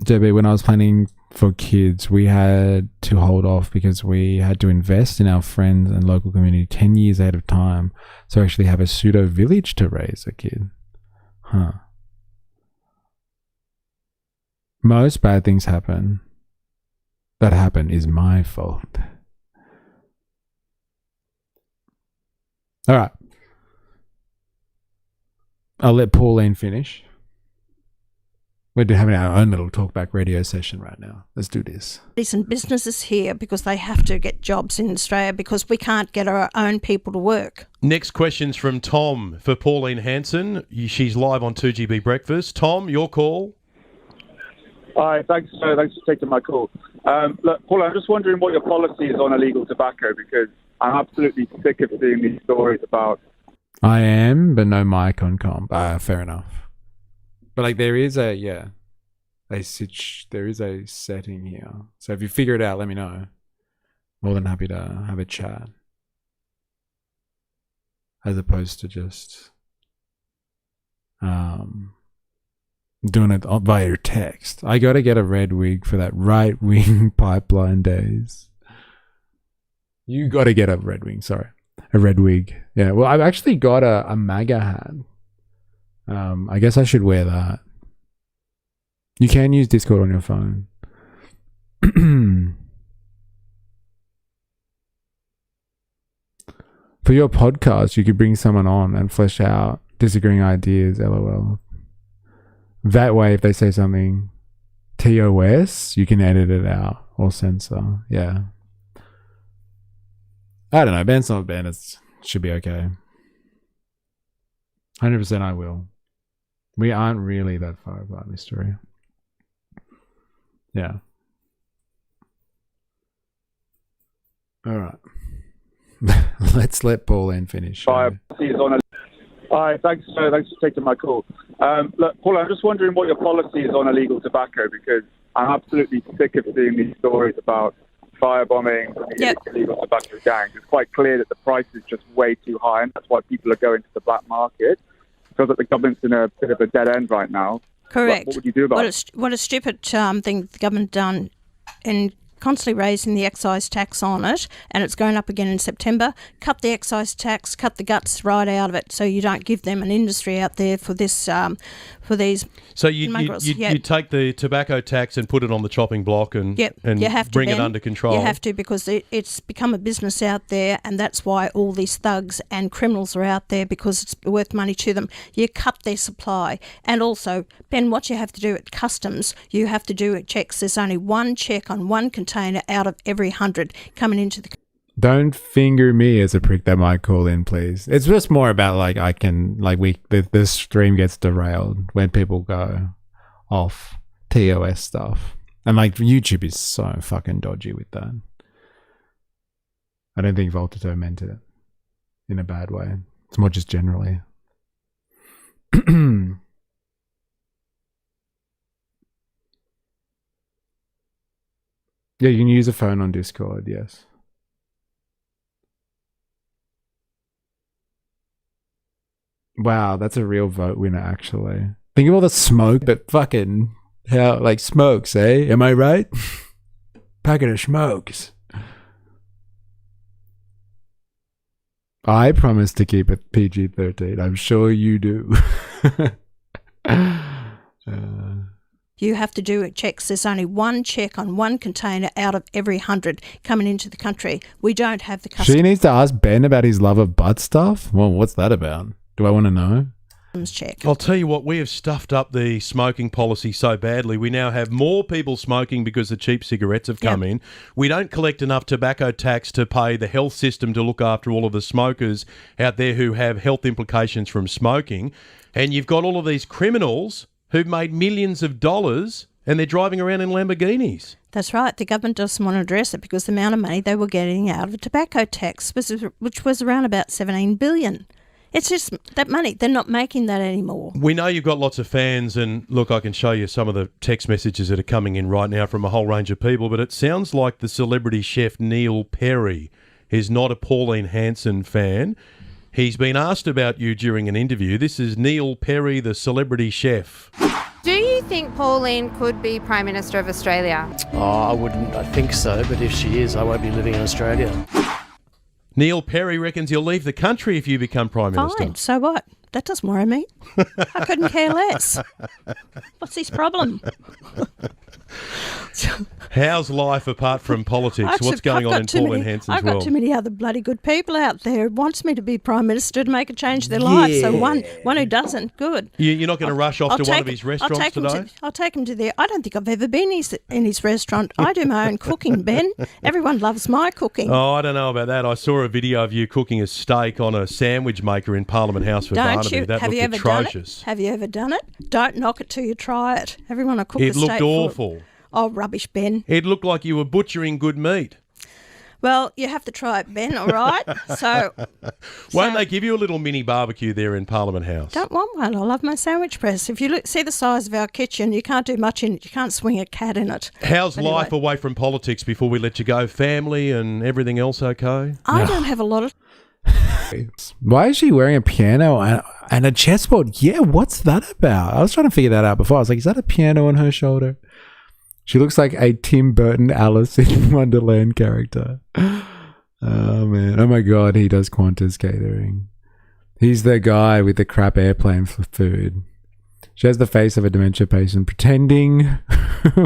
JB, when I was planning for kids, we had to hold off because we had to invest in our friends and local community 10 years ahead of time to actually have a pseudo village to raise a kid. Huh. Most bad things happen. That happen is my fault. All right. I'll let Pauline finish. We're having our own little talkback radio session right now. Let's do this. Decent businesses here because they have to get jobs in Australia because we can't get our own people to work. Next question's from Tom for Pauline Hanson. She's live on 2GB Breakfast. Tom, your call. Hi, thanks for taking my call. Look, Paul, I'm just wondering what your policy is on illegal tobacco, because I'm absolutely sick of seeing these stories about... I am, but no mic on comp. Fair enough. But like there is there is a setting here. So if you figure it out, let me know. More than happy to have a chat. As opposed to just doing it via text. I got to get a red wig for that right-wing pipeline days. You got to get a red wing, sorry. A red wig. Yeah, well, I've actually got a MAGA hat. I guess I should wear that. You can use Discord on your phone. For your podcast, you could bring someone on and flesh out disagreeing ideas, LOL. That way, if they say something TOS, you can edit it out or censor. Yeah. I don't know. Ban's not ban. It should be okay. 100% I will. We aren't really that far apart, mystery. Yeah. All right. Let's let Pauline finish. All right, thanks for taking my call. Look, Paul, I'm just wondering what your policy is on illegal tobacco, because I'm absolutely sick of seeing these stories about firebombing from the illegal tobacco gangs. It's quite clear that the price is just way too high, and that's why people are going to the black market. It feels like the government's in a bit of a dead end right now. Correct. What would you do about it? What a stupid thing the government done in constantly raising the excise tax on it, and it's going up again in September. Cut the excise tax, cut the guts right out of it, so you don't give them an industry out there for this, for these. So you take the tobacco tax and put it on the chopping block and you have to, bring Ben. it under control. You have to, because it's become a business out there, and that's why all these thugs and criminals are out there, because it's worth money to them. You cut their supply. And also, Ben, what you have to do at customs, you have to do checks. There's only one check on one container out of every 100 coming into the. Don't finger me as a prick that might call in, please. It's just more about the stream gets derailed when people go off TOS stuff. And YouTube is so fucking dodgy with that. I don't think Voltato meant it in a bad way. It's more just generally. Yeah, you can use a phone on Discord, yes. Wow, that's a real vote winner, actually. Think of all the smoke, but fucking how, smokes, eh? Am I right? Packet of smokes. I promise to keep it PG-13. I'm sure you do. You have to do checks. There's only one check on one container out of every 100 coming into the country. We don't have the customs She needs to ask Ben about his love of butt stuff? Well, what's that about? Do I want to know? check. I'll tell you what, we have stuffed up the smoking policy so badly. We now have more people smoking because the cheap cigarettes have come in. We don't collect enough tobacco tax to pay the health system to look after all of the smokers out there who have health implications from smoking. And you've got all of these criminals who've made millions of dollars and they're driving around in Lamborghinis. That's right. The government doesn't want to address it because the amount of money they were getting out of a tobacco tax, which was around about $17 billion. It's just that money. They're not making that anymore. We know you've got lots of fans, and look, I can show you some of the text messages that are coming in right now from a whole range of people, but it sounds like the celebrity chef Neil Perry is not a Pauline Hanson fan. He's been asked about you during an interview. This is Neil Perry, the celebrity chef. Do you think Pauline could be Prime Minister of Australia? Oh, I think so, but if she is, I won't be living in Australia. Neil Perry reckons you'll leave the country if you become Prime Minister. Fine, so what? That doesn't worry me. I couldn't care less. What's his problem? How's life apart from politics? What's going on in Pauline Hanson's world? I've got too many other bloody good people out there who wants me to be Prime Minister to make a change to their lives. So one who doesn't, good. You're not going to rush off to one of his restaurants today? I'll take him to there. I don't think I've ever been in his restaurant. I do my own cooking, Ben. Everyone loves my cooking. Oh, I don't know about that. I saw a video of you cooking a steak on a sandwich maker in Parliament House for Barnaby. That looked atrocious. Have you ever done it? Don't knock it till you try it. Everyone will cook a steak. It looked awful. Oh, rubbish, Ben. It looked like you were butchering good meat. Well, you have to try it, Ben, all right? Won't they give you a little mini barbecue there in Parliament House? Don't want one. I love my sandwich press. If you see the size of our kitchen, you can't do much in it. You can't swing a cat in it. How's life away from politics before we let you go? Family and everything else okay? I don't have a lot of... Why is she wearing a piano and a chessboard? Yeah, what's that about? I was trying to figure that out before. I was like, is that a piano on her shoulder? She looks like a Tim Burton Alice in Wonderland character. Oh, man. Oh, my God. He does Qantas catering. He's the guy with the crap airplane for food. She has the face of a dementia patient pretending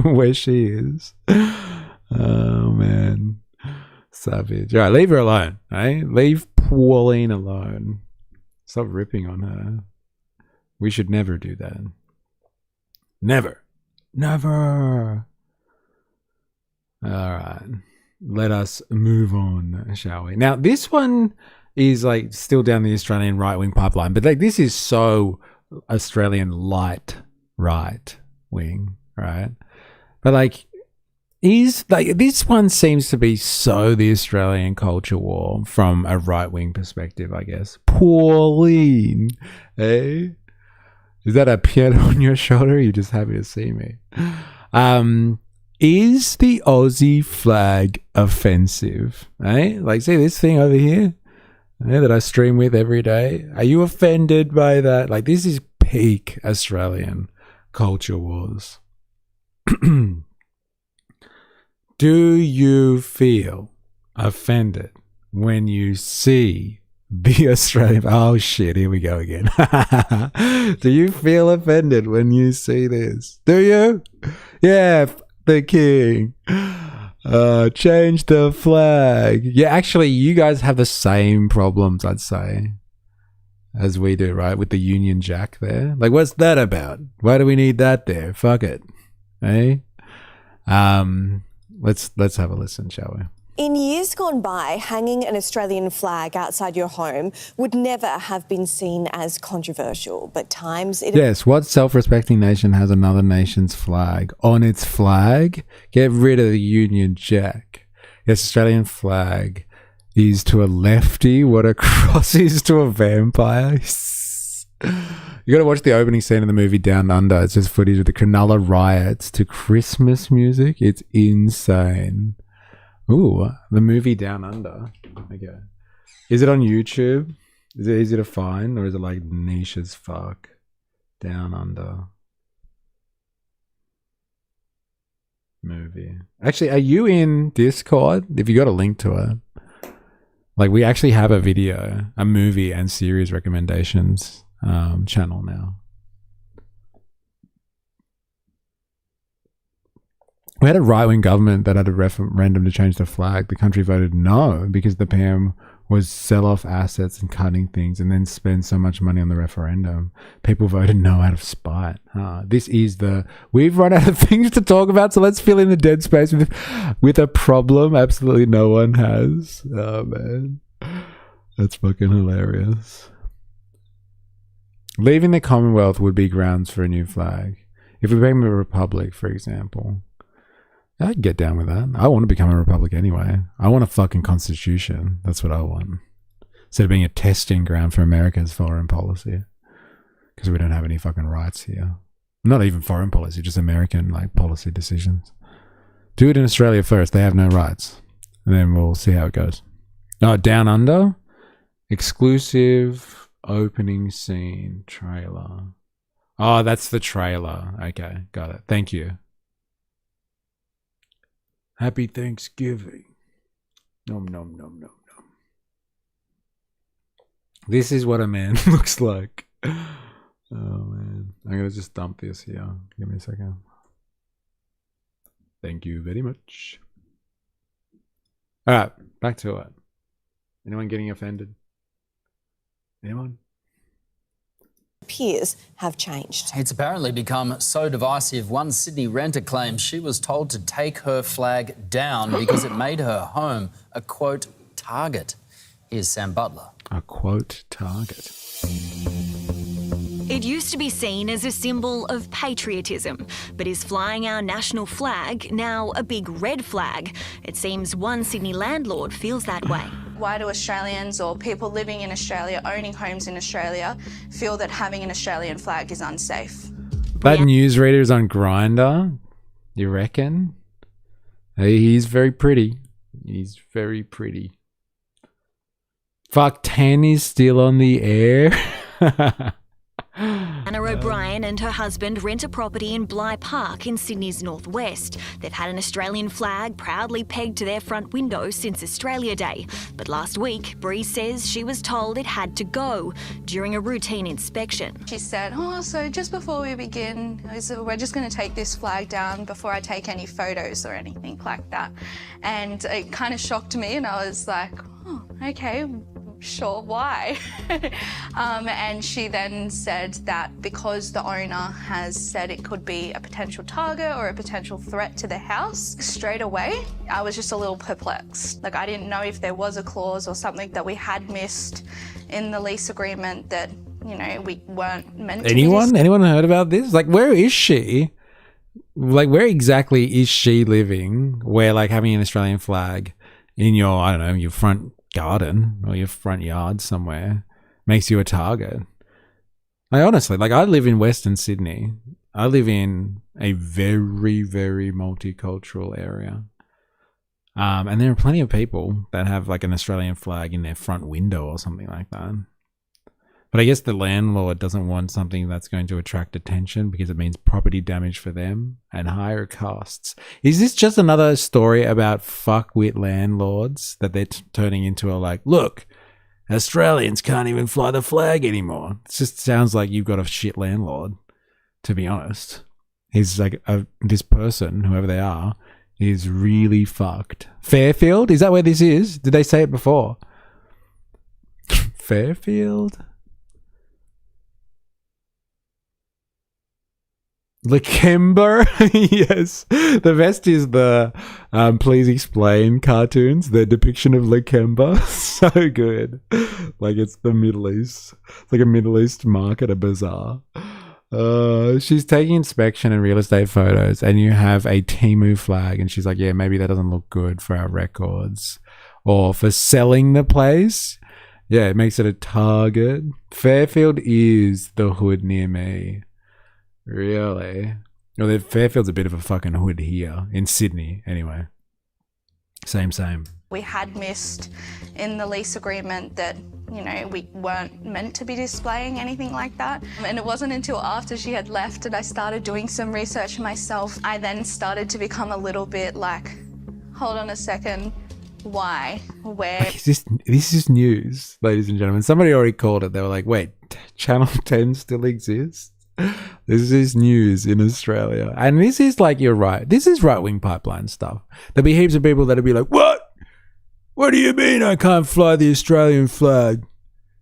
where she is. Oh, man. Savage. All right, leave her alone. Eh? Leave Pauline alone. Stop ripping on her. We should never do that. Never. Never. All right. Let us move on, shall we? Now, this one is like still down the Australian right-wing pipeline, but like this is so Australian light right wing, right? But like, is like this one seems to be so the Australian culture war from a right wing perspective, I guess. Pauline, eh? Is that a piano on your shoulder? Or are you just happy to see me? Is the Aussie flag offensive? Eh? Like, see this thing over here, that I stream with every day? Are you offended by that? Like, this is peak Australian culture wars. Do you feel offended when you see the Australian... Oh shit, here we go again. Do you feel offended when you see this? Do you? Yeah, the king. Change the flag. Yeah, actually, you guys have the same problems, I'd say, as we do, right? With the Union Jack there. Like, what's that about? Why do we need that there? Fuck it. Eh? Let's have a listen, shall we? In years gone by, hanging an Australian flag outside your home would never have been seen as controversial, but times it... Yes, what self-respecting nation has another nation's flag on its flag? Get rid of the Union Jack. Yes, Australian flag is to a lefty what a cross is to a vampire. You got to watch the opening scene of the movie Down Under. It's just footage of the Cronulla riots to Christmas music. It's insane. Ooh, the movie Down Under. Okay. Is it on YouTube? Is it easy to find, or is it like niche as fuck? Down Under. Movie. Actually, are you in Discord? If you got a link to it. Like, we actually have a video, a movie and series recommendations channel now. We had a right-wing government that had a referendum to change the flag. The country voted no because the PM was sell off assets and cutting things and then spend so much money on the referendum. People voted no out of spite. This is we've run out of things to talk about, so let's fill in the dead space with a problem absolutely no one has. Oh, man. That's fucking hilarious. Leaving the Commonwealth would be grounds for a new flag. If we became a republic, for example, I'd get down with that. I want to become a republic anyway. I want a fucking constitution. That's what I want. Instead of being a testing ground for America's foreign policy. Because we don't have any fucking rights here. Not even foreign policy, just American like policy decisions. Do it in Australia first. They have no rights. And then we'll see how it goes. Oh, Down Under? Exclusive opening scene trailer. Oh, that's the trailer. Okay, got it. Thank you. Happy Thanksgiving. Nom nom nom nom nom. This is what a man looks like. Oh man. I'm gonna just dump this here. Give me a second. Thank you very much. Alright, back to it. Anyone getting offended? Anyone? Peers have changed. It's apparently become so divisive. One Sydney renter claims she was told to take her flag down because it made her home a, quote, target. Here's Sam Butler. A, quote, target. It used to be seen as a symbol of patriotism, but is flying our national flag now a big red flag? It seems one Sydney landlord feels that way. Why do Australians or people living in Australia, owning homes in Australia, feel that having an Australian flag is unsafe? That newsreader is on Grindr, you reckon? Hey, he's very pretty. He's very pretty. Fuck, 10 is still on the air. Anna O'Brien and her husband rent a property in Bligh Park in Sydney's northwest. They've had an Australian flag proudly pegged to their front window since Australia Day. But last week, Bree says she was told it had to go during a routine inspection. She said, so just before we begin, we're just going to take this flag down before I take any photos or anything like that. And it kind of shocked me, and I was like, okay. Sure, why? And she then said that because the owner has said it could be a potential target or a potential threat to the house, straight away, I was just a little perplexed. Like, I didn't know if there was a clause or something that we had missed in the lease agreement that we weren't meant to Anyone heard about this? Like, where is she? Like, where exactly is she living? Where, like, having an Australian flag in your, I don't know, your front garden or your front yard somewhere makes you a target. Like, honestly, like, I live in Western Sydney. I live in a very, very multicultural area. And there are plenty of people that have, like, an Australian flag in their front window or something like that. But I guess the landlord doesn't want something that's going to attract attention because it means property damage for them and higher costs. Is this just another story about fuckwit landlords that they're turning into a, like, look, Australians can't even fly the flag anymore? It just sounds like you've got a shit landlord, to be honest. He's like, this person, whoever they are, is really fucked. Fairfield? Is that where this is? Did they say it before? Fairfield? Lakemba? Yes. The best is the Please Explain cartoons. The depiction of Lakemba. So good. Like, it's the Middle East. It's like a Middle East market, a bazaar. She's taking inspection and real estate photos, and you have a Temu flag, and she's like, yeah, maybe that doesn't look good for our records. Or for selling the place. Yeah, it makes it a target. Fairfield is the hood near me. Really? Well, Fairfield's a bit of a fucking hood here in Sydney, anyway. Same. We had missed in the lease agreement that, we weren't meant to be displaying anything like that. And it wasn't until after she had left and I started doing some research myself, I then started to become a little bit like, hold on a second, why? Where? Like, this is news, ladies and gentlemen. Somebody already called it. They were like, wait, Channel 10 still exists? This is news in Australia. And this is, like, you're right. This is right-wing pipeline stuff. There'll be heaps of people that'll be like, what? What do you mean I can't fly the Australian flag?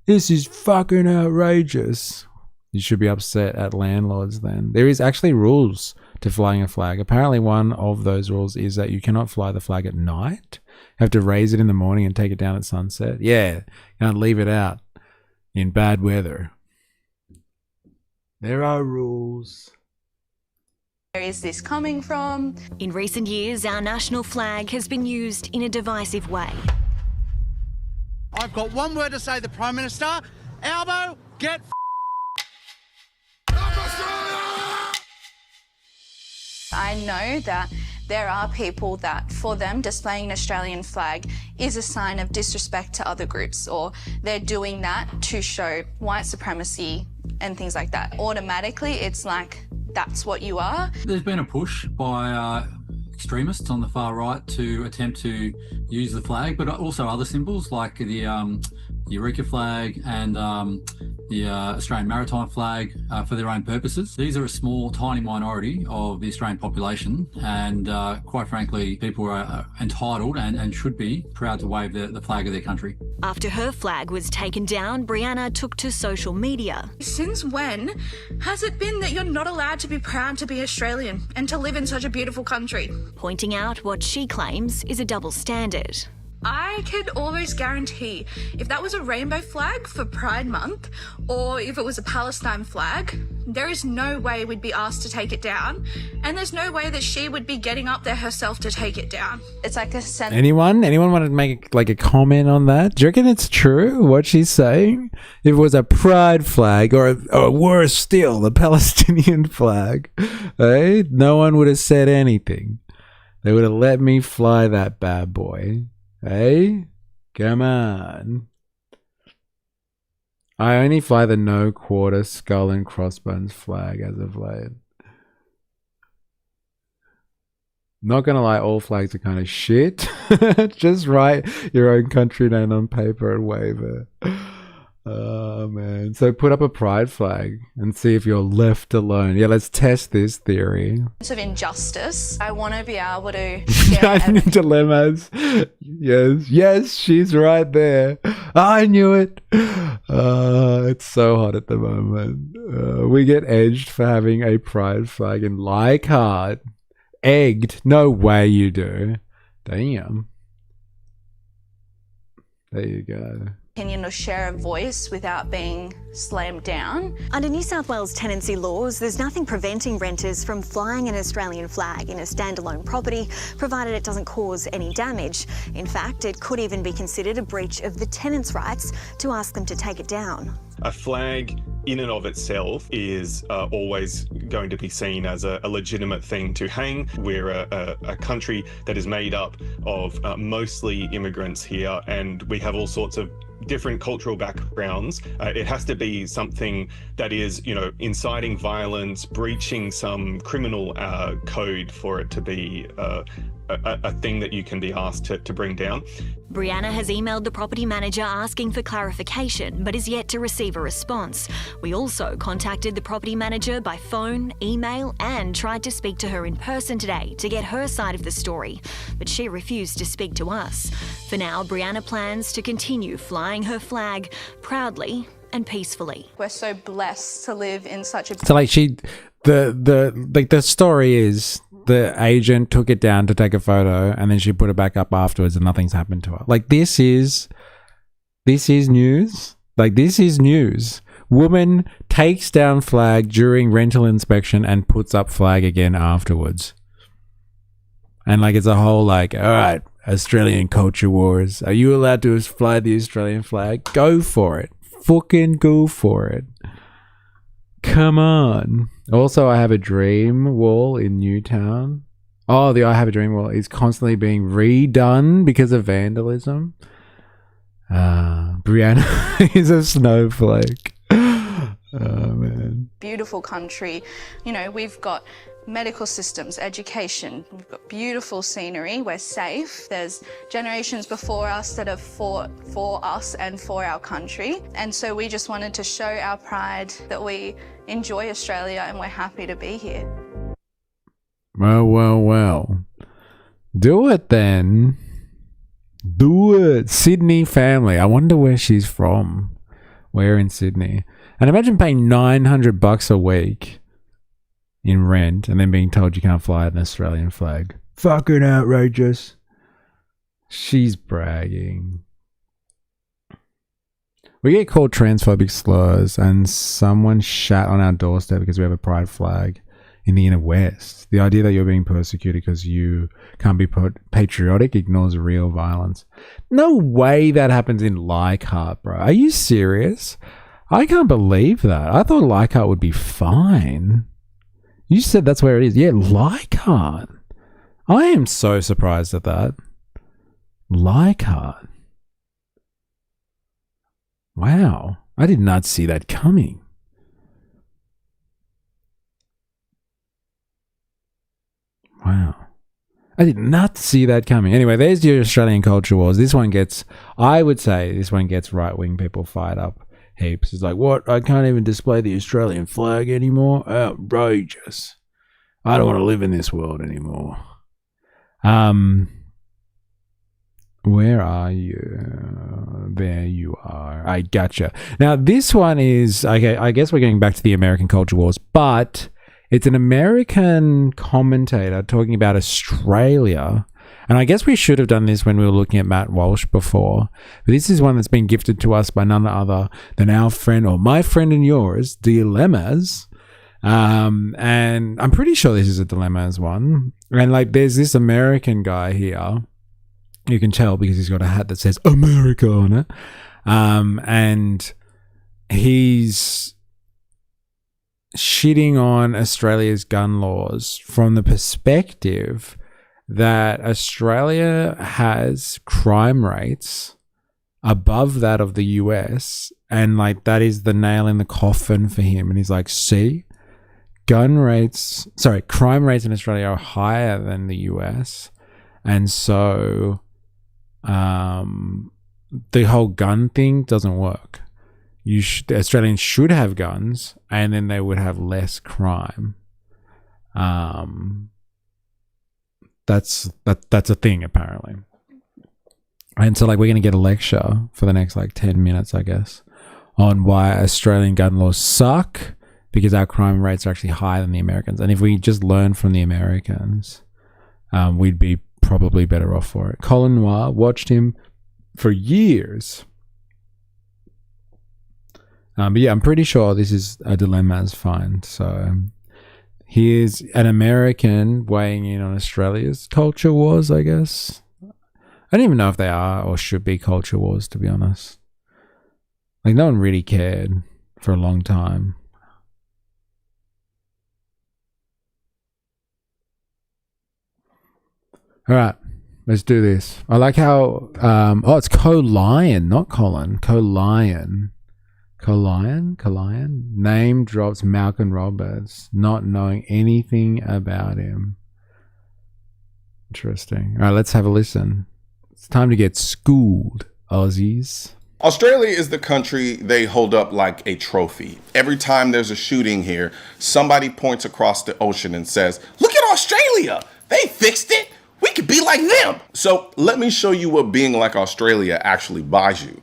This is fucking outrageous. You should be upset at landlords then. There is actually rules to flying a flag. Apparently one of those rules is that you cannot fly the flag at night. You have to raise it in the morning and take it down at sunset. Yeah, you can't leave it out in bad weather. There are rules. Where is this coming from? In recent years, our national flag has been used in a divisive way. I've got one word to say, the Prime Minister. Albo, get I know that there are people that, for them, displaying an Australian flag is a sign of disrespect to other groups, or they're doing that to show white supremacy and things like that. Automatically, it's like, that's what you are. There's been a push by extremists on the far right to attempt to use the flag, but also other symbols like the Eureka flag and the Australian maritime flag for their own purposes. These are a small, tiny minority of the Australian population, and quite frankly, people are entitled and should be proud to wave the flag of their country. After her flag was taken down, Brianna took to social media. Since when has it been that you're not allowed to be proud to be Australian and to live in such a beautiful country? Pointing out what she claims is a double standard. I could almost guarantee if that was a rainbow flag for Pride Month, or if it was a Palestine flag, there is no way we'd be asked to take it down, and there's no way that she would be getting up there herself to take it down. It's like a sense. Anyone want to make like a comment on that? Do you reckon it's true what she's saying? If it was a pride flag or worse still, the Palestinian flag, eh? No one would have said anything. They would have let me fly that bad boy. Hey, come on. I only fly the no quarter skull and crossbones flag as of late. Not gonna lie, all flags are kind of shit. Just write your own country name on paper and wave it. Oh man. So put up a pride flag and see if you're left alone. Yeah, let's test this theory. Of injustice. I want to be able to Dilemmas. Yes, she's right there. I knew it. It's so hot at the moment. We get edged for having a pride flag in Leichhardt. Egged? No way you do. Damn. There you go. opinion or share a voice without being slammed down. Under New South Wales tenancy laws, there's nothing preventing renters from flying an Australian flag in a standalone property, provided it doesn't cause any damage. In fact, it could even be considered a breach of the tenant's rights to ask them to take it down. A flag in and of itself is always going to be seen as a legitimate thing to hang. We're a country that is made up of mostly immigrants here, and we have all sorts of different cultural backgrounds. It has to be something that is, inciting violence, breaching some criminal code for it to be a thing that you can be asked to bring down. Brianna has emailed the property manager asking for clarification, but is yet to receive a response. We also contacted the property manager by phone, email, and tried to speak to her in person today to get her side of the story, but she refused to speak to us. For now, Brianna plans to continue flying her flag proudly and peacefully. We're so blessed to live in such a... So like the story is the agent took it down to take a photo and then she put it back up afterwards and nothing's happened to her. Like this is news. Like this is news. Woman takes down flag during rental inspection and puts up flag again afterwards. And like it's a whole like, all right, Australian culture wars. Are you allowed to fly the Australian flag? Go for it. Fucking go for it. Come on. Also, I Have a Dream wall in Newtown. Oh, the I Have a Dream wall is constantly being redone because of vandalism. Brianna is a snowflake. Oh, man. Beautiful country. We've got medical systems, education, we've got beautiful scenery, we're safe. There's generations before us that have fought for us and for our country. And so we just wanted to show our pride that we enjoy Australia and we're happy to be here. Well. Do it then. Do it. Sydney family. I wonder where she's from. Where in Sydney? And imagine paying $900 a week in rent and then being told you can't fly an Australian flag. Fucking outrageous. She's bragging. We get called transphobic slurs and someone shat on our doorstep because we have a pride flag in the inner west. The idea that you're being persecuted because you can't be patriotic ignores real violence. No way that happens in Leichhardt, bro. Are you serious? I can't believe that. I thought Leichhardt would be fine. You said that's where it is. Yeah, Leichhardt. I am so surprised at that. Leichhardt. Wow. I did not see that coming. Wow. I did not see that coming. Anyway, there's your Australian culture wars. I would say this one gets right-wing people fired up heaps. It's like, what? I can't even display the Australian flag anymore? Outrageous. I don't want to live in this world anymore. Where are you? There you are. I gotcha. Now, this one is, okay, I guess we're getting back to the American culture wars, but it's an American commentator talking about Australia. And I guess we should have done this when we were looking at Matt Walsh before. But this is one that's been gifted to us by none other than our friend, or my friend and yours, Dilemmas. And I'm pretty sure this is a Dilemmas one. And like, there's this American guy here. You can tell because he's got a hat that says America on it. And he's shitting on Australia's gun laws from the perspective that Australia has crime rates above that of the US, and like that is the nail in the coffin for him. And he's like, see, crime rates in Australia are higher than the US, and so the whole gun thing doesn't work. Australians should have guns, and then they would have less crime. That's a thing apparently. And so like we're going to get a lecture for the next like 10 minutes, I guess, on why Australian gun laws suck, because our crime rates are actually higher than the Americans. And if we just learn from the Americans, we'd be probably better off for it. Colin Noir, watched him for years. But yeah, I'm pretty sure this is a Dilemma's find. So here's an American weighing in on Australia's culture wars, I guess. I don't even know if they are or should be culture wars, to be honest. Like, no one really cared for a long time. All right, let's do this. I like how, it's Co-Lion, not Colin. Co-Lion. Co-Lion? Name drops Malcolm Roberts, not knowing anything about him. Interesting. All right, let's have a listen. It's time to get schooled, Aussies. Australia is the country they hold up like a trophy. Every time there's a shooting here, somebody points across the ocean and says, "Look at Australia! They fixed it! We could be like them!" So let me show you what being like Australia actually buys you.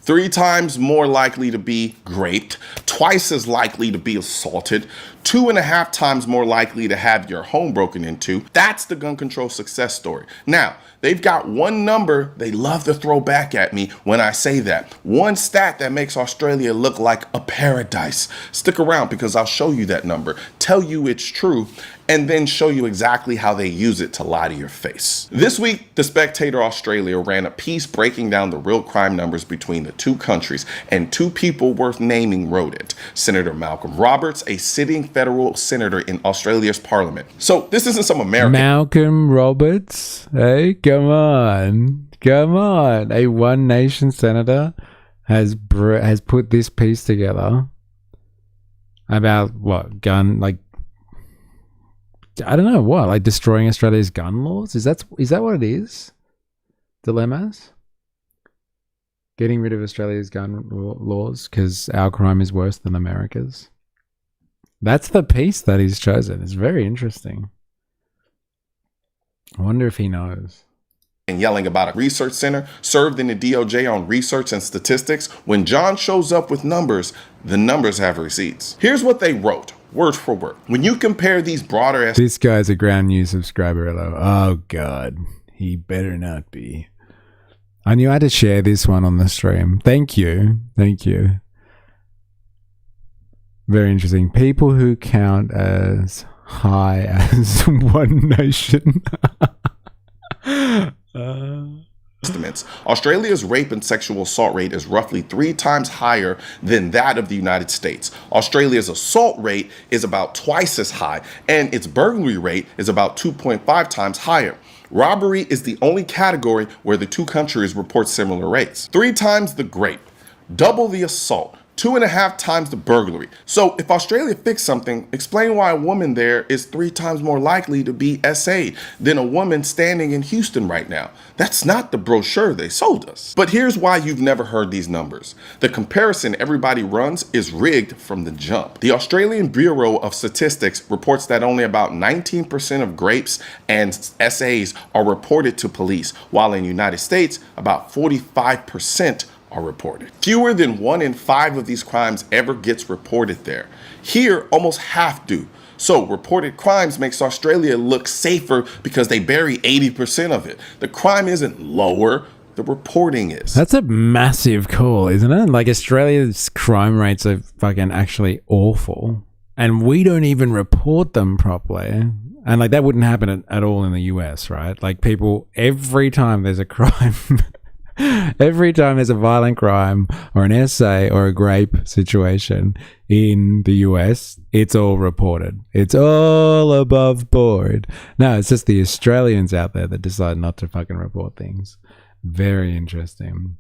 3 times more likely to be raped, twice as likely to be assaulted, 2.5 times more likely to have your home broken into. That's the gun control success story. Now, they've got one number they love to throw back at me when I say that. One stat that makes Australia look like a paradise. Stick around because I'll show you that number, tell you it's true, and then show you exactly how they use it to lie to your face. This week, The Spectator Australia ran a piece breaking down the real crime numbers between the two countries, and 2 people worth naming wrote it. Senator Malcolm Roberts, a sitting federal senator in Australia's parliament. So this isn't some American... Malcolm Roberts? Hey, come on. A One Nation senator has put this piece together about what? I don't know what, like destroying Australia's gun laws? Is that what it is? Dilemmas? Getting rid of Australia's gun laws because our crime is worse than America's. That's the piece that he's chosen. It's very interesting. I wonder if he knows. And yelling about a research center served in the DOJ on research and statistics. When John shows up with numbers, the numbers have receipts. Here's what they wrote, word for word. When you compare these broader... This guy's a Ground News subscriber, hello. Oh, God. He better not be. I knew I had to share this one on the stream. Thank you. Very interesting. People who count as high as One Nation. Estimates. Australia's rape and sexual assault rate is roughly 3 times higher than that of the United States. Australia's assault rate is about twice as high, and its burglary rate is about 2.5 times higher. Robbery is the only category where the 2 countries report similar rates. 3 times the rape, double the assault, 2.5 times the burglary. So if Australia fixed something, explain why a woman there is 3 times more likely to be SA'd than a woman standing in Houston right now. That's not the brochure they sold us. But here's why you've never heard these numbers. The comparison everybody runs is rigged from the jump. The Australian Bureau of Statistics reports that only about 19% of rapes and SAs are reported to police, while in the United States, about 45% are reported. Fewer than 1 in 5 of these crimes ever gets reported there. Here, almost half do. So reported crimes makes Australia look safer because they bury 80% of it. The crime isn't lower, the reporting is. That's a massive call, isn't it? Like, Australia's crime rates are fucking actually awful, and we don't even report them properly. And like, that wouldn't happen at all in the US, right? Like, people, every time there's a crime... Every time there's a violent crime or an SA or a rape situation in the US, it's all reported. It's all above board. No, it's just the Australians out there that decide not to fucking report things. Very interesting.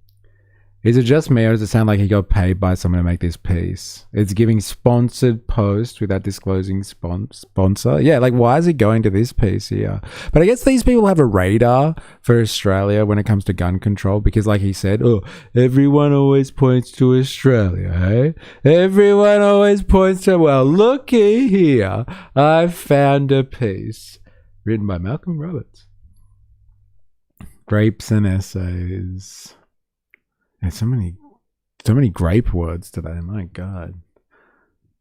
Is it just me, or does it sound like he got paid by someone to make this piece? It's giving sponsored post without disclosing sponsor. Yeah, like, why is it going to this piece here? But I guess these people have a radar for Australia when it comes to gun control, because like he said, oh, everyone always points to Australia, hey? Everyone always points to, well, looky here. I found a piece written by Malcolm Roberts. Grapes and essays. There's so many grape words today. My God.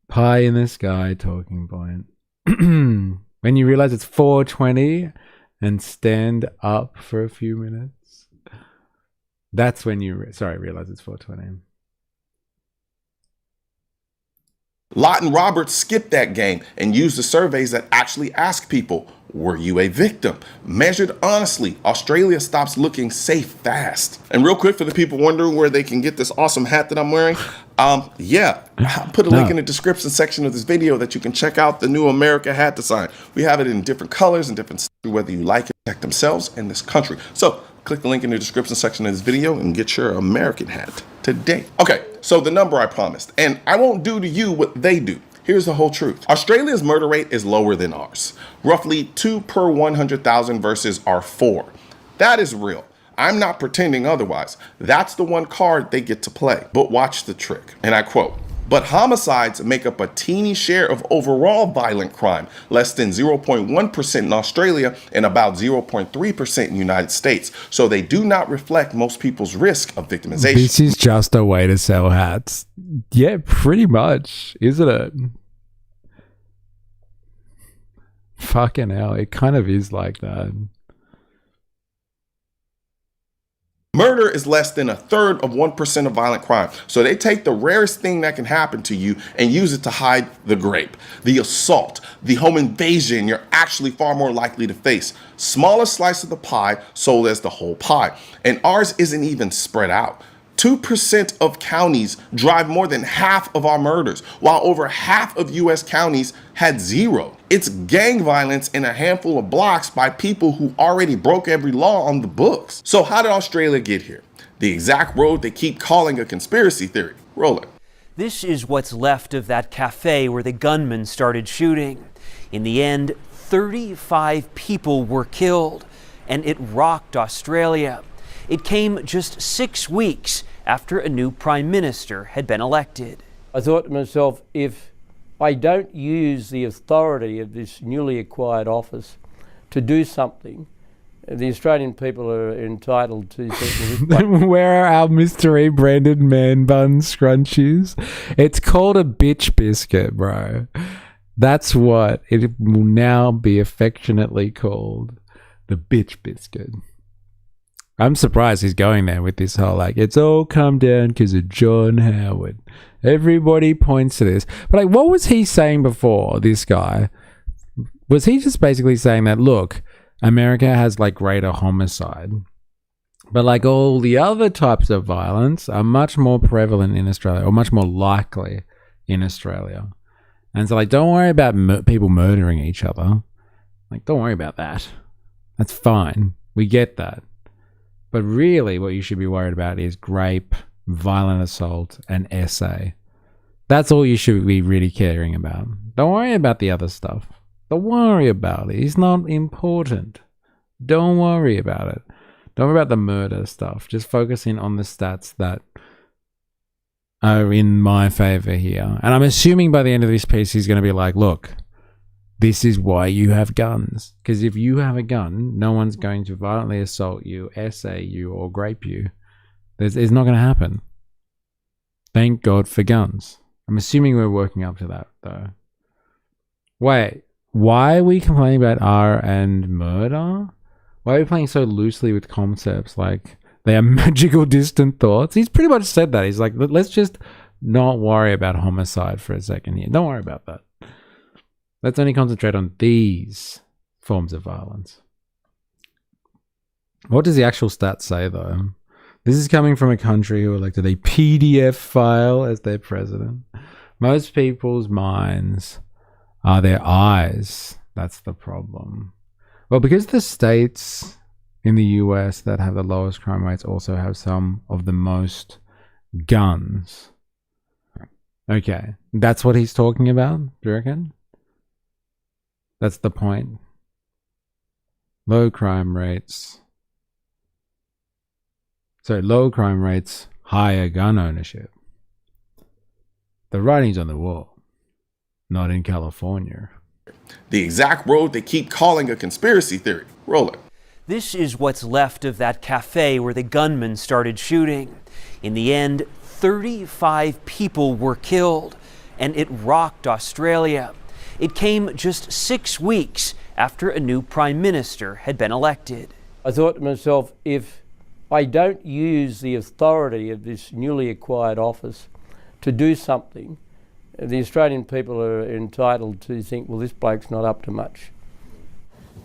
Pie in the sky talking point. When you realize it's 4:20 and stand up for a few minutes, that's when you realize it's 4:20. Lott and Roberts skipped that game and used the surveys that actually ask people, were you a victim? Measured honestly, Australia stops looking safe fast. And real quick, for the people wondering where they can get this awesome hat that I'm wearing, yeah, I'll put a link in the description section of this video that you can check out the new America hat design. We have it in different colors and different styles, whether you like it, protect themselves and this country. So click the link in the description section of this video and get your American hat today. Okay, so the number I promised, and I won't do to you what they do. Here's the whole truth. Australia's murder rate is lower than ours. Roughly 2 per 100,000 versus our 4. That is real. I'm not pretending otherwise. That's the one card they get to play. But watch the trick. And I quote, but homicides make up a teeny share of overall violent crime, less than 0.1% in Australia and about 0.3% in the United States. So they do not reflect most people's risk of victimization. This is just a way to sell hats. Yeah, pretty much, isn't it? Fucking hell, it kind of is like that. Murder is less than 1/3 of 1% of violent crime. So they take the rarest thing that can happen to you and use it to hide the grape, the assault, the home invasion you're actually far more likely to face. Smaller slice of the pie sold as the whole pie. And ours isn't even spread out. 2% of counties drive more than half of our murders, while over half of US counties had 0. It's gang violence in a handful of blocks by people who already broke every law on the books. So how did Australia get here? The exact road they keep calling a conspiracy theory. Roll it. This is what's left of that cafe where the gunman started shooting. In the end, 35 people were killed, and it rocked Australia. It came just 6 weeks after a new Prime Minister had been elected. I thought to myself, if I don't use the authority of this newly acquired office to do something, the Australian people are entitled to certain... Where are our mystery branded man bun scrunchies? It's called a bitch biscuit, bro. That's what it will now be affectionately called. The bitch biscuit. I'm surprised he's going there with this whole, like, it's all come down because of John Howard. Everybody points to this. But, like, what was he saying before, this guy? Was he just basically saying that, look, America has, like, greater homicide, but, like, all the other types of violence are much more prevalent in Australia, or much more likely in Australia. And so, like, don't worry about people murdering each other. Like, don't worry about that. That's fine. We get that. But really what you should be worried about is grape, violent assault, and SA. That's all you should be really caring about. Don't worry about the other stuff. Don't worry about it. It's not important. Don't worry about it. Don't worry about the murder stuff. Just focusing on the stats that are in my favor here. And I'm assuming by the end of this piece he's going to be like, look, this is why you have guns. Because if you have a gun, no one's going to violently assault you, SA you, or grape you. It's not going to happen. Thank God for guns. I'm assuming we're working up to that, though. Wait, why are we complaining about R and murder? Why are we playing so loosely with concepts like they are magical distant thoughts? He's pretty much said that. He's like, let's just not worry about homicide for a second here. Don't worry about that. Let's only concentrate on these forms of violence. What does the actual stats say, though? This is coming from a country who elected a PDF file as their president. Most people's minds are their eyes. That's the problem. Well, because the states in the US that have the lowest crime rates also have some of the most guns. Okay, that's what he's talking about, do you reckon? That's the point. Low crime rates. So low crime rates, higher gun ownership. The writing's on the wall. Not in California. The exact road they keep calling a conspiracy theory. Roll it. This is what's left of that cafe where the gunman started shooting. In the end, 35 people were killed, and it rocked Australia. It came just 6 weeks after a new Prime Minister had been elected. I thought to myself, if I don't use the authority of this newly acquired office to do something, the Australian people are entitled to think, well, this bloke's not up to much.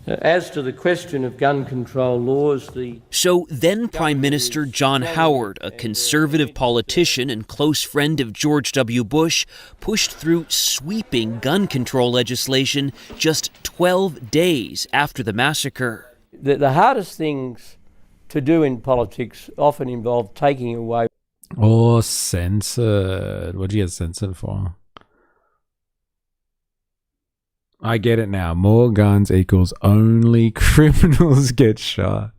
As to the question of gun control laws, So then Prime Minister John Howard, a conservative politician and close friend of George W. Bush, pushed through sweeping gun control legislation just 12 days after the massacre. The hardest things to do in politics often involve taking away. Or censored. What do you get censored for? I get it now. More guns equals only criminals get shot.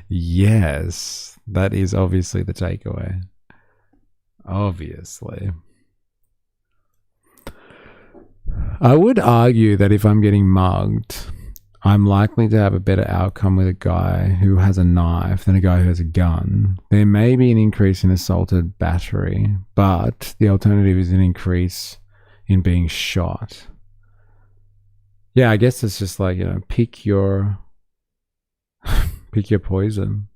Yes, that is obviously the takeaway. Obviously. I would argue that if I'm getting mugged, I'm likely to have a better outcome with a guy who has a knife than a guy who has a gun. There may be an increase in assaulted battery, but the alternative is an increase in being shot. Yeah, I guess it's just like, pick your poison.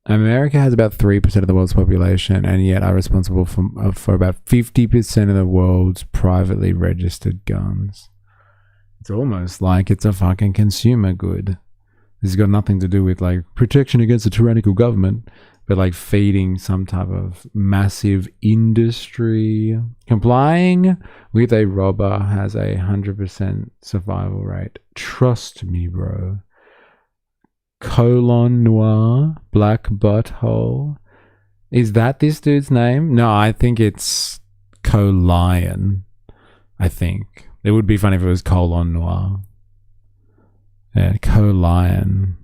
America has about 3% of the world's population and yet are responsible for about 50% of the world's privately registered guns. It's almost like it's a fucking consumer good. This has got nothing to do with like protection against a tyrannical government, but like feeding some type of massive industry. Complying with a robber has a 100% survival rate. Trust me, bro. Colon Noir, Black Butthole. Is that this dude's name? No, I think it's Colion. I think. It would be funny if it was Colon Noir. Yeah, Colion.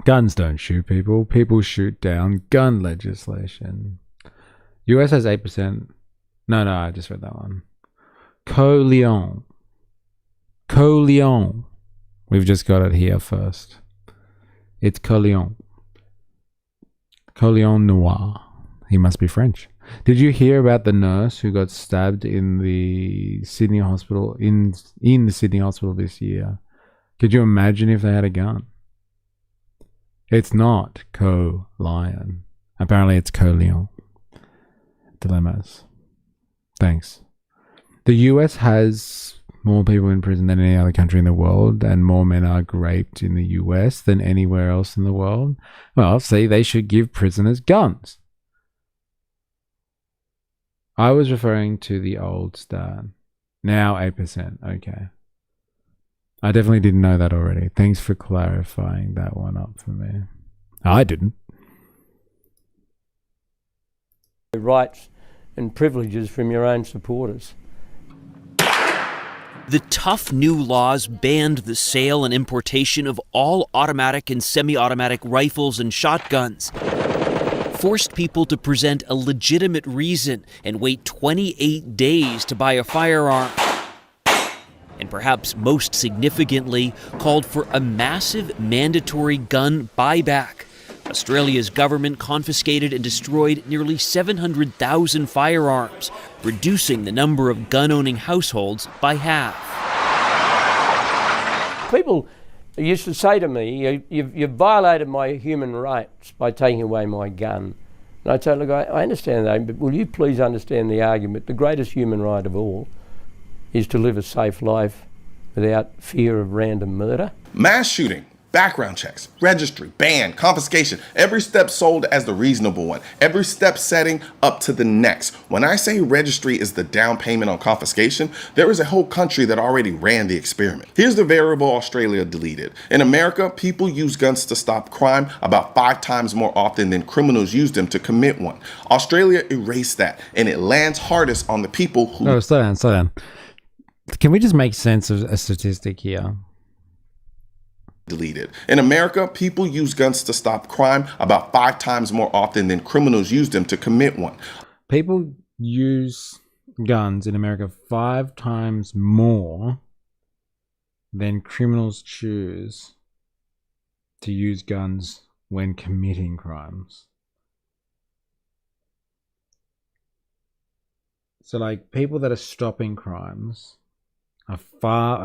Guns don't shoot people. People shoot down. Gun legislation. US has 8%. No, I just read that one. Colion. Colion. We've just got it here first. It's Colion. Colion Noir. He must be French. Did you hear about the nurse who got stabbed in the Sydney hospital in the Sydney hospital this year? Could you imagine if they had a gun? It's not Co-Lion. Apparently it's Co-Leon. Dilemmas. Thanks. The US has more people in prison than any other country in the world, and more men are raped in the US than anywhere else in the world. Well, see, they should give prisoners guns. I was referring to the old stat. Now 8%. Okay. I definitely didn't know that already. Thanks for clarifying that one up for me. I didn't. Rights and privileges from your own supporters. The tough new laws banned the sale and importation of all automatic and semi-automatic rifles and shotguns, forced people to present a legitimate reason and wait 28 days to buy a firearm, and perhaps most significantly, called for a massive mandatory gun buyback. Australia's government confiscated and destroyed nearly 700,000 firearms, reducing the number of gun-owning households by half. People used to say to me, you've violated my human rights by taking away my gun. And I'd say, look, I understand that, but will you please understand the argument? The greatest human right of all is to live a safe life without fear of random murder. Mass shooting, background checks, registry, ban, confiscation, every step sold as the reasonable one, every step setting up to the next. When I say registry is the down payment on confiscation, there is a whole country that already ran the experiment. Here's the variable Australia deleted. In America, people use guns to stop crime about 5 times more often than criminals use them to commit one. Australia erased that, and it lands hardest on the people who... No, slow down. Can we just make sense of a statistic here? Deleted. In America, people use guns to stop crime about 5 times more often than criminals use them to commit one. People use guns in America 5 times more than criminals choose to use guns when committing crimes. So like people that are stopping crimes are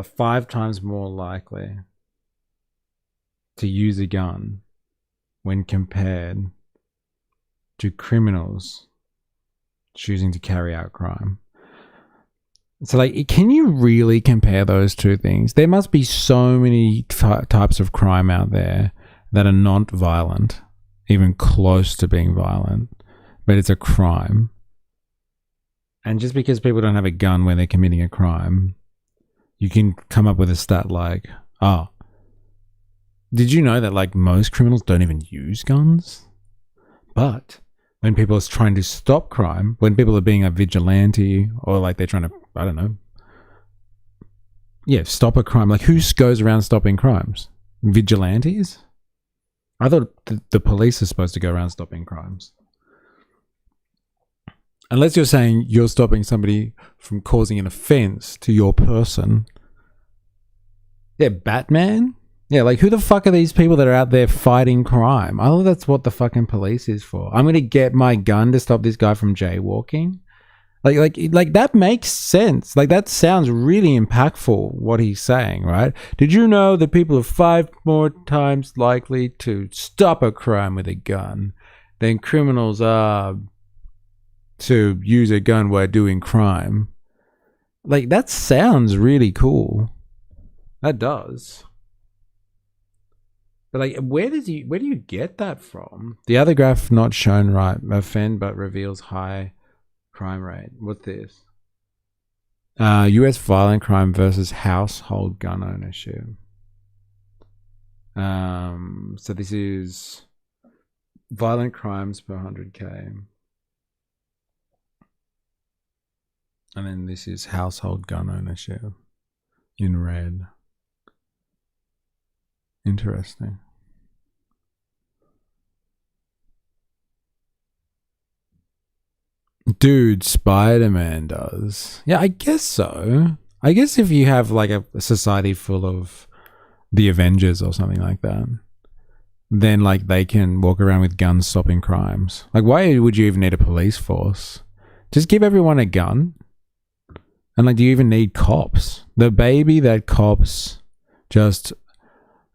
5 times more likely to use a gun when compared to criminals choosing to carry out crime. So, like, can you really compare those two things? There must be so many types of crime out there that are not violent, even close to being violent, but it's a crime. And just because people don't have a gun when they're committing a crime, you can come up with a stat like, oh, did you know that, like, most criminals don't even use guns? But when people are trying to stop crime, when people are being a vigilante, or like they're trying to, I don't know, stop a crime. Like, who goes around stopping crimes? Vigilantes? I thought the police are supposed to go around stopping crimes. Unless you're saying you're stopping somebody from causing an offense to your person. Yeah, Batman? Yeah, like, who the fuck are these people that are out there fighting crime? I thought that's what the fucking police is for. I'm going to get my gun to stop this guy from jaywalking. Like that makes sense. Like, that sounds really impactful, what he's saying, right? Did you know that people are 5 more times likely to stop a crime with a gun than criminals are to use a gun while doing crime? Like, that sounds really cool. That does. But, like, where do you get that from? The other graph not shown right. Offend but reveals high crime rate. What's this? U.S. violent crime versus household gun ownership. So this is violent crimes per 100K. And then this is household gun ownership in red. Interesting. Dude, Spider-Man does. Yeah, I guess so. I guess if you have like a society full of the Avengers or something like that, then like they can walk around with guns stopping crimes. Like, why would you even need a police force? Just give everyone a gun. And like, do you even need cops? The baby that cops just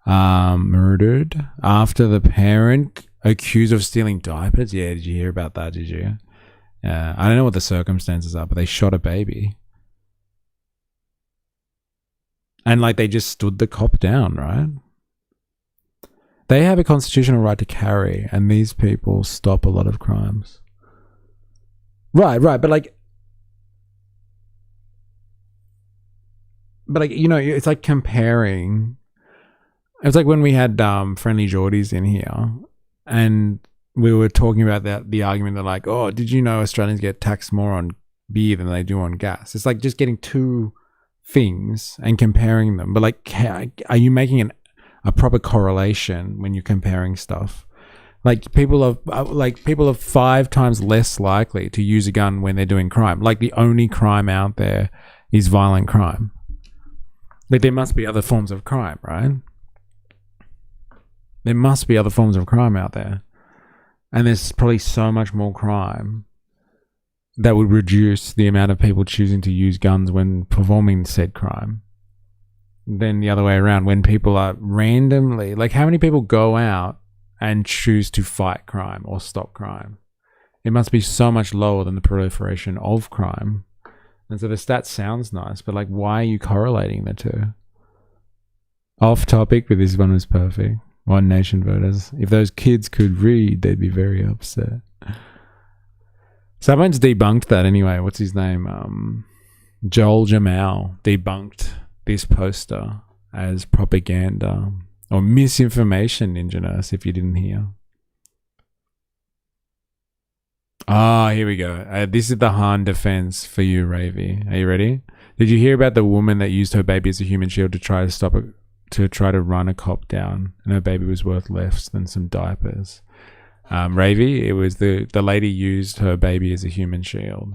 murdered after the parent accused of stealing diapers. Yeah, did you hear about that? Did you? I don't know what the circumstances are, but they shot a baby. And like, they just stood the cop down, right? They have a constitutional right to carry, and these people stop a lot of crimes. Right, but like, you know, it's like comparing. It was like when we had Friendly Geordies in here, and we were talking about the argument that like, oh, did you know Australians get taxed more on beer than they do on gas? It's like just getting two things and comparing them. But like, are you making a proper correlation when you're comparing stuff? Like, people are 5 times less likely to use a gun when they're doing crime. Like, the only crime out there is violent crime. Like, there must be other forms of crime, right? There must be other forms of crime out there. And there's probably so much more crime that would reduce the amount of people choosing to use guns when performing said crime than the other way around, when people are randomly, like, how many people go out and choose to fight crime or stop crime? It must be so much lower than the proliferation of crime. And so the stat sounds nice, but like, why are you correlating the two? Off topic, but this one was perfect. One Nation voters. If those kids could read, they'd be very upset. Someone's debunked that anyway. What's his name? Joel Jamal debunked this poster as propaganda or misinformation, Ninja Nurse, if you didn't hear. Ah, here we go. This is the Han defense for you, Ravy. Are you ready? Did you hear about the woman that used her baby as a human shield to try to stop it, to try to run a cop down, and her baby was worth less than some diapers? Ravy, it was the lady used her baby as a human shield.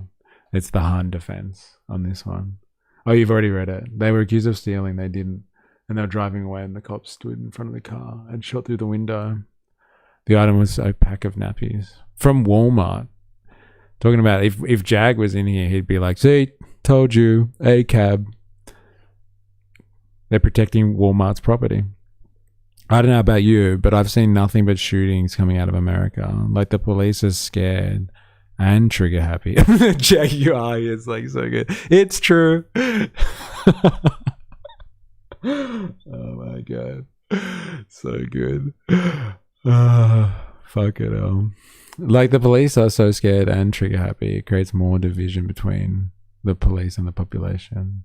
It's the Han defense on this one. Oh, you've already read it. They were accused of stealing. They didn't. And they were driving away, and the cops stood in front of the car and shot through the window. The item was a pack of nappies from Walmart. Talking about if Jag was in here, he'd be like, see, told you, a cab. They're protecting Walmart's property. I don't know about you, but I've seen nothing but shootings coming out of America. Like the police are scared and trigger happy. JUI is like so good. It's true. Oh my god, so good. Fuck it. Like the police are so scared and trigger happy. It creates more division between the police and the population.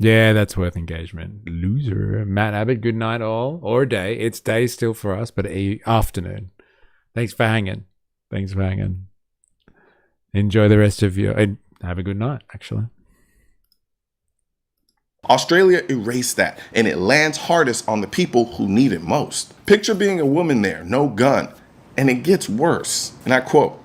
Yeah, that's worth engagement. Loser. Matt Abbott, good night all. Or day. It's day still for us, but afternoon. Thanks for hanging. Enjoy the rest of your... and have a good night, actually. Australia erased that, and it lands hardest on the people who need it most. Picture being a woman there, no gun. And it gets worse. And I quote,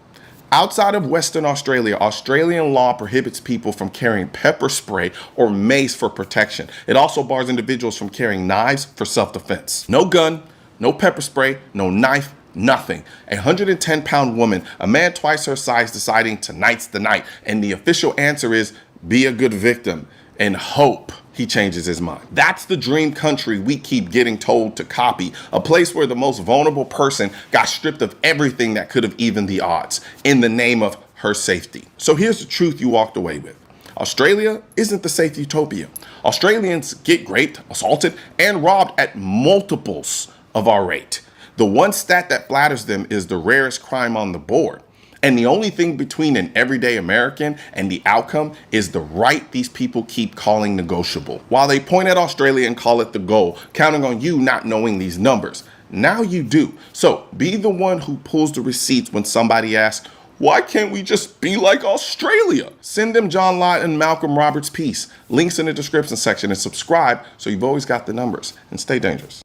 outside of Western Australia, Australian law prohibits people from carrying pepper spray or mace for protection. It also bars individuals from carrying knives for self-defense. No gun, no pepper spray, no knife, nothing. A 110-pound woman, a man twice her size deciding tonight's the night. And the official answer is, be a good victim and hope he changes his mind. That's the dream country we keep getting told to copy, a place where the most vulnerable person got stripped of everything that could have evened the odds in the name of her safety. So here's the truth you walked away with. Australia isn't the safe utopia. Australians get raped, assaulted, and robbed at multiples of our rate. The one stat that flatters them is the rarest crime on the board. And the only thing between an everyday American and the outcome is the right these people keep calling negotiable. While they point at Australia and call it the goal, counting on you not knowing these numbers. Now you do. So be the one who pulls the receipts when somebody asks, why can't we just be like Australia? Send them John Lott and Malcolm Roberts' piece. Links in the description section, and subscribe so you've always got the numbers. And stay dangerous.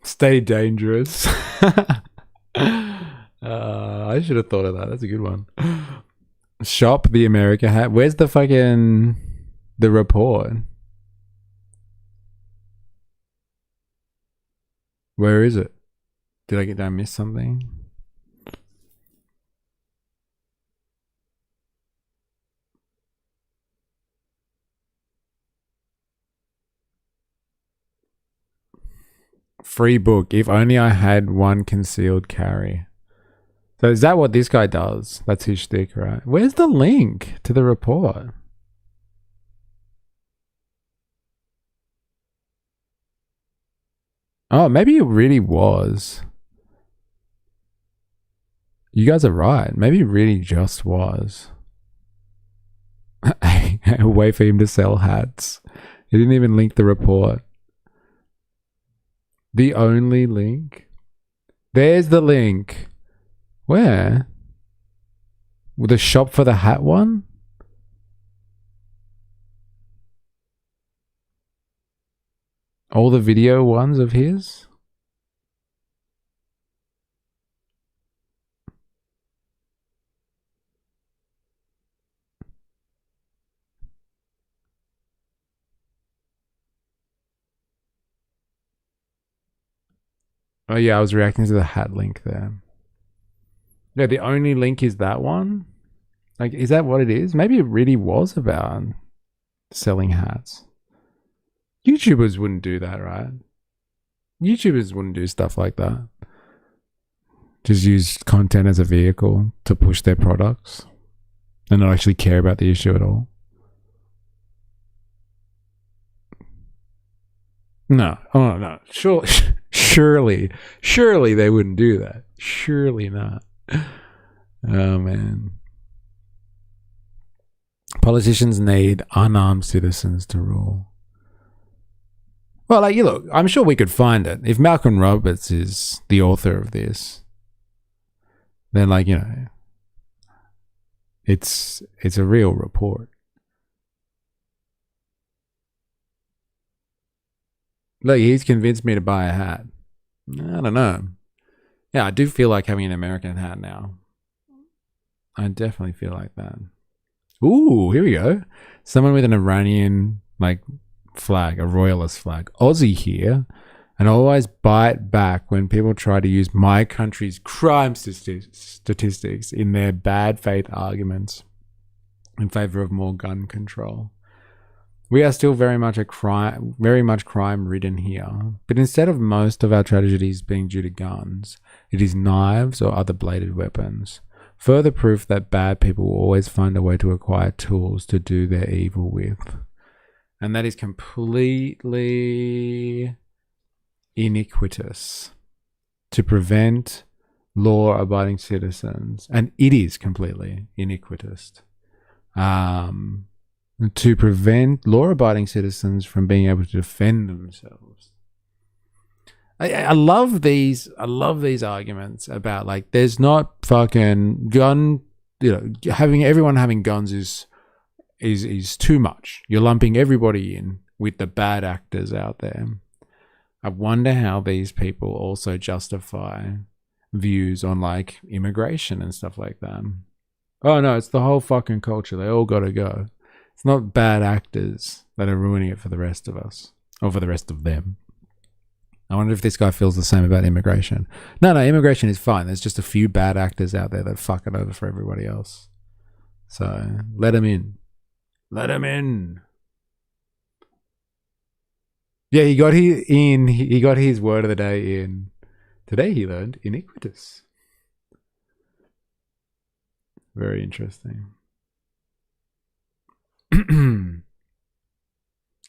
Stay dangerous. I should have thought of that. That's a good one. Shop the America hat. Where's the report? Where is it? Did I miss something? Free book. If only I had one concealed carry. So is that what this guy does? That's his shtick, right? Where's the link to the report? Oh, maybe it really was. You guys are right. Maybe it really just was. A way for him to sell hats. He didn't even link the report. The only link? There's the link. Where? The shop for the hat one? All the video ones of his? Oh yeah, I was reacting to the hat link there. Yeah, the only link is that one? Like, is that what it is? Maybe it really was about selling hats. YouTubers wouldn't do that, right? YouTubers wouldn't do stuff like that. Just use content as a vehicle to push their products and not actually care about the issue at all. No. Oh, no. Surely they wouldn't do that. Surely not. Oh, man. Politicians need unarmed citizens to rule. Well, like, you look, I'm sure we could find it. If Malcolm Roberts is the author of this, then, like, you know, it's a real report. Look, he's convinced me to buy a hat. I don't know. Yeah, I do feel like having an American hat now. I definitely feel like that. Ooh, here we go. Someone with an Iranian, like, flag, a royalist flag. Aussie here. And I always bite back when people try to use my country's crime statistics in their bad faith arguments in favor of more gun control. We are still very much crime-ridden here. But instead of most of our tragedies being due to guns, it is knives or other bladed weapons. Further proof that bad people will always find a way to acquire tools to do their evil with. And that is completely iniquitous to prevent law-abiding citizens, and it is completely iniquitous to prevent law-abiding citizens from being able to defend themselves. I love these arguments about like there's not fucking gun, having everyone having guns is too much. You're lumping everybody in with the bad actors out there. I wonder how these people also justify views on like immigration and stuff like that. Oh no, it's the whole fucking culture. They all gotta go. It's not bad actors that are ruining it for the rest of us, or for the rest of them. I wonder if this guy feels the same about immigration. No, immigration is fine. There's just a few bad actors out there that fuck it over for everybody else. So let them in. Let them in. Yeah, he got his word of the day in. Today he learned iniquitous. Very interesting.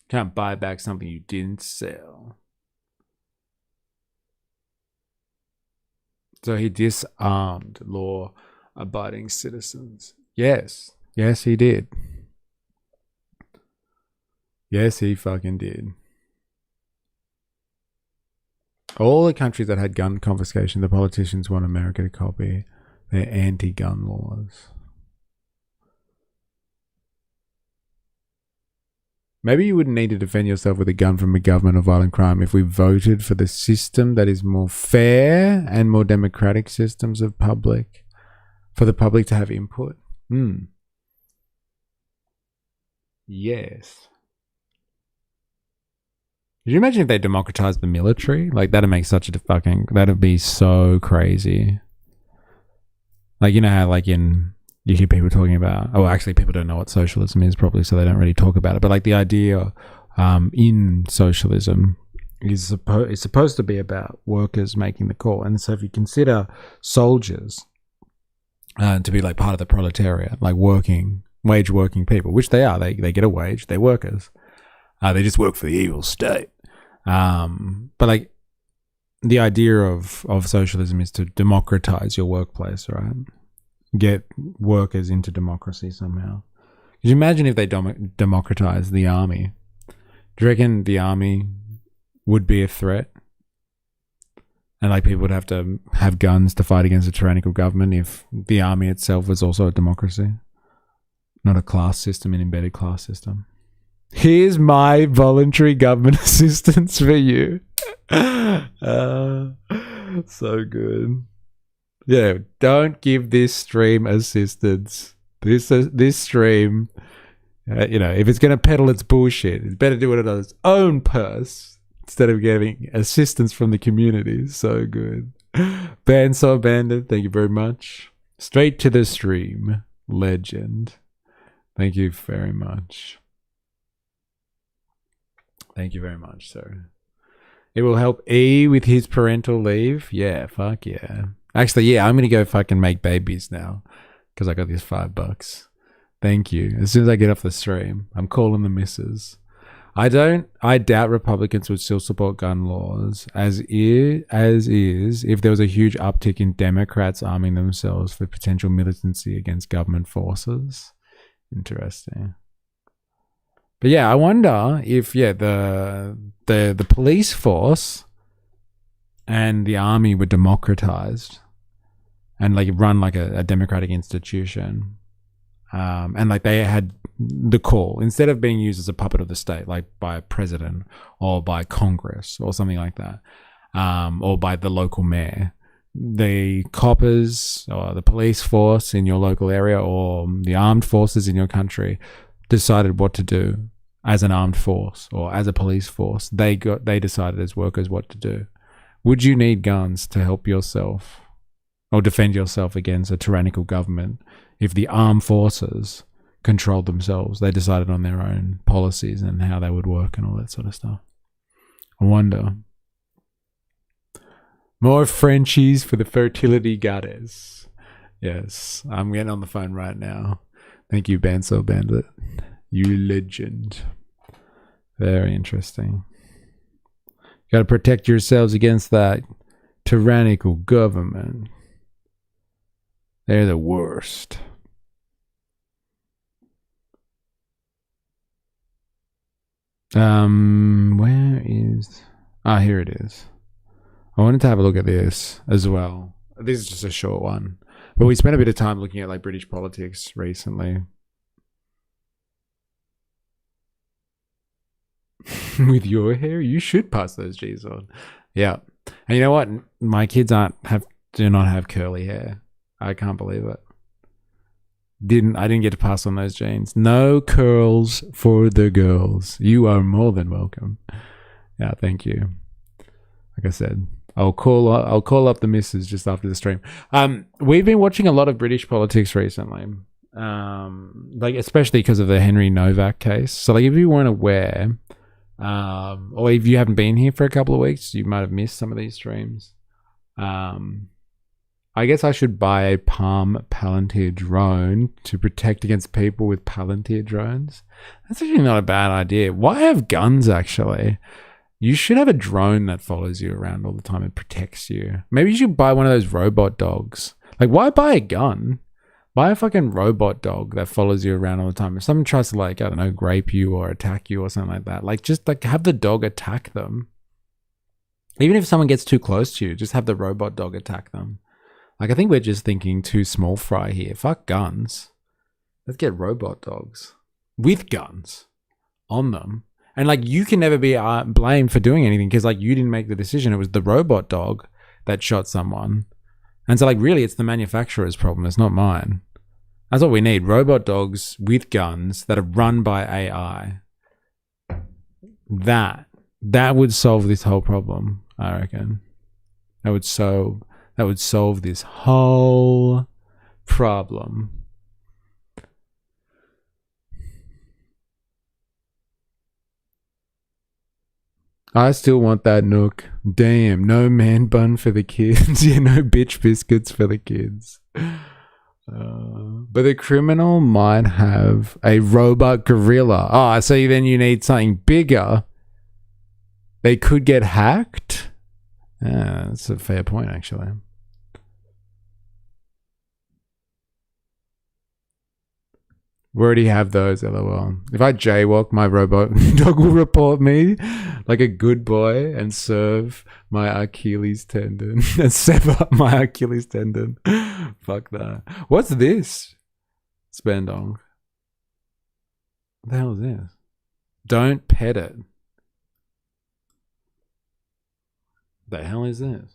Can't buy back something you didn't sell. So he disarmed law-abiding citizens. Yes. Yes, he did. Yes, he fucking did. All the countries that had gun confiscation, the politicians want America to copy their anti-gun laws. Maybe you wouldn't need to defend yourself with a gun from a government or violent crime if we voted for the system that is more fair and more democratic systems of public, for the public to have input. Yes. Could you imagine if they democratized the military? Like, that'd be so crazy. Like, you know how, like, you hear people talking about, actually people don't know what socialism is probably, so they don't really talk about it. But like the idea in socialism is supposed to be about workers making the call. And so if you consider soldiers to be like part of the proletariat, like wage working people, which they are, they get a wage, they're workers. They just work for the evil state. But like the idea of socialism is to democratize your workplace, right? Get workers into democracy somehow. Could you imagine if they democratized the army? Do you reckon the army would be a threat? And like people would have to have guns to fight against a tyrannical government if the army itself was also a democracy? Not a class system, an embedded class system. Here's my voluntary government assistance for you. So good. Yeah, don't give this stream assistance. This stream, if it's going to peddle its bullshit, it's better do it out of its own purse instead of getting assistance from the community. So good. Bandsaw Bandit, thank you very much. Straight to the stream, legend. Thank you very much. Thank you very much, sir. It will help E with his parental leave. Yeah, fuck yeah. Actually, yeah, I'm going to go fucking make babies now because I got this $5. Thank you. As soon as I get off the stream, I'm calling the missus. I doubt Republicans would still support gun laws as is if there was a huge uptick in Democrats arming themselves for potential militancy against government forces. Interesting. But yeah, I wonder if the police force and the army were democratized and like run like a democratic institution, and like they had the call instead of being used as a puppet of the state, like by a president or by Congress or something like that, or by the local mayor. The coppers or the police force in your local area or the armed forces in your country decided what to do as an armed force or as a police force. They decided as workers what to do. Would you need guns to help yourself or defend yourself against a tyrannical government if the armed forces controlled themselves. They decided on their own policies and how they would work and all that sort of stuff. I wonder. More Frenchies for the fertility goddess. Yes, I'm getting on the phone right now. Thank you, Banso Bandit. You legend. Very interesting. Got to protect yourselves against that tyrannical government. They're the worst. Where is... here it is. I wanted to have a look at this as well. This is just a short one. But we spent a bit of time looking at like British politics recently. With your hair, you should pass those G's on. Yeah. And you know what? My kids do not have curly hair. I can't believe it. I didn't get to pass on those genes. No curls for the girls. You are more than welcome. Yeah, thank you. Like I said, I'll call up the missus just after the stream. We've been watching a lot of British politics recently. Like especially because of the Henry Novak case. So like if you weren't aware, or if you haven't been here for a couple of weeks, you might have missed some of these streams. I guess I should buy a Palm Palantir drone to protect against people with Palantir drones. That's actually not a bad idea. Why have guns, actually? You should have a drone that follows you around all the time and protects you. Maybe you should buy one of those robot dogs. Like, why buy a gun? Buy a fucking robot dog that follows you around all the time. If someone tries to, like, I don't know, grape you or attack you or something like that, like, just, like, have the dog attack them. Even if someone gets too close to you, just have the robot dog attack them. Like, I think we're just thinking too small fry here. Fuck guns. Let's get robot dogs with guns on them. And, like, you can never be blamed for doing anything because, like, you didn't make the decision. It was the robot dog that shot someone. And so, like, really, it's the manufacturer's problem. It's not mine. That's what we need. Robot dogs with guns that are run by AI. That would solve this whole problem, I reckon. That would solve this whole problem. I still want that Nook. Damn, no man bun for the kids. Yeah, no bitch biscuits for the kids. But the criminal might have a robot gorilla. Oh, so then you need something bigger. They could get hacked. Yeah, that's a fair point, actually. We already have those, lol. If I jaywalk, my robot dog will report me like a good boy and serve my Achilles tendon and sever my Achilles tendon. Fuck that. What's this? Spendong. What the hell is this? Don't pet it. What the hell is this?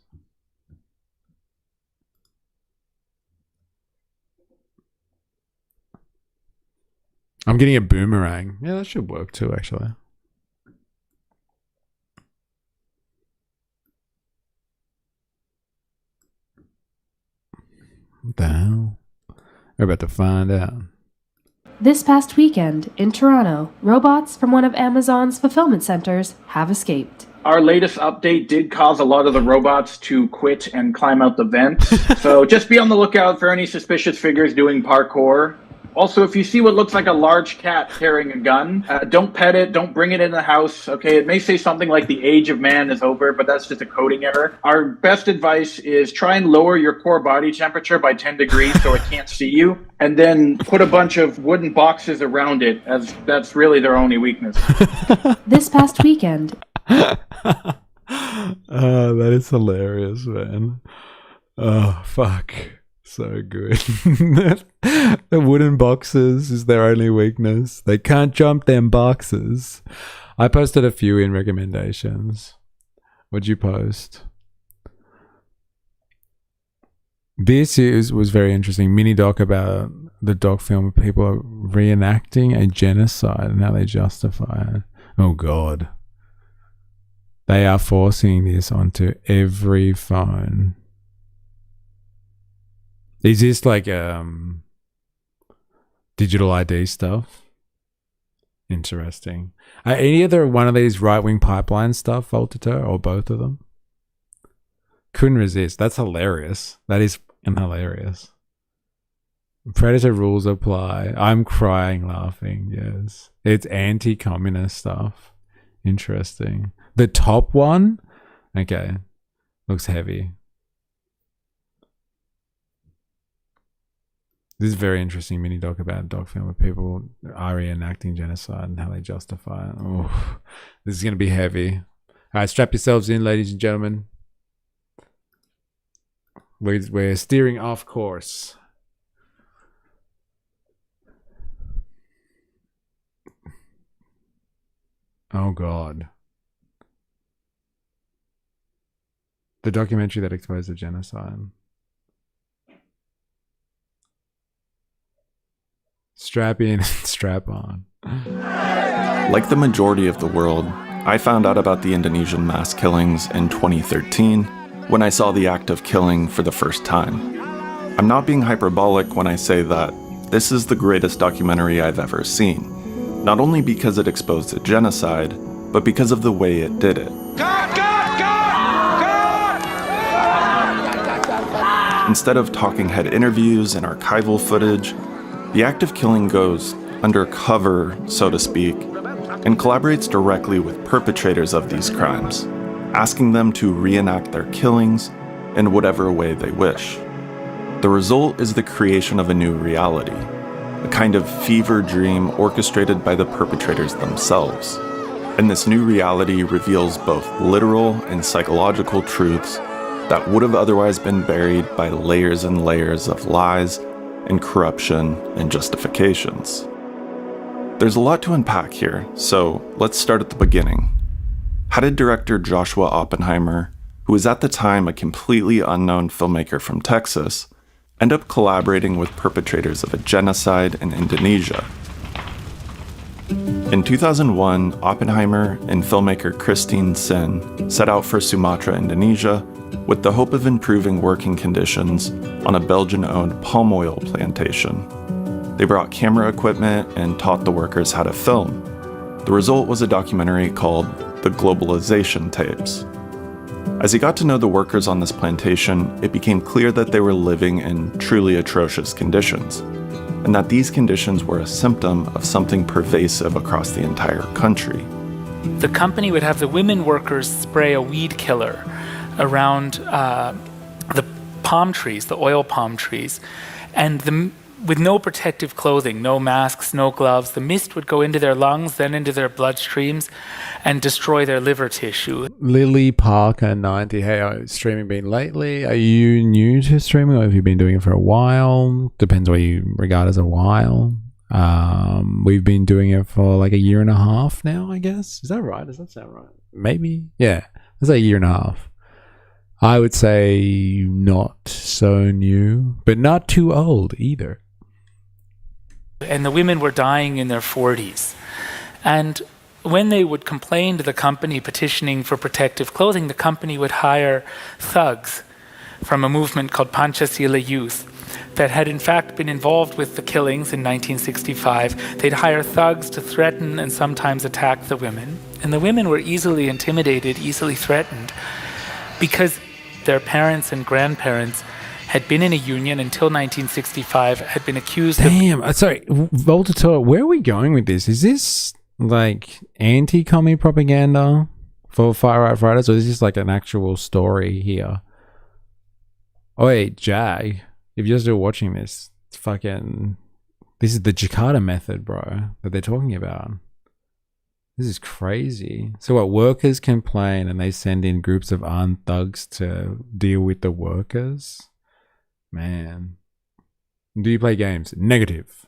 I'm getting a boomerang. Yeah, that should work too, actually. What the hell? We're about to find out. This past weekend in Toronto, robots from one of Amazon's fulfillment centers have escaped. Our latest update did cause a lot of the robots to quit and climb out the vent. So just be on the lookout for any suspicious figures doing parkour. Also, if you see what looks like a large cat carrying a gun, don't pet it, don't bring it in the house, okay? It may say something like the age of man is over, but that's just a coding error. Our best advice is try and lower your core body temperature by 10 degrees so it can't see you, and then put a bunch of wooden boxes around it, as that's really their only weakness. This past weekend. That is hilarious, man. Oh, fuck. So good. The wooden boxes is their only weakness. They can't jump them boxes. I posted a few in recommendations. What'd you post? This was very interesting. Mini doc about the doc film where people are reenacting a genocide and how they justify it. Oh God. They are forcing this onto every phone. Is this like Digital ID stuff. Interesting. Any other one of these right-wing pipeline stuff, Voltato, or both of them? Couldn't resist. That's hilarious. That is hilarious. Predator rules apply. I'm crying laughing, yes. It's anti-communist stuff. Interesting. The top one? Okay. Looks heavy. This is a very interesting mini doc about a doc film where people are reenacting genocide and how they justify it. Oh, this is going to be heavy. All right, strap yourselves in, ladies and gentlemen. We're steering off course. Oh, God. The documentary that exposed the genocide. Strap in and strap on. Like the majority of the world, I found out about the Indonesian mass killings in 2013 when I saw the act of killing for the first time. I'm not being hyperbolic when I say that this is the greatest documentary I've ever seen, not only because it exposed a genocide, but because of the way it did it. Instead of talking head interviews and archival footage, the act of killing goes undercover, so to speak, and collaborates directly with perpetrators of these crimes, asking them to reenact their killings in whatever way they wish. The result is the creation of a new reality, a kind of fever dream orchestrated by the perpetrators themselves. And this new reality reveals both literal and psychological truths that would have otherwise been buried by layers and layers of lies and corruption and justifications. There's a lot to unpack here, so let's start at the beginning. How did director Joshua Oppenheimer, who was at the time a completely unknown filmmaker from Texas, end up collaborating with perpetrators of a genocide in Indonesia? In 2001, Oppenheimer and filmmaker Christine Sin set out for Sumatra, Indonesia, with the hope of improving working conditions on a Belgian-owned palm oil plantation. They brought camera equipment and taught the workers how to film. The result was a documentary called The Globalization Tapes. As he got to know the workers on this plantation, it became clear that they were living in truly atrocious conditions, and that these conditions were a symptom of something pervasive across the entire country. The company would have the women workers spray a weed killer around the palm trees, the oil palm trees, and with no protective clothing, no masks, no gloves, the mist would go into their lungs, then into their bloodstreams, and destroy their liver tissue. Lily Parker 90. Hey, has streaming been lately? Are you new to streaming, or have you been doing it for a while? Depends what you regard as a while. We've been doing it for like a year and a half now, I guess. Is that right? Does that sound right? Maybe. Yeah, it's like a year and a half. I would say not so new, but not too old either. And the women were dying in their 40s. And when they would complain to the company petitioning for protective clothing, the company would hire thugs from a movement called Pancasila Youth that had in fact been involved with the killings in 1965. They'd hire thugs to threaten and sometimes attack the women. And the women were easily intimidated, easily threatened, because their parents and grandparents had been in a union until 1965, had been accused of... Sorry, Voltator, where are we going with this? Is this like anti-commie propaganda for Far Right Fridays, or is this like an actual story here? Oh wait, Jag, if you're still watching this, it's fucking... This is the Jakarta method, bro, that they're talking about. This is crazy. So what, workers complain and they send in groups of armed thugs to deal with the workers? Man. Do you play games? Negative.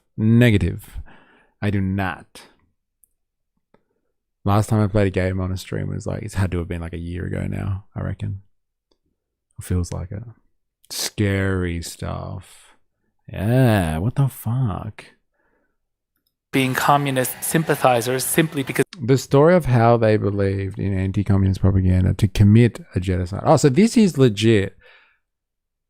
I do not. Last time I played a game on a stream was like, it's had to have been like a year ago now, I reckon. It feels like it. Scary stuff. Yeah, what the fuck? Being communist sympathizers simply because... The story of how they believed in anti-communist propaganda to commit a genocide. Oh, so this is legit.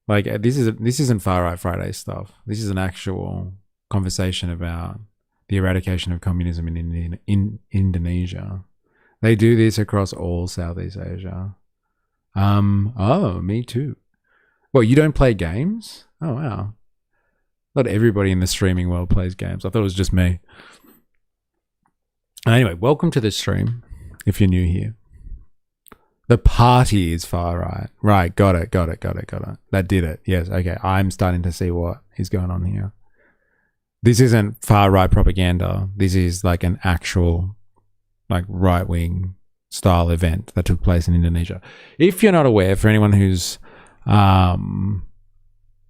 Like, this isn't Far Right Friday stuff. This is an actual conversation about the eradication of communism in Indonesia. They do this across all Southeast Asia. Oh, me too. Well, you don't play games? Oh, wow. Not everybody in the streaming world plays games. I thought it was just me. Anyway, welcome to the stream, if you're new here. The party is far right. Right, got it. That did it. Yes, okay. I'm starting to see what is going on here. This isn't far right propaganda. This is like an actual like right-wing style event that took place in Indonesia. If you're not aware, for anyone who's wondering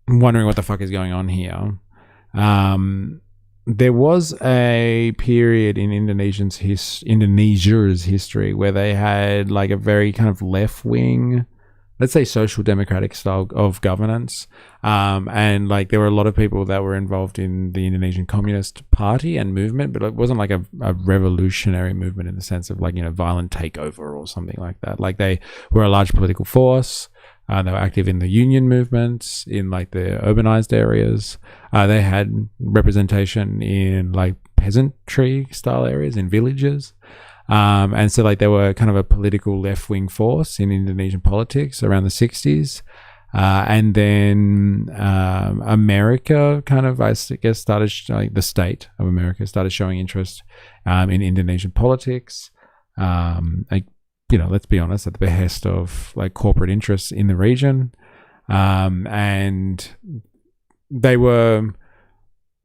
what the fuck is going on here, there was a period in Indonesia's history where they had like a very kind of left-wing, let's say social democratic style of governance. And like there were a lot of people that were involved in the Indonesian Communist Party and movement, but it wasn't like a revolutionary movement in the sense of like, you know, violent takeover or something like that. Like they were a large political force. They were active in the union movements, in like the urbanized areas. They had representation in like peasantry style areas, in villages. And so like they were kind of a political left-wing force in Indonesian politics around the 60s. And then America kind of, I guess, started, like the state of America started showing interest in Indonesian politics. Like, you know, let's be honest, at the behest of like corporate interests in the region. And they were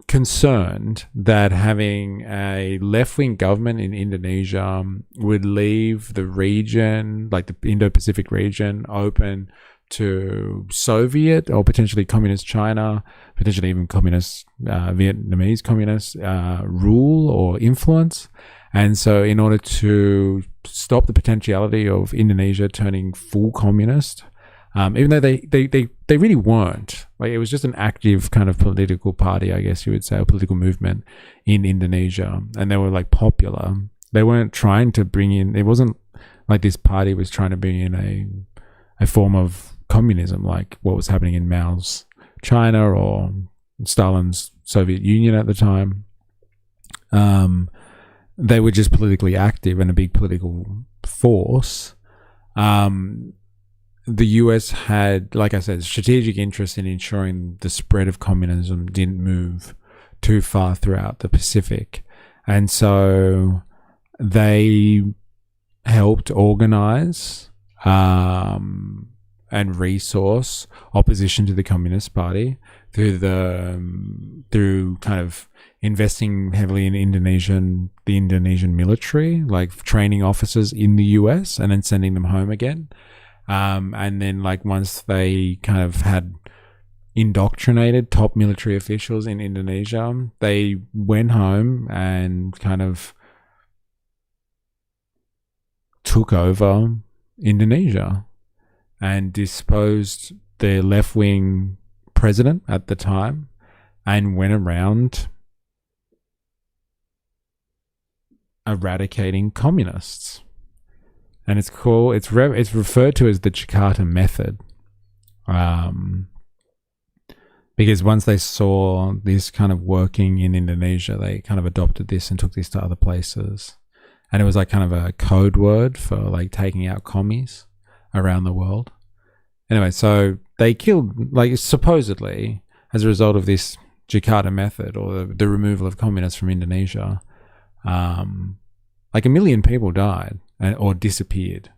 concerned that having a left-wing government in Indonesia would leave the region, like the Indo-Pacific region, open to Soviet or potentially communist China, potentially even communist Vietnamese communist rule or influence. And so in order to stop the potentiality of Indonesia turning full communist, even though they really weren't, like it was just an active kind of political party, I guess you would say, a political movement in Indonesia, and they were like popular. They weren't trying to bring in, it wasn't like this party was trying to bring in a form of communism like what was happening in Mao's China or Stalin's Soviet Union at the time. They were just politically active and a big political force. The US had, like I said, strategic interest in ensuring the spread of communism didn't move too far throughout the Pacific. And so they helped organize and resource opposition to the Communist Party through kind of investing heavily in the Indonesian military, like training officers in the US and then sending them home again. And then like once they kind of had indoctrinated top military officials in Indonesia, they went home and kind of took over Indonesia and disposed the left-wing president at the time and went around eradicating communists. And it's called, it's referred to as the Jakarta method. Because once they saw this kind of working in Indonesia, they kind of adopted this and took this to other places. And it was like kind of a code word for like taking out commies around the world. Anyway, so they killed, like supposedly, as a result of this Jakarta method or the removal of communists from Indonesia, like 1 million people died or disappeared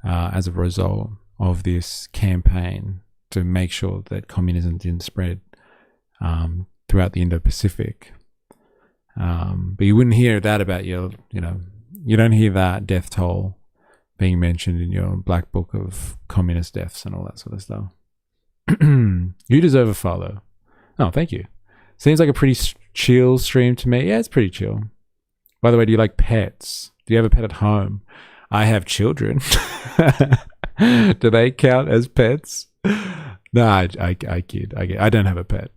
as a result of this campaign to make sure that communism didn't spread throughout the Indo-Pacific. But you wouldn't hear that about you don't hear that death toll being mentioned in your black book of communist deaths and all that sort of stuff. You deserve a follow. Oh, thank you. Seems like a pretty chill stream to me. Yeah, it's pretty chill. By the way, do you like pets? Do you have a pet at home? I have children. Do they count as pets? No, I kid. I don't have a pet.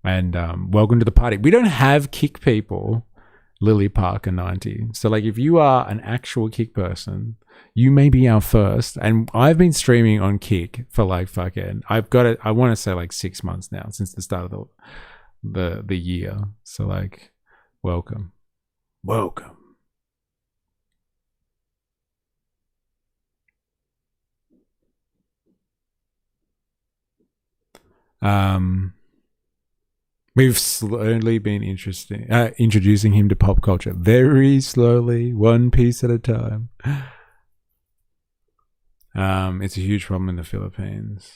And welcome to the party. We don't have kick people, Lily Parker 90. So like if you are an actual kick person, you may be our first. And I've been streaming on Kick for like fucking, I want to say like 6 months now since the start the year. So like, welcome. We've slowly been introducing him to pop culture. Very slowly, one piece at a time. It's a huge problem in the Philippines.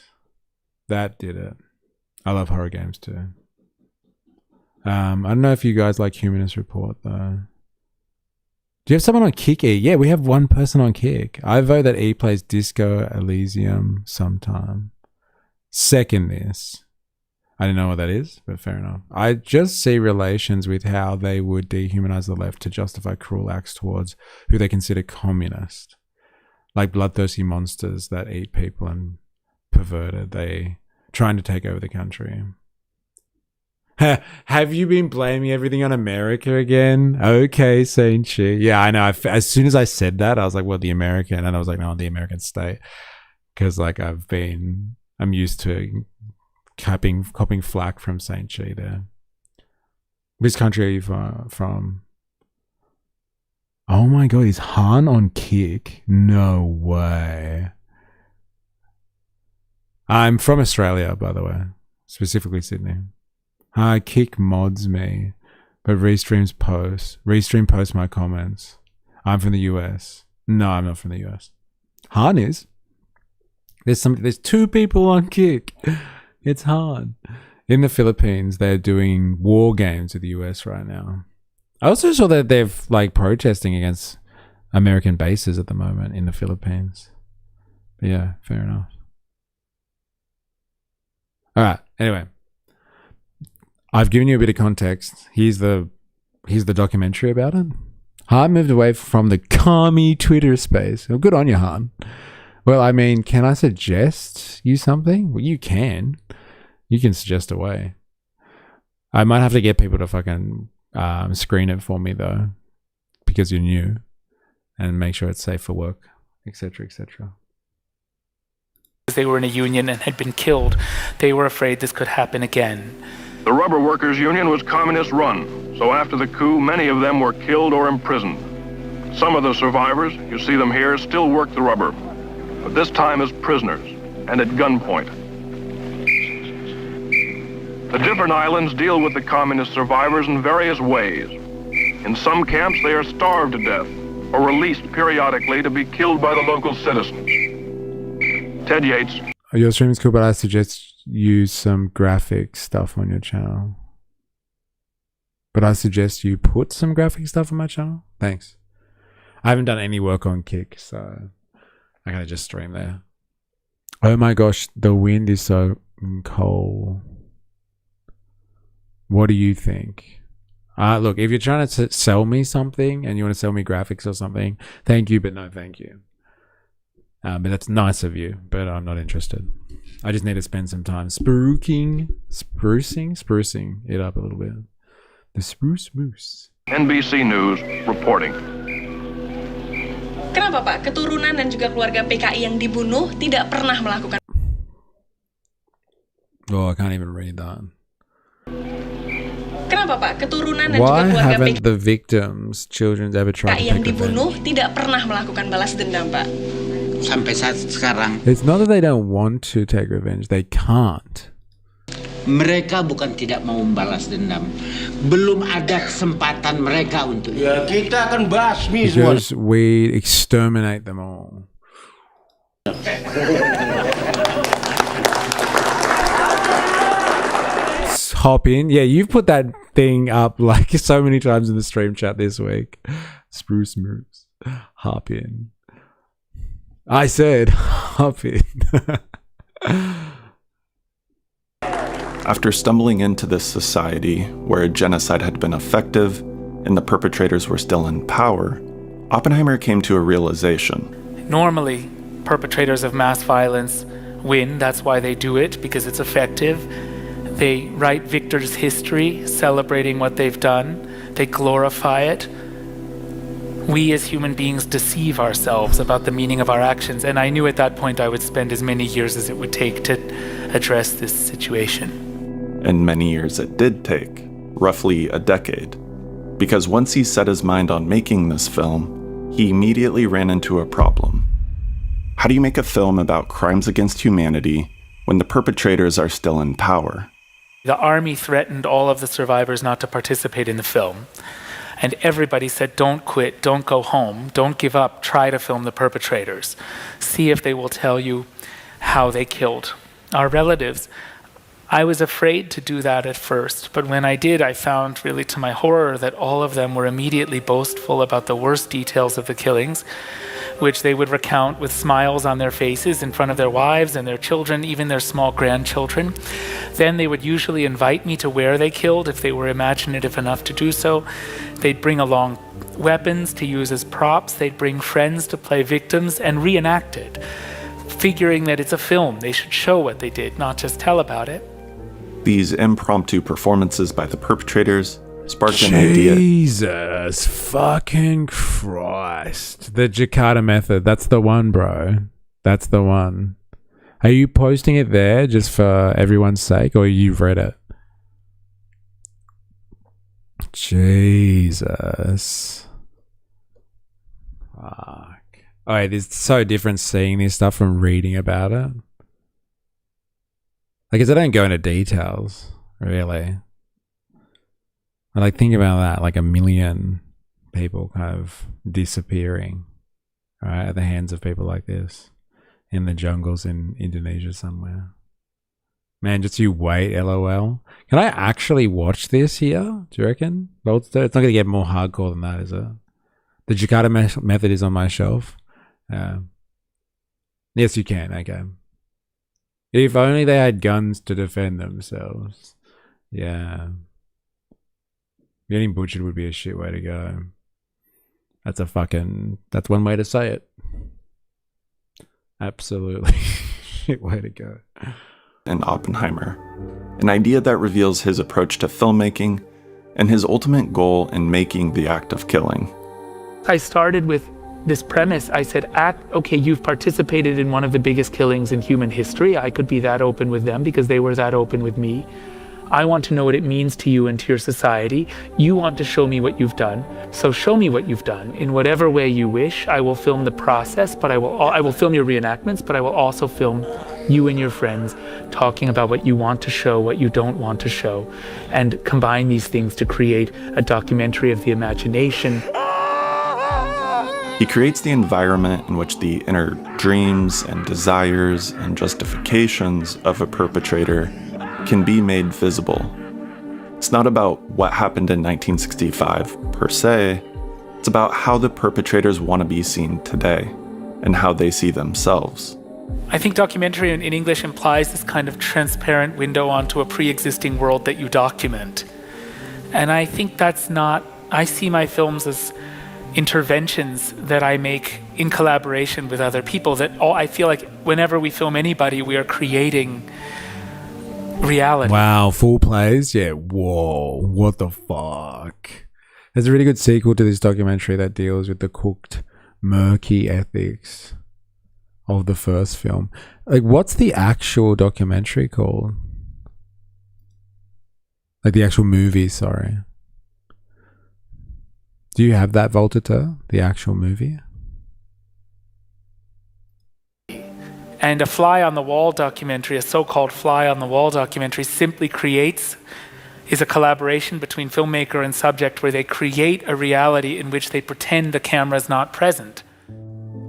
That did it. I love horror games too. I don't know if you guys like Humanist Report though. Do you have someone on Kick, E? Yeah, we have one person on Kick. I vote that E plays Disco Elysium sometime. Second this. I don't know what that is, but fair enough. I just see relations with how they would dehumanize the left to justify cruel acts towards who they consider communist. Like bloodthirsty monsters that eat people and perverted. They trying to take over the country. Have you been blaming everything on America again? Okay, Saint Chi. Yeah, I know. As soon as I said that, I was like, well, the American. And I was like, no, the American state. Because like I'm used to copying flack from Saint Chi there. Which country are you from? Oh my god, is Han on Kick? No way. I'm from Australia, by the way. Specifically Sydney. Hi, Kick mods me, but Restream posts my comments. I'm from the US. No, I'm not from the US. Han is. There's two people on Kick. It's Han. In the Philippines, they're doing war games with the US right now. I also saw that they're like protesting against American bases at the moment in the Philippines. But yeah, fair enough. All right. Anyway, I've given you a bit of context. Here's the documentary about it. Han moved away from the commie Twitter space. Well, good on you, Han. Well, I mean, can I suggest you something? Well, you can. You can suggest a way. I might have to get people to fucking screen it for me though, because you're new, and make sure it's safe for work, etc., etc. They were in a union and had been killed. They were afraid this could happen again. The Rubber Workers Union was communist-run, so after the coup, many of them were killed or imprisoned. Some of the survivors, you see them here, still work the rubber, but this time as prisoners and at gunpoint. The different islands deal with the communist survivors in various ways. In some camps, they are starved to death or released periodically to be killed by the local citizens. Ted Yates. Your stream is cool, but I suggest use some graphic stuff on your channel. But I suggest you put some graphic stuff on my channel. Thanks. I haven't done any work on Kick, so I gotta just stream there. Oh my gosh, the wind is so cold. What do you think? Look, if you're trying to sell me something and you want to sell me graphics or something, thank you, but no thank you. But that's nice of you, but I'm not interested. I just need to spend some time sprucing it up a little bit. The spruce moose. NBC News reporting. Kenapa Pak keturunan dan juga keluarga PKI yang dibunuh tidak pernah melakukan? Oh, I can't even read that. Kenapa Pak keturunan dan Why juga keluarga haven't the victims' children ever tried PKI to yang take dibunuh revenge? tidak pernah melakukan balas dendam Pak? Sampai saat sekarang It's not that they don't want to take revenge, they can't. mereka bukan tidak mau membalas dendam, belum ada kesempatan mereka untuk ya kita akan basmi semua. Because we exterminate them all. Hop in. Yeah, you've put that thing up like so many times in the stream chat this week. Spruce moves. Hop in. I said hop in. After stumbling into this society where genocide had been effective and the perpetrators were still in power, Oppenheimer came to a realization. Normally, perpetrators of mass violence win. That's why they do it, because it's effective. They write victors' history, celebrating what they've done. They glorify it. We as human beings deceive ourselves about the meaning of our actions, and I knew at that point I would spend as many years as it would take to address this situation. and many years it did take, roughly a decade. Because once he set his mind on making this film, he immediately ran into a problem. How do you make a film about crimes against humanity when the perpetrators are still in power? The army threatened all of the survivors not to participate in the film. And everybody said, don't quit, don't go home, don't give up, try to film the perpetrators. See if they will tell you how they killed our relatives. I was afraid to do that at first, but when I did, I found really to my horror that all of them were immediately boastful about the worst details of the killings, which they would recount with smiles on their faces in front of their wives and their children, even their small grandchildren. Then they would usually invite me to where they killed if they were imaginative enough to do so. They'd bring along weapons to use as props. They'd bring friends to play victims and reenact it, figuring that it's a film. They should show what they did, not just tell about it. These impromptu performances by the perpetrators sparked an idea. Jesus fucking Christ. The Jakarta method. That's the one, bro. That's the one. Are you posting it there just for everyone's sake, or you've read it? Jesus. Fuck. Oh, it is so different seeing this stuff from reading about it. Like, because I don't go into details, really. I like think about that, like 1 million people kind of disappearing, right, at the hands of people like this in the jungles in Indonesia somewhere. Man, just you wait, LOL. Can I actually watch this here? Do you reckon? Well, it's not going to get more hardcore than that, is it? The Jakarta method is on my shelf. Yes, you can. Okay. If only they had guns to defend themselves. Yeah. Getting butchered would be a shit way to go. That's one way to say it. Absolutely. Shit way to go. And Oppenheimer. An idea that reveals his approach to filmmaking and his ultimate goal in making the act of killing. I started with this premise. I said, okay, you've participated in one of the biggest killings in human history. I could be that open with them because they were that open with me. I want to know what it means to you and to your society. You want to show me what you've done. So show me what you've done in whatever way you wish. I will film the process, but I will film your reenactments, but I will also film you and your friends talking about what you want to show, what you don't want to show, and combine these things to create a documentary of the imagination. He creates the environment in which the inner dreams and desires and justifications of a perpetrator can be made visible. It's not about what happened in 1965 per se, it's about how the perpetrators want to be seen today and how they see themselves. I think documentary in English implies this kind of transparent window onto a pre-existing world that you document. And I think that's not, I see my films as interventions that I make in collaboration with other people, that I feel like whenever we film anybody, we are creating reality. Wow, full plays? Yeah, whoa, what the fuck? There's a really good sequel to this documentary that deals with the cooked, murky ethics of the first film. Like, what's the actual documentary called? Like the actual movie, sorry. Do you have that, Voltaire, the actual movie? And a fly-on-the-wall documentary, a so-called fly-on-the-wall documentary, simply is a collaboration between filmmaker and subject where they create a reality in which they pretend the camera's not present.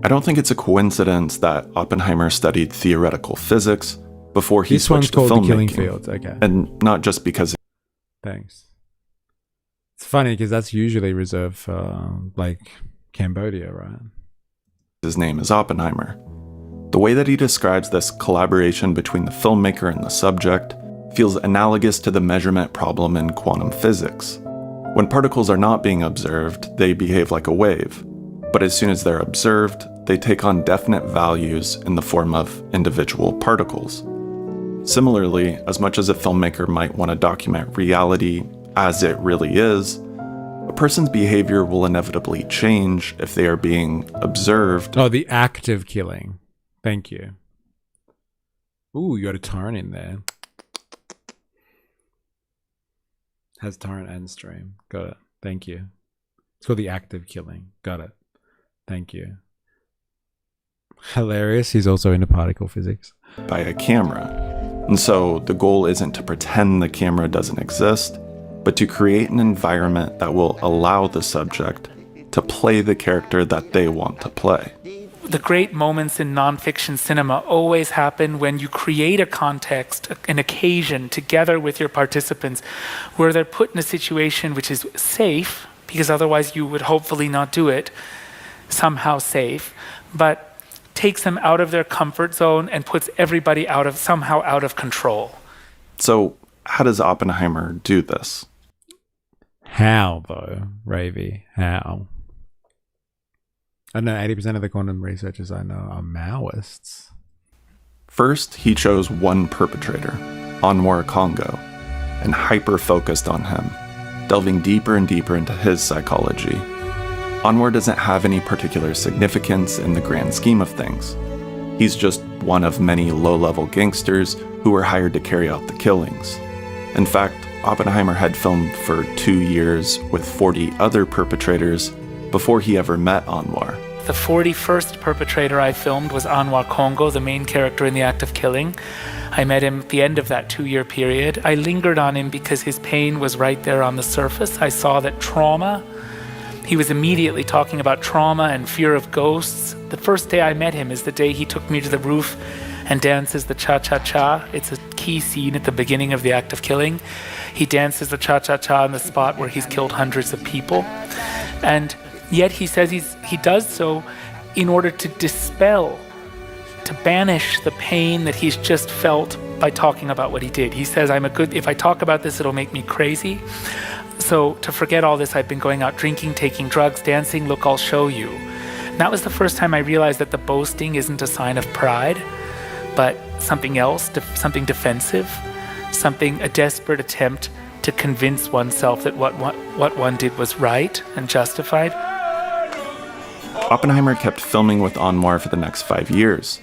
I don't think it's a coincidence that Oppenheimer studied theoretical physics before he switched to filmmaking. This one's called The Killing Fields, okay. And not just because... Thanks. It's funny because that's usually reserved for, like, Cambodia, right? His name is Oppenheimer. The way that he describes this collaboration between the filmmaker and the subject feels analogous to the measurement problem in quantum physics. When particles are not being observed, they behave like a wave. But as soon as they're observed, they take on definite values in the form of individual particles. Similarly, as much as a filmmaker might want to document reality as it really is, a person's behavior will inevitably change if they are being observed. Oh, the act of killing. Thank you. Ooh, you got a tone in there. Has torrent and stream. Got it. Thank you. It's called The Act of Killing. Got it. Thank you. Hilarious. He's also into particle physics. By a camera. And so the goal isn't to pretend the camera doesn't exist, but to create an environment that will allow the subject to play the character that they want to play. The great moments in nonfiction cinema always happen when you create a context, an occasion, together with your participants, where they're put in a situation which is safe, because otherwise you would hopefully not do it, somehow safe, but takes them out of their comfort zone and puts everybody somehow out of control. So how does Oppenheimer do this? How, though, Ravy? How? I know 80% of the quantum researchers I know are Maoists. First, he chose one perpetrator, Anwar Congo, and hyper-focused on him, delving deeper and deeper into his psychology. Anwar doesn't have any particular significance in the grand scheme of things. He's just one of many low-level gangsters who were hired to carry out the killings. In fact, Oppenheimer had filmed for 2 years with 40 other perpetrators before he ever met Anwar. The 41st perpetrator I filmed was Anwar Congo, the main character in The Act of Killing. I met him at the end of that 2-year period. I lingered on him because his pain was right there on the surface. I saw that trauma, he was immediately talking about trauma and fear of ghosts. The first day I met him is the day he took me to the roof and dances the cha-cha-cha. It's a key scene at the beginning of The Act of Killing. He dances the cha-cha-cha in the spot where he's killed hundreds of people. And yet he says he does so in order to dispel, to banish the pain that he's just felt by talking about what he did. He says, if I talk about this, it'll make me crazy. So to forget all this, I've been going out drinking, taking drugs, dancing, look, I'll show you. And that was the first time I realized that the boasting isn't a sign of pride, but something else, something defensive, a desperate attempt to convince oneself that what one did was right and justified. Oppenheimer kept filming with Anwar for the next 5 years,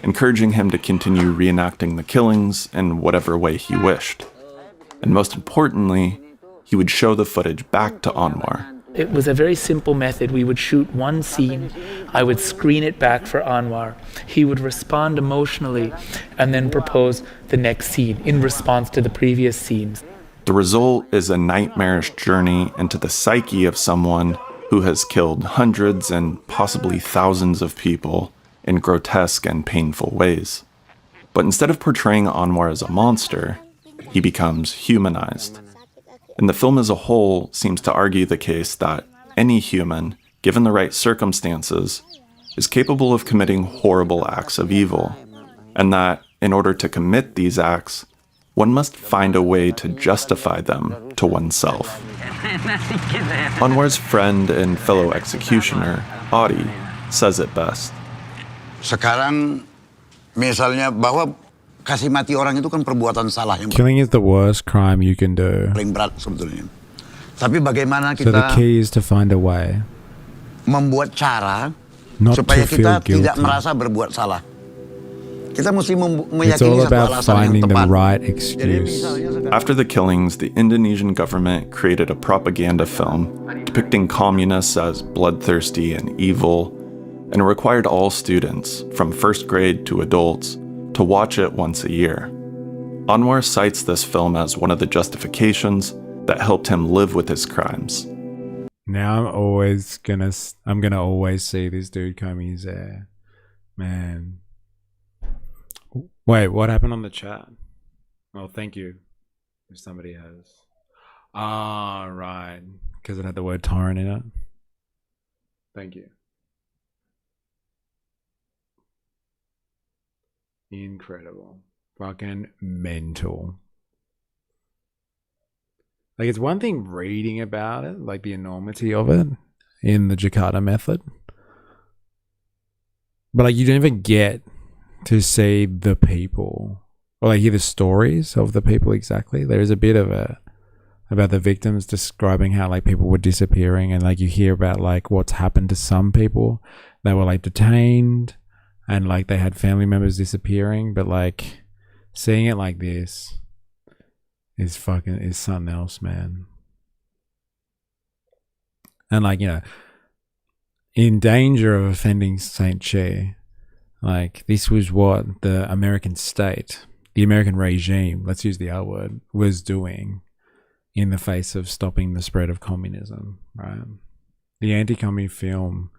encouraging him to continue reenacting the killings in whatever way he wished. And most importantly, he would show the footage back to Anwar. It was a very simple method. We would shoot one scene, I would screen it back for Anwar. He would respond emotionally and then propose the next scene in response to the previous scenes. The result is a nightmarish journey into the psyche of someone who has killed hundreds and possibly thousands of people in grotesque and painful ways. But instead of portraying Anwar as a monster, he becomes humanized. And the film as a whole seems to argue the case that any human, given the right circumstances, is capable of committing horrible acts of evil, and that in order to commit these acts, one must find a way to justify them to oneself. Anwar's friend and fellow executioner, Adi, says it best. Sekarang, misalnya bahwa kasih mati orang itu kan perbuatan salah yang Killing is the worst crime you can do. paling berat sebetulnya. Tapi bagaimana So the kita key is to find a way membuat cara not supaya to feel kita tidak guilty. merasa berbuat salah. Kita mesti It's all meyakini satu about alasan yang finding the tepat. right excuse. After the killings, the Indonesian government created a propaganda film depicting communists as bloodthirsty and evil, and required all students, from first grade to adults, to watch it once a year. Anwar cites this film as one of the justifications that helped him live with his crimes. Now I'm gonna always see this dude combing his hair. Man. Wait, what happened on the chat? Well, thank you. If somebody has. Ah, right. Because it had the word torrent in it. Thank you. Incredible. Fucking mental. Like, it's one thing reading about it, like the enormity of it in the Jakarta method. But like, you don't even get to see the people or like hear the stories of the people exactly. There's a bit of it about the victims describing how like people were disappearing, and like you hear about like what's happened to some people that were like detained and like they had family members disappearing. But like seeing it like this, is something else, man. And like, you know, in danger of offending Saint Che, like this was what the American state, the American regime, let's use the R word, was doing in the face of stopping the spread of communism, right? The anti-commie film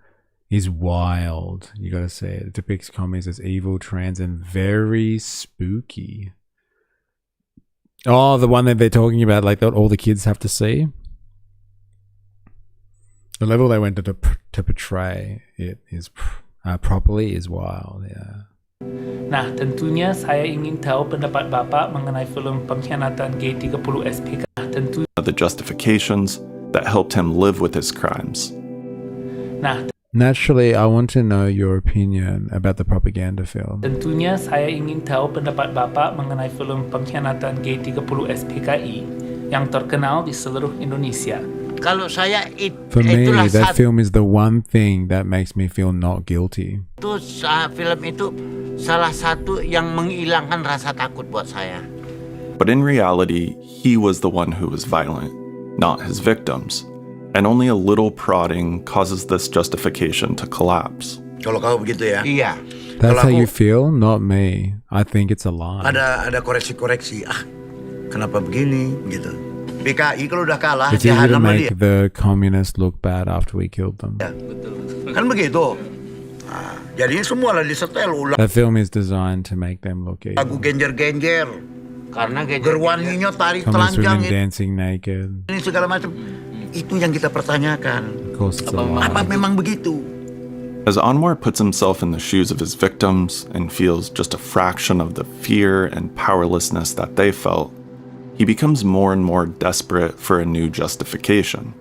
is wild. You gotta say it. It depicts commies as evil, trans, and very spooky. Oh, the one that they're talking about, like that all the kids have to see. The level they went to portray it is properly is wild, yeah. Nah, tentunya saya ingin tahu pendapat Bapak mengenai film Pengkhianatan G30 SPK. The justifications that helped him live with his crimes. Nah, naturally, I want to know your opinion about the propaganda film. Tentunya saya ingin tahu pendapat Bapak mengenai film Pengkhianatan G30 SPKI yang terkenal di seluruh Indonesia. Kalau saya For me, that film is the one thing that makes me feel not guilty. Film itu salah satu yang menghilangkan rasa takut buat saya. But in reality, he was the one who was violent, not his victims. And only a little prodding causes this justification to collapse. Kalau kau begitu ya? Iya. That's how you feel? Not me. I think it's a lie. Ada koreksi-koreksi. Kenapa begini? Gitu. PKI kalau udah kalah, it's easy to make the communists look bad after we killed them. Ya. Kan begitu. Jadi semua lah disetel ulang. That film is designed to make them look evil. Lagu genjer-genjer. Karena gerwaninya tarik communist telanjang. Women dancing naked. Ini segala macam. Itu yang kita pertanyakan. Of course it's a lie. Apa memang begitu? As Anwar puts himself in the shoes of his victims and feels just a fraction of the fear and powerlessness that they felt, he becomes more and more desperate for a new justification,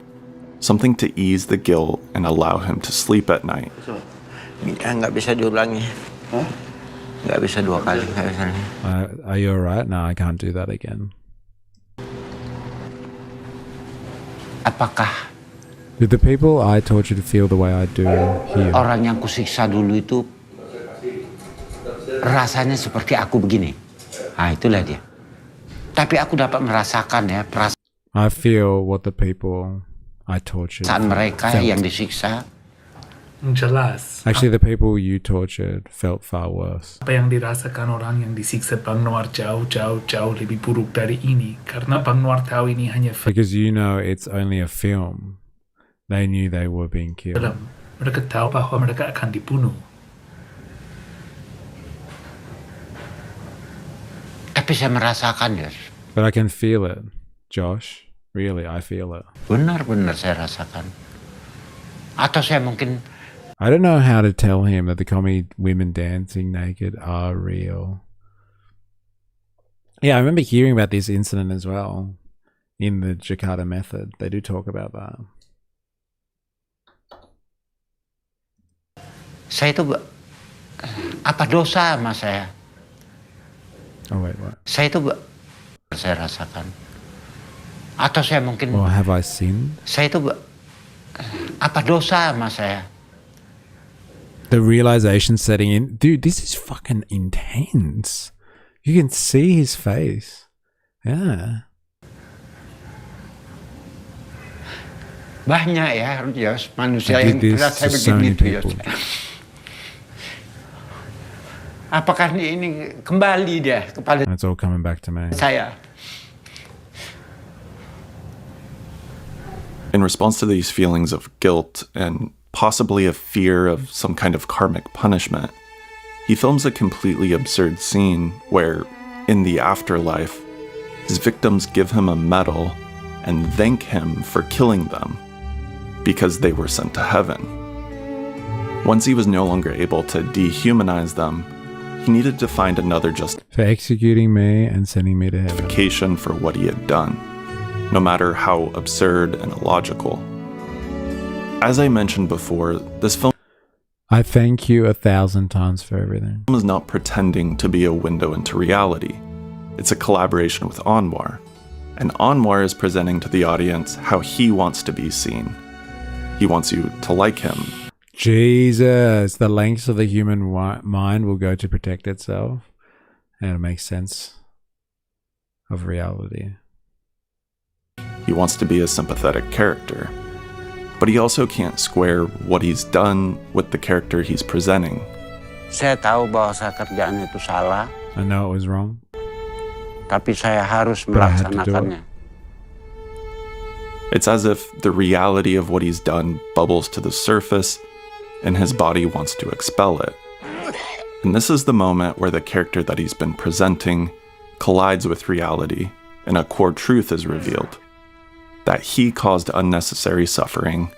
something to ease the guilt and allow him to sleep at night. Nggak bisa diulangi. Nggak bisa dua kali. Are you alright? No, I can't do that again. Apakah did the people I tortured feel the way I do here? Orang yang kusiksa dulu itu rasanya seperti aku begini. Itulah dia. Tapi aku dapat merasakan ya perasaan. I feel what the people I tortured mereka felt. Yang disiksa. Jelas. Actually, the people you tortured felt far worse. Apa yang dirasakan orang yang disiksa Bang Noir jauh lebih buruk dari ini. Karena Bang Noir tahu ini hanya because you know it's only a film. They knew they were being killed. Mereka tahu bahwa mereka akan dibunuh. Tapi saya merasakan ya. But I can feel it, Josh. Really, I feel it. Benar-benar saya rasakan. Atau saya mungkin. I don't know how to tell him that the commie women dancing naked are real. Yeah, I remember hearing about this incident as well in the Jakarta method. They do talk about that. Saya itu apa dosa sama saya? Oh wait, what? Saya itu saya rasakan. Atau saya mungkin. Or have I sinned? Saya itu apa dosa sama saya? The realization setting in. Dude, this is fucking intense. You can see his face. Yeah. Banyak ya, Yos, manusia yang merasa begitu, Yos. Apakah ini kembali dia kepada It's all coming back to me. saya? In response to these feelings of guilt and possibly a fear of some kind of karmic punishment, he films a completely absurd scene where, in the afterlife, his victims give him a medal and thank him for killing them because they were sent to heaven. Once he was no longer able to dehumanize them, he needed to find another for executing me and sending me to heaven. Justification for what he had done, no matter how absurd and illogical. As I mentioned before, this film I thank you 1,000 times for everything. is not pretending to be a window into reality. It's a collaboration with Anwar, and Anwar is presenting to the audience how he wants to be seen. He wants you to like him. Jesus, the lengths of the human mind will go to protect itself and to make sense of reality. He wants to be a sympathetic character. But he also can't square what he's done with the character he's presenting. Saya tahu bahwa kerjaan itu salah. I know it was wrong. Tapi saya harus But I had to do melaksanakannya. It's as if the reality of what he's done bubbles to the surface, and his body wants to expel it. And this is the moment where the character that he's been presenting collides with reality, and a core truth is revealed. That he caused unnecessary suffering,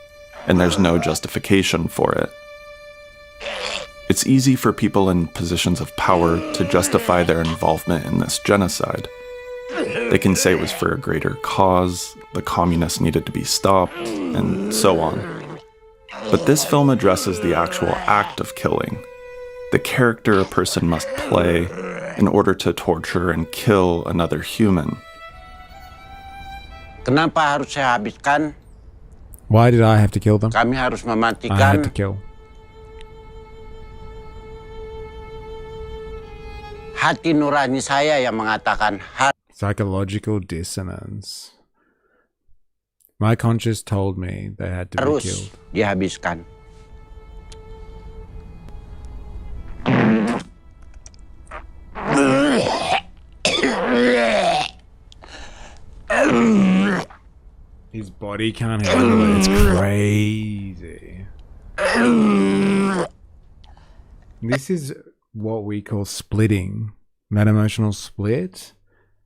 and there's no justification for it. It's easy for people in positions of power to justify their involvement in this genocide. They can say it was for a greater cause, the communists needed to be stopped, and so on. But this film addresses the actual act of killing, the character a person must play in order to torture and kill another human. Kenapa harus saya habiskan? Why did I have to kill them? Kami harus I had mematikan. to kill. Hati nurani saya yang mengatakan Psychological dissonance. My conscience told me they had to be harus killed. dihabiskan. His body can't handle it. It's crazy. This is what we call splitting. That emotional split.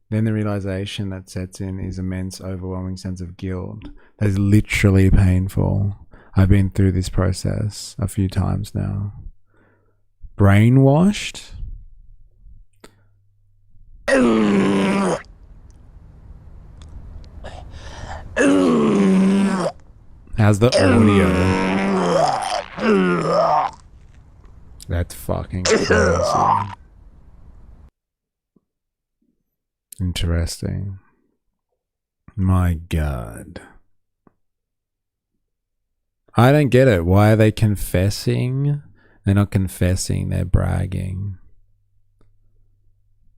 Then the realization that sets in is immense, overwhelming sense of guilt. That is literally painful. I've been through this process a few times now. Brainwashed? How's the audio? That's fucking crazy. Interesting. My God. I don't get it. Why are they confessing? They're not confessing, they're bragging.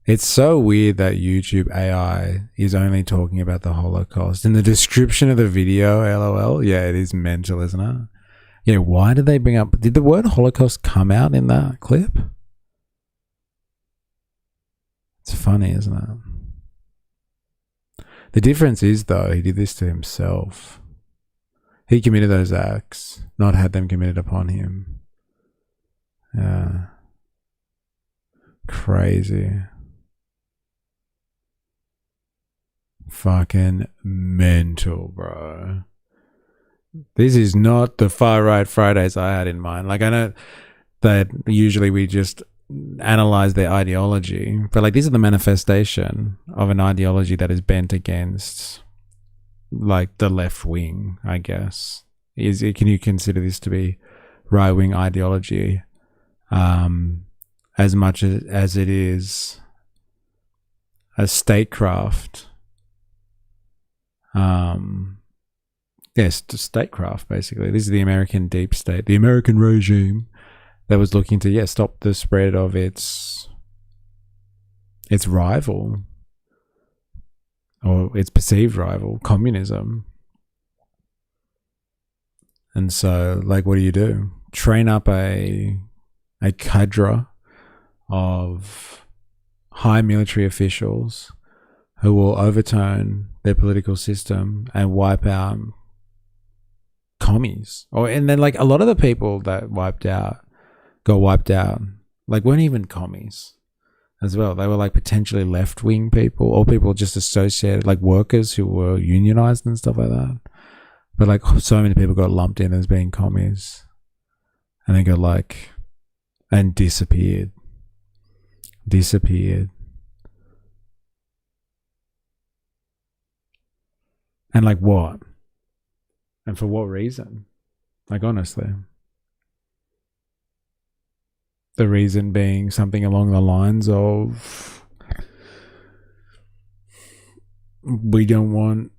It's so weird that YouTube AI is only talking about the Holocaust. In the description of the video, LOL, yeah, it is mental, isn't it? Yeah, why did they bring up... Did the word Holocaust come out in that clip? It's funny, isn't it? The difference is, though, he did this to himself. He committed those acts, not had them committed upon him. Yeah. Crazy. Fucking mental, bro. This is not the far right Fridays I had in mind. Like, I know that usually we just analyze their ideology, but like, this is the manifestation of an ideology that is bent against like the left wing, I guess. Can you consider this to be right wing ideology as much as it is a statecraft? Yes, statecraft, basically. This is the American deep state, the American regime that was looking to, stop the spread of its rival, or its perceived rival, communism. And so, like, what do? Train up a cadre of high military officials who will overturn their political system and wipe out commies. And then, like, a lot of the people that got wiped out, like, weren't even commies as well. They were like potentially left-wing people, or people just associated, like workers who were unionized and stuff like that. But like, so many people got lumped in as being commies, and they got like, and disappeared. And like, what? And for what reason? Like, honestly. The reason being something along the lines of, we don't want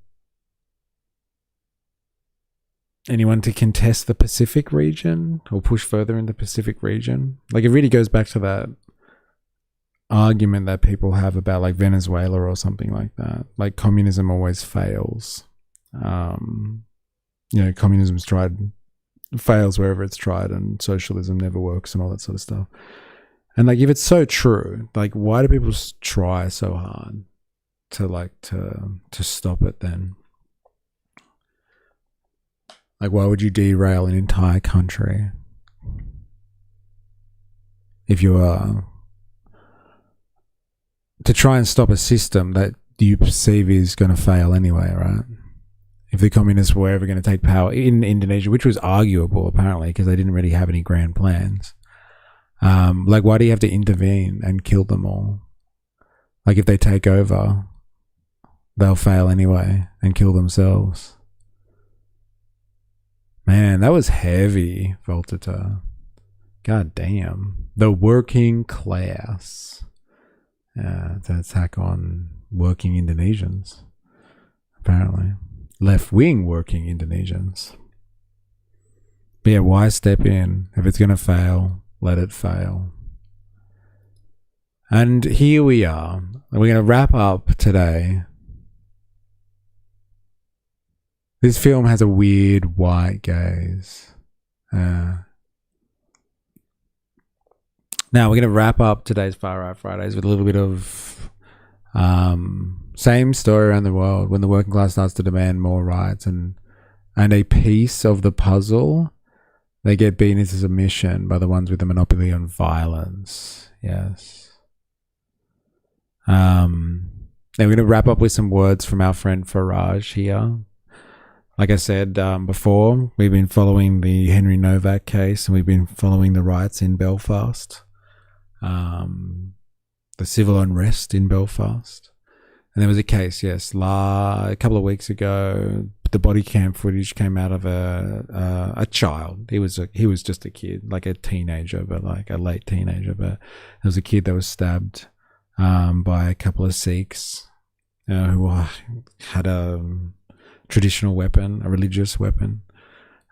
anyone to contest the Pacific region or push further in the Pacific region. Like, it really goes back to that argument that people have about like Venezuela or something like that. Like, communism always fails communism's fails wherever it's tried, and socialism never works, and all that sort of stuff. And like, if it's so true, like, why do people try so hard to stop it then? Like, why would you derail an entire country if you are to try and stop a system that you perceive is going to fail anyway, right? If the communists were ever going to take power in Indonesia, which was arguable apparently because they didn't really have any grand plans, like, why do you have to intervene and kill them all? Like, if they take over, they'll fail anyway and kill themselves. Man, that was heavy, Voltaire. God damn. The working class. To attack on working Indonesians, apparently. Left-wing working Indonesians. But yeah, why step in? If it's going to fail, let it fail. And here we are. We're going to wrap up today. This film has a weird white gaze. Now, we're going to wrap up today's Far Right Fridays with a little bit of same story around the world. When the working class starts to demand more rights and a piece of the puzzle, they get beaten into submission by the ones with the monopoly on violence. Yes. Then we're going to wrap up with some words from our friend Farage here. Like I said before, we've been following the Henry Novak case, and we've been following the riots in Belfast. The civil unrest in Belfast. And there was a case, yes, a couple of weeks ago, the body cam footage came out of a child. He was just a kid, like a teenager, but like a late teenager. But there was a kid that was stabbed by a couple of Sikhs who had a traditional weapon, a religious weapon.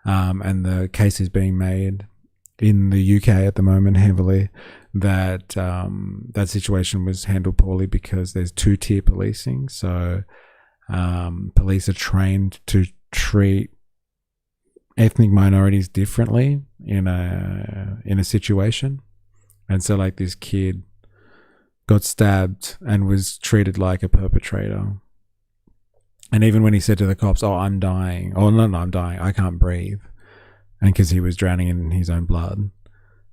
And the case is being made in the UK at the moment heavily that that situation was handled poorly because there's two-tier policing. So police are trained to treat ethnic minorities differently in a situation. And so like this kid got stabbed and was treated like a perpetrator. And even when he said to the cops, "Oh, I'm dying," "Oh, no, I'm dying, I can't breathe," and because he was drowning in his own blood,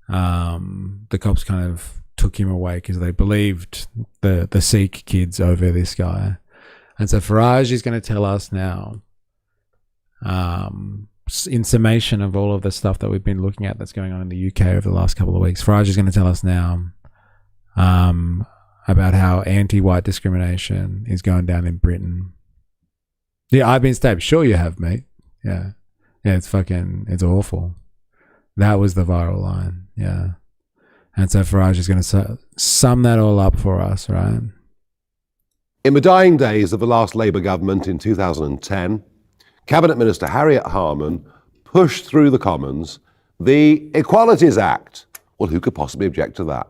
the cops kind of took him away because they believed the Sikh kids over this guy. And so Farage is going to tell us now, in summation of all of the stuff that we've been looking at that's going on in the UK over the last couple of weeks, Farage is going to tell us now about how anti-white discrimination is going down in Britain. Yeah, I've been stabbed. Sure you have, mate. Yeah, it's awful. That was the viral line. Yeah. And so Farage is going to sum that all up for us, right? In the dying days of the last Labour government in 2010, Cabinet Minister Harriet Harman pushed through the Commons the Equalities Act. Well, who could possibly object to that?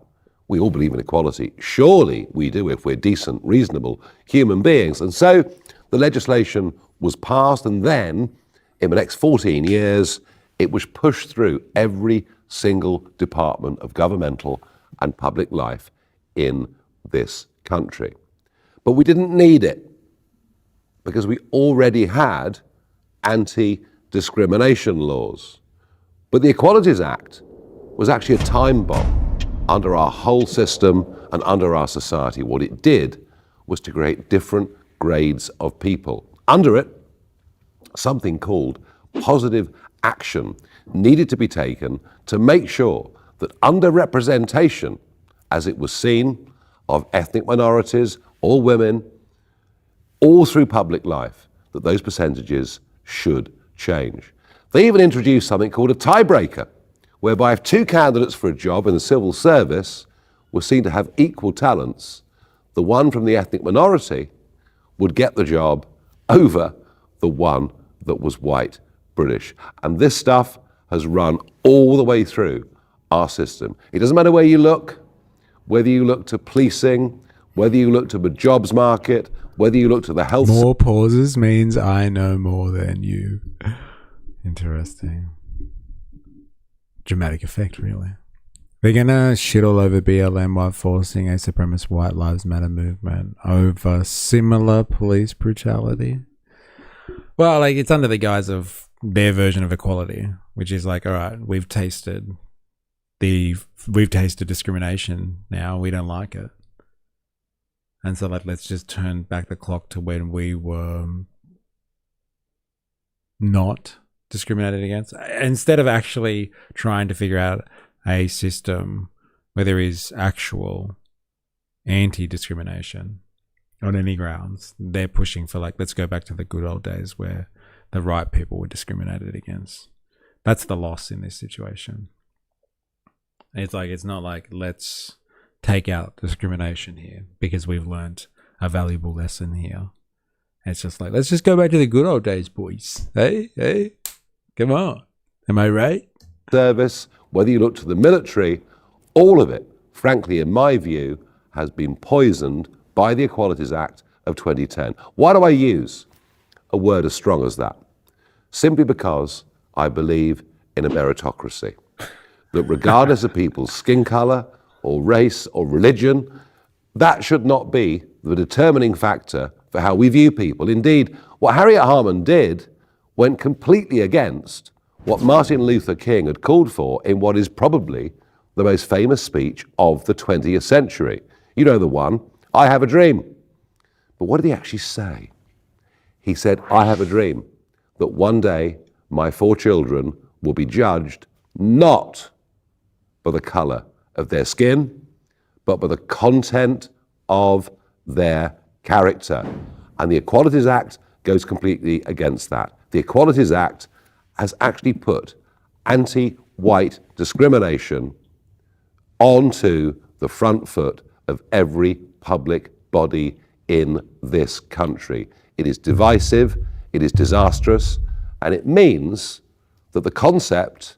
We all believe in equality. Surely we do if we're decent, reasonable human beings. And so the legislation was passed, and then in the next 14 years, it was pushed through every single department of governmental and public life in this country. But we didn't need it because we already had anti-discrimination laws. But the Equalities Act was actually a time bomb under our whole system and under our society. What it did was to create different grades of people. Under it, something called positive action needed to be taken to make sure that underrepresentation, as it was seen, of ethnic minorities, all women, all through public life, that those percentages should change. They even introduced something called a tiebreaker, whereby if two candidates for a job in the civil service were seen to have equal talents, the one from the ethnic minority would get the job over the one that was white British. And this stuff has run all the way through our system. It doesn't matter where you look, whether you look to policing, whether you looked at the jobs market, whether you looked at the health... More pauses means I know more than you. Interesting. Dramatic effect, really. They're gonna shit all over BLM while forcing a supremacist White Lives Matter movement over similar police brutality. Well, like, it's under the guise of their version of equality, which is like, all right, we've tasted discrimination now, we don't like it. And so, like, let's just turn back the clock to when we were not discriminated against, instead of actually trying to figure out a system where there is actual anti-discrimination on any grounds. They're pushing for, like, let's go back to the good old days where the right people were discriminated against. That's the loss in this situation. It's like, it's not like, let's take out discrimination here because we've learned a valuable lesson here. It's just like, let's just go back to the good old days, boys. Hey, come on. Am I right? Service, whether you look to the military, all of it, frankly, in my view, has been poisoned by the Equalities Act of 2010. Why do I use a word as strong as that? Simply because I believe in a meritocracy. That regardless of people's skin color or race or religion, that should not be the determining factor for how we view people. Indeed, what Harriet Harman did went completely against what Martin Luther King had called for in what is probably the most famous speech of the 20th century. You know the one, I have a dream. But what did he actually say? He said, I have a dream that one day my 4 children will be judged not by the color of their skin, but by the content of their character. And the Equalities Act goes completely against that. The Equalities Act has actually put anti-white discrimination onto the front foot of every public body in this country. It is divisive, it is disastrous, and it means that the concept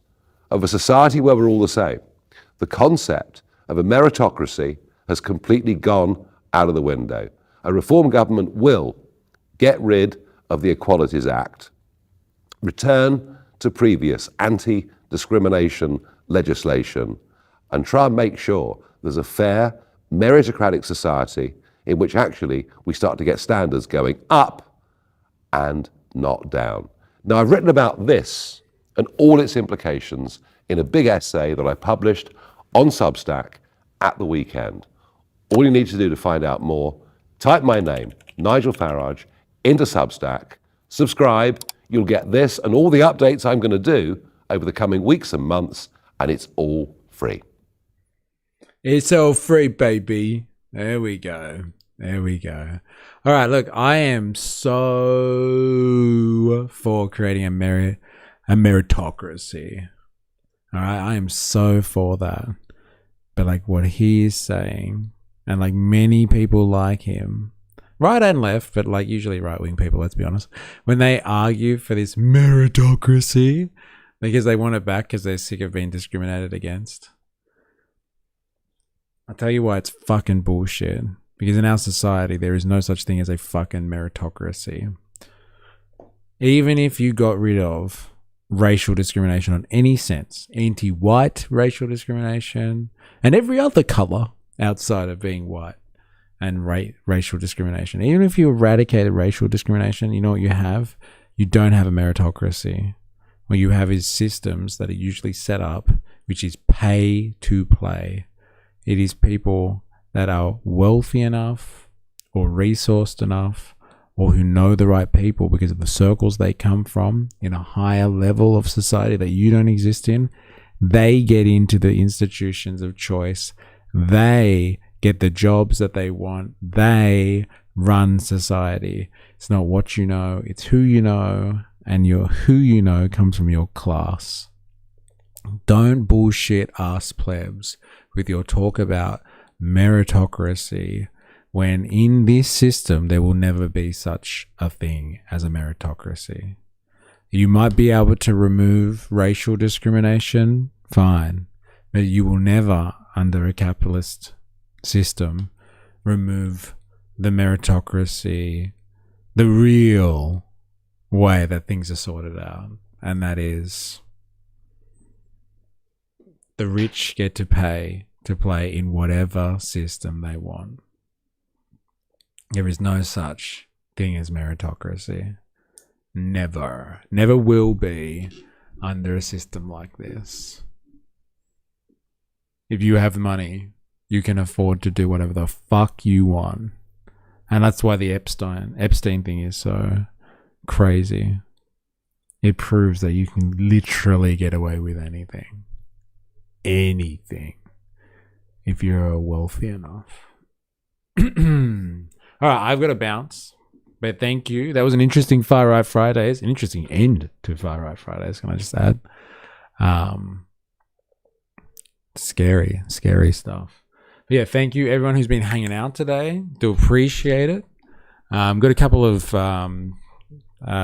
of a society where we're all the same, the concept of a meritocracy has completely gone out of the window. A reform government will get rid of the Equalities Act, return to previous anti-discrimination legislation, and try and make sure there's a fair, meritocratic society in which actually we start to get standards going up and not down. Now, I've written about this and all its implications in a big essay that I published on Substack at the weekend. All you need to do to find out more, type my name, Nigel Farage, into Substack, subscribe, you'll get this and all the updates I'm going to do over the coming weeks and months, and it's all free. It's all free, baby. There we go. There we go. All right, look, I am so for creating a meritocracy. All right, I am so for that. But like what he is saying, and like many people like him, right and left, but like usually right-wing people, let's be honest, when they argue for this meritocracy because they want it back because they're sick of being discriminated against, I'll tell you why it's fucking bullshit. Because in our society, there is no such thing as a fucking meritocracy. Even if you got rid of racial discrimination on any sense, anti-white racial discrimination, and every other color outside of being white and racial discrimination, even if you eradicated racial discrimination, you know what you have? You don't have a meritocracy. What you have is systems that are usually set up, which is pay to play. It is people that are wealthy enough or resourced enough or who know the right people because of the circles they come from in a higher level of society that you don't exist in. They get into the institutions of choice. They get the jobs that they want. They run society. It's not what you know, it's who you know, and your who you know comes from your class. Don't bullshit us plebs with your talk about meritocracy when in this system there will never be such a thing as a meritocracy. You might be able to remove racial discrimination, fine, but you will never, under a capitalist system, remove the meritocracy, the real way that things are sorted out. And that is the rich get to pay to play in whatever system they want. There is no such thing as meritocracy. Never will be under a system like this. If you have money, you can afford to do whatever the fuck you want. And that's why the Epstein thing is so crazy. It proves that you can literally get away with anything. Anything. If you're wealthy enough. Alright, I've got to bounce. But thank you. That was an interesting Far Right Fridays. An interesting end to Far Right Fridays, can I just add? Scary stuff. But yeah, thank you everyone who's been hanging out today. Do appreciate it. Got a couple of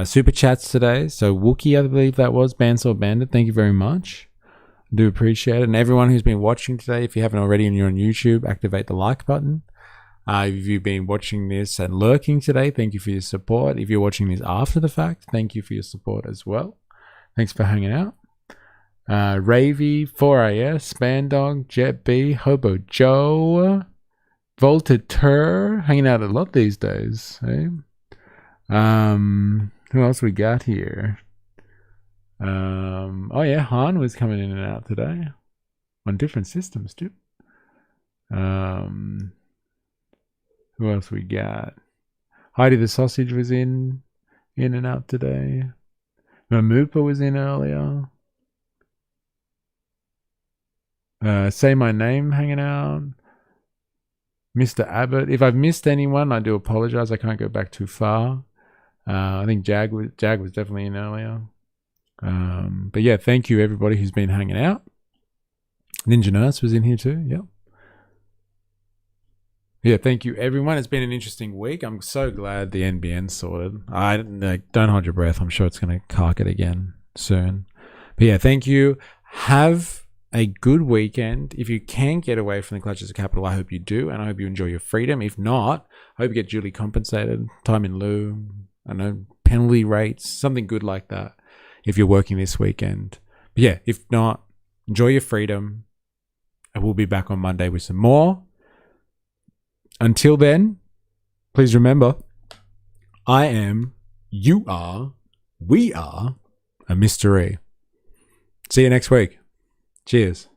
super chats today. So Wookie, I believe that was, Bandsaw Bandit. Thank you very much. Do appreciate it. And everyone who's been watching today, if you haven't already and you're on YouTube, activate the like button. If you've been watching this and lurking today, thank you for your support. If you're watching this after the fact, thank you for your support as well. Thanks for hanging out. Ravy, 4AS, Spandog, Jet B, Hobo Joe, Voltateur, hanging out a lot these days. Eh? Who else we got here? Oh yeah, Han was coming in and out today on different systems too. Who else we got? Heidi the Sausage was in and out today. Mamupa was in earlier. Say My Name hanging out. Mr. Abbott. If I've missed anyone, I do apologize. I can't go back too far. I think Jag was definitely in earlier. But yeah, thank you everybody who's been hanging out. Ninja Nurse was in here too. Yep. Yeah, thank you everyone. It's been an interesting week. I'm so glad the NBN's sorted. Don't hold your breath. I'm sure it's going to cark it again soon. But yeah, thank you. Have a good weekend. If you can get away from the clutches of capital, I hope you do, and I hope you enjoy your freedom. If not, I hope you get duly compensated, time in lieu, I know, penalty rates, something good like that if you're working this weekend. But yeah, if not, enjoy your freedom. I will be back on Monday with some more. Until then, please remember, I am, you are, we are a mystery. See you next week. Cheers.